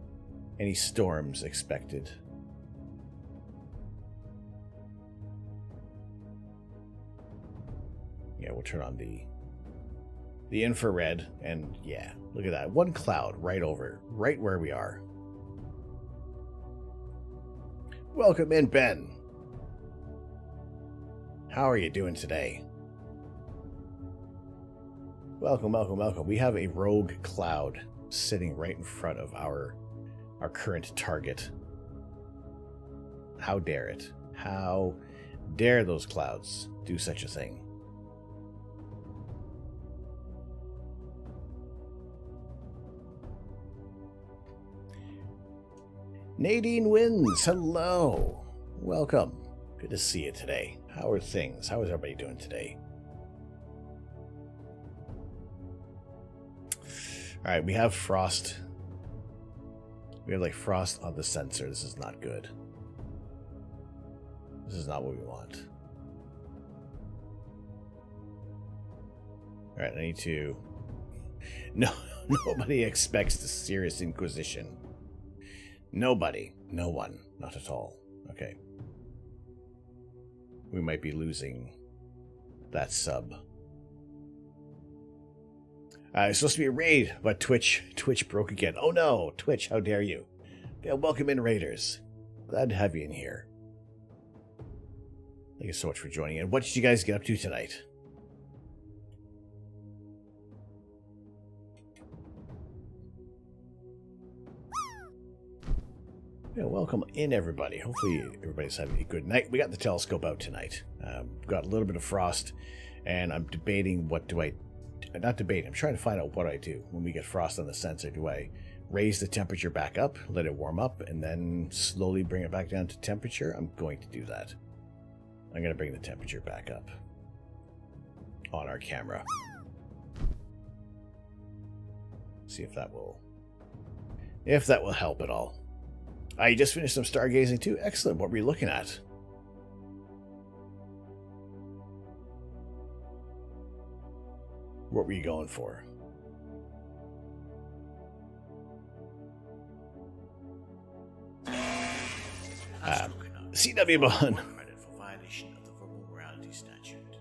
storms expected. Yeah, we'll turn on the infrared, and yeah, look at that. One cloud right where we are. Welcome in, Ben. How are you doing today? Welcome, welcome, welcome. We have a rogue cloud sitting right in front of our current target. How dare it? How dare those clouds do such a thing? Nadine Wins, hello. Welcome. Good to see you today. How are things? How is everybody doing today? Alright, we have frost. We have like frost on the sensor. This is not good. This is not what we want. Alright, I need to... No, nobody expects the serious inquisition. Nobody. No one. Not at all. Okay. We might be losing that sub. It's supposed to be a raid, but Twitch broke again. Oh no, Twitch, how dare you? Yeah, welcome in, Raiders. Glad to have you in here. Thank you so much for joining in. What did you guys get up to tonight? Yeah, welcome in, everybody. Hopefully everybody's having a good night. We got the telescope out tonight. Got a little bit of frost, and I'm debating what do I... Not debating, I'm trying to find out what I do when we get frost on the sensor. Do I raise the temperature back up, let it warm up, and then slowly bring it back down to temperature? I'm going to do that. I'm going to bring the temperature back up on our camera. See if that will help at all. I just finished some stargazing too. Excellent. What were you looking at? What were you going for? CW Bond. Credit for violation of the virtual reality statute.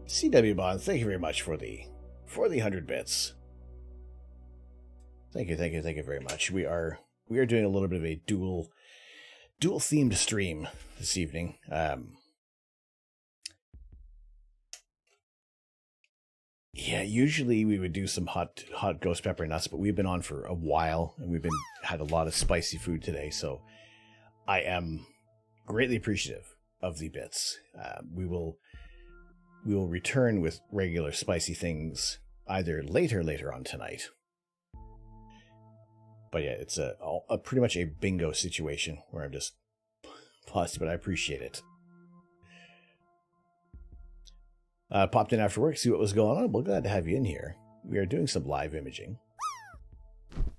CW Bond, thank you very much for the 100 bits. Thank you very much. We are doing a little bit of a dual themed stream this evening. Yeah, usually we would do some hot ghost pepper nuts, but we've been on for a while and we've had a lot of spicy food today, so I am greatly appreciative of the bits. We will return with regular spicy things either later on tonight. But yeah, it's a pretty much a bingo situation where I'm just paused, but I appreciate it. Popped in after work, see what was going on. Well, glad to have you in here. We are doing some live imaging,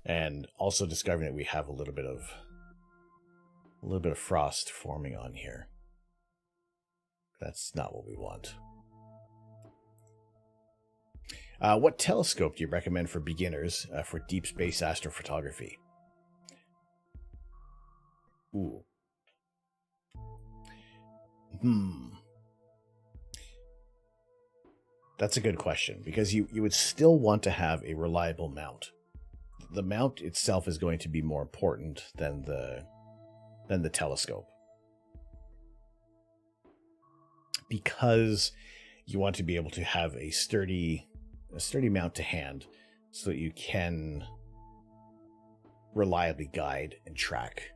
and also discovering that we have a little bit of frost forming on here. That's not what we want. What telescope do you recommend for beginners for deep space astrophotography? Ooh. That's a good question, because you would still want to have a reliable mount. The mount itself is going to be more important than the telescope, because you want to be able to have a sturdy mount to hand so that you can reliably guide and track.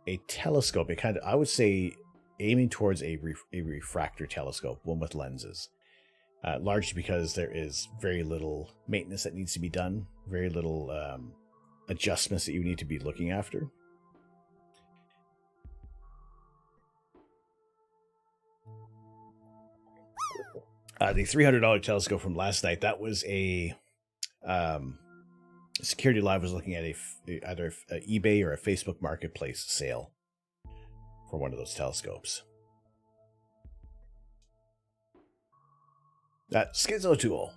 A telescope, I would say aiming towards a refractor telescope, one with lenses, largely because there is very little maintenance that needs to be done, very little adjustments that you need to be looking after. The $300 telescope from last night, that was a Security Live was looking at either a eBay or a Facebook Marketplace sale for one of those telescopes. That Schizo Tool.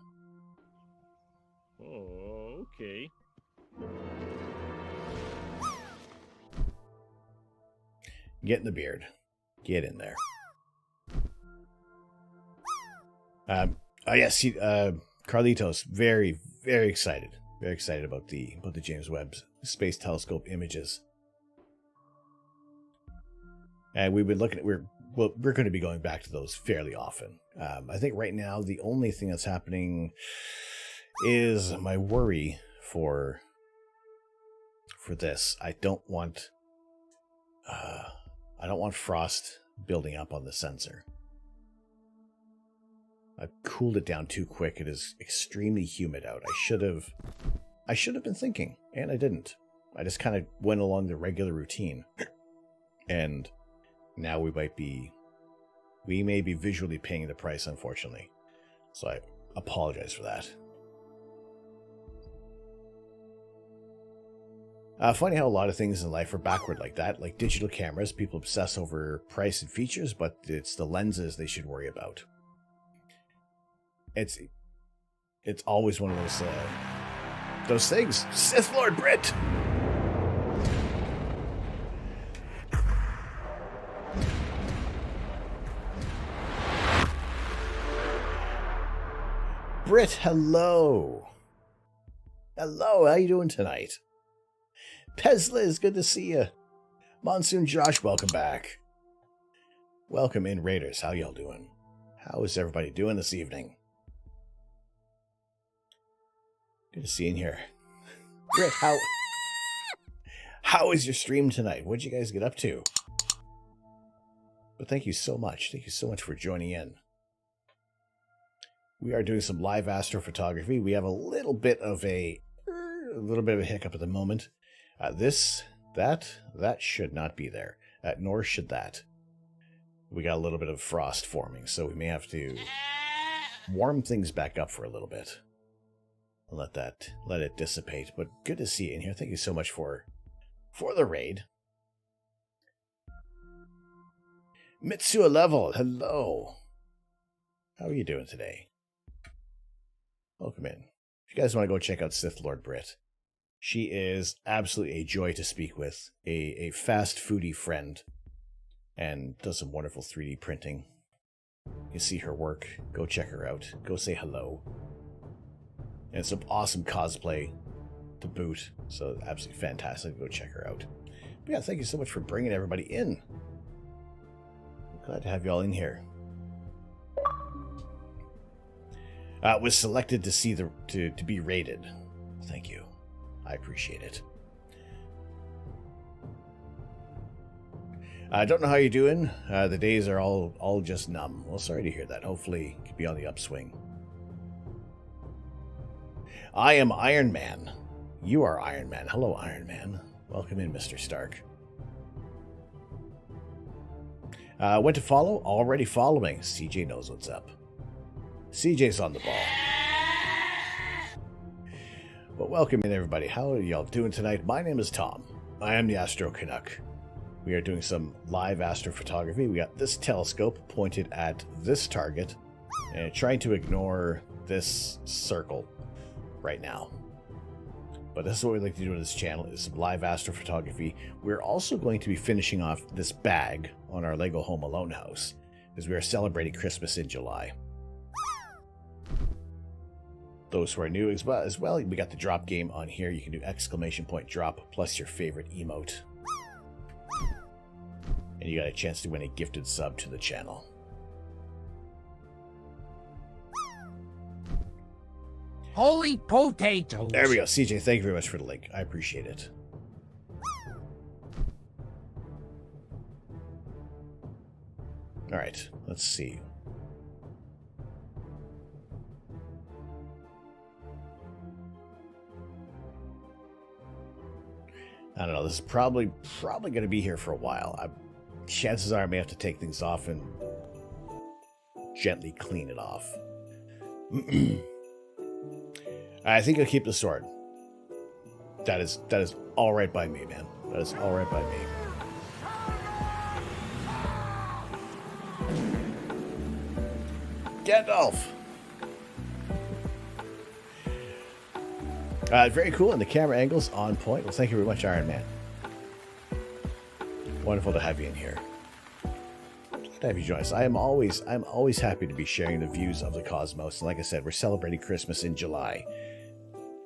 Oh, okay. Get in the beard. Get in there. Oh yes, Carlitos, very, very excited. Very excited about the James Webb Space Telescope images. And we've been looking at we're going to be going back to those fairly often. I think right now the only thing that's happening is my worry for this. I don't want frost building up on the sensor. I've cooled it down too quick. It is extremely humid out. I should have been thinking, and I didn't. I just kind of went along the regular routine. And now we may be visually paying the price, unfortunately. So I apologize for that. Funny how a lot of things in life are backward like that. Like digital cameras, people obsess over price and features, but it's the lenses they should worry about. It's always one of those things. Sith Lord Brit! Brit, hello. Hello, how you doing tonight? Pezliz, good to see you. Monsoon Josh, welcome back. Welcome in, Raiders. How y'all doing? How is everybody doing this evening? Good to see you in here. Brit, how is your stream tonight? What'd you guys get up to? But thank you so much. Thank you so much for joining in. We are doing some live astrophotography. We have a little bit of a hiccup at the moment. That should not be there. Nor should that. We got a little bit of frost forming, so we may have to warm things back up for a little bit. Let it dissipate. But good to see you in here. Thank you so much for the raid. Mitsua Level, hello. How are you doing today? Welcome in. If you guys want to go check out Sith Lord Brit, she is absolutely a joy to speak with. A fast foodie friend. And does some wonderful 3D printing. You see her work. Go check her out. Go say hello. And some awesome cosplay to boot. So absolutely fantastic. Go check her out. But yeah, thank you so much for bringing everybody in. I'm glad to have you all in here. Was selected to see to be rated. Thank you. I appreciate it. I don't know how you're doing. The days are all just numb. Well, sorry to hear that. Hopefully, you can be on the upswing. I am Iron Man. You are Iron Man. Hello, Iron Man. Welcome in, Mr. Stark. Went to follow? Already following. CJ knows what's up. CJ's on the ball. But welcome in, everybody. How are y'all doing tonight? My name is Tom. I am the Astro Canuck. We are doing some live astrophotography. We got this telescope pointed at this target and trying to ignore this circle right now. But this is what we like to do on this channel, is some live astrophotography. We're also going to be finishing off this bag on our Lego Home Alone house, as we are celebrating Christmas in July. Those who are new as well, we got the drop game on here. You can do ! drop plus your favorite emote. And you got a chance to win a gifted sub to the channel. Holy potatoes! There we go. CJ, thank you very much for the link. I appreciate it. Alright, let's see. I don't know, this is probably going to be here for a while. Chances are I may have to take things off and gently clean it off. I think I'll keep the sword. That is all right by me, man. That is all right by me. Gandalf! Very cool, and the camera angle's on point. Well, thank you very much, Iron Man. Wonderful to have you in here. Glad to have you join us. I'm always happy to be sharing the views of the cosmos. And like I said, we're celebrating Christmas in July,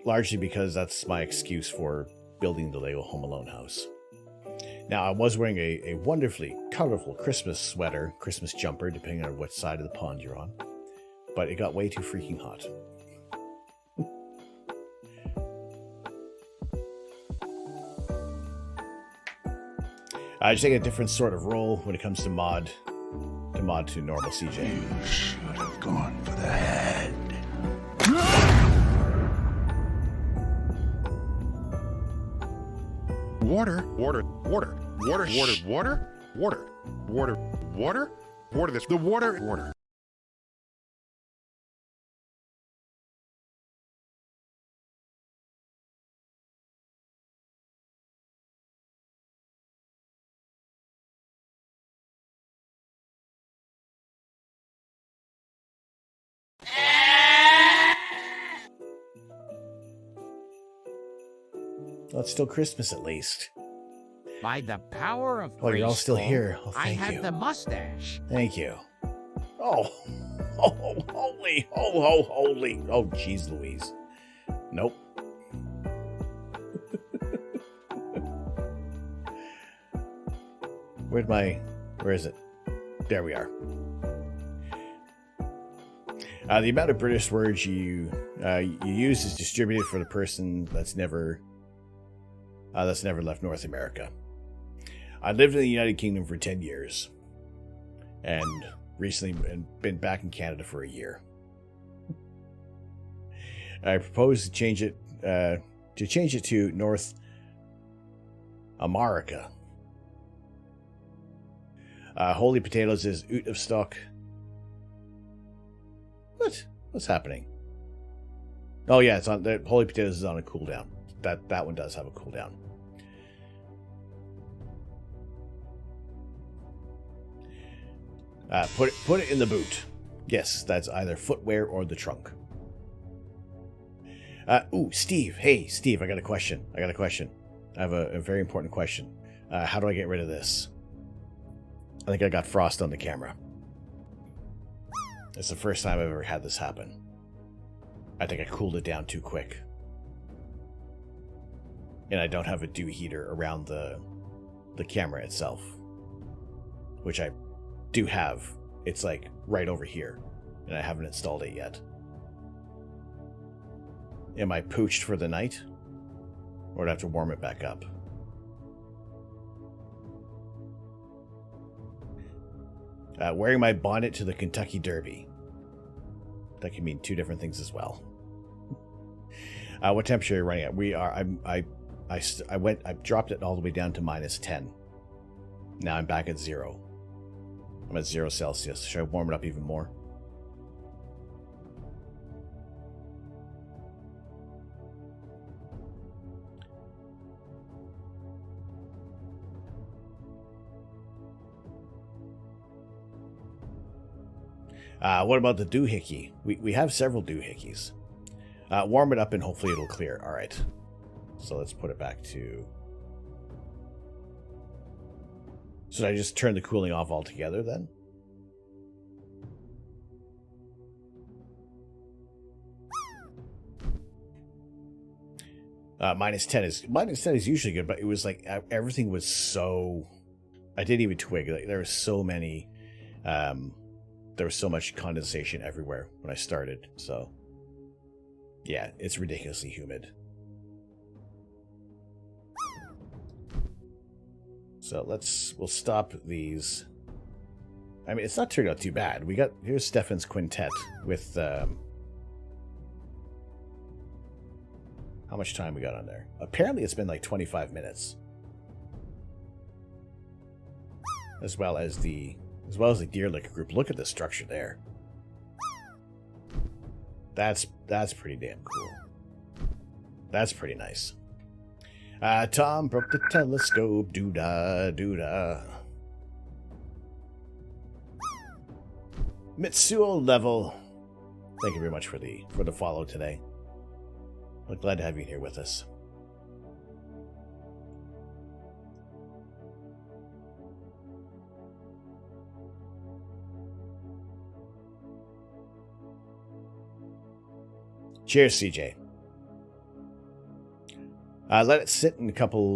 largely because that's my excuse for building the Lego Home Alone house. Now, I was wearing a wonderfully colorful Christmas sweater, Christmas jumper, depending on what side of the pond you're on, but it got way too freaking hot. I just take a different sort of role when it comes to mod to normal CJ. You should have gone for the head. Water, water, water, water, water, water, water, water, water, water, this, the water, water. Well, it's still Christmas at least. By the power of Oh, you're all still Grayskull, here. Oh, I thank have you. the mustache. Thank you. Oh, holy, holy. Oh, jeez Louise. Nope. Where is it? There we are. The amount of British words you use is distributed for the person that's never left North America. I lived in the United Kingdom for 10 years, and recently been back in Canada for a year. I propose to change it to North America. Holy potatoes is out of stock. What's happening? Oh yeah, it's on. The holy potatoes is on a cooldown. That one does have a cooldown. Put it in the boot. Yes, that's either footwear or the trunk. Ooh, Steve. Hey, Steve, I got a question. I have a very important question. How do I get rid of this? I think I got frost on the camera. It's the first time I've ever had this happen. I think I cooled it down too quick. And I don't have a dew heater around the camera itself. Which I do have. It's like right over here. And I haven't installed it yet. Am I pooched for the night? Or do I have to warm it back up? Wearing my bonnet to the Kentucky Derby. That can mean two different things as well. What temperature are you running at? We are. I dropped it all the way down to -10. Now I'm back at 0. I'm at 0 Celsius. Should I warm it up even more? What about the doohickey? We have several doohickeys. Warm it up and hopefully it'll clear. All right. So let's put it back to... Should I just turn the cooling off altogether then? -10 is usually good, but it was like everything was so... I didn't even twig. Like, there was so many... there was so much condensation everywhere when I started, so... Yeah, it's ridiculously humid. So we'll stop these. I mean, it's not turned out too bad. Here's Stefan's quintet with, how much time we got on there? Apparently it's been like 25 minutes. As well as the Deer Liquor group. Look at the structure there. That's pretty damn cool. That's pretty nice. Tom broke the telescope. Doo-da, doo-da. Mitsuo level. Thank you very much for the follow today. I'm glad to have you here with us. Cheers, CJ. Let it sit in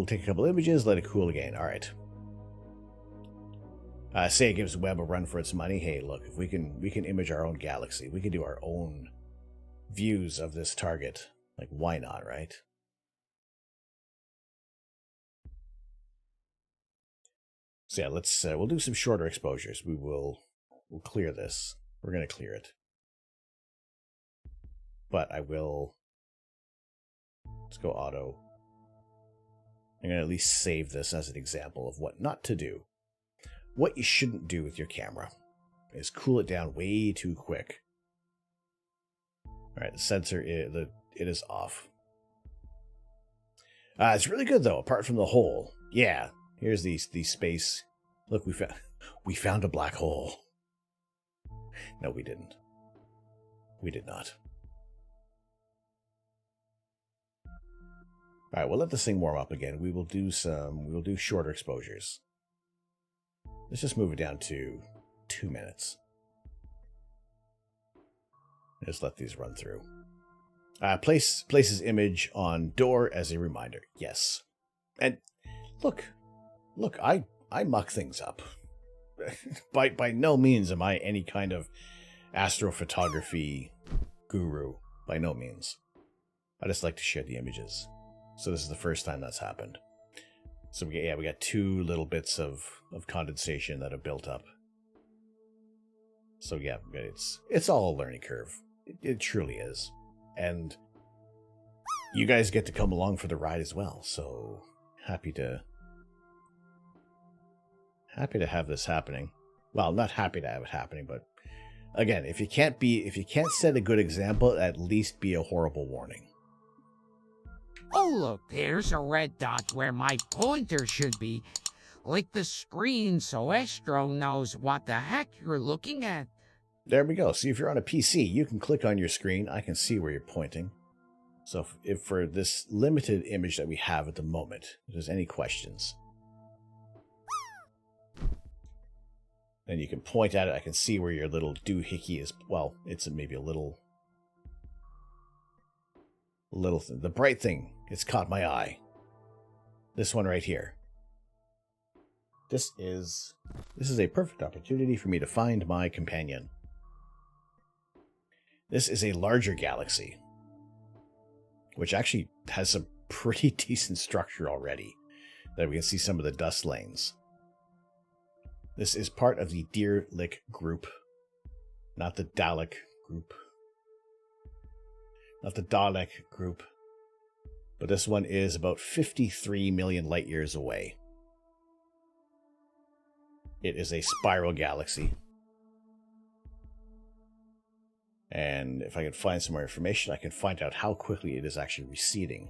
take a couple images, let it cool again. All right. Say it gives Webb a run for its money. Hey, look, if we can image our own galaxy, we can do our own views of this target. Like, why not, right? So yeah, we'll do some shorter exposures. We'll clear this. We're gonna clear it. But let's go auto. I'm going to at least save this as an example of what not to do. What you shouldn't do with your camera is cool it down way too quick. Alright, the sensor, it is off. It's really good though, apart from the hole. Yeah, here's the space. Look, we found a black hole. No, we didn't. We did not. All right, we'll let this thing warm up again. We'll do shorter exposures. Let's just move it down to 2 minutes. Just let these run through. Places image on door as a reminder. Yes. And look, I muck things up. by no means am I any kind of astrophotography guru. By no means. I just like to share the images. So this is the first time that's happened. So we got 2 little bits of condensation that have built up. So yeah, it's all a learning curve. It truly is. And you guys get to come along for the ride as well. So happy to have this happening. Well, not happy to have it happening, but again, if you can't set a good example, at least be a horrible warning. Oh, look, there's a red dot where my pointer should be. Lick the screen so Astro knows what the heck you're looking at. There we go. See, if you're on a PC, you can click on your screen. I can see where you're pointing. So if for this limited image that we have at the moment, if there's any questions, then you can point at it. I can see where your little doohickey is. Well, it's maybe a little thing. The bright thing, it's caught my eye. This one right here. This is a perfect opportunity for me to find my companion. This is a larger galaxy, which actually has some pretty decent structure already. That we can see some of the dust lanes. This is part of the Deerlick group, not the Dalek group. Not the Dalek group. But this one is about 53 million light years away. It is a spiral galaxy. And if I can find some more information, I can find out how quickly it is actually receding.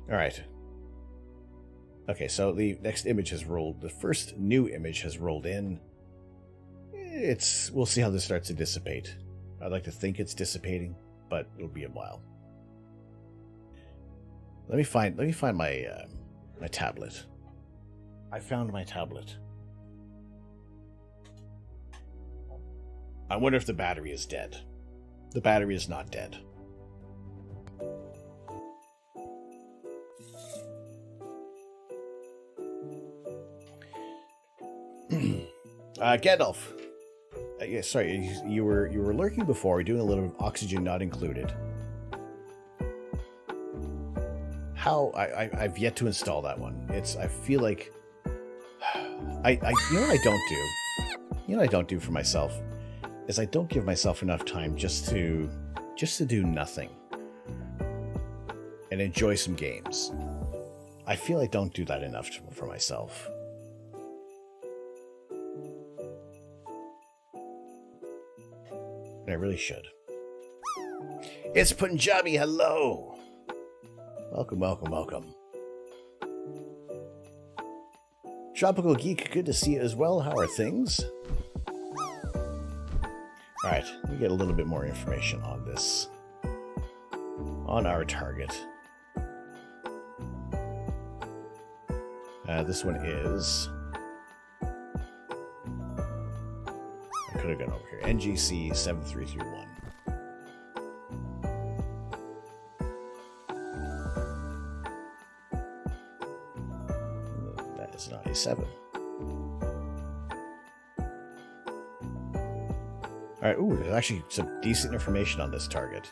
All right. Okay, so the next image has rolled. The first new image has rolled in. We'll see how this starts to dissipate. I'd like to think it's dissipating, but it'll be a while. Let me find my my tablet. I found my tablet. I wonder if the battery is dead. The battery is not dead. Gandalf. Yeah, sorry, you were lurking before, doing a little oxygen not included. How I've yet to install that one. I feel like you know what I don't do? You know what I don't do for myself is I don't give myself enough time just to do nothing. and enjoy some games. I feel I don't do that enough for myself. And I really should. It's Punjabi, hello! Welcome, welcome, welcome. Tropical Geek, good to see you as well. How are things? Alright, we get a little bit more information on this. On our target. This one is... I could have gone over here. NGC 7331. That is 97. Alright, ooh, there's actually some decent information on this target.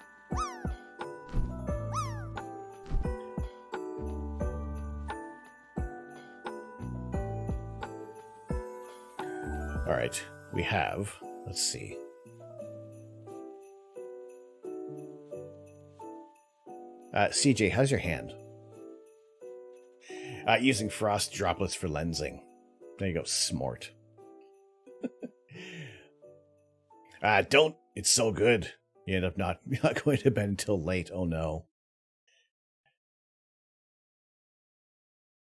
Alright, we have, let's see. CJ, how's your hand? Using frost droplets for lensing. There you go, smart. Don't. It's so good. You end up not going to bed until late. Oh no.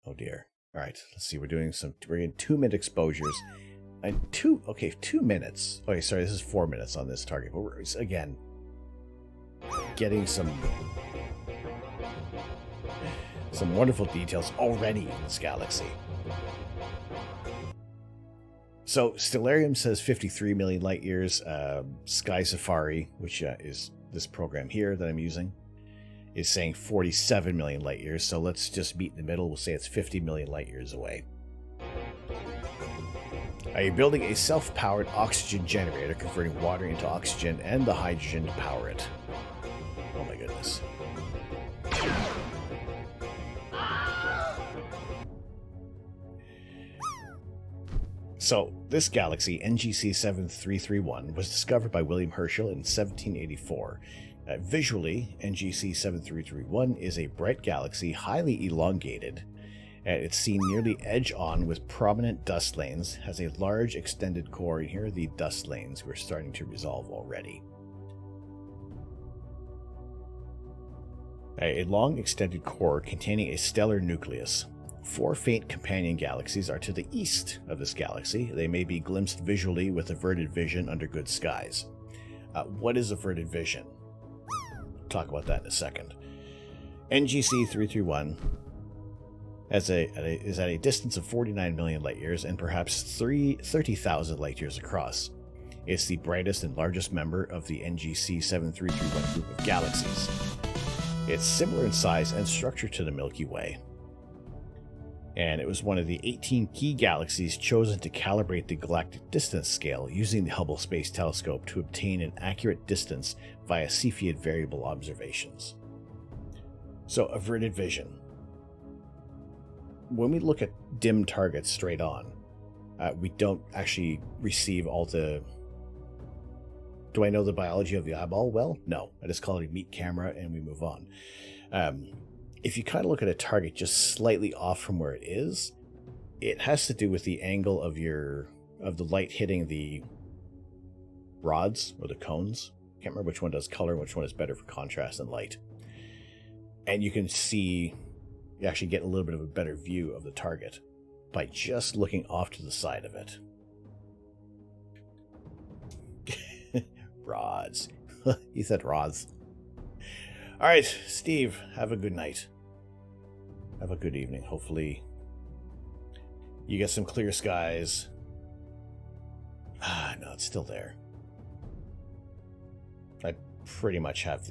Oh dear. All right. Let's see. We're getting 2-minute exposures, and 2 minutes. Okay, sorry. This is 4 minutes on this target. But we're again getting some wonderful details already in this galaxy. So, Stellarium says 53 million light years. Sky Safari, which is this program here that I'm using, is saying 47 million light years. So let's just meet in the middle. We'll say it's 50 million light years away. Are you building a self-powered oxygen generator, converting water into oxygen and the hydrogen to power it? Oh my goodness. So, this galaxy, NGC 7331, was discovered by William Herschel in 1784. Visually, NGC 7331 is a bright galaxy, highly elongated. It's seen nearly edge-on with prominent dust lanes, has a large extended core, and here are the dust lanes we're starting to resolve already. A long extended core containing a stellar nucleus. 4 faint companion galaxies are to the east of this galaxy. They may be glimpsed visually with averted vision under good skies. What is averted vision? We'll talk about that in a second. NGC 331 is at a distance of 49 million light years and perhaps 30,000 light years across. It's the brightest and largest member of the NGC 7331 group of galaxies. It's similar in size and structure to the Milky Way. And it was one of the 18 key galaxies chosen to calibrate the galactic distance scale using the Hubble Space Telescope to obtain an accurate distance via Cepheid variable observations. So, averted vision. When we look at dim targets straight on, we don't actually receive all the... Do I know the biology of the eyeball? Well, no. I just call it a meat camera and we move on. If you kind of look at a target just slightly off from where it is, it has to do with the angle of the light hitting the rods or the cones. I can't remember which one does color and which one is better for contrast and light. And you can see, you actually get a little bit of a better view of the target by just looking off to the side of it. Rods. He said rods. All right, Steve, have a good night. Have a good evening. Hopefully you get some clear skies. No, it's still there. I pretty much have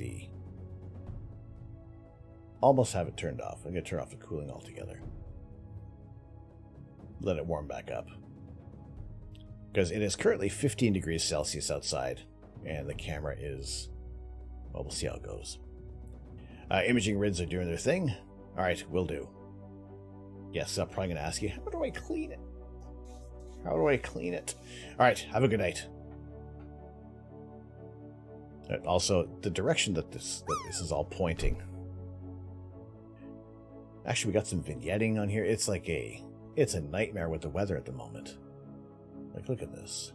almost have it turned off. I'm going to turn off the cooling altogether. Let it warm back up. Because it is currently 15 degrees Celsius outside, and the camera is... Well, we'll see how it goes. Imaging rigs are doing their thing. Alright, will do. Yes, I'm probably going to ask you, how do I clean it? How do I clean it? Alright, have a good night. Also, the direction that this is all pointing. Actually, we got some vignetting on here. It's like it's a nightmare with the weather at the moment. Like, look at this.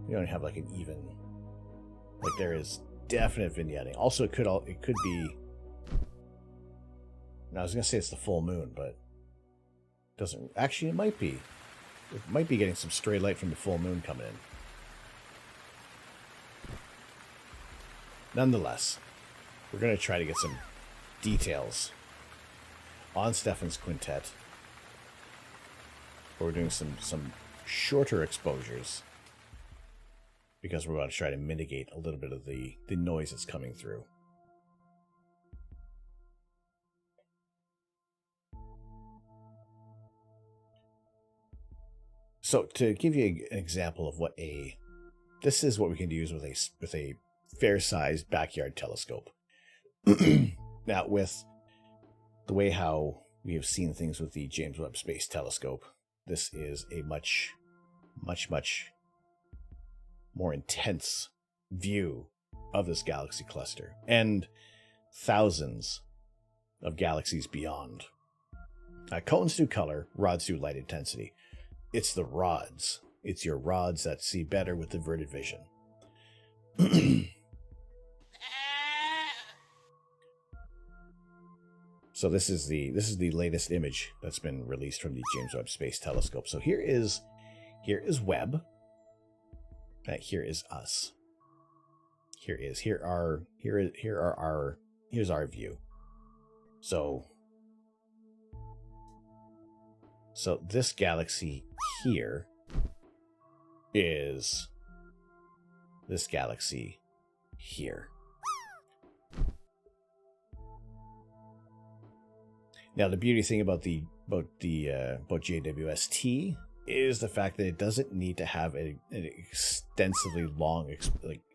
We don't have like an even, like there is definite vignetting. Also, it could be, I was gonna say it's the full moon, but it doesn't, actually it might be. It might be getting some stray light from the full moon coming in. Nonetheless, we're gonna try to get some details on Stefan's quintet. We're doing some shorter exposures because we're going to try to mitigate a little bit of the noise that's coming through. So to give you an example of this is what we can use with a fair-sized backyard telescope. Now, with the way how we have seen things with the James Webb Space Telescope, this is a much, much, much more intense view of this galaxy cluster and thousands of galaxies beyond. Cones do color, rods do light intensity. It's the rods. It's your rods that see better with inverted vision. So this is the latest image that's been released from the James Webb Space Telescope. So here is Webb. Here is us. Here's our view. So this galaxy here is this galaxy here. Now, the beauty thing about JWST is the fact that it doesn't need to have an extensively long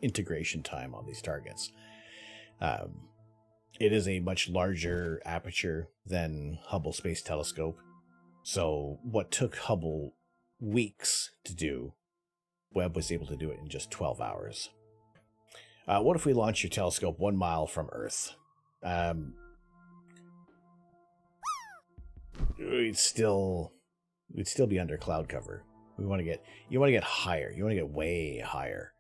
integration time on these targets. It is a much larger aperture than Hubble Space Telescope. So what took Hubble weeks to do, Webb was able to do it in just 12 hours. What if we launch your telescope 1 mile from Earth? We'd still be under cloud cover. You want to get higher. You want to get way higher,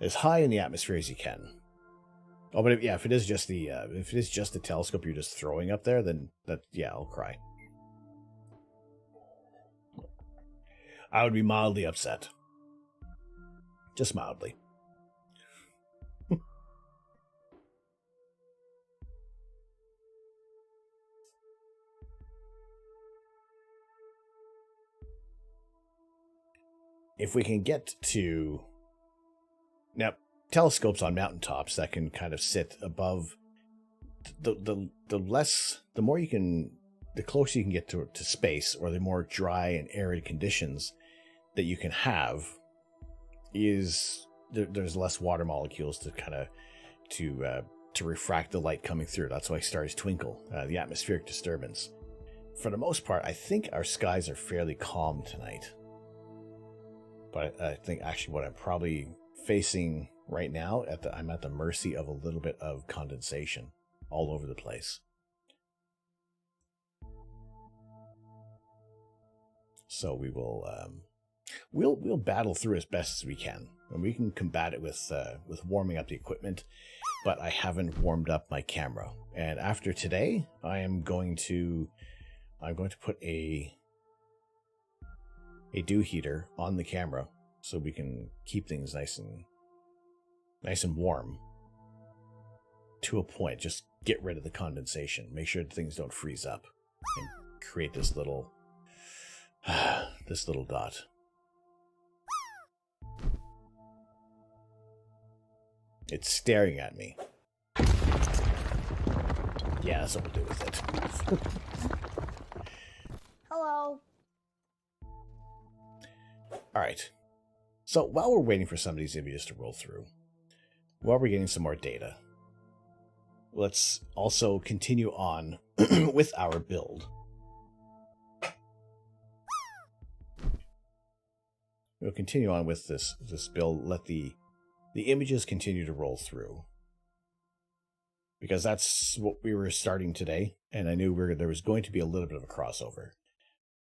as high in the atmosphere as you can. Oh, but if it is just the telescope you're just throwing up there, then I'll cry. I would be mildly upset, just mildly. If we can get to now telescopes on mountaintops that can kind of sit above the closer you can get to space, or the more dry and arid conditions that you can have, is there's less water molecules to kind of to refract the light coming through. That's why stars twinkle, the atmospheric disturbance. For the most part, I think our skies are fairly calm tonight. But I think actually what I'm probably facing right now, I'm at the mercy of a little bit of condensation all over the place. So we will we'll battle through as best as we can, and we can combat it with warming up the equipment. But I haven't warmed up my camera, and after today, I'm going to put a dew heater on the camera so we can keep things nice and warm to a point. Just get rid of the condensation. Make sure things don't freeze up and create this little dot. It's staring at me. Yeah, that's what we'll do with it. Hello. All right. So while we're waiting for some of these images to roll through, while we're getting some more data, let's also continue on with our build. We'll continue on with this build. Let the images continue to roll through, because that's what we were starting today, and I knew there was going to be a little bit of a crossover.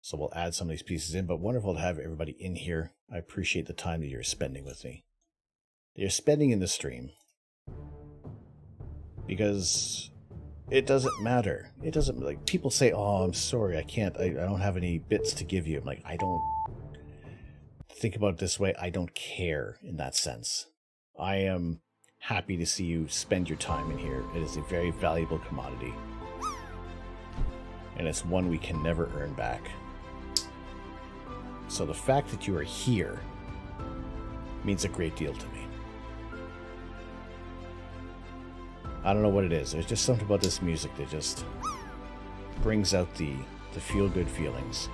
So we'll add some of these pieces in, but wonderful to have everybody in here. I appreciate the time that you're spending with me. That you're spending in the stream. Because it doesn't matter. It doesn't, like, people say, oh, I'm sorry, I don't have any bits to give you. I'm like, I don't think about it this way. I don't care in that sense. I am happy to see you spend your time in here. It is a very valuable commodity. And it's one we can never earn back. So the fact that you are here means a great deal to me. I don't know what it is. There's just something about this music that just brings out the feel-good feelings.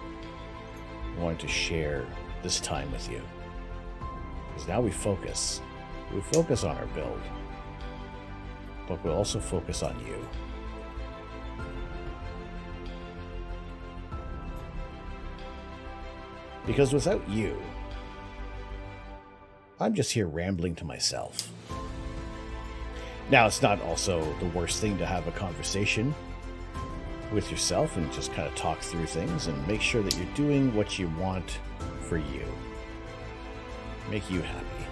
I wanted to share this time with you. Because now we focus. We focus on our build. But we'll also focus on you. Because without you, I'm just here rambling to myself. Now, it's not also the worst thing to have a conversation with yourself and just kind of talk through things and make sure that you're doing what you want for you. Make you happy.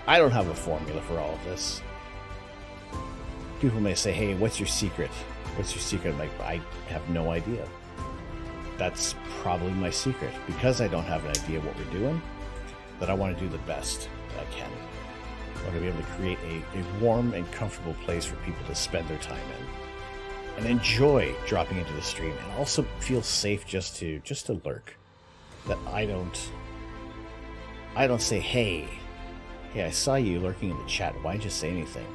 I don't have a formula for all of this. People may say, hey, what's your secret? What's your secret? I'm like, I have no idea. That's probably my secret. Because I don't have an idea what we're doing, that I want to do the best that I can. I want to be able to create a warm and comfortable place for people to spend their time in. And enjoy dropping into the stream. And also feel safe just to lurk. That I don't say, hey, I saw you lurking in the chat. Why didn't you say anything?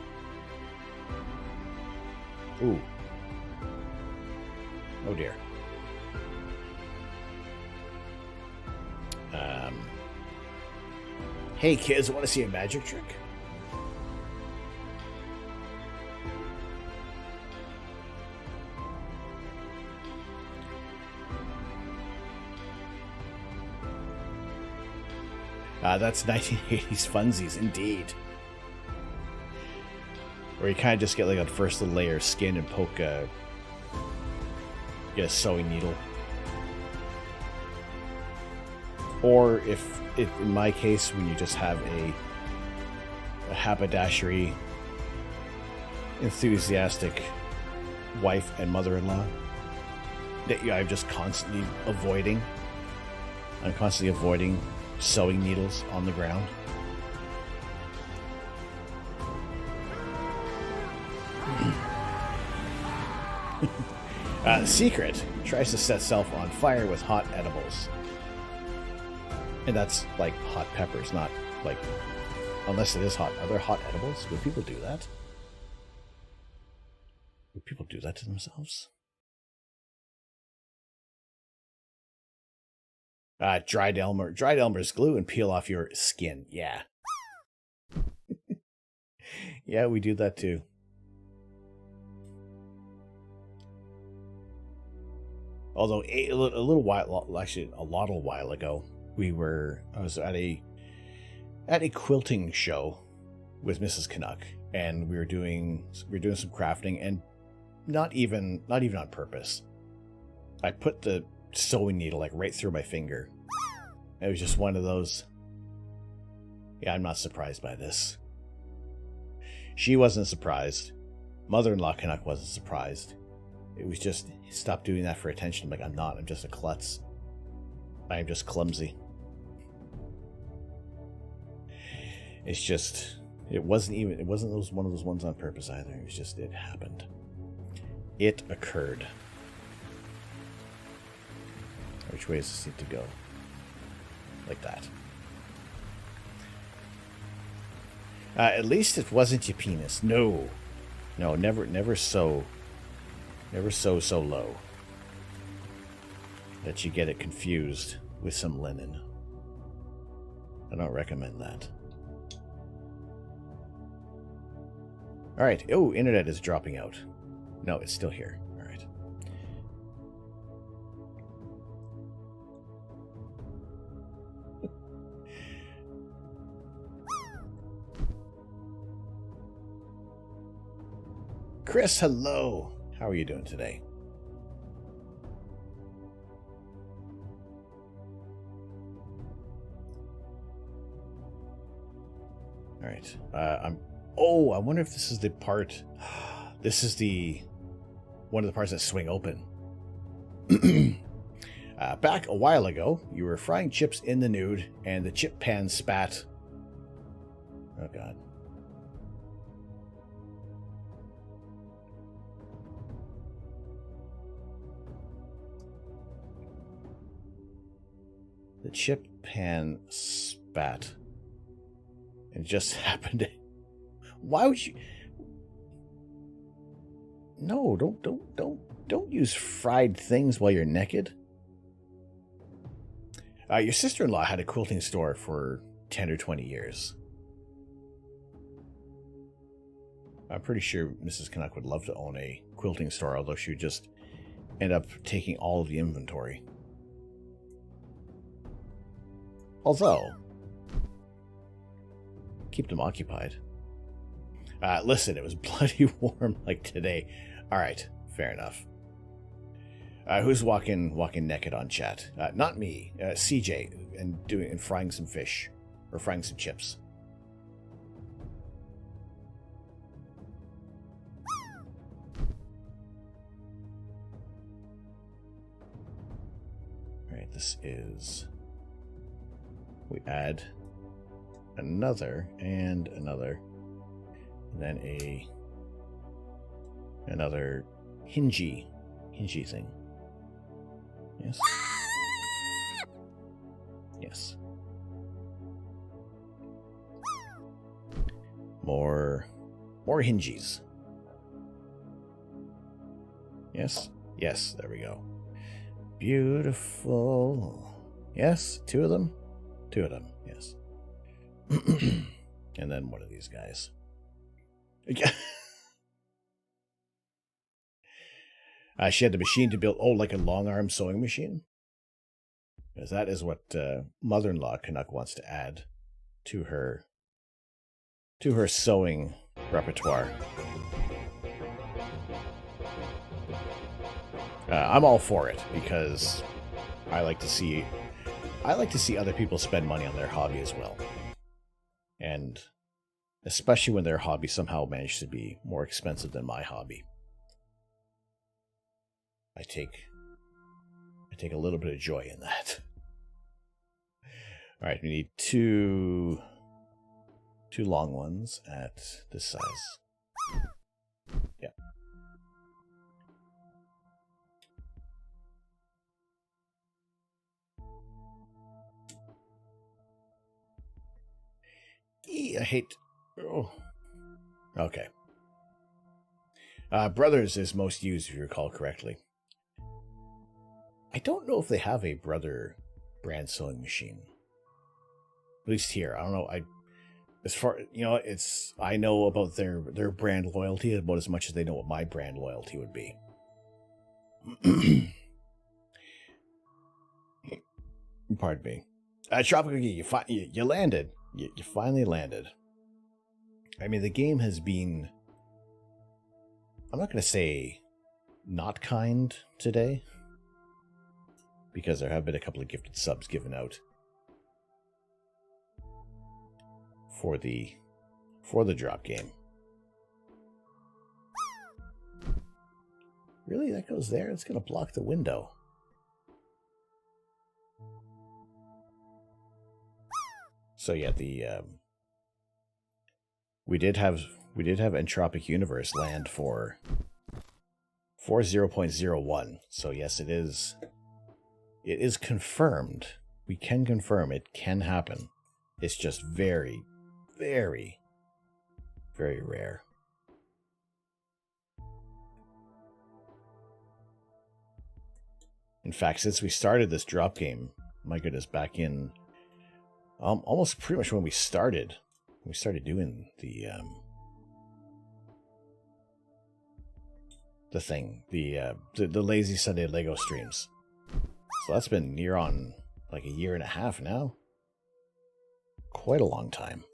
Ooh. Oh dear. Hey kids, want to see a magic trick? That's 1980s funsies, indeed. Where you kind of just get like a first little layer of skin and poke get a sewing needle. Or if, in my case, when you just have a haberdashery enthusiastic wife and mother-in-law that I'm just constantly avoiding. I'm constantly avoiding sewing needles on the ground. Secret tries to set self on fire with hot edibles. And that's like hot peppers, not like, unless it is hot. Are there hot edibles? Would people do that? Would people do that to themselves? Dried Elmer's glue and peel off your skin. Yeah. Yeah, we do that too. Although a little while, actually a while ago, I was at a quilting show with Mrs. Canuck, and we were doing some crafting, and not even on purpose. I put the sewing needle like right through my finger. It was just one of those. Yeah, I'm not surprised by this. She wasn't surprised. Mother-in-law Canuck wasn't surprised. It was just, stop doing that for attention. I'm like, I'm not. I'm just a klutz. I am just clumsy. It's just, it wasn't one of those ones on purpose either. It was just, it happened. It occurred. Which way does this need to go? Like that. At least it wasn't your penis. No. No, never so low that you get it confused with some linen. I don't recommend that. Alright. Oh, internet is dropping out. No, it's still here. Alright. Chris, hello. How are you doing today? All right. Oh, I wonder if this is the part. This is one of the parts that swing open. Back a while ago, you were frying chips in the nude, and the chip pan spat. Oh God. The chip pan spat. It just happened. Why would you? No, don't use fried things while you're naked. Your sister-in-law had a quilting store for 10 or 20 years. I'm pretty sure Mrs. Canuck would love to own a quilting store, although she would just end up taking all of the inventory. Although, keep them occupied. Listen, it was bloody warm like today. All right, fair enough. Who's walking naked on chat? Not me. CJ, and frying some fish or frying some chips. All right, this is. We add another and another, and then another hingy thing. Yes. Yes. More hingies. Yes. Yes. There we go. Beautiful. Yes. Two of them. Yes. And then one of these guys. She had the machine to build, like a long arm sewing machine. Because that is what mother-in-law Canuck wants to add to her sewing repertoire. I'm all for it because I like to see other people spend money on their hobby as well. And especially when their hobby somehow managed to be more expensive than my hobby. I take a little bit of joy in that. All right, we need two long ones at this size. Yeah. I hate. Oh. Okay. Brothers is most used, if you recall correctly. I don't know if they have a Brother brand sewing machine. At least here, I don't know. As far I know about their brand loyalty about as much as they know what my brand loyalty would be. Pardon me. Tropical Geek, you landed. You finally landed. I mean, the game has been, I'm not going to say not kind today, because there have been a couple of gifted subs given out for the drop game. Really? That goes there? It's going to block the window. So yeah, we did have Entropic Universe land for 0.01. So yes, it is confirmed. We can confirm it can happen. It's just very, very, very rare. In fact, since we started this drop game, my goodness, back in almost pretty much when we started doing the thing, the Lazy Sunday Lego streams. So that's been near on like a year and a half now. Quite a long time.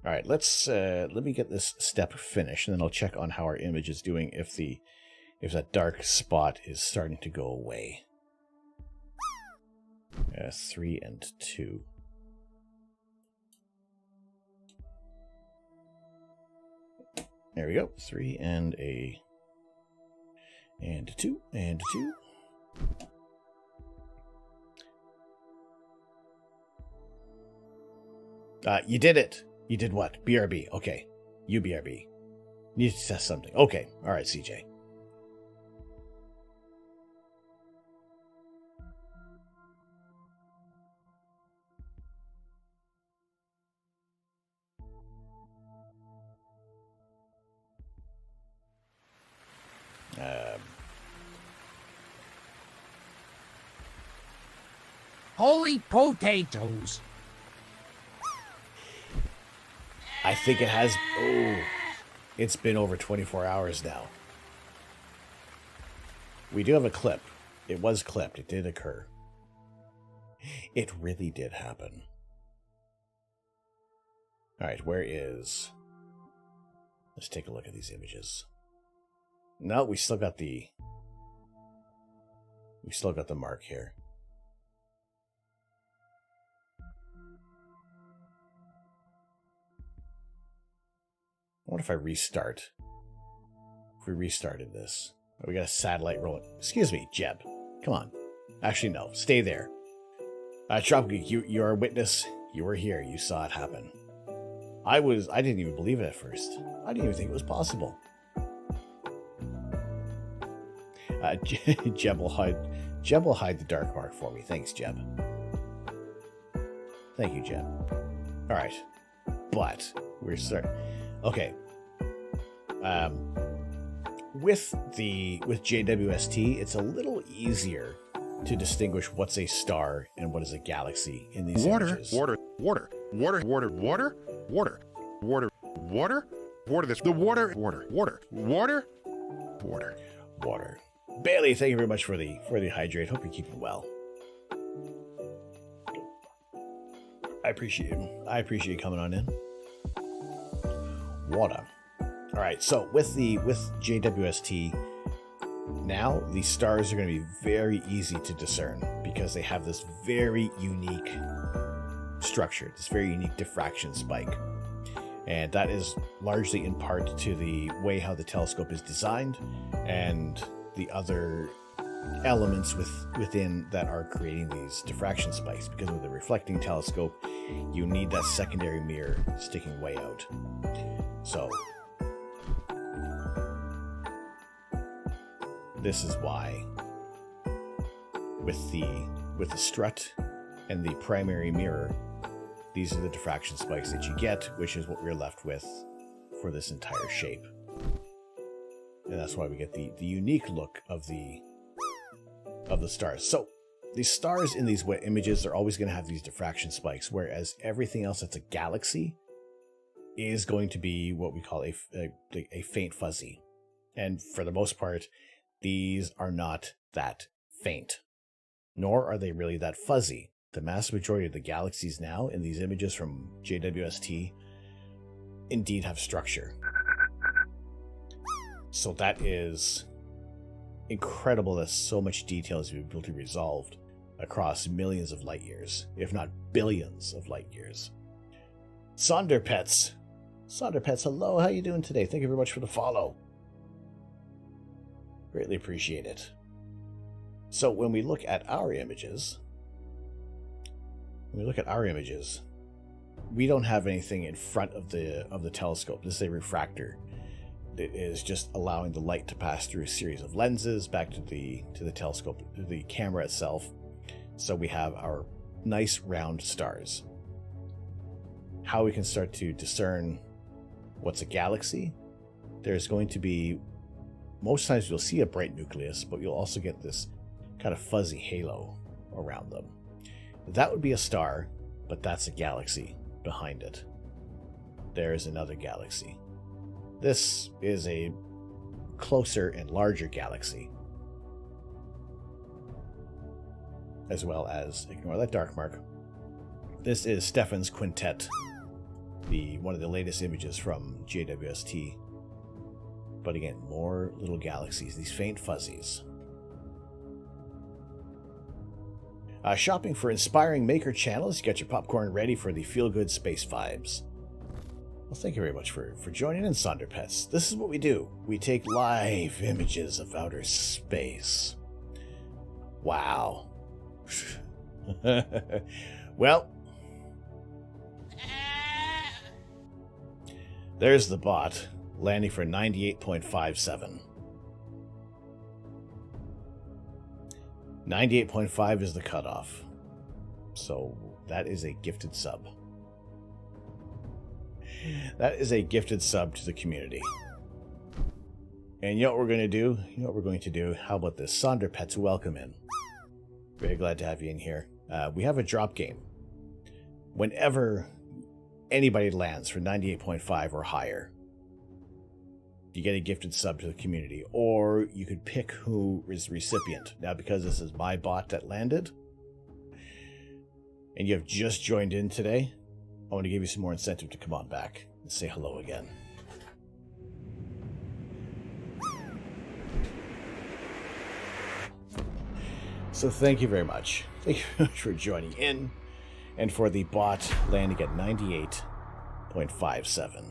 All right, let me get this step finished, and then I'll check on how our image is doing if that dark spot is starting to go away. 3 and 2. There we go. 3 and 2 and 2. You did it. You did what? BRB. Okay. You BRB. Need to test something. Okay. All right, CJ. Holy potatoes. I think it has... Oh, it's been over 24 hours now. We do have a clip. It was clipped. It did occur. It really did happen. All right, where is... Let's take a look at these images. No, we still got the... We still got the mark here. What if I restart? If we restarted this. Oh, we got a satellite rolling. Excuse me, Jeb. Come on. Actually, no. Stay there. Trop Geek, you're a witness. You were here. You saw it happen. I didn't even believe it at first. I didn't even think it was possible. Jeb will hide the dark mark for me. Thanks, Jeb. Thank you, Jeb. All right. But we're starting. Okay. With JWST, it's a little easier to distinguish what's a star and what is a galaxy in these images. Water. Bailey, thank you very much for the hydrate. Hope you're keeping well. I appreciate you coming on in. Water. All right, so with JWST, now the stars are going to be very easy to discern because they have this very unique structure, this very unique diffraction spike. And that is largely in part to the way how the telescope is designed and the other elements within that are creating these diffraction spikes. Because with a reflecting telescope, you need that secondary mirror sticking way out. So this is why with the strut and the primary mirror, these are the diffraction spikes that you get, which is what we're left with for this entire shape. And that's why we get the unique look of the stars. So the stars in these images are always going to have these diffraction spikes, whereas everything else that's a galaxy is going to be what we call a faint fuzzy. And for the most part, these are not that faint, nor are they really that fuzzy. The mass majority of the galaxies now in these images from JWST indeed have structure. So that is incredible that so much detail has been able to be resolved across millions of light years, if not billions of light years. Sonderpets, hello, how you doing today? Thank you very much for the follow. Greatly appreciate it. So when we look at our images, we don't have anything in front of the telescope. This is a refractor. It is just allowing the light to pass through a series of lenses back to the telescope, the camera itself. So we have our nice round stars. How we can start to discern what's a galaxy? There's going to be, most times you'll see a bright nucleus, but you'll also get this kind of fuzzy halo around them. That would be a star, but that's a galaxy behind it. There's another galaxy. This is a closer and larger galaxy. As well as, ignore that dark mark. This is Stefan's quintet. one of the latest images from JWST. But again, more little galaxies, these faint fuzzies. Shopping for inspiring maker channels. Get your popcorn ready for the feel-good space vibes. Well, thank you very much for joining in, Sonderpets. This is what we do. We take live images of outer space. Wow. Well, there's the bot, landing for 98.57. 98.5 is the cutoff. So that is a gifted sub. That is a gifted sub to the community. And you know what we're going to do? You know what we're going to do? How about this? Sonderpets, welcome in. Very glad to have you in here. We have a drop game. Whenever anybody lands for 98.5 or higher, you get a gifted sub to the community. Or you could pick who is the recipient. Now, because this is my bot that landed, and you have just joined in today, I want to give you some more incentive to come on back and say hello again. So thank you very much. Thank you very much for joining in and for the bot landing at 98.57.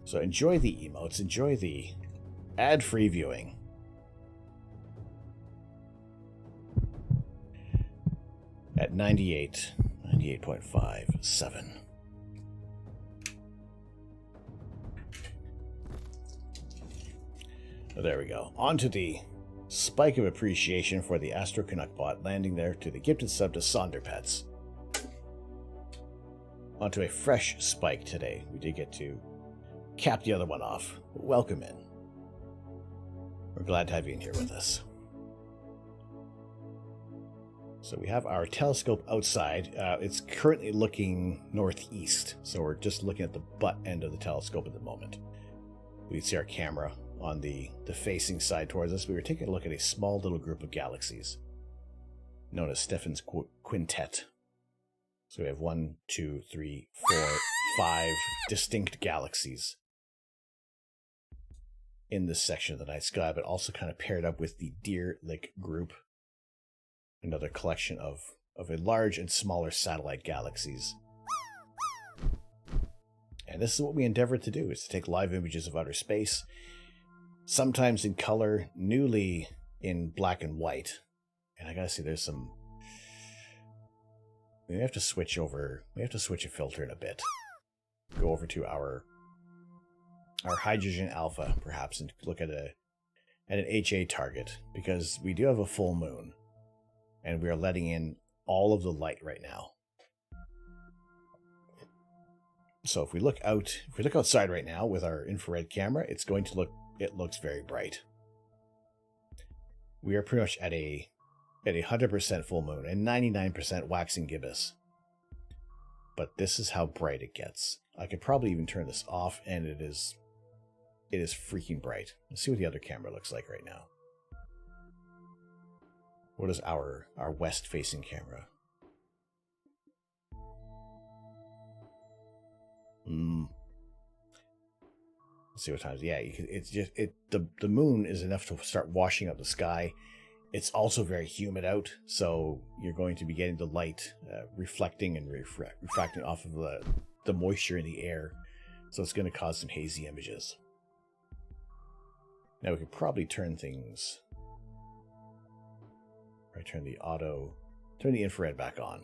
So enjoy the emotes, enjoy the ad-free viewing. At 98.57. There we go. On to the spike of appreciation for the Astro Canuck bot landing there to the gifted sub to Sonderpets. Onto a fresh spike today. We did get to cap the other one off. Welcome in. We're glad to have you in here with us. So we have our telescope outside. It's currently looking northeast, so we're just looking at the butt end of the telescope at the moment. We can see our camera on the facing side towards us. We were taking a look at a small little group of galaxies known as Stephan's Quintet. So we have 1, 2, 3, 4, 5 distinct galaxies in this section of the night sky, but also kind of paired up with the Deer Lick group. Another collection of a large and smaller satellite galaxies. And this is what we endeavor to do, is to take live images of outer space, sometimes in color, newly in black and white. And I gotta say, there's some... We have to switch over. We have to switch a filter in a bit. Go over to our hydrogen alpha, perhaps, and look at an HA target, because we do have a full moon. And we are letting in all of the light right now. So if we look outside right now with our infrared camera, it looks very bright. We are pretty much at a 100% full moon and 99% waxing gibbous. But this is how bright it gets. I could probably even turn this off, and it is freaking bright. Let's see what the other camera looks like right now. What is our west-facing camera? Let's see what times. Yeah, the moon is enough to start washing out the sky. It's also very humid out, so you're going to be getting the light reflecting and refracting off of the moisture in the air. So it's going to cause some hazy images. Now we could probably turn things. Turn the infrared back on.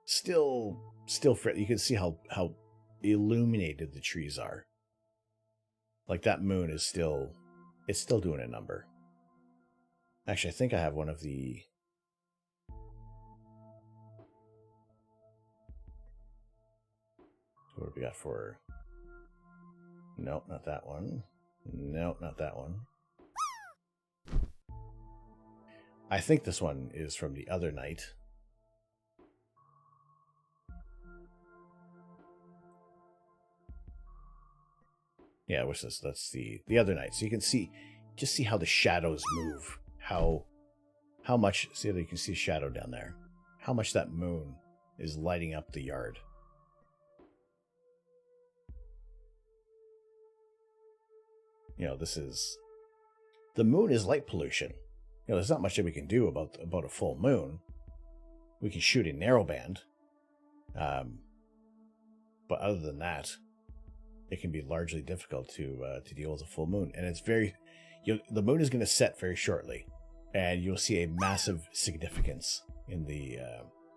Still, you can see how illuminated the trees are. Like that moon is still doing a number. Actually, I think I have one of the. What do we got for? Nope, not that one. Nope, not that one. I think this one is from the other night. Yeah, what's this? That's the other night. So you can see, just see how the shadows move, how how much, see that you can see a shadow down there, how much that moon is lighting up the yard. You know, this is, the moon is light pollution. You know, there's not much that we can do about a full moon. We can shoot in narrowband. But other than that, it can be largely difficult to deal with a full moon. And it's very, the moon is going to set very shortly. And you'll see a massive significance in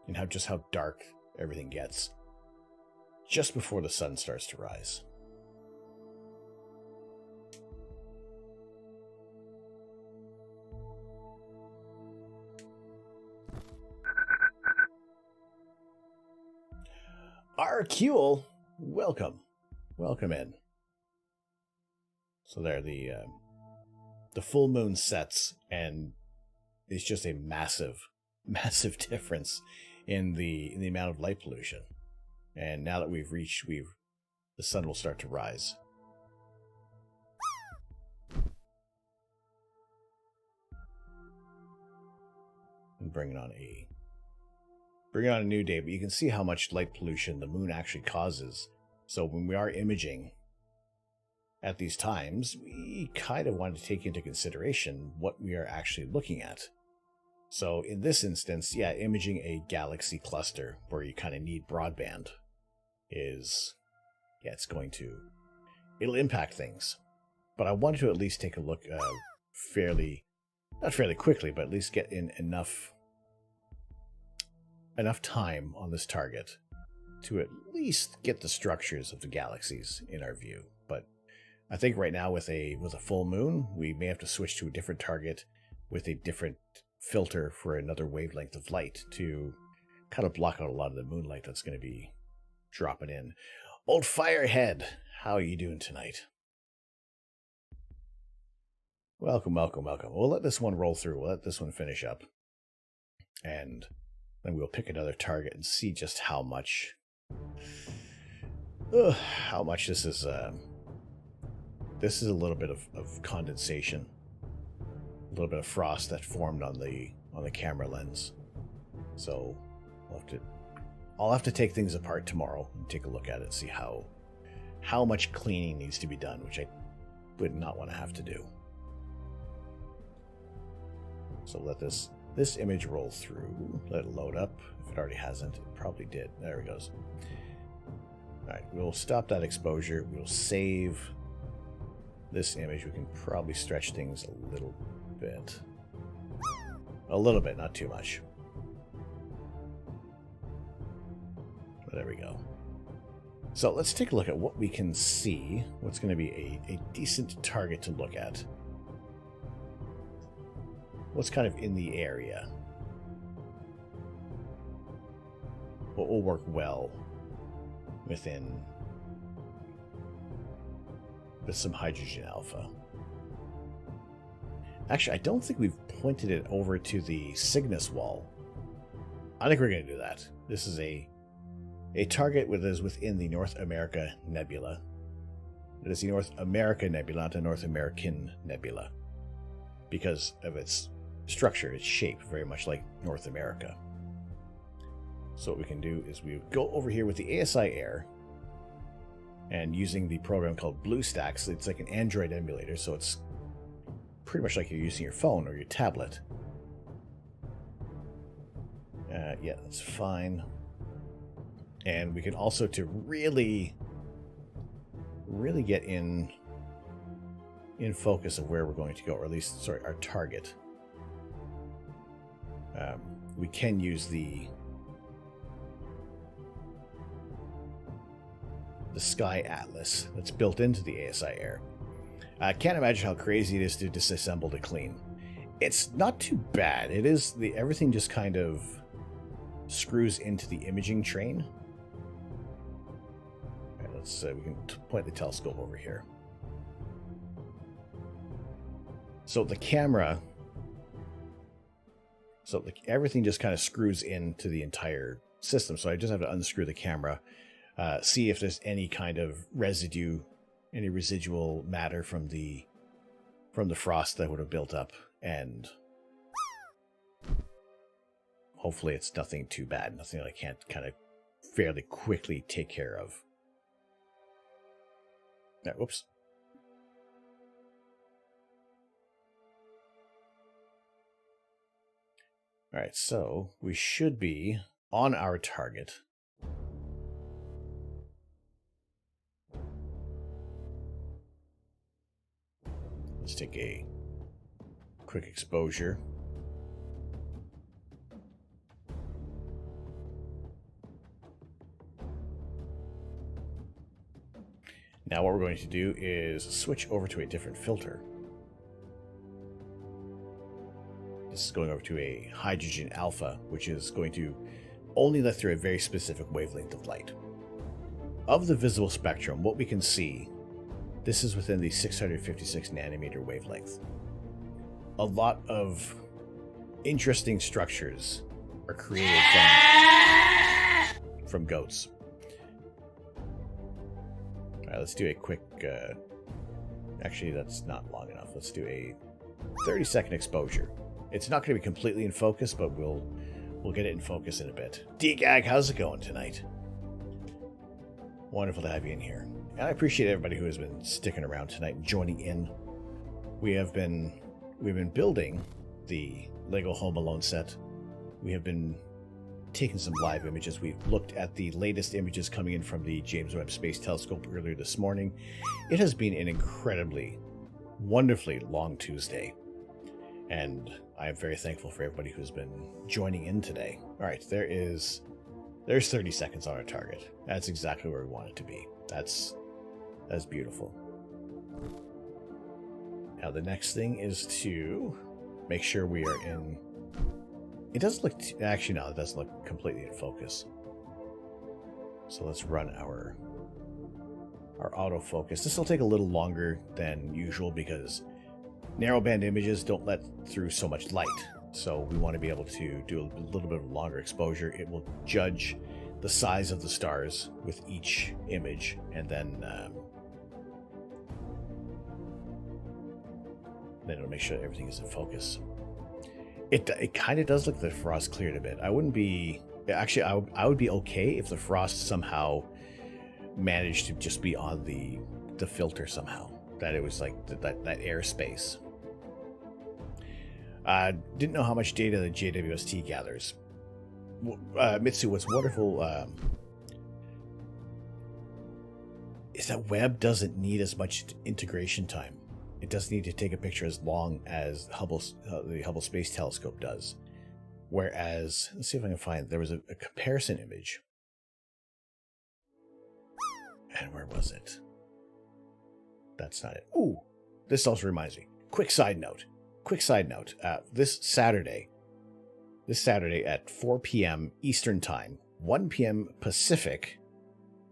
in how dark everything gets just before the sun starts to rise. Arcule, welcome in. So there, the full moon sets, and it's just a massive difference in the amount of light pollution. And now that the sun will start to rise. And bring on a new day, but you can see how much light pollution the moon actually causes. So when we are imaging at these times, we kind of want to take into consideration what we are actually looking at. So in this instance, yeah, imaging a galaxy cluster where you kind of need broadband is, yeah, it'll impact things. But I wanted to at least take a look not fairly quickly, but at least get in enough time on this target to at least get the structures of the galaxies in our view. But I think right now with a full moon, we may have to switch to a different target with a different filter for another wavelength of light to kind of block out a lot of the moonlight that's going to be dropping in. Old Firehead, how are you doing tonight? Welcome. We'll let this one roll through. We'll let this one finish up. And then we'll pick another target and see just how much this is. This is a little bit of condensation, a little bit of frost that formed on the camera lens. So I'll have to take things apart tomorrow and take a look at it, see how much cleaning needs to be done, which I would not want to have to do. So let this image roll through. Let it load up. If it already hasn't, it probably did. There it goes. Alright, we'll stop that exposure. We'll save this image. We can probably stretch things a little bit. A little bit, not too much. But there we go. So let's take a look at what we can see. What's going to be a decent target to look at. What's kind of in the area? What will work well with some hydrogen alpha? Actually, I don't think we've pointed it over to the Cygnus wall. I think we're going to do that. This is a target that is within the North America Nebula. It is the North America Nebula, not the North American Nebula, because of its structure, its shape, very much like North America. So what we can do is we go over here with the ASI Air, and using the program called BlueStacks, it's like an Android emulator, so it's pretty much like you're using your phone or your tablet. Yeah, that's fine. And we can also, to really get in focus of where we're going to go, or at least, sorry, our target. We can use the Sky Atlas that's built into the ASI Air. I can't imagine how crazy it is to disassemble to clean. It's not too bad. It is everything just kind of screws into the imaging train. All right, let's we can point the telescope over here. So the camera. So everything just kind of screws into the entire system. So I just have to unscrew the camera, see if there's any kind of residue, any residual matter from the frost that would have built up, and hopefully it's nothing too bad, nothing that I can't kind of fairly quickly take care of. Whoops. All right, so we should be on our target. Let's take a quick exposure. Now what we're going to do is switch over to a different filter. This is going over to a hydrogen alpha, which is going to only let through a very specific wavelength of light. Of the visible spectrum, what we can see, this is within the 656 nanometer wavelength. A lot of interesting structures are created from goats. All right, let's do a quick... actually, that's not long enough. Let's do a 30-second exposure. It's not going to be completely in focus, but we'll get it in focus in a bit. D-Gag, how's it going tonight? Wonderful to have you in here. And I appreciate everybody who has been sticking around tonight and joining in. We've been building the Lego Home Alone set. We have been taking some live images. We've looked at the latest images coming in from the James Webb Space Telescope earlier this morning. It has been an incredibly, wonderfully long Tuesday. And I am very thankful for everybody who's been joining in today. All right, there's 30 seconds on our target. That's exactly where we want it to be. That's beautiful. Now the next thing is to make sure we are in... It doesn't look... Actually, no, it doesn't look completely in focus. So let's run our autofocus. This will take a little longer than usual because narrowband images don't let through so much light. So we want to be able to do a little bit of longer exposure. It will judge the size of the stars with each image, and then it'll make sure everything is in focus. It kind of does look like the frost cleared a bit. I wouldn't be... Actually, I would be okay if the frost somehow managed to just be on the filter somehow. That it was like that airspace. Didn't know how much data the JWST gathers. Mitsu, what's wonderful is that Webb doesn't need as much integration time. It doesn't need to take a picture as long as the Hubble Space Telescope does. Whereas, let's see if I can find, there was a comparison image. And where was it? That's not it. Ooh, this also reminds me. Quick side note. This Saturday at 4 p.m. Eastern Time, 1 p.m. Pacific,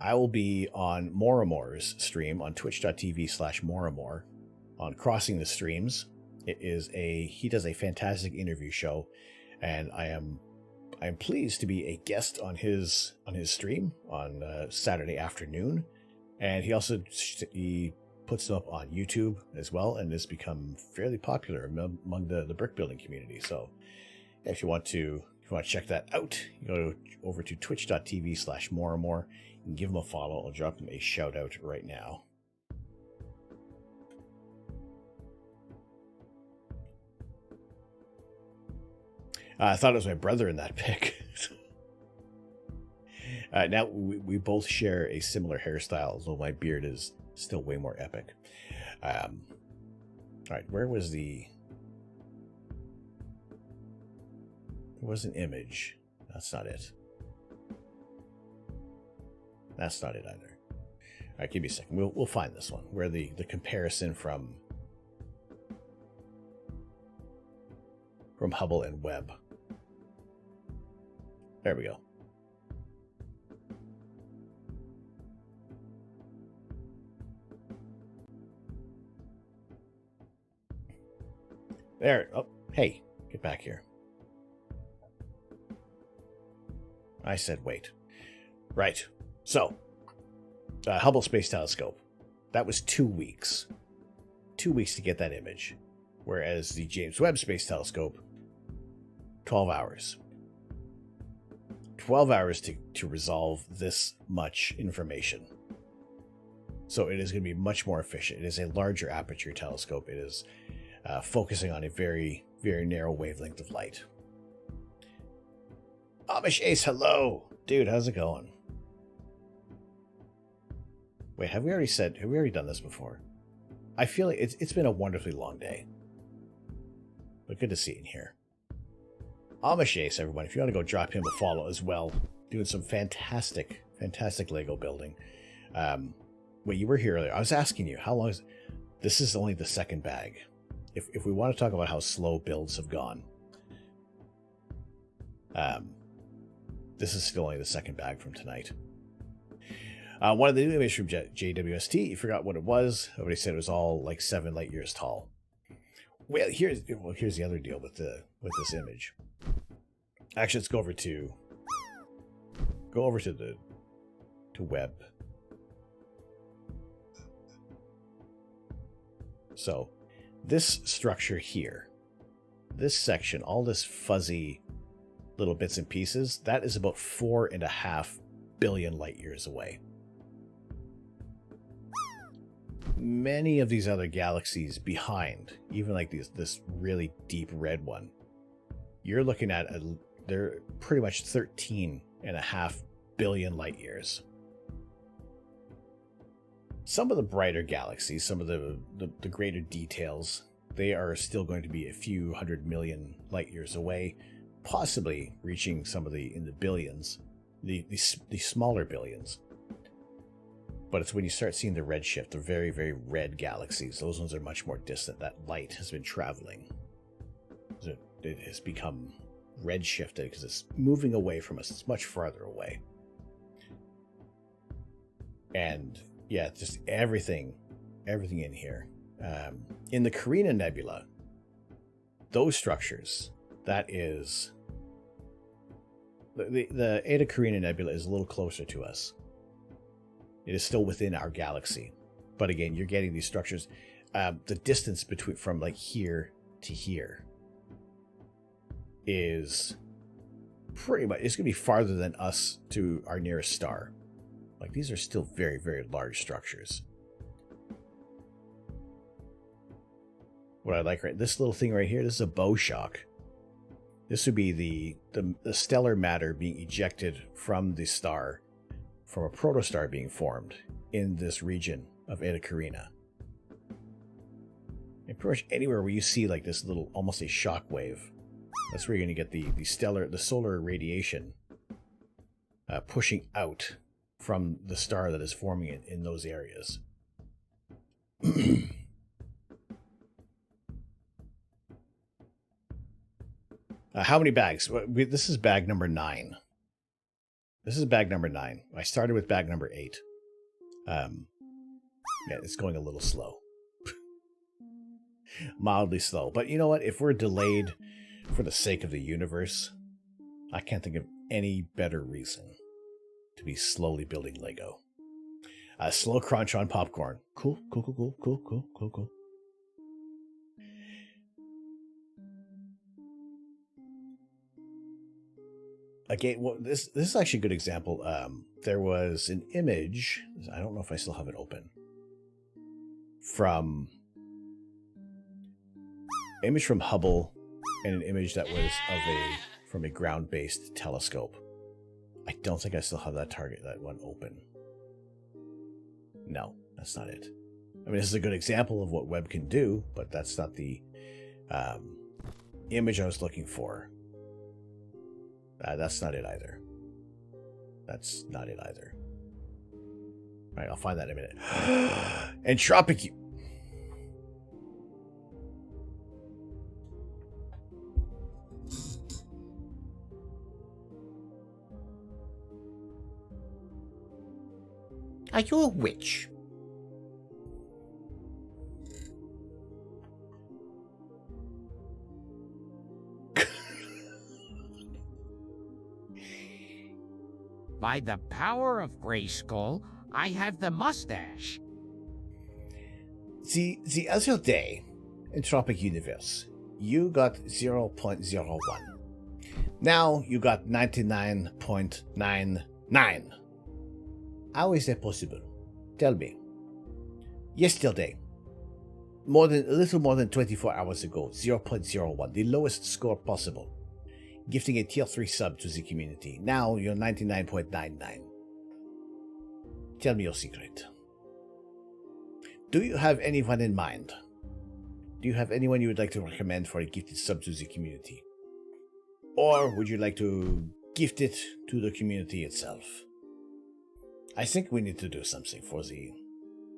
I will be on Moramor's stream on twitch.tv/Moramor on Crossing the Streams. He does a fantastic interview show, and I am pleased to be a guest on his stream on Saturday afternoon, and he puts them up on YouTube as well, and has become fairly popular among the brick building community. So if you want to check that out, you go over to twitch.tv/Moramor and give him a follow. I'll drop him a shout out right now. I thought it was my brother in that pic. Now we both share a similar hairstyle, although my beard is still way more epic. All right, where was the... There was an image. That's not it. That's not it either. All right, give me a second. We'll find this one, where the comparison from Hubble and Webb. There we go. There. Oh, hey, get back here. I said wait. Right. So, Hubble Space Telescope. That was 2 weeks. 2 weeks to get that image. Whereas the James Webb Space Telescope, 12 hours. 12 hours to resolve this much information. So it is going to be much more efficient. It is a larger aperture telescope. It is focusing on a very, very narrow wavelength of light. Amish Ace, hello! Dude, how's it going? Wait, have we already done this before? I feel like it's been a wonderfully long day. But good to see you in here. Amish Ace, everyone, if you want to go drop him a follow as well. Doing some fantastic, fantastic Lego building. Wait, you were here earlier. I was asking you, how long is... This is only the second bag. If we want to talk about how slow builds have gone, this is still only the second bag from tonight. One of the new images from JWST, you forgot what it was. Everybody said it was all like 7 light years tall. Well, here's the other deal with this image. Actually, let's go over to web. So, this structure here, this section, all this fuzzy little bits and pieces, that is about 4.5 billion light years away. Many of these other galaxies behind, even like this really deep red one, you're looking at they're pretty much 13.5 billion light years. Some of the brighter galaxies, some of the greater details, they are still going to be a few 100 million light years away, possibly reaching some of in the billions, the smaller billions. But it's when you start seeing the redshift, the very, very red galaxies, those ones are much more distant. That light has been traveling. It has become redshifted because it's moving away from us. It's much farther away. And yeah, just everything in here. In the Carina Nebula, those structures, that is... The Eta Carina Nebula is a little closer to us. It is still within our galaxy. But again, you're getting these structures. The distance from like here to here is pretty much... It's going to be farther than us to our nearest star. Like, these are still very, very large structures. What I like, right, this little thing right here, this is a bow shock. This would be the stellar matter being ejected from the star, from a protostar being formed in this region of Eta Carina. And pretty much anywhere where you see like this little, almost a shock wave, that's where you're going to get the solar radiation pushing out from the star that is forming it in those areas. How many bags? This is bag number 9. This is bag number 9. I started with bag number 8. Yeah, it's going a little slow. Mildly slow. But you know what? If we're delayed for the sake of the universe, I can't think of any better reason to be slowly building Lego. Slow crunch on popcorn. Cool. Again, well, this is actually a good example. There was an image, I don't know if I still have it open, from Hubble, and an image that was from a ground-based telescope. I don't think I still have that one open. No, that's not it. I mean, this is a good example of what Webb can do, but that's not the image I was looking for. That's not it either. That's not it either. All right, I'll find that in a minute. Entropic. Are you a witch? By the power of Grayskull, I have the mustache. The other day, in Tropic Universe, you got 0.01. Now you got 99.99. How is that possible? Tell me. Yesterday, a little more than 24 hours ago, 0.01, the lowest score possible, gifting a tier 3 sub to the community. Now you're 99.99. Tell me your secret. Do you have anyone in mind? Do you have anyone you would like to recommend for a gifted sub to the community? Or would you like to gift it to the community itself? I think we need to do something for the...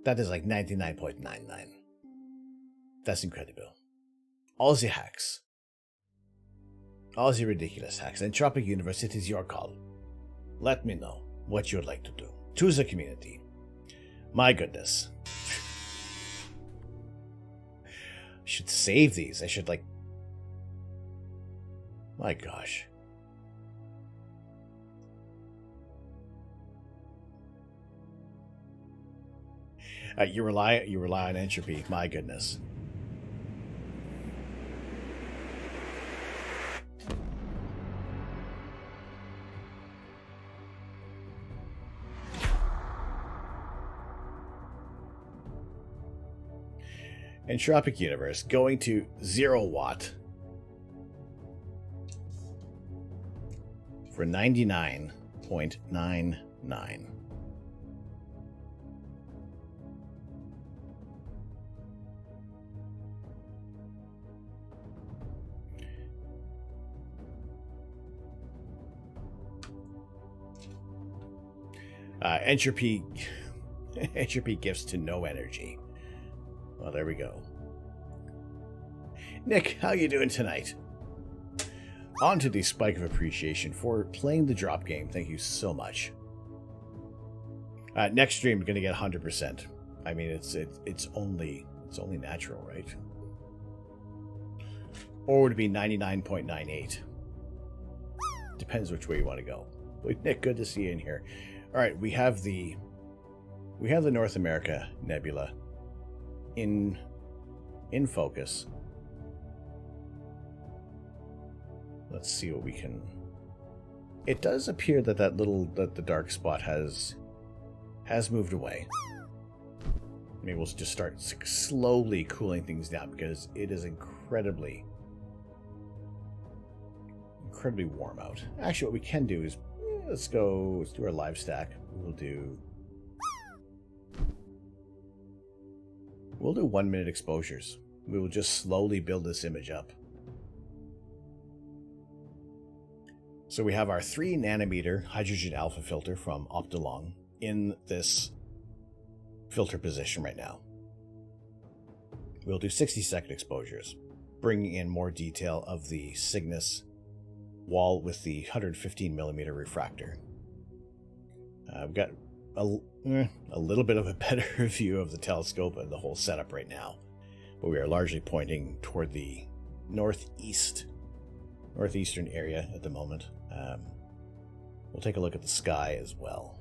That is like 99.99. That's incredible. All the hacks. All the ridiculous hacks. Entropic Universe, it is your call. Let me know what you'd like to do. To the community. My goodness. I should save these. I should like... My gosh. You rely on entropy. My goodness. Entropic Universe going to 0 watt for 99.99. Entropy gifts to no energy. Well, there we go. Nick, how you doing tonight? On to the spike of appreciation for playing the drop game. Thank you so much. Next stream, you're gonna get 100%. I mean, it's only natural, right? Or would it be 99.98? Depends which way you want to go. Nick, good to see you in here. All right, we have the North America Nebula in focus. Let's see what we can... It does appear that the dark spot has moved away. Maybe we'll just start slowly cooling things down because it is incredibly warm out. Actually, what we can do is let's do our live stack. We'll do 1 minute exposures. We will just slowly build this image up. So we have our 3 nanometer hydrogen alpha filter from Optilong in this filter position right now. We'll do 60-second exposures, bringing in more detail of the Cygnus wall with the 115 millimeter refractor. We've got a little bit of a better view of the telescope and the whole setup right now, but we are largely pointing toward the northeastern area at the moment. We'll take a look at the sky as well.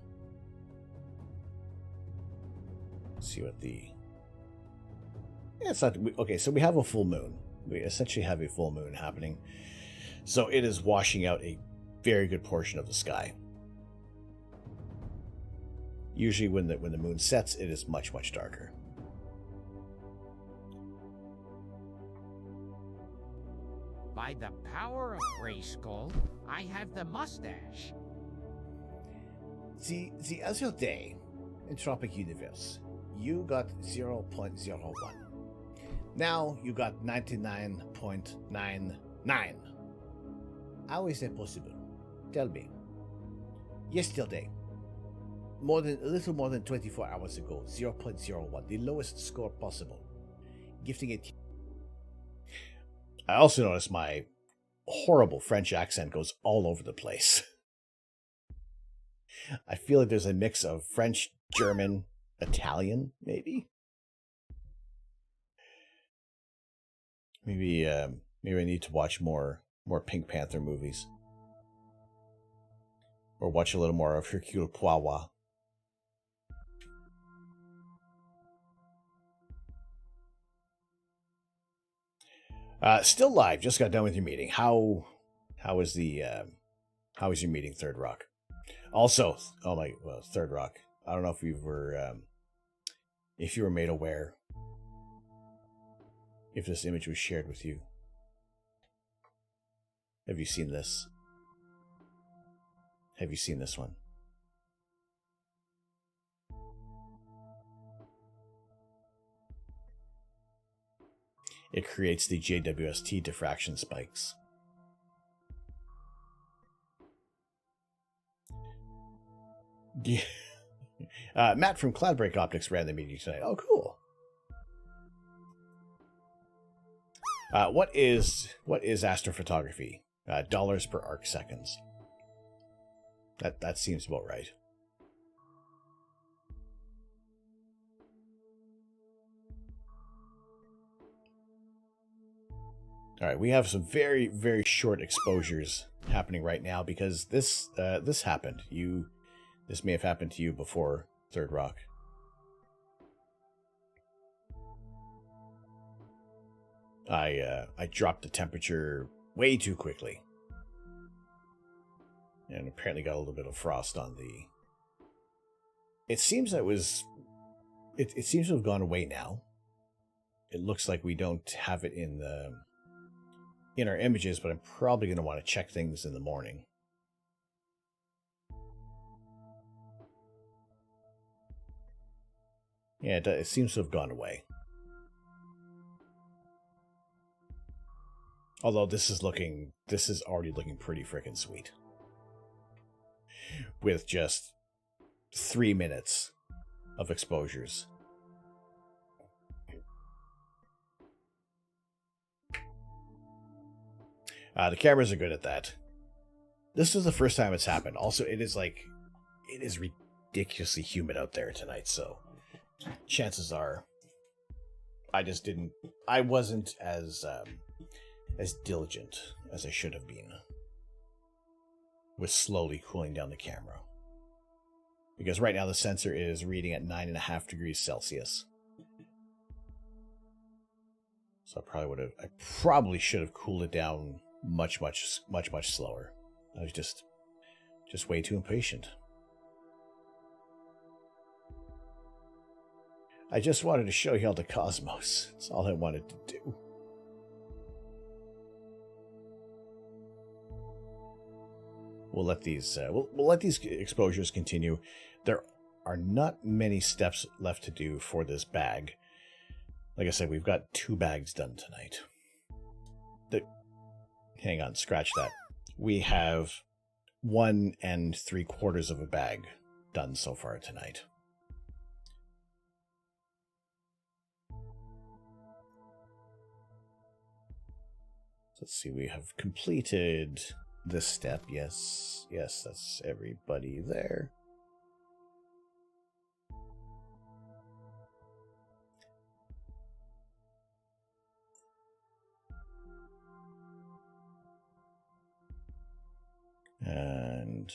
See what the... it's not... Okay, so we have a full moon. We essentially have a full moon happening. So it is washing out a very good portion of the sky. Usually when the moon sets, it is much, much darker. By the power of Grayskull, I have the mustache. The other day, in Entropic Universe, you got 0.01. Now you got 99.99. How is that possible? Tell me. Yesterday, a little more than 24 hours ago, 0.01, the lowest score possible, gifting it. I also noticed my horrible French accent goes all over the place. I feel like there's a mix of French, German, Italian, maybe. Maybe I need to watch more Pink Panther movies, or watch a little more of Hercule Poirot. Still live. Just got done with your meeting. How How was how was your meeting, Third Rock? Also, Third Rock. I don't know if you were made aware, if this image was shared with you. Have you seen this? Have you seen this one? It creates the JWST diffraction spikes. Matt from Cloudbreak Optics ran the meeting tonight. Oh, cool. What is astrophotography? Dollars per arc seconds. That seems about right. All right, we have some very, very short exposures happening right now because this happened. This may have happened to you before, Third Rock. I dropped the temperature way too quickly, and apparently got a little bit of frost on the. It seems it seems to have gone away now. It looks like we don't have it in our images, but I'm probably going to want to check things in the morning. Yeah, it seems to have gone away. Although this is already looking pretty freaking sweet. With just 3 minutes of exposures. The cameras are good at that. This is the first time it's happened. Also, it is ridiculously humid out there tonight, so chances are I wasn't as diligent as I should have been with slowly cooling down the camera. Because right now the sensor is reading at 9.5 degrees Celsius. So I probably should have cooled it down much slower. I was just way too impatient. I just wanted to show you all the cosmos. That's all I wanted to do. We'll let these exposures continue. There are not many steps left to do for this bag. Like I said, we've got 2 bags done tonight. Hang on, scratch that. We have 1 3/4 of a bag done so far tonight. Let's see, we have completed this step. Yes, that's everybody there. And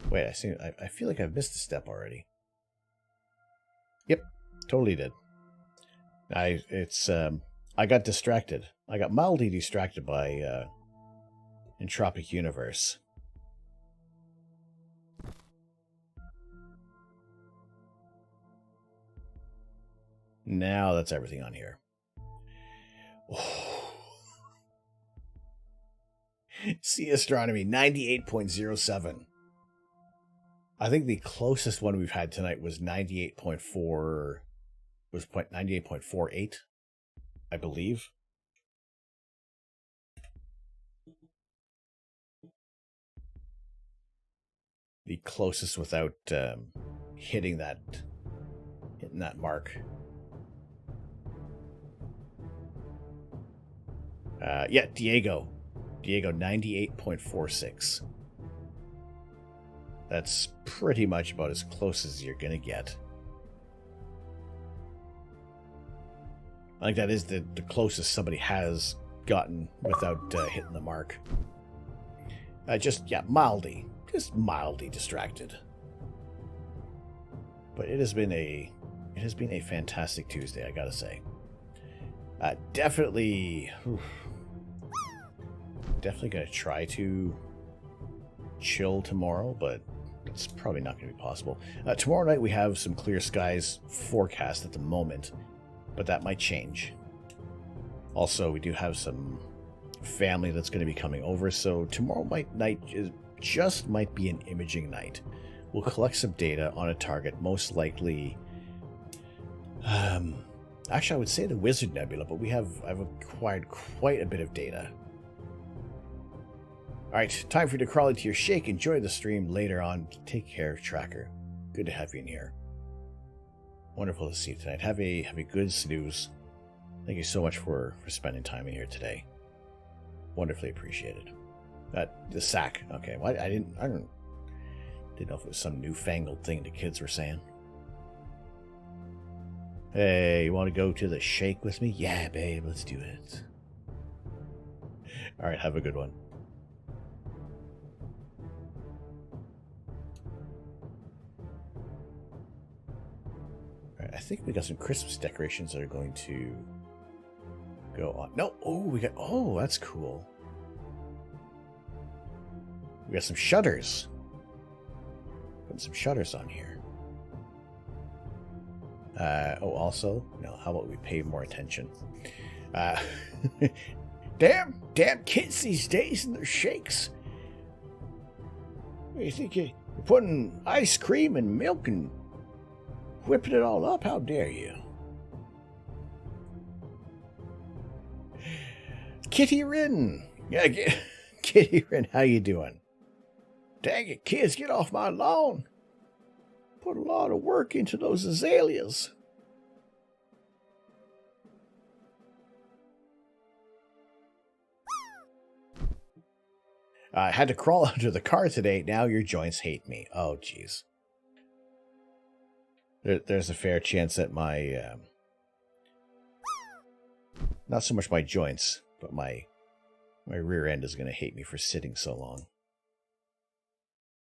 wait, I feel like I've missed a step already. Yep, totally did. I got distracted. I got mildly distracted by Entropic Universe. Now that's everything on here. Oh. Sea Astronomy 98.07. I think the closest one we've had tonight was 98.4. Was 98.48, I believe. The closest without hitting that mark. Yeah, Diego 98.46. That's pretty much about as close as you're gonna get. I think that is the closest somebody has gotten without hitting the mark. Just mildly distracted. But it has been a fantastic Tuesday, I gotta say. Definitely definitely going to try to chill tomorrow, but it's probably not going to be possible. Tomorrow night we have some clear skies forecast at the moment, but that might change. Also, we do have some family that's going to be coming over, so tomorrow night might be an imaging night. We'll collect some data on a target, most likely. Actually, I would say the Wizard Nebula, but I've acquired quite a bit of data. Alright, time for you to crawl into your shake. Enjoy the stream later on. Take care, Tracker. Good to have you in here. Wonderful to see you tonight. Have a good snooze. Thank you so much for spending time in here today. Wonderfully appreciated. The sack. Okay, well, I didn't know if it was some newfangled thing the kids were saying. Hey, you want to go to the shake with me? Yeah, babe, let's do it. Alright, have a good one. Alright, I think we got some Christmas decorations that are going to go on. No, that's cool. We got some shutters. Putting some shutters on here. Also, no, how about we pay more attention? Damn kids these days and their shakes. You think you're putting ice cream and milk and whipping it all up? How dare you? Kitty Rin. Yeah, Kitty Rin, how you doing? Dang it, kids, get off my lawn. Put a lot of work into those azaleas. I had to crawl under the car today. Now your joints hate me. Oh, jeez. There's a fair chance that my... not so much my joints, but my rear end is going to hate me for sitting so long.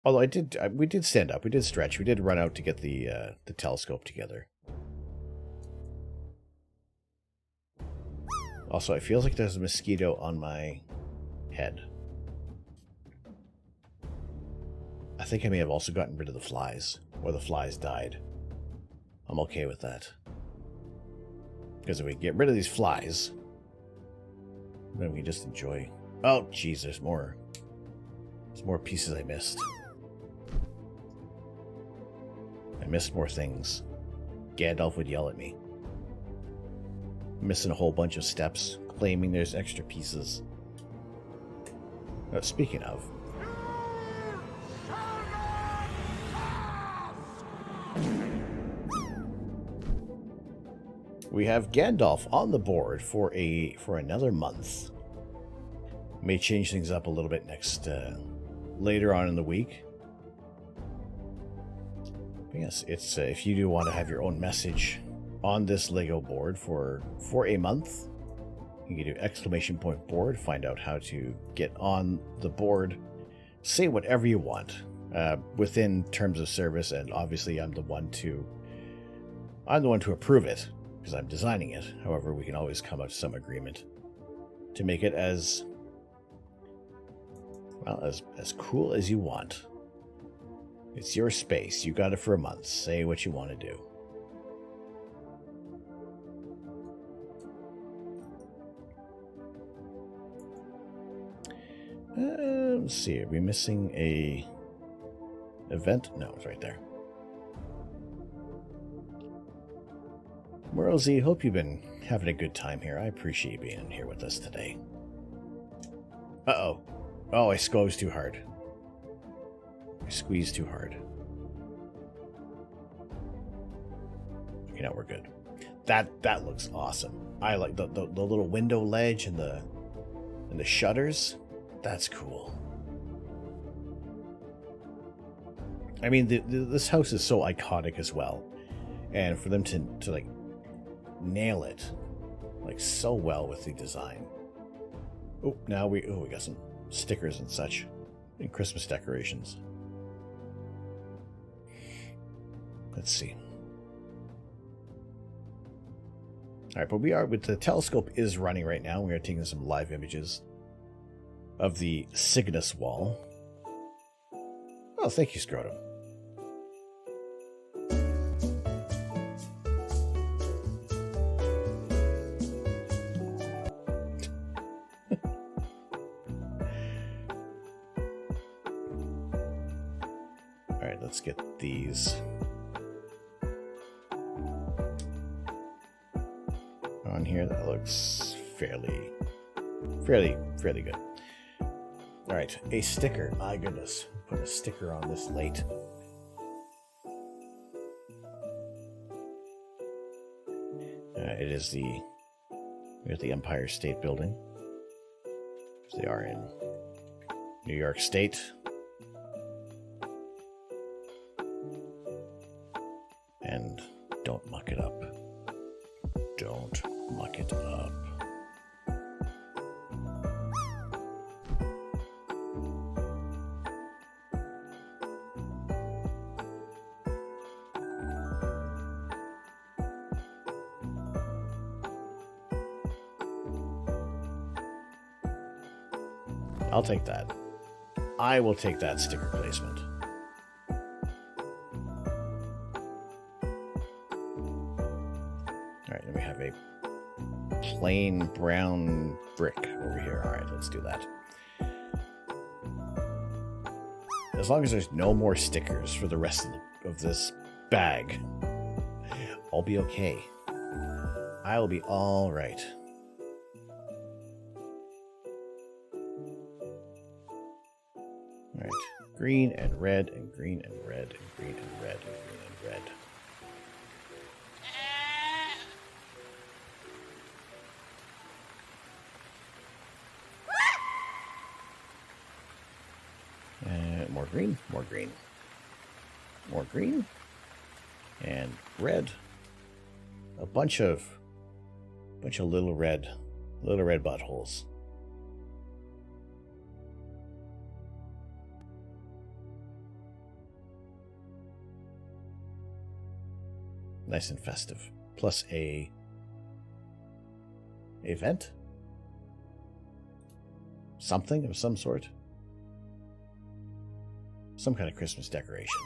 Although we did stand up, we did stretch, we did run out to get the telescope together. Also, it feels like there's a mosquito on my head. I think I may have also gotten rid of the flies, or the flies died. I'm okay with that. Because if we get rid of these flies, then we just enjoy... Oh, jeez, there's more. There's more pieces I missed. I missed more things. Gandalf would yell at me. Missing a whole bunch of steps, claiming there's extra pieces. Speaking of... we have Gandalf on the board for another month. May change things up a little bit later on in the week. But yes, it's if you do want to have your own message on this Lego board for a month, you can do ! board, find out how to get on the board, say whatever you want within terms of service, and obviously I'm the one to approve it because I'm designing it. However, we can always come up to some agreement to make it as cool as you want. It's your space. You got it for a month. Say what you want to do. Let's see. Are we missing a event? No, it's right there. Morrelsy, hope you've been having a good time here. I appreciate you being in here with us today. Uh-oh. Oh, I squeezed too hard. I squeezed too hard. Okay, now we're good. That looks awesome. I like the little window ledge and the shutters. That's cool. I mean, this house is so iconic as well, and for them to like nail it like so well with the design. Oh, now we got some stickers and such, and Christmas decorations. Let's see. All right, but the telescope is running right now. We are taking some live images. of the Cygnus wall. Oh, thank you, Scrotum. All right, let's get these on here. That looks fairly good. All right, a sticker. My goodness, put a sticker on this late. It is we got the Empire State Building. They are in New York State. And don't muck it up. Don't muck it up. I'll take that. I will take that sticker placement. Alright, then we have a plain brown brick over here. Alright, let's do that. As long as there's no more stickers for the rest of this bag, I'll be okay. I'll be alright. Alright, green and red and green and red and green and red and green and red. More green, more green, more green, and red. A bunch of little red buttholes. Nice and festive. Plus a vent? Something of some sort. Some kind of Christmas decoration.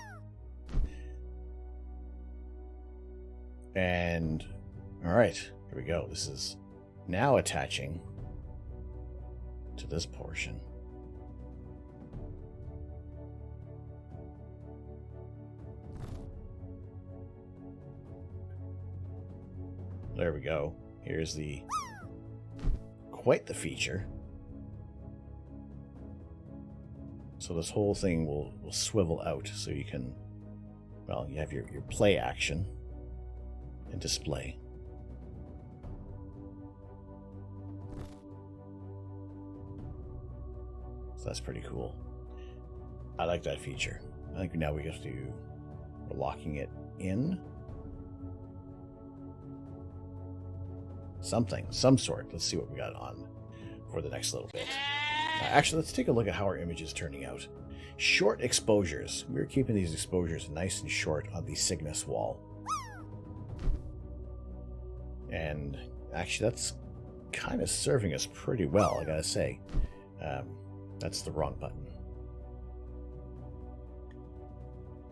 And, alright, here we go. This is now attaching to this portion. There we go. Here's quite the feature. So this whole thing will swivel out so you can, well, you have your play action and display. So that's pretty cool. I like that feature. I think now we're locking it in. Some sort. Let's see what we got on for the next little bit. Actually, let's take a look at how our image is turning out. Short exposures. We're keeping these exposures nice and short on the Cygnus wall. And actually, that's kind of serving us pretty well, I gotta say. That's the wrong button.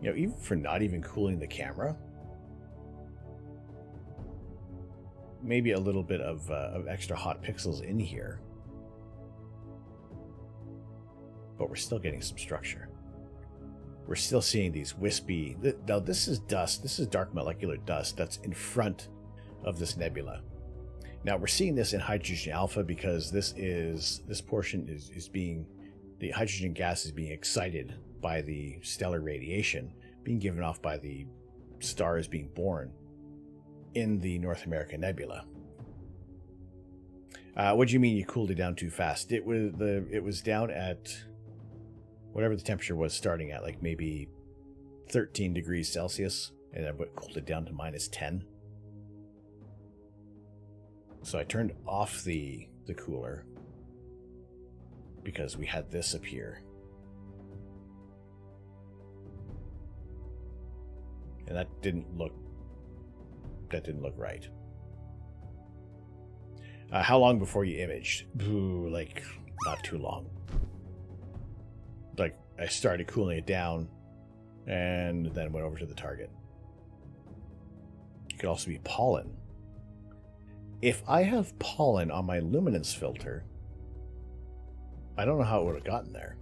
You know, even for not even cooling the camera, maybe a little bit of extra hot pixels in here. But we're still getting some structure. We're still seeing these wispy... Now, this is dust. This is dark molecular dust that's in front of this nebula. Now, we're seeing this in hydrogen alpha because this portion is being... The hydrogen gas is being excited by the stellar radiation being given off by the stars being born in the North American Nebula. What do you mean you cooled it down too fast? It was down at whatever the temperature was starting at, like maybe 13 degrees Celsius, and I cooled it down to -10. So I turned off the cooler because we had this up here. And that didn't look right. How long before you imaged? Ooh, like not too long. Like, I started cooling it down and then went over to the target. It could also be pollen. If I have pollen on my luminance filter, I don't know how it would have gotten there.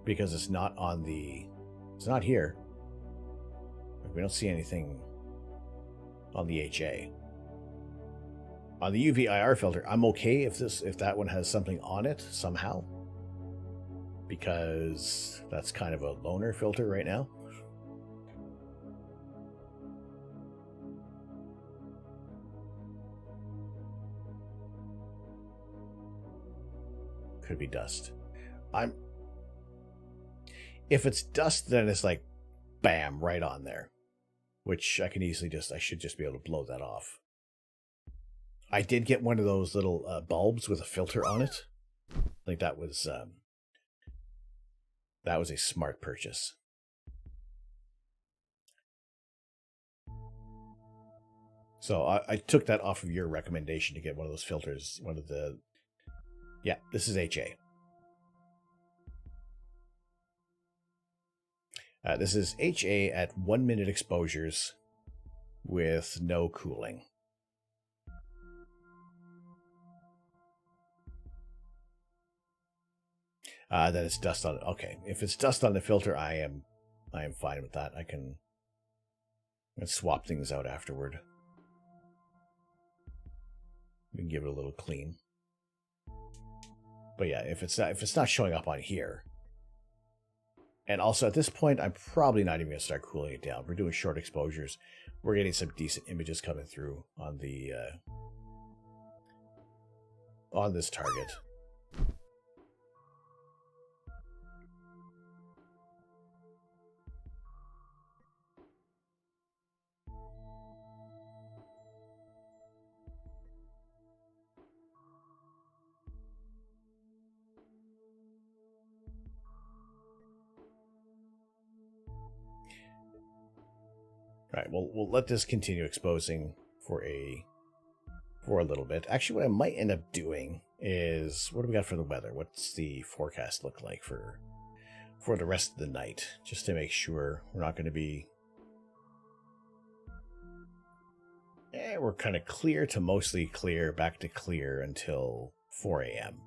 Because it's not on the... It's not here. We don't see anything on the HA. On the UV IR filter, I'm okay if that one has something on it somehow. Because that's kind of a loner filter right now. Could be dust. If it's dust, then it's like, bam, right on there. Which I can easily I should just be able to blow that off. I did get one of those little bulbs with a filter on it. I think that was a smart purchase. So I took that off of your recommendation to get one of those filters. Yeah, this is HA. This is HA at 1 minute exposures with no cooling. Then it's dust on it. Okay, if it's dust on the filter, I am fine with that. I can swap things out afterward. We can give it a little clean. But yeah, if it's not showing up on here. And also at this point, I'm probably not even going to start cooling it down. We're doing short exposures. We're getting some decent images coming through on the on this target. All right, well, we'll let this continue exposing for a little bit. Actually, what I might end up doing is, what do we got for the weather? What's the forecast look like for the rest of the night? Just to make sure we're not going to be... we're kind of clear to mostly clear, back to clear until 4 a.m.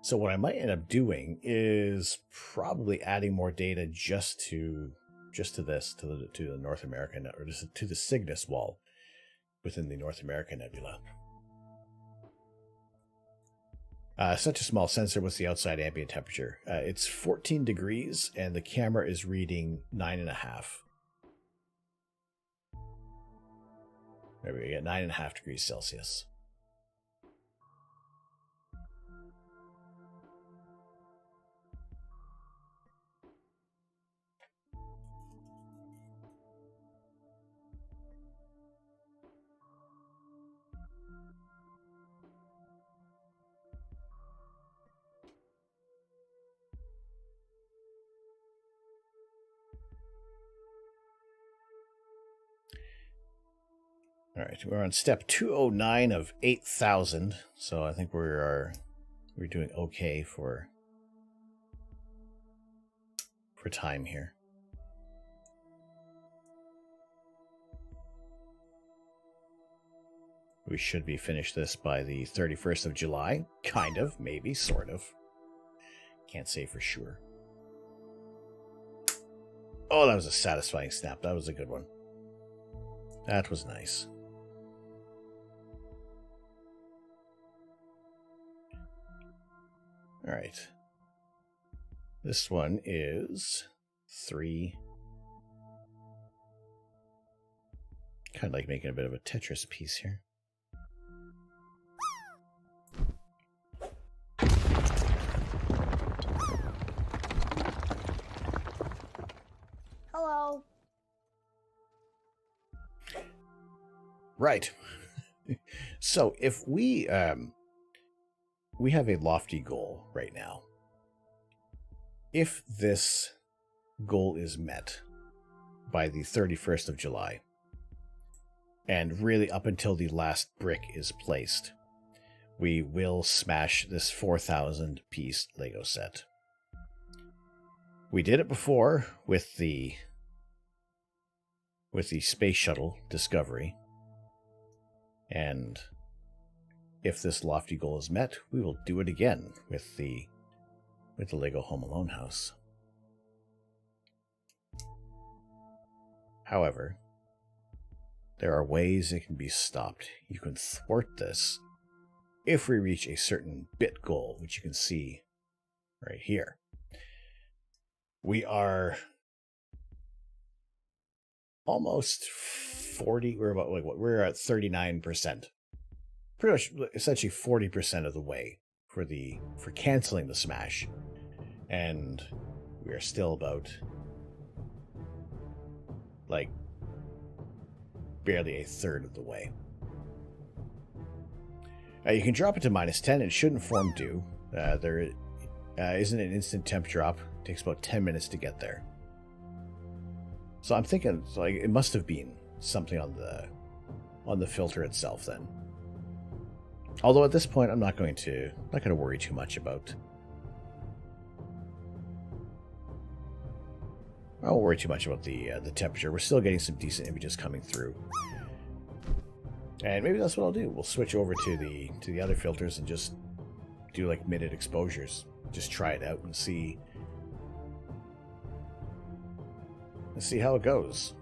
So what I might end up doing is probably adding more data just to the North American, or just to the Cygnus wall within the North American Nebula. Such a small sensor. What's the outside ambient temperature? It's 14 degrees, and the camera is reading 9.5. There we go, 9.5 degrees Celsius. All right, we're on step 209 of 8,000, so I think we're doing okay for time here. We should be finished this by the 31st of July. Kind of, maybe, sort of. Can't say for sure. Oh, that was a satisfying snap. That was a good one. That was nice. All right. This one is 3. Kind of like making a bit of a Tetris piece here. Hello. Right. So if we have a lofty goal right now. If this goal is met by the 31st of July, and really up until the last brick is placed, we will smash this 4,000 piece Lego set. We did it before with the space shuttle Discovery, and if this lofty goal is met, we will do it again with the Lego Home Alone house. However, there are ways it can be stopped. You can thwart this if we reach a certain bit goal, which you can see right here. We are almost 40, we're at 39%. Pretty much essentially 40% of the way for canceling the smash. And we are still about like barely a third of the way. You can drop it to -10. It shouldn't form dew. There isn't an instant temp drop. It takes about 10 minutes to get there. So I'm thinking like it must have been something on the filter itself then. Although at this point I'm not going to worry too much about. I won't worry too much about the temperature. We're still getting some decent images coming through. And maybe that's what I'll do. We'll switch over to the other filters and just do like minute exposures. Just try it out and see. Let's see how it goes.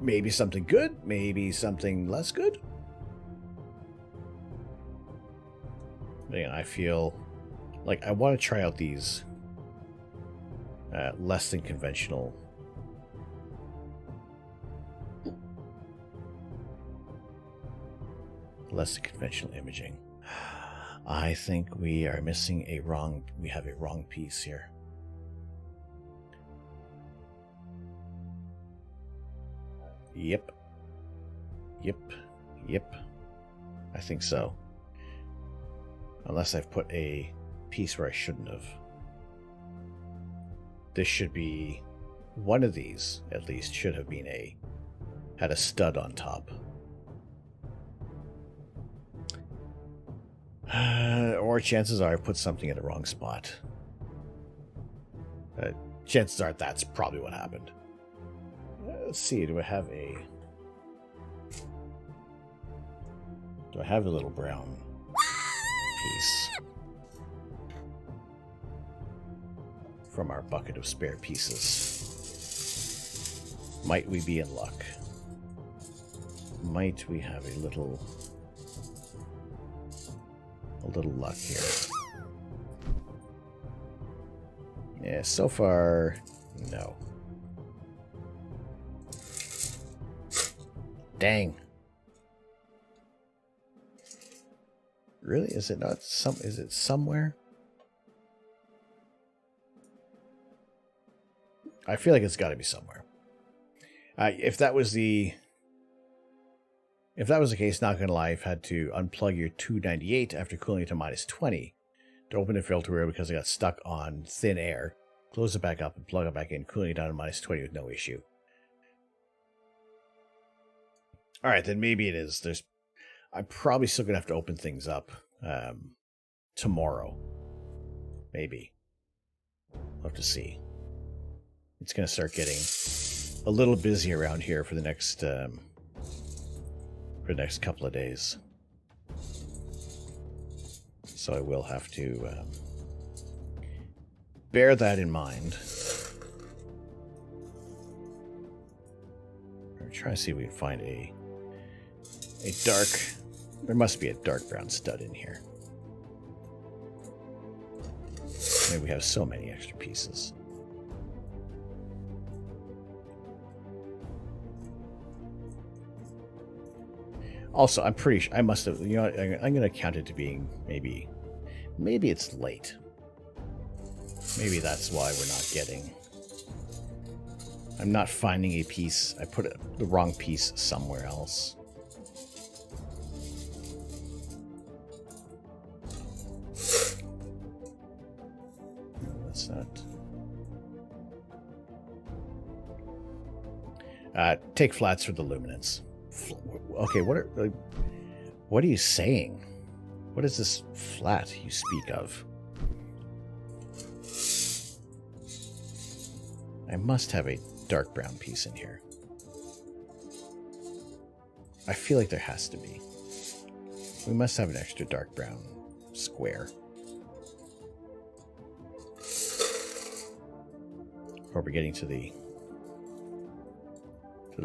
Maybe something good, maybe something less good. But again, I feel like I want to try out these less than conventional imaging. I think we are missing we have a wrong piece here. Yep. I think so. Unless I've put a piece where I shouldn't have. This should be one of these, at least, should have been had a stud on top. Or chances are I put something in the wrong spot. Chances are that's probably what happened. Let's see, do I have a little brown piece from our bucket of spare pieces? Might we be in luck? Might we have a little luck here? Yeah, so far, no. Dang. Really? Is it not is it somewhere? I feel like it's got to be somewhere. If that was the case, not gonna lie, I've had to unplug your 298 after cooling it to -20 to open the filter because I got stuck on thin air. Close it back up and plug it back in, cooling it down to -20 with no issue. All right, then maybe it is. I'm probably still gonna have to open things up tomorrow. Maybe. We'll have to see. It's gonna start getting a little busy around here for the next couple of days. So I will have to bear that in mind. I'm trying to see if we can find a dark... There must be a dark brown stud in here. Maybe we have so many extra pieces. Also, I'm pretty sure I must have, you know, I'm going to count it to being maybe it's late. Maybe that's why we're not getting, I'm not finding a piece. I put the wrong piece somewhere else. No, that's not. Take flats for the luminance. Okay, what are you saying? What is this flat you speak of? I must have a dark brown piece in here. I feel like there has to be. We must have an extra dark brown square. Or we're getting to the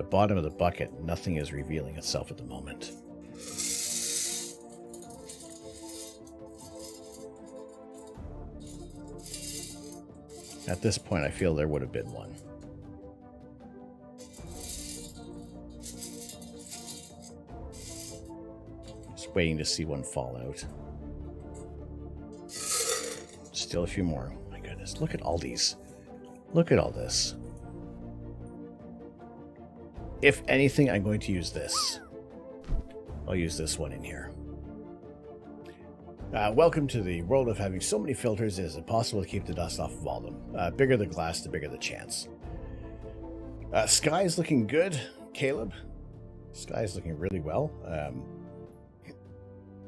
bottom of the bucket. Nothing is revealing itself at the moment. At this point, I feel there would have been one. Just waiting to see one fall out. Still a few more. My goodness, look at all these. Look at all this. If anything, I'm going to use this. I'll use this one in here. Welcome to the world of having so many filters, it is impossible to keep the dust off of all of them. Bigger the glass, the bigger the chance. Sky is looking good, Caleb. Sky is looking really well.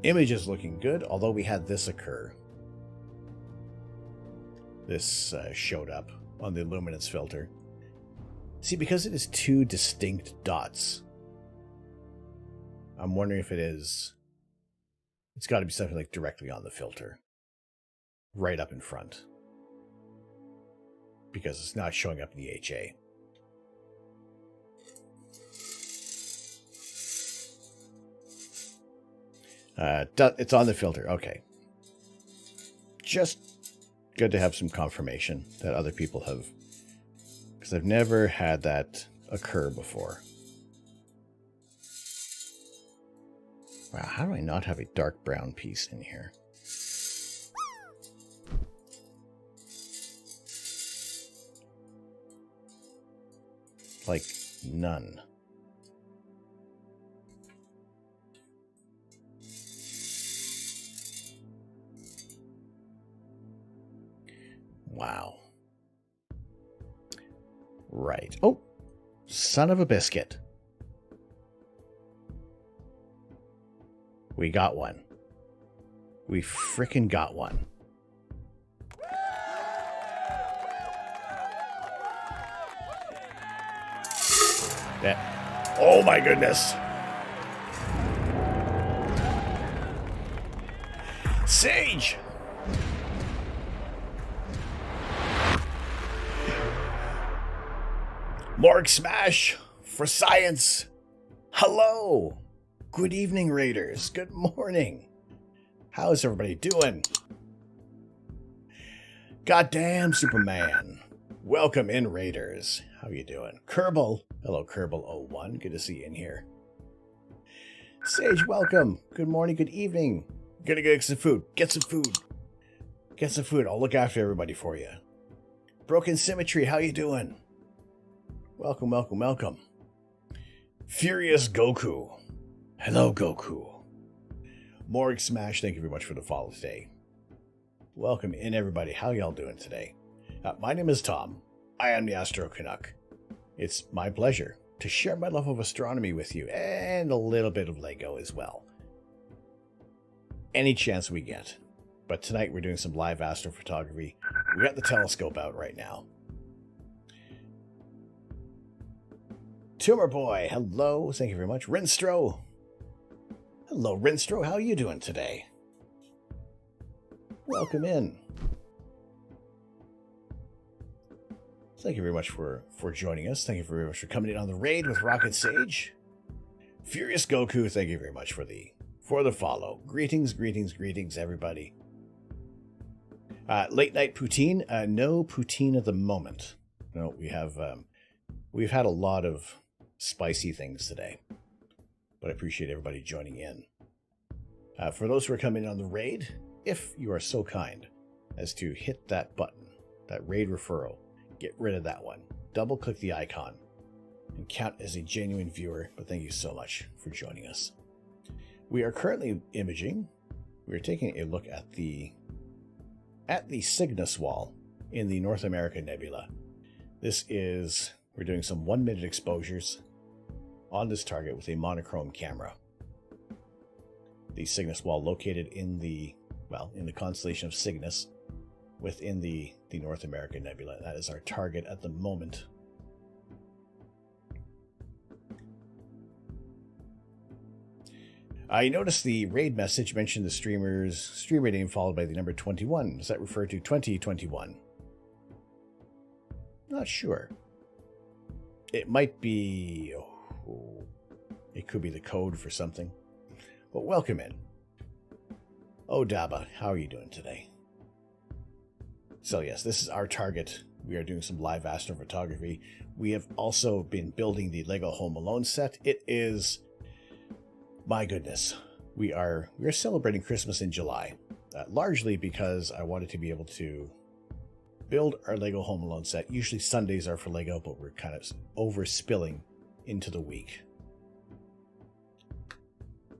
Image is looking good, although we had this occur. This showed up on the luminance filter. See, because it is two distinct dots, I'm wondering if it is... It's got to be something like directly on the filter. Right up in front. Because it's not showing up in the HA. It's on the filter. Okay. Just good to have some confirmation that other people have... Because I've never had that occur before. Wow, how do I not have a dark brown piece in here? Like, none. Wow. Right. Oh, son of a biscuit. We got one. We frickin' got one. That, oh my goodness. Sage! Morgue Smash for science. Hello. Good evening, Raiders. Good morning. How's everybody doing? Goddamn Superman. Welcome in, Raiders. How you doing? Kerbal. Hello, Kerbal01. Good to see you in here. Sage, welcome. Good morning, good evening. Gonna get some food. Get some food. Get some food. I'll look after everybody for you. Broken Symmetry, how you doing? Welcome, welcome, welcome. Furious Goku. Hello, Goku. Morgue Smash, thank you very much for the follow today. Welcome in, everybody. How y'all doing today? My name is Tom. I am the Astro Canuck. It's my pleasure to share my love of astronomy with you, and a little bit of Lego as well. Any chance we get. But tonight we're doing some live astrophotography. We got the telescope out right now. Tumor Boy, hello. Thank you very much. Rinstro. Hello, Rinstro. How are you doing today? Welcome in. Thank you very much for joining us. Thank you very much for coming in on the raid with Rocket Sage. Furious Goku, thank you very much for the follow. Greetings, greetings, greetings, everybody. Late night poutine. No poutine at the moment. No, we've had a lot of spicy things today, but I appreciate everybody joining in. For those who are coming in on the raid, if you are so kind as to hit that button, that raid referral, get rid of that one. Double click the icon and count as a genuine viewer, but thank you so much for joining us. We are currently imaging. We are taking a look at the Cygnus wall in the North America Nebula. We're doing some 1-minute exposures on this target with a monochrome camera. the Cygnus wall located in the, well, in the constellation of Cygnus within the North American Nebula. That is our target at the moment. I noticed the raid message mentioned the streamer's streamer name followed by the number 21. Does that refer to 2021? Not sure. It might be... Oh, it could be the code for something. But welcome in. Oh, Daba, how are you doing today? So yes, this is our target. We are doing some live astrophotography. We have also been building the Lego Home Alone set. It is... My goodness, we're celebrating Christmas in July, largely because I wanted to be able to build our Lego Home Alone set. Usually Sundays are for Lego, but we're kind of overspilling into the week.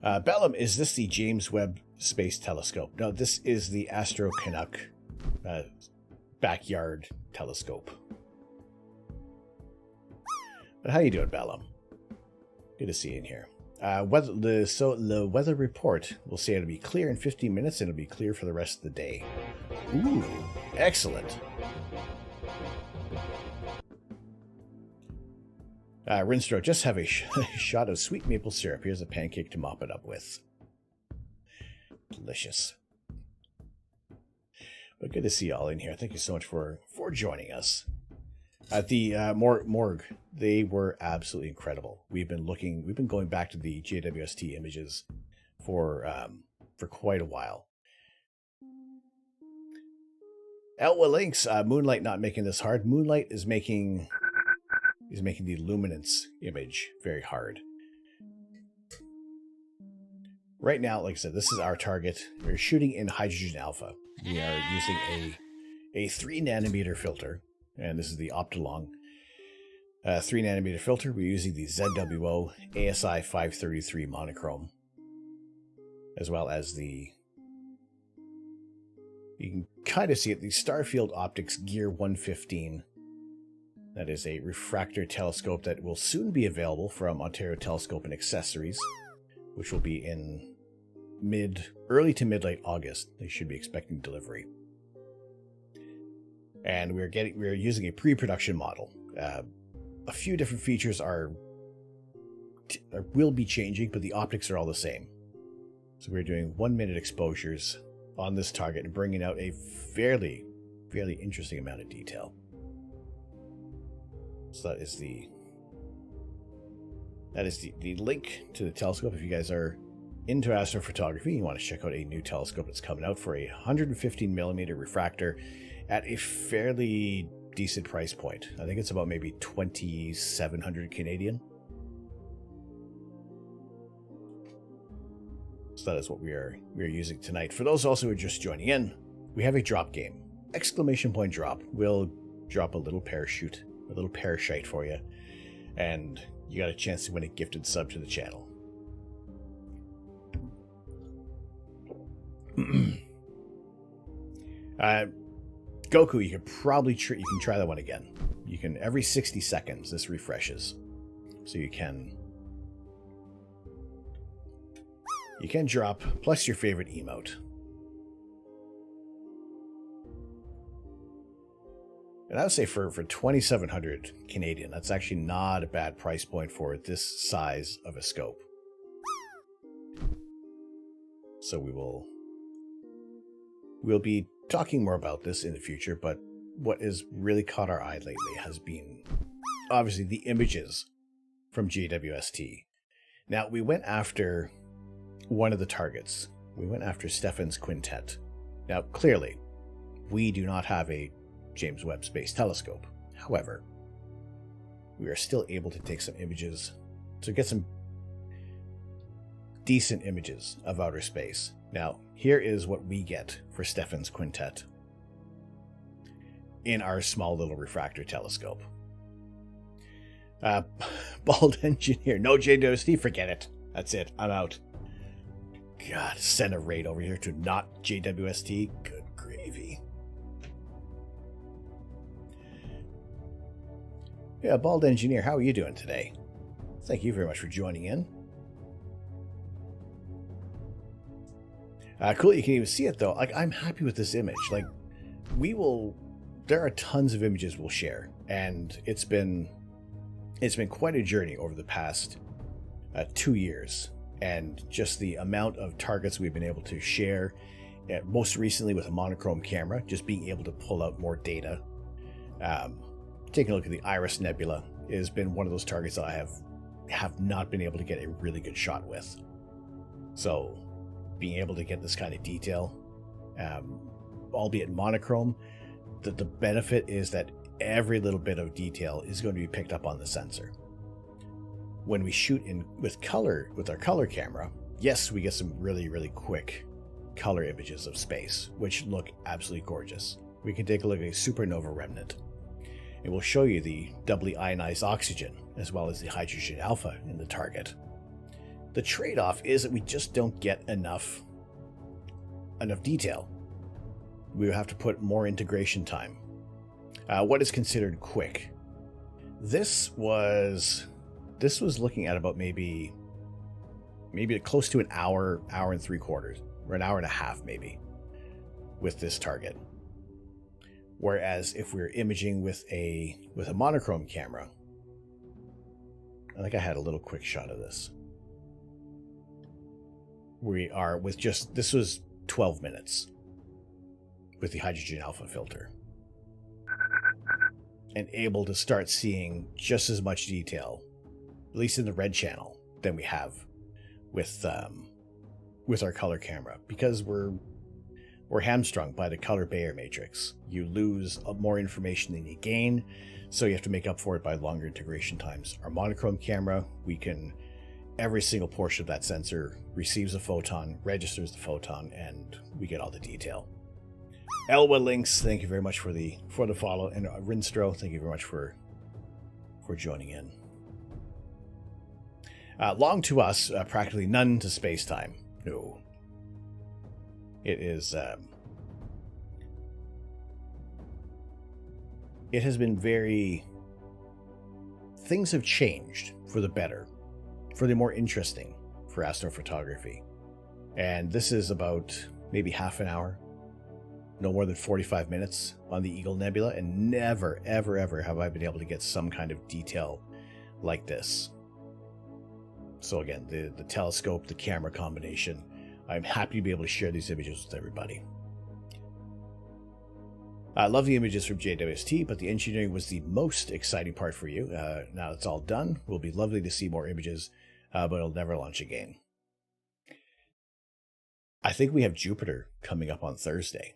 Bellum, is this the James Webb Space Telescope? No, this is the Astro-Canuck backyard telescope. But how you doing, Bellum? Good to see you in here. The weather report will say it'll be clear in 15 minutes and it'll be clear for the rest of the day. Ooh, excellent. Rinstro, just have a shot of sweet maple syrup. Here's a pancake to mop it up with. Delicious. But good to see you all in here. Thank you so much for joining us. At the morgue, they were absolutely incredible. We've been going back to the JWST images for quite a while. Elwa Links, Moonlight not making this hard. Moonlight is making the luminance image very hard. Right now, like I said, this is our target. We're shooting in hydrogen alpha. We are using a 3 nanometer filter. And this is the Optolong 3 nanometer filter. We're using the ZWO ASI 533 monochrome, as well as the, you can kind of see it, the Starfield Optics Gear 115. That is a refractor telescope that will soon be available from Ontario Telescope and Accessories, which will be in early to mid-late August. They should be expecting delivery. And we're using a pre-production model. A few different features will be changing, but the optics are all the same. So we're doing 1-minute exposures on this target and bringing out a fairly interesting amount of detail. So that is the link to the telescope. If you guys are into astrophotography, you want to check out a new telescope that's coming out for a 115 millimeter refractor at a fairly decent price point. I think it's about maybe 2,700 Canadian. So that is what we are using tonight. For those also who are just joining in, we have a drop game. Exclamation point drop. We'll drop a little parachute, a little parachute for you, and you got a chance to win a gifted sub to the channel. Goku, you could probably you can try that one again. You can, every 60 seconds this refreshes, so you can drop plus your favorite emote. And I would say for 2,700 Canadian, that's actually not a bad price point for this size of a scope. So we'll be talking more about this in the future, but what has really caught our eye lately has been obviously the images from JWST. Now, we went after one of the targets. We went after Stefan's quintet. Now, clearly, we do not have a James Webb Space Telescope. However, we are still able to take some images, to get some decent images of outer space. Now, here is what we get for Stefan's quintet in our small little refractor telescope. Bald Engineer, no JWST, forget it. That's it, I'm out. God, send a raid over here to not JWST. Good gravy. Yeah, Bald Engineer, how are you doing today? Thank you very much for joining in. Cool, you can even see it though. Like, I'm happy with this image. Like, there are tons of images we'll share, and it's been quite a journey over the past 2 years, and just the amount of targets we've been able to share, most recently with a monochrome camera, just being able to pull out more data. Taking a look at the Iris Nebula has been one of those targets that I have not been able to get a really good shot with. So being able to get this kind of detail, albeit monochrome, the benefit is that every little bit of detail is going to be picked up on the sensor. When we shoot with our color camera, yes, we get some really, really quick color images of space, which look absolutely gorgeous. We can take a look at a supernova remnant. It will show you the doubly ionized oxygen as well as the hydrogen alpha in the target. The trade-off is that we just don't get enough detail. We will have to put more integration time. What is considered quick? This was looking at about maybe close to an hour and 3/4, or an hour and a half maybe, with this target. Whereas if we're imaging with a monochrome camera, I think I had a little quick shot of this. This was 12 minutes with the hydrogen alpha filter, and able to start seeing just as much detail, at least in the red channel, than we have with our color camera, because we're hamstrung by the color Bayer matrix. You lose more information than you gain, so you have to make up for it by longer integration times. Our monochrome camera, every single portion of that sensor receives a photon, registers the photon, and we get all the detail. Elwa Links, thank you very much for the follow, and Rinstro, thank you very much for joining in. Long to us, practically none to space-time. No. It is, it has been things have changed for the better, for the more interesting for astrophotography. And this is about maybe half an hour, no more than 45 minutes on the Eagle Nebula, and never, ever, ever have I been able to get some kind of detail like this. So again, the telescope, the camera combination, I'm happy to be able to share these images with everybody. I love the images from JWST, but the engineering was the most exciting part for you. Now it's all done. It will be lovely to see more images, but it'll never launch again. I think we have Jupiter coming up on Thursday.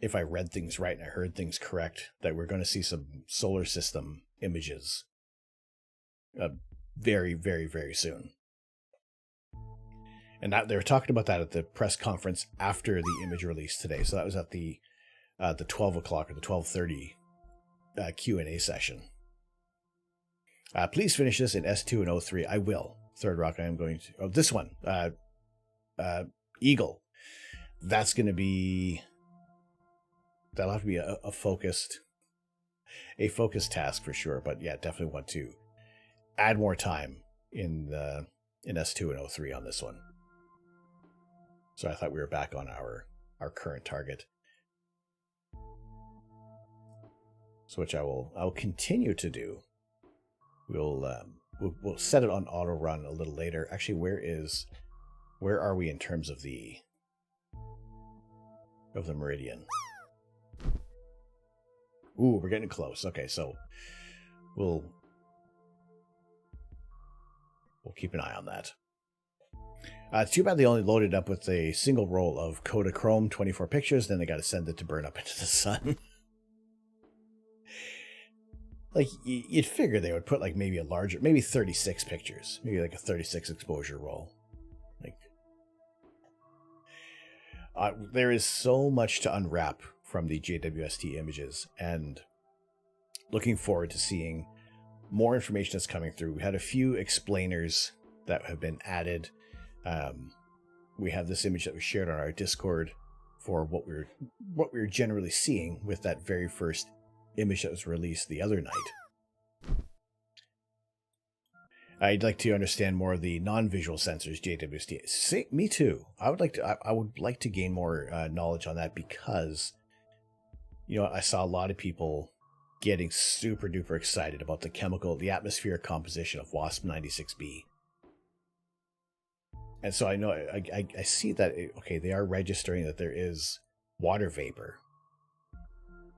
If I read things right and I heard things correct, that we're going to see some solar system images very, very, very soon. And they were talking about that at the press conference after the image release today. So that was at the 12 o'clock or the 12:30 Q&A session. Please finish this in S2 and O3. I will. Third Rock, I am going to... Oh, this one. Eagle. That's going to be... That'll have to be a focused task for sure. But yeah, definitely want to add more time in S2 and O3 on this one. So I thought we were back on our current target. So which I'll continue to do. We'll set it on auto run a little later. Actually, where are we in terms of the meridian? Ooh, we're getting close. Okay, so we'll keep an eye on that. It's too bad they only loaded up with a single roll of Kodachrome 24 pictures, then they got to send it to burn up into the sun. Like, you'd figure they would put like maybe a larger, maybe 36 pictures, maybe like a 36 exposure roll. Like, there is so much to unwrap from the JWST images, and looking forward to seeing more information that's coming through. We had a few explainers that have been added. We have this image that was shared on our Discord for what we're generally seeing with that very first image that was released the other night. I'd like to understand more of the non-visual sensors, JWST. See, me too. I would like to gain more knowledge on that because, you know, I saw a lot of people getting super duper excited about the atmospheric composition of WASP 96b. And so I know I see that okay, they are registering that there is water vapor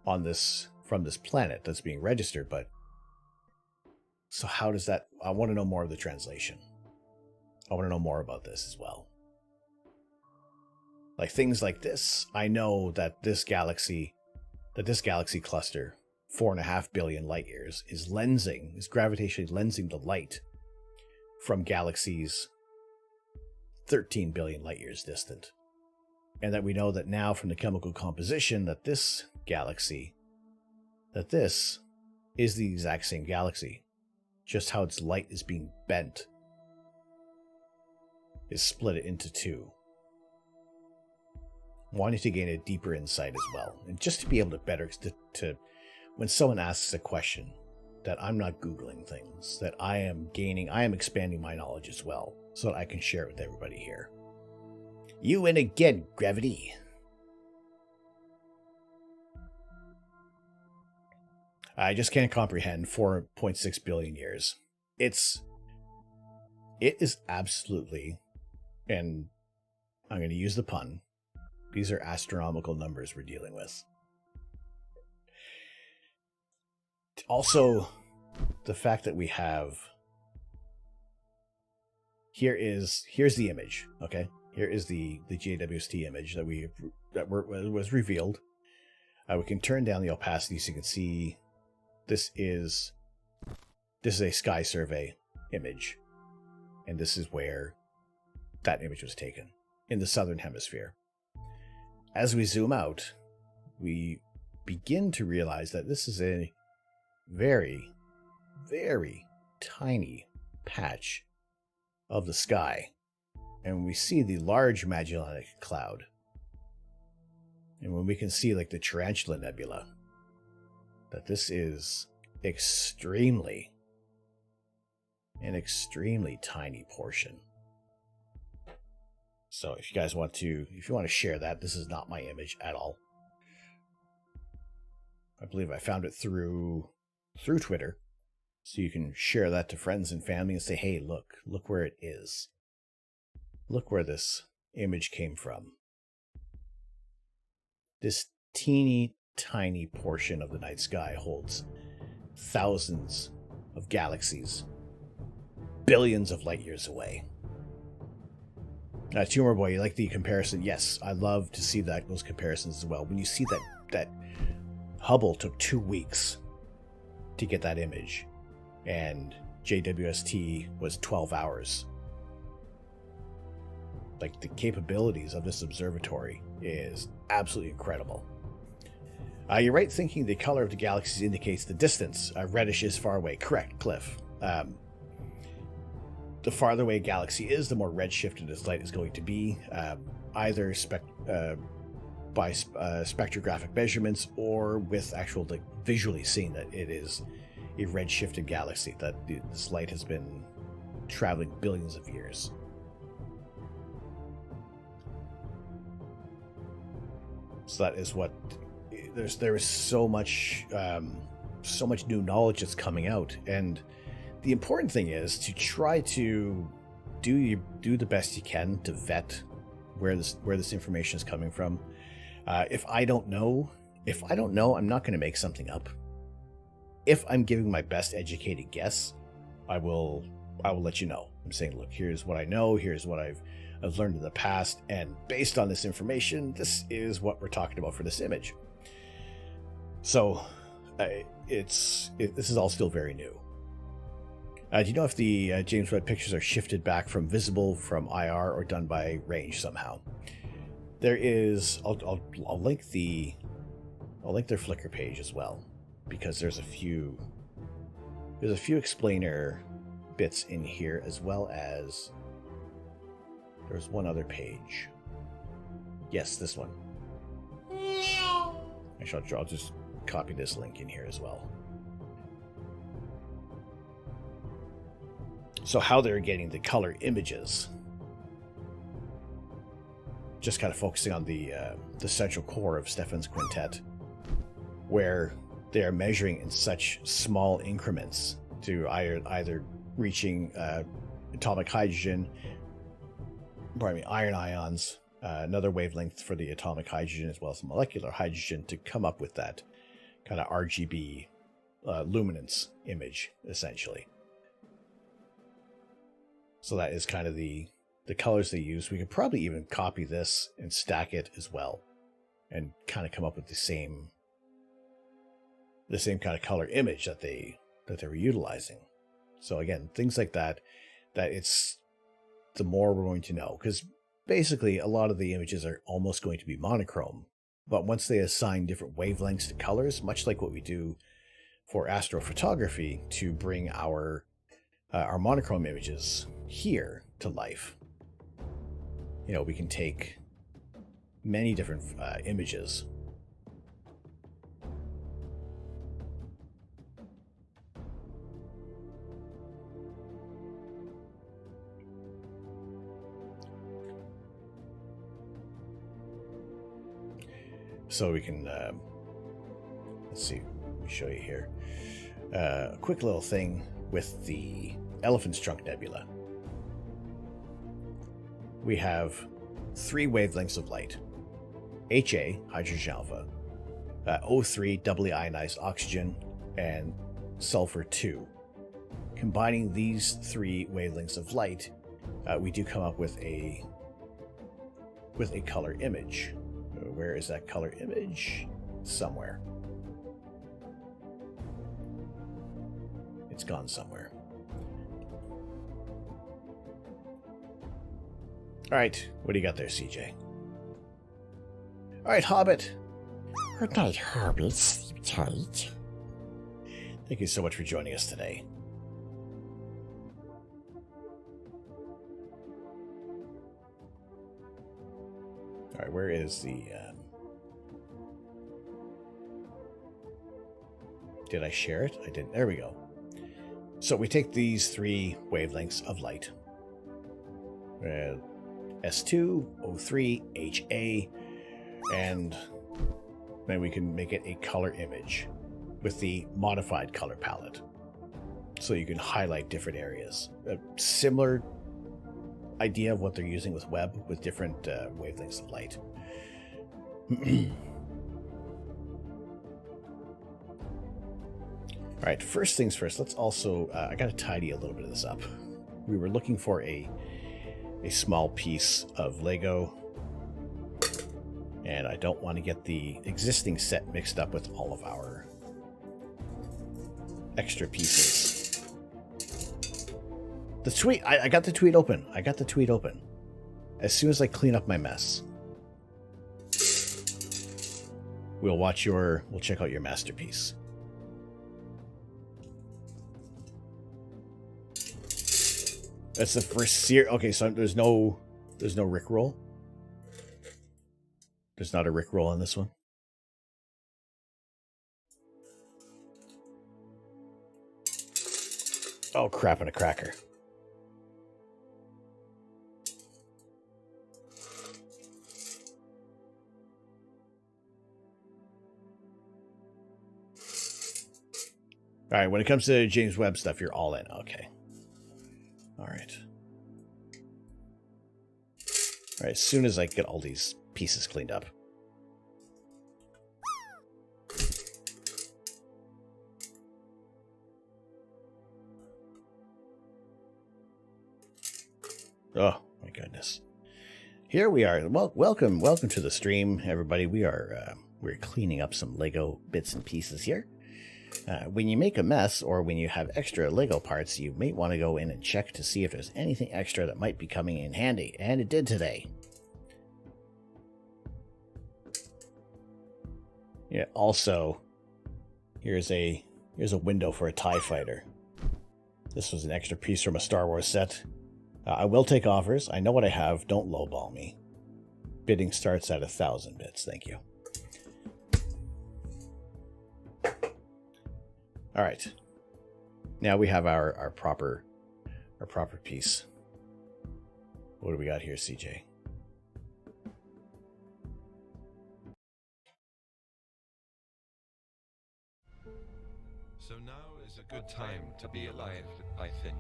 on this from this planet that's being registered, but so how does that? I want to know more of the translation. I want to know more about this as well. Like things like this, I know that this galaxy cluster, 4.5 billion light years, is gravitationally lensing the light from galaxies 13 billion light years distant. And that we know that now from the chemical composition that this is the exact same galaxy. Just how its light is being bent is split it into two. Wanting to gain a deeper insight as well. And just to be able to when someone asks a question, that I'm not Googling things, that I am expanding my knowledge as well, so that I can share it with everybody here. You win again, Gravity. I just can't comprehend 4.6 billion years. It is absolutely, and I'm going to use the pun, these are astronomical numbers we're dealing with. Also, the fact that we have, here's the image, okay? Here is the JWST image that was revealed. We can turn down the opacity so you can see. This is a sky survey image, and this is where that image was taken, in the southern hemisphere. As we zoom out, we begin to realize that this is a very, very tiny patch of the sky, and we see the large Magellanic Cloud, and when we can see like the Tarantula Nebula, that this is an extremely tiny portion. So if you guys want to, share that, this is not my image at all. I believe I found it through Twitter, so you can share that to friends and family and say, hey, look where it is. Look where this image came from. This teeny tiny portion of the night sky holds thousands of galaxies, billions of light years away. Tumor Boy, you like the comparison? Yes, I love to see those comparisons as well. When you see that Hubble took 2 weeks to get that image, and JWST was 12 hours. Like, the capabilities of this observatory is absolutely incredible. You're right thinking the color of the galaxies indicates the distance. Reddish is far away. Correct, Cliff. The farther away a galaxy is, the more redshifted its light is going to be, either by spectrographic measurements or with actual visually seeing that it is a redshifted galaxy, that this light has been traveling billions of years. So that is what there is so much new knowledge that's coming out, and the important thing is to try to do the best you can to vet where this information is coming from. If I don't know, I'm not going to make something up. If I'm giving my best educated guess, I will let you know. I'm saying, look, here's what I know, here's what I've learned in the past, and based on this information, this is what we're talking about for this image. So, this is all still very new. Do you know if the James Webb pictures are shifted back from visible from IR or done by range somehow? There is. I'll link their Flickr page as well, because there's a few explainer bits in here, as well as there's one other page. Yes, this one. Actually, I'll just copy this link in here as well. So how they're getting the color images, just kind of focusing on the central core of Stefan's quintet, where they are measuring in such small increments to either reaching atomic hydrogen, iron ions, another wavelength for the atomic hydrogen as well as molecular hydrogen, to come up with that kind of RGB luminance image, essentially. So that is kind of the colors they use. We could probably even copy this and stack it as well, and kind of come up with the same kind of color image that they were utilizing. So again, things like that it's the more we're going to know, because basically a lot of the images are almost going to be monochrome, but once they assign different wavelengths to colors, much like what we do for astrophotography to bring our monochrome images here to life, we can take many different images. So we can, let's see, let me show you here. A quick little thing with the Elephant's Trunk Nebula. We have 3 wavelengths of light: HA, hydrogen alpha, O3, doubly ionized oxygen, and sulfur 2. Combining these 3 wavelengths of light, we do come up with a color image. Where is that color image? Somewhere. It's gone somewhere. All right, what do you got there, CJ? All right, Hobbit. Good night, Hobbit. Sleep tight. Thank you so much for joining us today. All right, where is the... Did I share it? I didn't. There we go. So we take these 3 wavelengths of light. S2, O3, HA, and then we can make it a color image with the modified color palette. So you can highlight different areas. A similar idea of what they're using with web, with different wavelengths of light. All right, first things first, let's also, I got to tidy a little bit of this up. We were looking for a small piece of Lego, and I don't want to get the existing set mixed up with all of our extra pieces. The tweet, I got the tweet open. I got the tweet open. As soon as I clean up my mess, we'll check out your masterpiece. That's the first okay, so there's no Rickroll. There's not a Rickroll on this one. Oh, crap, and a cracker. All right, when it comes to James Webb stuff, you're all in. Okay. All right. All right, as soon as I get all these pieces cleaned up. Oh, my goodness. Here we are. Well, welcome to the stream, everybody. We're cleaning up some Lego bits and pieces here. When you make a mess, or when you have extra Lego parts, you may want to go in and check to see if there's anything extra that might be coming in handy, and it did today. Yeah, also, here's a window for a TIE fighter. This was an extra piece from a Star Wars set. I will take offers. I know what I have. Don't lowball me. Bidding starts at 1,000 bits. Thank you. All right. Now we have our proper our proper piece. What do we got here, CJ? So now is a good time to be alive, I think.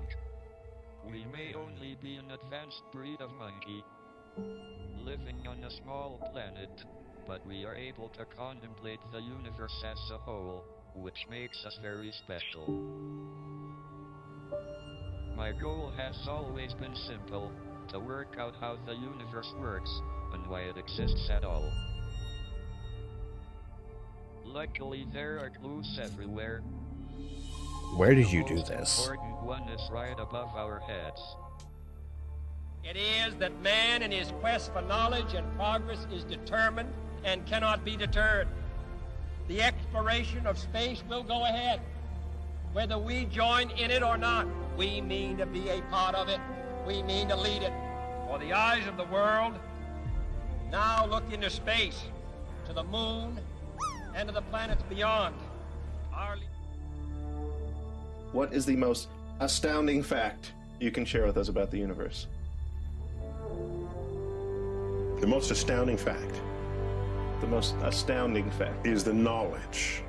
We may only be an advanced breed of monkey, living on a small planet, but we are able to contemplate the universe as a whole, which makes us very special. My goal has always been simple, to work out how the universe works, and why it exists at all. Luckily there are clues everywhere. Where did you do this? The important one is right above our heads. It is that man in his quest for knowledge and progress is determined and cannot be deterred. The exploration of space will go ahead. Whether we join in it or not, we mean to be a part of it. We mean to lead it. For the eyes of the world now look into space, to the moon, and to the planets beyond. What is the most astounding fact you can share with us about the universe? The most astounding fact. The most astounding fact is the knowledge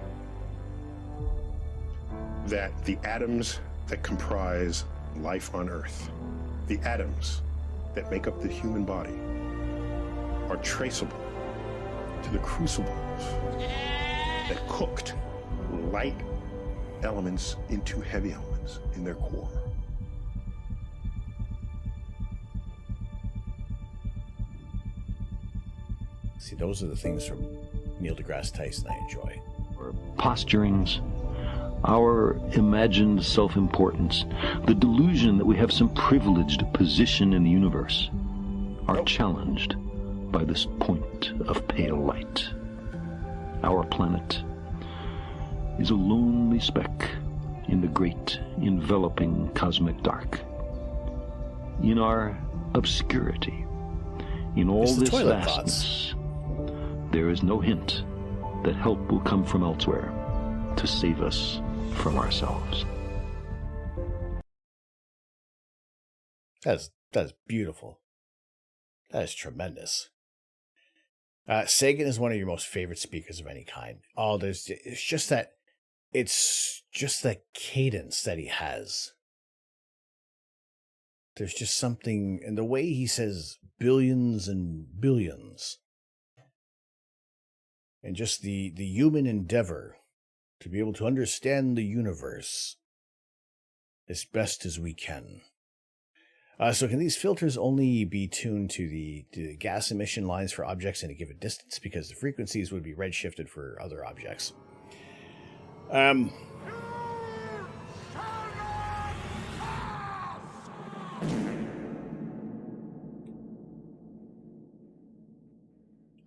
that the atoms that comprise life on Earth, the atoms that make up the human body, are traceable to the crucibles that cooked light elements into heavy elements in their core. See, those are the things from Neil deGrasse Tyson I enjoy. Our posturings, our imagined self-importance, the delusion that we have some privileged position in the universe are challenged by this point of pale light. Our planet is a lonely speck in the great enveloping cosmic dark. In our obscurity, in all this vastness, there is no hint that help will come from elsewhere to save us from ourselves. That's beautiful. That is tremendous. Sagan is one of your most favorite speakers of any kind. Oh, it's just that cadence that he has. There's just something in the way he says billions and billions. And just the human endeavor to be able to understand the universe as best as we can. So can these filters only be tuned to the gas emission lines for objects in a given distance? Because the frequencies would be redshifted for other objects.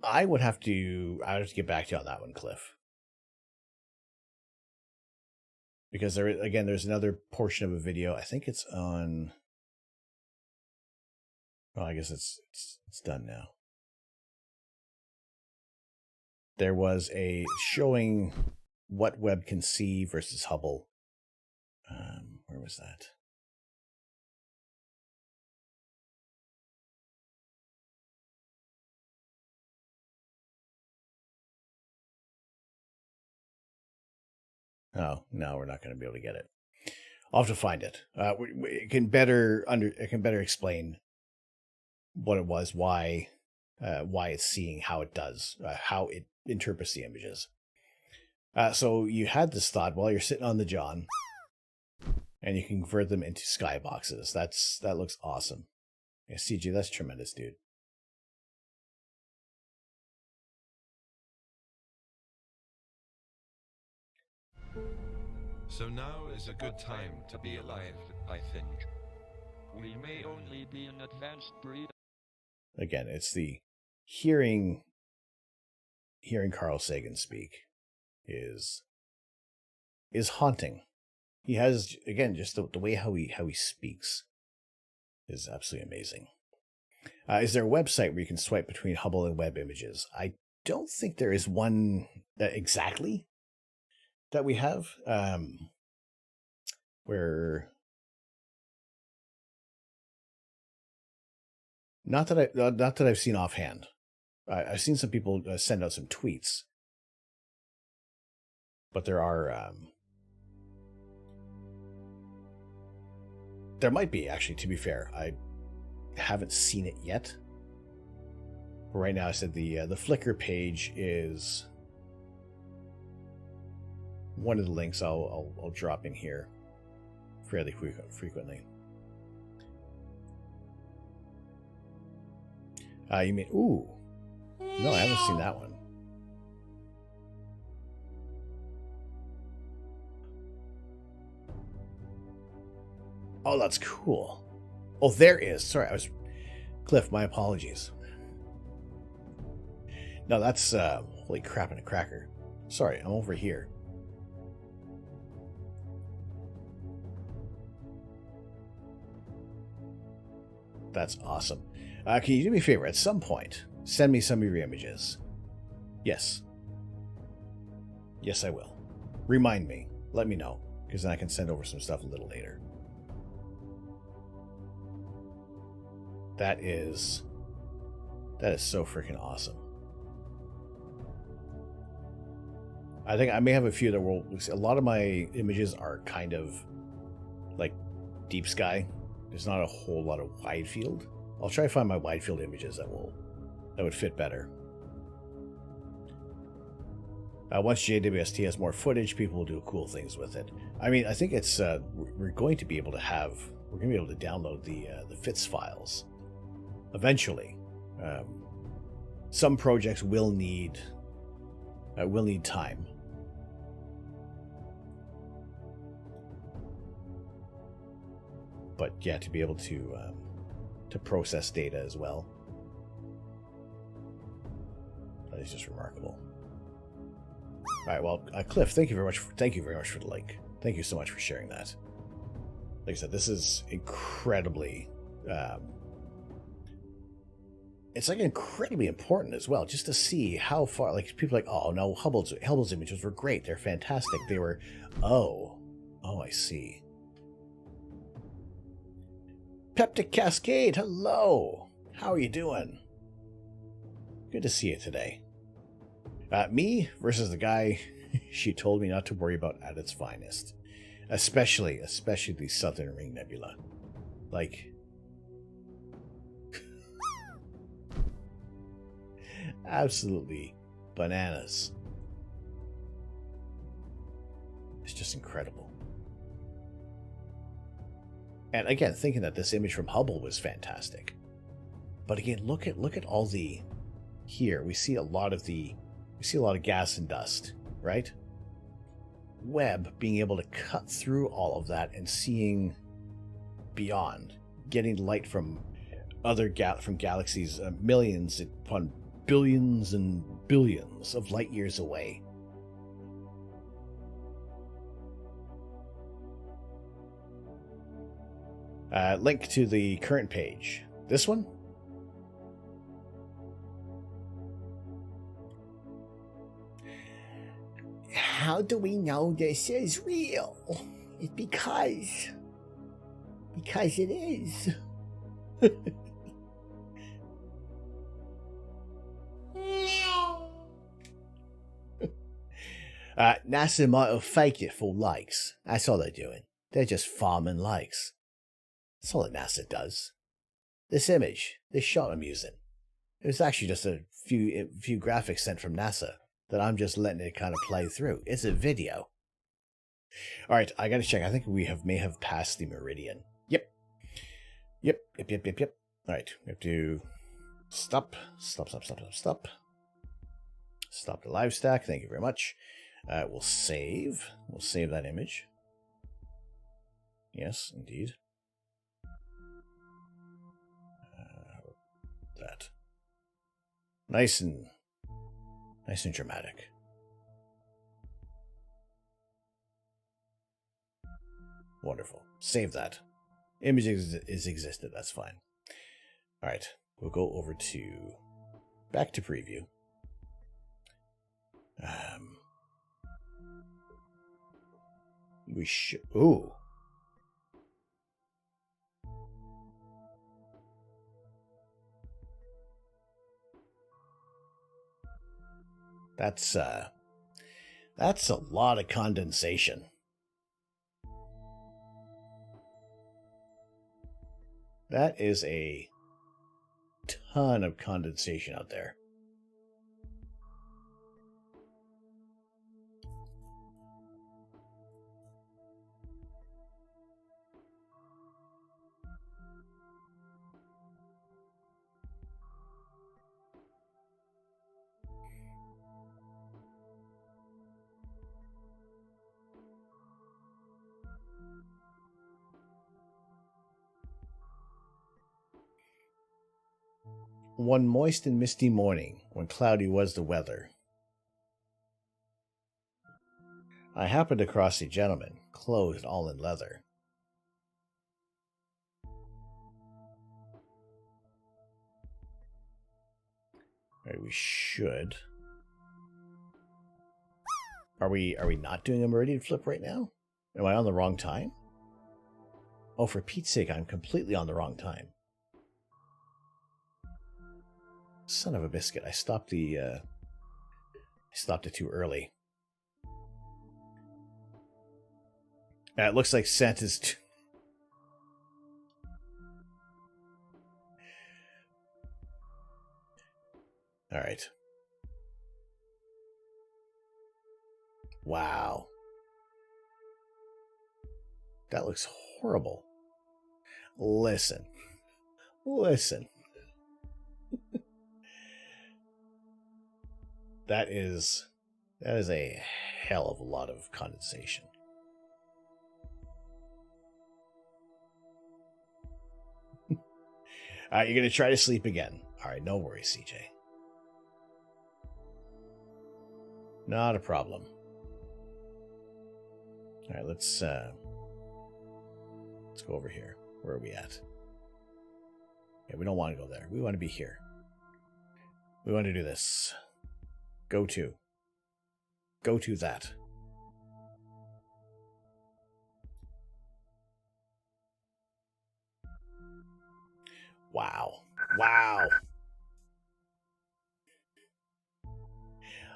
I would have to get back to you on that one, Cliff. Because there's another portion of a video. I think it's on. Well, I guess it's done now. There was a showing what Webb can see versus Hubble. Where was that? Oh, no, we're not going to be able to get it. I'll have to find it. It can better explain what it was, why it's seeing how it does, how it interprets the images. So you had this thought while you're sitting on the John, and you can convert them into skyboxes. That looks awesome. Yeah, CG, that's tremendous, dude. So now is a good time to be alive, I think. We may only be an advanced breed. Again, it's the hearing Carl Sagan speak is haunting. He has, again, just the way how he speaks is absolutely amazing. Is there a website where you can swipe between Hubble and Webb images? I don't think there is one exactly that we have, where Not that I've seen offhand. I've seen some people send out some tweets, but there are there might be, actually. To be fair, I haven't seen it yet. But right now, I said the Flickr page is one of the links I'll drop in here fairly frequently. You mean, ooh. No, I haven't seen that one. Oh, that's cool. Oh, there is. Sorry, Cliff, my apologies. No, that's, holy crap in a cracker. Sorry, I'm over here. That's awesome. Can you do me a favor? At some point, send me some of your images. Yes. Yes, I will. Remind me. Let me know, because then I can send over some stuff a little later. That is so freaking awesome. I think I may have a few that will... A lot of my images are kind of like deep sky. There's not a whole lot of wide field. I'll try to find my wide field images that would fit better. Once JWST has more footage, people will do cool things with it. I mean, I think it's we're going to be able to download the FITS files eventually. Some projects will need time. But yeah, to be able to process data as well. That is just remarkable. All right, well, Cliff, thank you very much for the link. Thank you so much for sharing that. Like I said, this is incredibly it's like incredibly important as well, just to see how far, like, people are like, oh no, Hubble's images were great, they're fantastic. They were, oh I see. Peptic Cascade, hello. How are you doing? Good to see you today. Me versus the guy she told me not to worry about at its finest. Especially the Southern Ring Nebula. Like, absolutely bananas. It's just incredible. And again, thinking that this image from Hubble was fantastic. But again, look at all the... Here, we see a lot of gas and dust, right? Webb being able to cut through all of that and seeing beyond, getting light from other galaxies, millions upon billions and billions of light years away. Link to the current page. This one? How do we know this is real? It's because it is. NASA might have faked it for likes. That's all they're doing. They're just farming likes. That's all that NASA does. This image, this shot I'm using, it was actually just a few graphics sent from NASA that I'm just letting it kind of play through. It's a video. All right, I gotta check. I think we may have passed the meridian. Yep. All right, we have to stop the live stack. Thank you very much. We'll save that image. Yes, indeed. That nice and dramatic. Wonderful. Save that. Image is existed. That's fine. All right, we'll go over to back to preview. We should. Ooh. That's a lot of condensation. That is a ton of condensation out there. One moist and misty morning, when cloudy was the weather, I happened across a gentleman, clothed all in leather. Alright, we should. Are we not doing a meridian flip right now? Am I on the wrong time? Oh, for Pete's sake, I'm completely on the wrong time. Son of a biscuit, I stopped it too early. It looks like Santa's... Alright. Wow. That looks horrible. Listen. That is a hell of a lot of condensation. Alright, you're going to try to sleep again. Alright, no worries, CJ. Not a problem. Alright, let's go over here. Where are we at? Yeah, we don't want to go there. We want to be here. We want to do this. Go to that. Wow.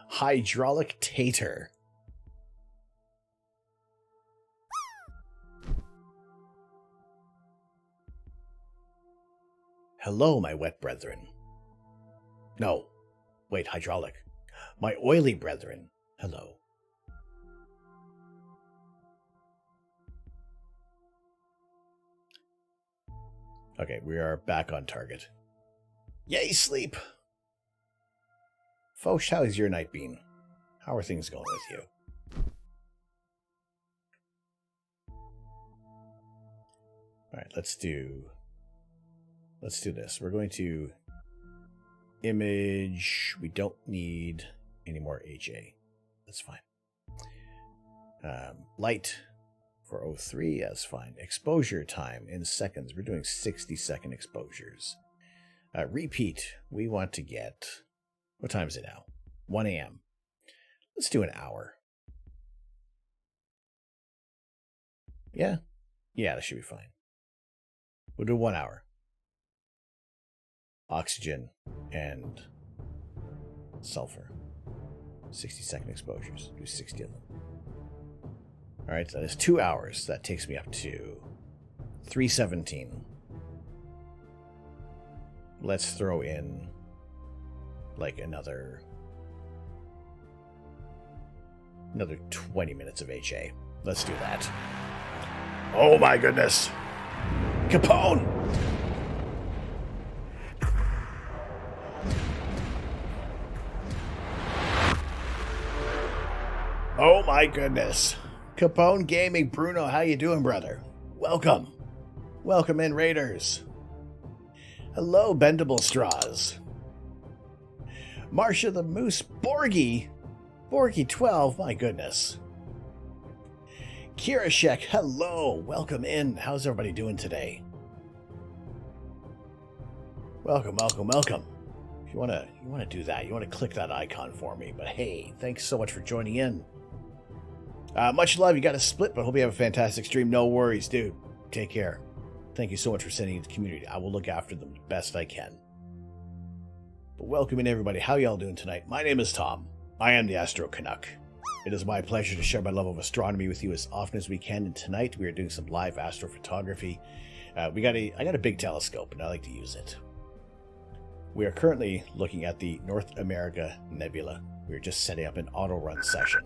Hydraulic tater. Hello, my wet brethren. No. Wait, hydraulic. My oily brethren, hello. Okay, we are back on target. Yay, sleep! Foch, how has your night been? How are things going with you? Alright, let's do this. We're going to image. We don't need any more HA. That's fine. Light for 03. That's fine. Exposure time in seconds. We're doing 60-second exposures. Repeat. We want to get... What time is it now? 1 a.m. Let's do an hour. Yeah? Yeah, that should be fine. We'll do 1 hour. Oxygen and sulfur. 60-second exposures. Do 60 of them. Alright, so that is 2 hours. That takes me up to 317. Let's throw in like another 20 minutes of HA. Let's do that. Oh my goodness! Capone! Oh my goodness. Capone Gaming, Bruno, how you doing, brother? Welcome. Welcome in, Raiders. Hello, Bendable Straws. Marsha the Moose, Borgie. Borgie 12, my goodness. Kirashek, hello. Welcome in. How's everybody doing today? Welcome, welcome, welcome. If you want to do that, you want to click that icon for me. But hey, thanks so much for joining in. Much love. You got to split, but hope you have a fantastic stream. No worries, dude. Take care. Thank you so much for sending it to the community. I will look after them the best I can. But welcome in, everybody. How y'all doing tonight? My name is Tom. I am the Astro Canuck. It is my pleasure to share my love of astronomy with you as often as we can, and tonight we are doing some live astrophotography. I got a big telescope, and I like to use it. We are currently looking at the North America Nebula. We are just setting up an auto-run session.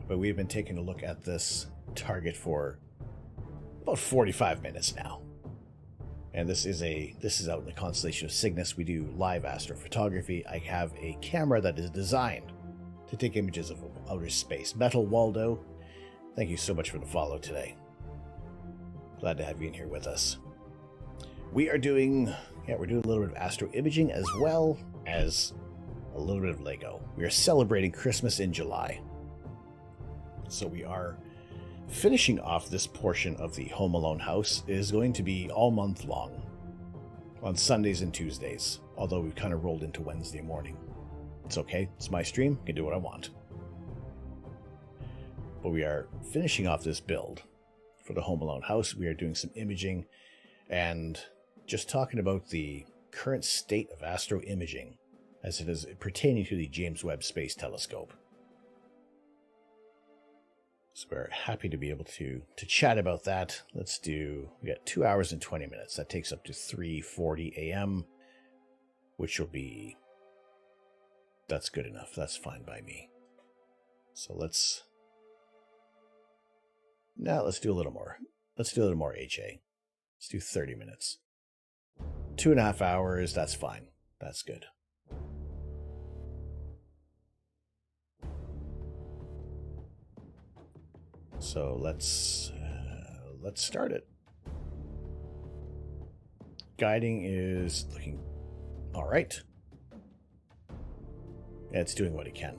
But we've been taking a look at this target for about 45 minutes now. And this is out in the constellation of Cygnus. We do live astrophotography. I have a camera that is designed to take images of outer space. Metal Waldo, thank you so much for the follow today. Glad to have you in here with us. We're doing a little bit of astro imaging as well as a little bit of Lego. We are celebrating Christmas in July. So we are finishing off this portion of the Home Alone house. It is going to be all month long on Sundays and Tuesdays, although we've kind of rolled into Wednesday morning. It's okay. It's my stream. I can do what I want. But we are finishing off this build for the Home Alone house. We are doing some imaging and just talking about the current state of astro imaging as it is pertaining to the James Webb Space Telescope. So we're happy to be able to chat about that. We got 2 hours and 20 minutes. That takes up to 3:40 a.m., which will be, that's good enough. That's fine by me. So let's do a little more. Let's do a little more HA. Let's do 30 minutes. 2.5 hours, that's fine. That's good. So let's start it. Guiding is looking all right. Yeah, it's doing what it can.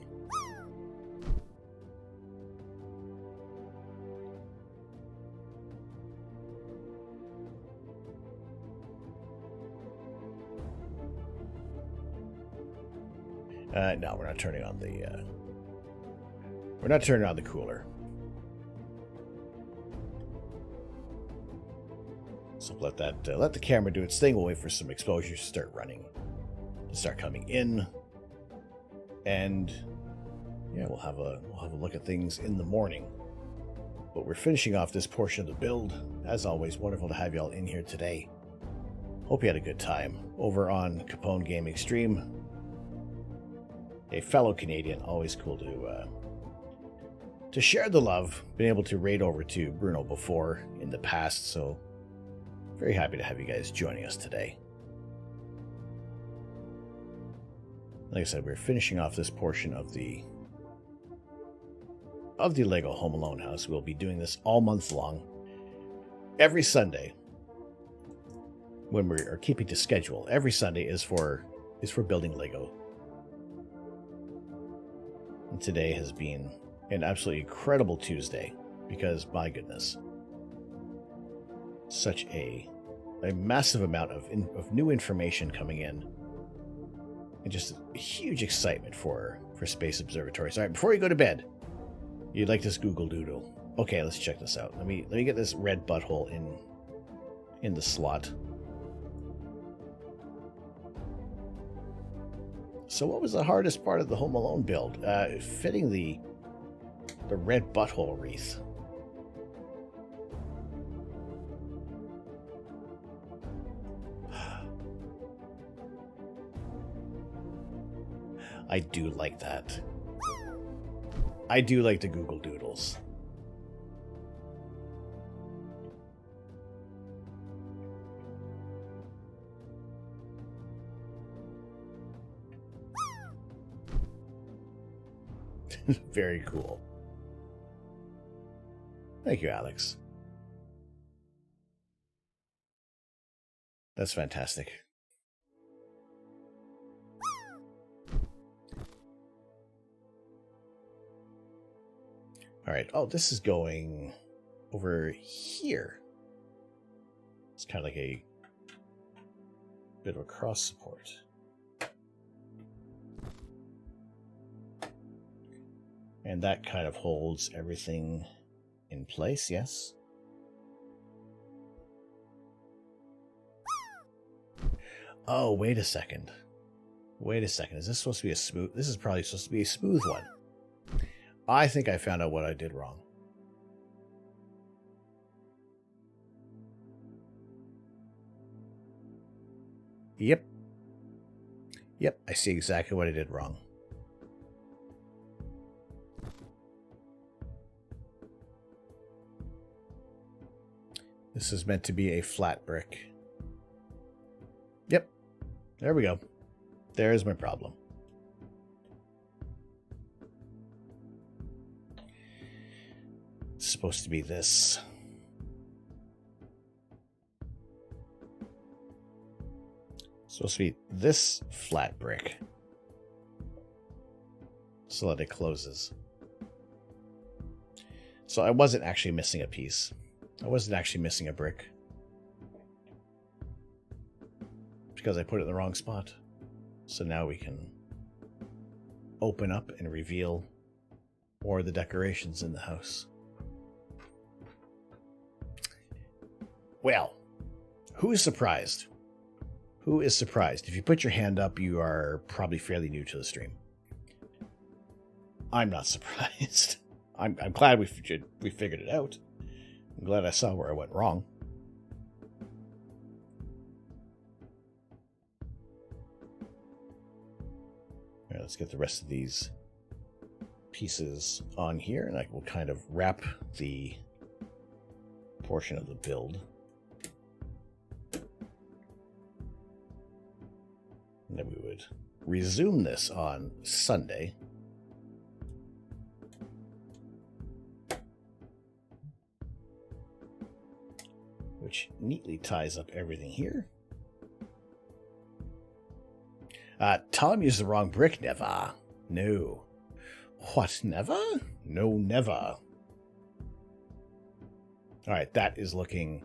No, we're not turning on the cooler. So let the camera do its thing. We'll wait for some exposures to start coming in, and yeah, we'll have a look at things in the morning. But we're finishing off this portion of the build. As always, wonderful to have y'all in here today. Hope you had a good time over on Capone Gaming Stream. A fellow Canadian, always cool to share the love. Been able to raid over to Bruno before in the past, so very happy to have you guys joining us today. Like I said, we're finishing off this portion of the Lego Home Alone house. We'll be doing this all month long. Every Sunday, when we are keeping to schedule, every Sunday is for building Lego. And today has been an absolutely incredible Tuesday because, my goodness, such a massive amount of new information coming in, and just a huge excitement for space observatories. All right, before you go to bed, you'd like this Google Doodle. Okay, let's check this out. Let me get this red butthole in the slot. So what was the hardest part of the Home Alone build? Fitting the red butthole wreath. I do like that. I do like the Google Doodles. Very cool. Thank you, Alex. That's fantastic. All right. Oh, this is going over here. It's kind of like a bit of a cross support. And that kind of holds everything in place, yes? Oh, wait a second. Wait a second. Is this supposed to be a smooth? This is probably supposed to be a smooth one. I think I found out what I did wrong. Yep. Yep, I see exactly what I did wrong. This is meant to be a flat brick. Yep. There we go. There's my problem. It's supposed to be this. It's supposed to be this flat brick. So that it closes. So I wasn't actually missing a piece. I wasn't actually missing a brick. Because I put it in the wrong spot. So now we can open up and reveal more of the decorations in the house. Well, who is surprised? Who is surprised? If you put your hand up, you are probably fairly new to the stream. I'm not surprised. I'm glad we figured it out. I'm glad I saw where I went wrong. All right, let's get the rest of these pieces on here, and I will kind of wrap the portion of the build. And then we would resume this on Sunday. Which neatly ties up everything here. Tom used the wrong brick, never. No. What, never? No, never. Alright, that is looking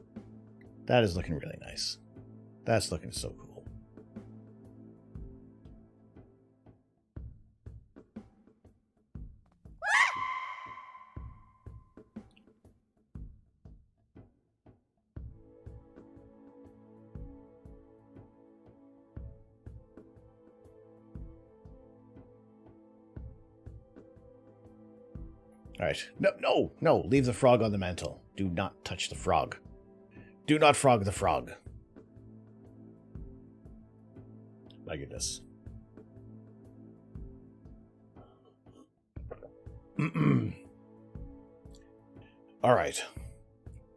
really nice. That's looking so cool. Alright. No, leave the frog on the mantle. Do not touch the frog. Do not frog the frog. My goodness. Alright.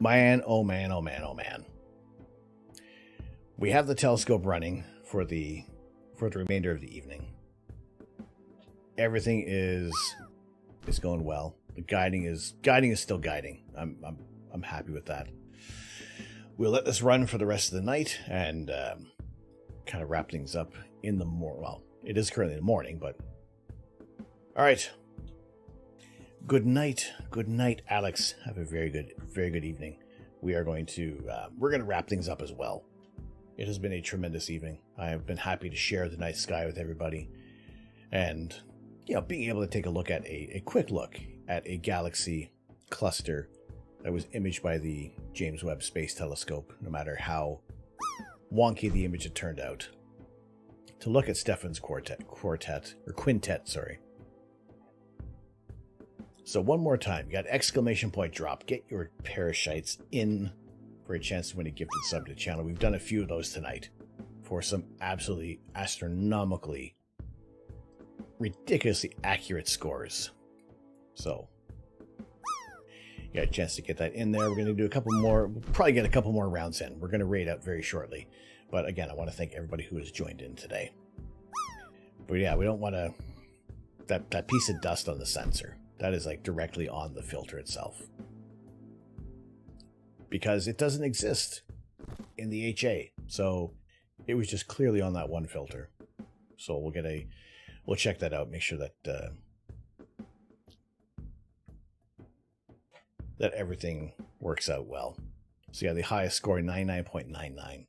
Man, oh man, oh man, oh man. We have the telescope running for the remainder of the evening. Everything is going well. The guiding is still guiding. I'm happy with that. We'll let this run for the rest of the night and kind of wrap things up in the morning. Well, it is currently the morning, but all right. Good night, Alex. Have a very good evening. We are going to we're going to wrap things up as well. It has been a tremendous evening. I have been happy to share the night sky with everybody, and being able to take a look at a quick look at a galaxy cluster that was imaged by the James Webb Space Telescope, no matter how wonky the image had turned out. To look at Stefan's quintet, sorry. So one more time, you got exclamation point drop. Get your parashites in for a chance to win a gifted sub to the channel. We've done a few of those tonight for some absolutely astronomically, ridiculously accurate scores. So you got a chance to get that in there. We're going to do a couple more. We'll probably get a couple more rounds in. We're going to raid out very shortly. But again, I want to thank everybody who has joined in today. But yeah, we don't want to... That piece of dust on the sensor, that is like directly on the filter itself. Because it doesn't exist in the HA. So it was just clearly on that one filter. So we'll check that out. Make sure that that everything works out well. So yeah, the highest score 99.99.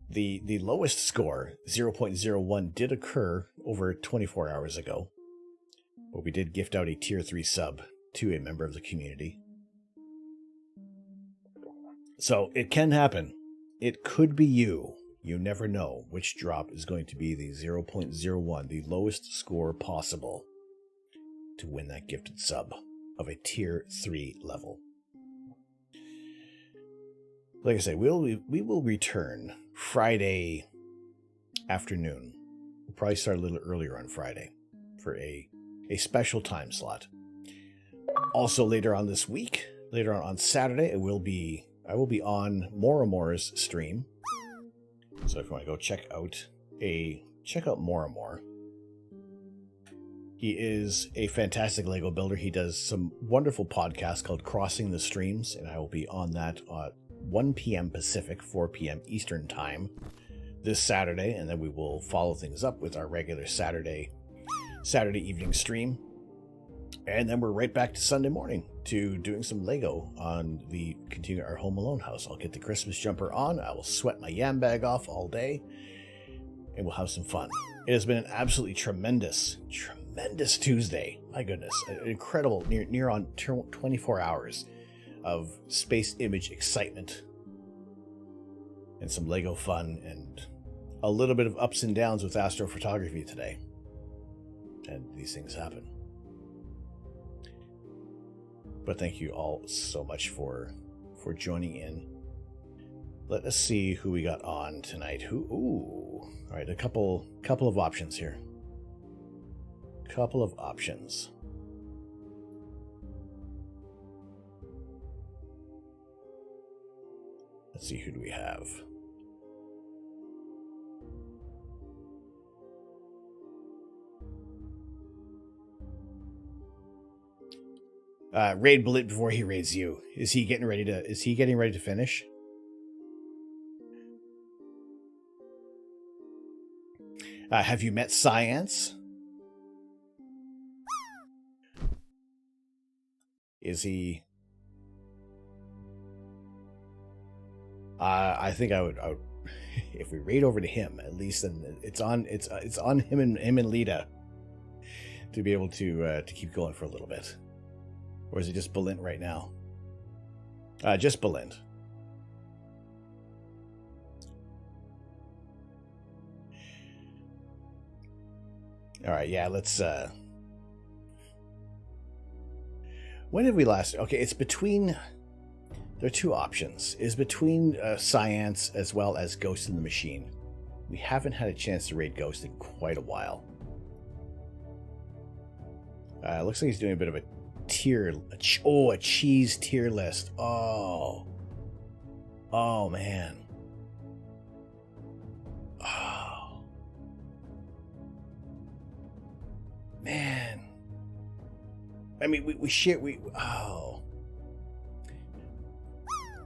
The lowest score 0.01 did occur over 24 hours ago, but we did gift out a tier 3 sub to a member of the community. So it can happen. It could be you. You never know which drop is going to be the 0.01, the lowest score possible, to win that gifted sub of a tier 3 level. Like I say, we will return Friday afternoon. We'll probably start a little earlier on Friday for a special time slot. Also later on this week, later on Saturday, I will be on Moramore's stream. So if you want to go check out Moramore. He is a fantastic Lego builder. He does some wonderful podcasts called Crossing the Streams, and I will be on that at 1 p.m. Pacific, 4 p.m. Eastern Time this Saturday, and then we will follow things up with our regular Saturday evening stream. And then we're right back to Sunday morning to doing some Lego on continue our Home Alone house. I'll get the Christmas jumper on. I will sweat my yam bag off all day, and we'll have some fun. It has been an absolutely tremendous Tuesday. My goodness, an incredible near on 24 hours of space image excitement and some Lego fun and a little bit of ups and downs with astrophotography today. And these things happen. But thank you all so much for joining in. Let us see who we got on tonight. All right, a couple of options here. Couple of options. Let's see, who do we have? Raid Blit before he raids you. Is he getting ready to finish? Have you met Science? Is he? I think I would if we raid over to him, at least then it's on him and Lita to be able to keep going for a little bit. Or is it just Belint right now? Just Belint. All right, yeah, let's... When did we last... Okay, it's between... There are two options. It's between Science as well as Ghost in the Machine. We haven't had a chance to raid Ghost in quite a while. Looks like he's doing a bit of a a cheese tier list. Oh man. Oh man. I mean,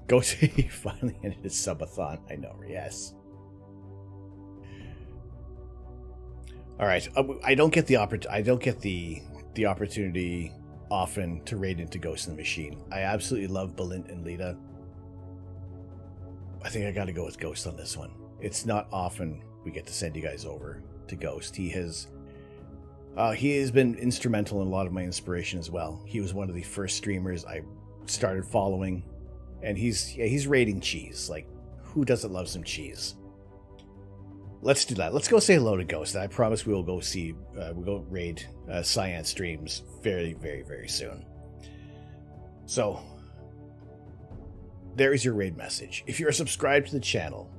Ghost, he finally ended his subathon. I know, yes. All right, I don't get the opportunity often to raid into Ghost in the Machine. I absolutely love Belint and Lita. I think I got to go with Ghost on this one. It's not often we get to send you guys over to Ghost. He has been instrumental in a lot of my inspiration as well. He was one of the first streamers I started following, and he's raiding cheese. Like, who doesn't love some cheese? Let's do that. Let's go say hello to Ghost. I promise we will go we'll go raid Science streams very, very, very soon. So, there is your raid message. If you're subscribed to the channel,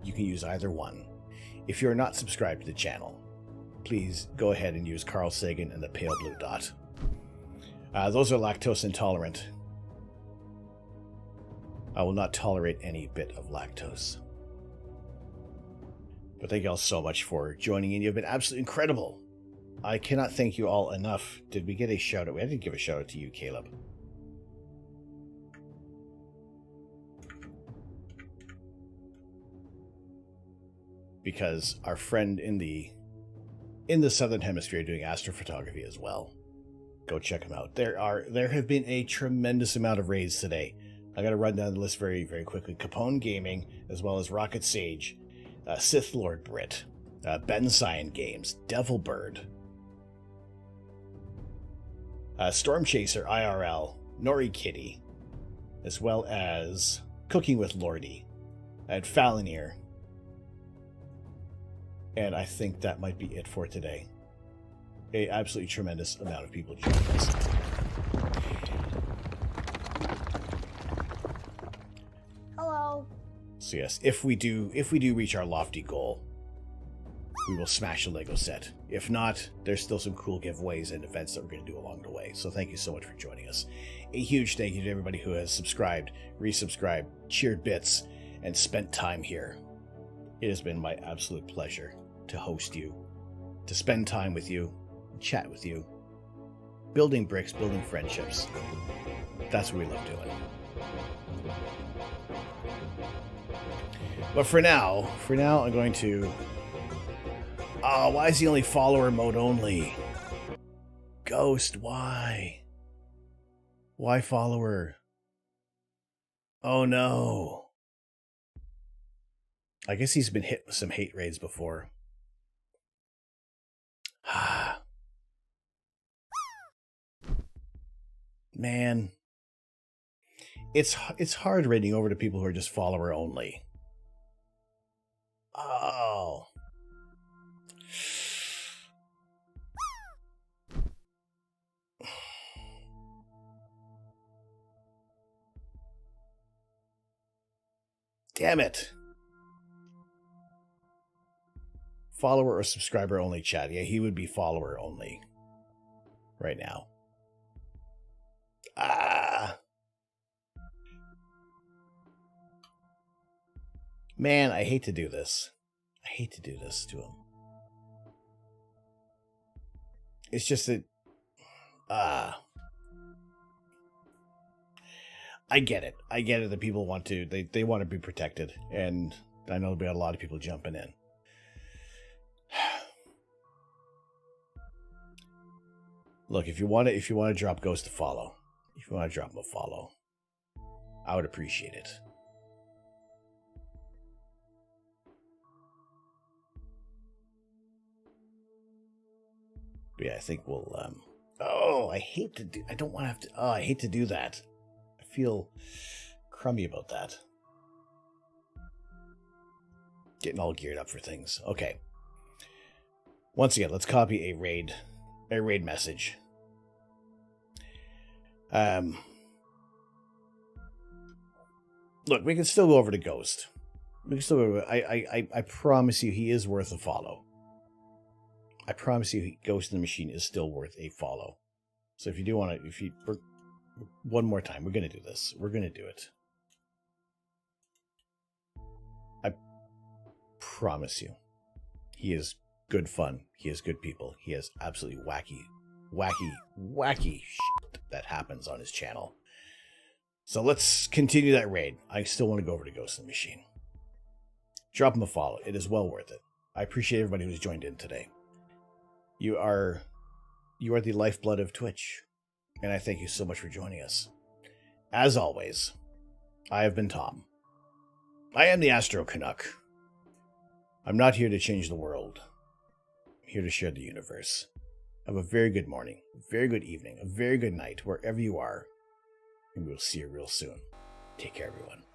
you can use either one. If you're not subscribed to the channel, please go ahead and use Carl Sagan and the pale blue dot. Those are lactose intolerant. I will not tolerate any bit of lactose. But thank you all so much for joining in. You've been absolutely incredible. I cannot thank you all enough. Did we get a shout out? I didn't give a shout out to you, Caleb. Because our friend in the Southern Hemisphere doing astrophotography as well. Go check them out. There have been a tremendous amount of raids today. I got to run down the list very, very quickly. Capone Gaming, as well as Rocket Sage, Sith Lord Brit, Ben Cyan Games, Devil Bird, Storm Chaser IRL, Nori Kitty, as well as Cooking with Lordy, and Falonier, And I think that might be it for today. A absolutely tremendous amount of people joined us. Hello. So yes, if we do reach our lofty goal, we will smash a Lego set. If not, there's still some cool giveaways and events that we're going to do along the way. So thank you so much for joining us. A huge thank you to everybody who has subscribed, resubscribed, cheered bits, and spent time here. It has been my absolute pleasure to host you, to spend time with you, chat with you, building bricks, building friendships. That's what we love doing. But for now, I'm going to... Oh, why is he only follower mode only? Ghost, why? Why follower? Oh no. I guess he's been hit with some hate raids before. Man. It's hard raiding over to people who are just follower only. Oh. Damn it. Follower or subscriber only chat. Yeah, he would be follower only right now. Man, I hate to do this. I hate to do this to him. It's just that... I get it. I get it that people want to... They want to be protected. And I know there'll be a lot of people jumping in. Look, if you want to drop Ghost a follow, if you want to drop him a follow, I would appreciate it. But yeah, I think we'll, oh, I don't want to have to, oh, I hate to do that. I feel crummy about that. Getting all geared up for things. Okay. Once again, let's copy a raid message. Look, we can still go over to Ghost. We can still go over, I promise you he is worth a follow. I promise you, Ghost in the Machine is still worth a follow. So if you do want to, one more time, we're going to do this. We're going to do it. I promise you, he is good fun. He is good people. He has absolutely wacky shit that happens on his channel. So let's continue that raid. I still want to go over to Ghost in the Machine. Drop him a follow. It is well worth it. I appreciate everybody who's joined in today. You are the lifeblood of Twitch, and I thank you so much for joining us. As always, I have been Tom. I am the Astro Canuck. I'm not here to change the world. I'm here to share the universe. Have a very good morning, a very good evening, a very good night, wherever you are, and we'll see you real soon. Take care, everyone.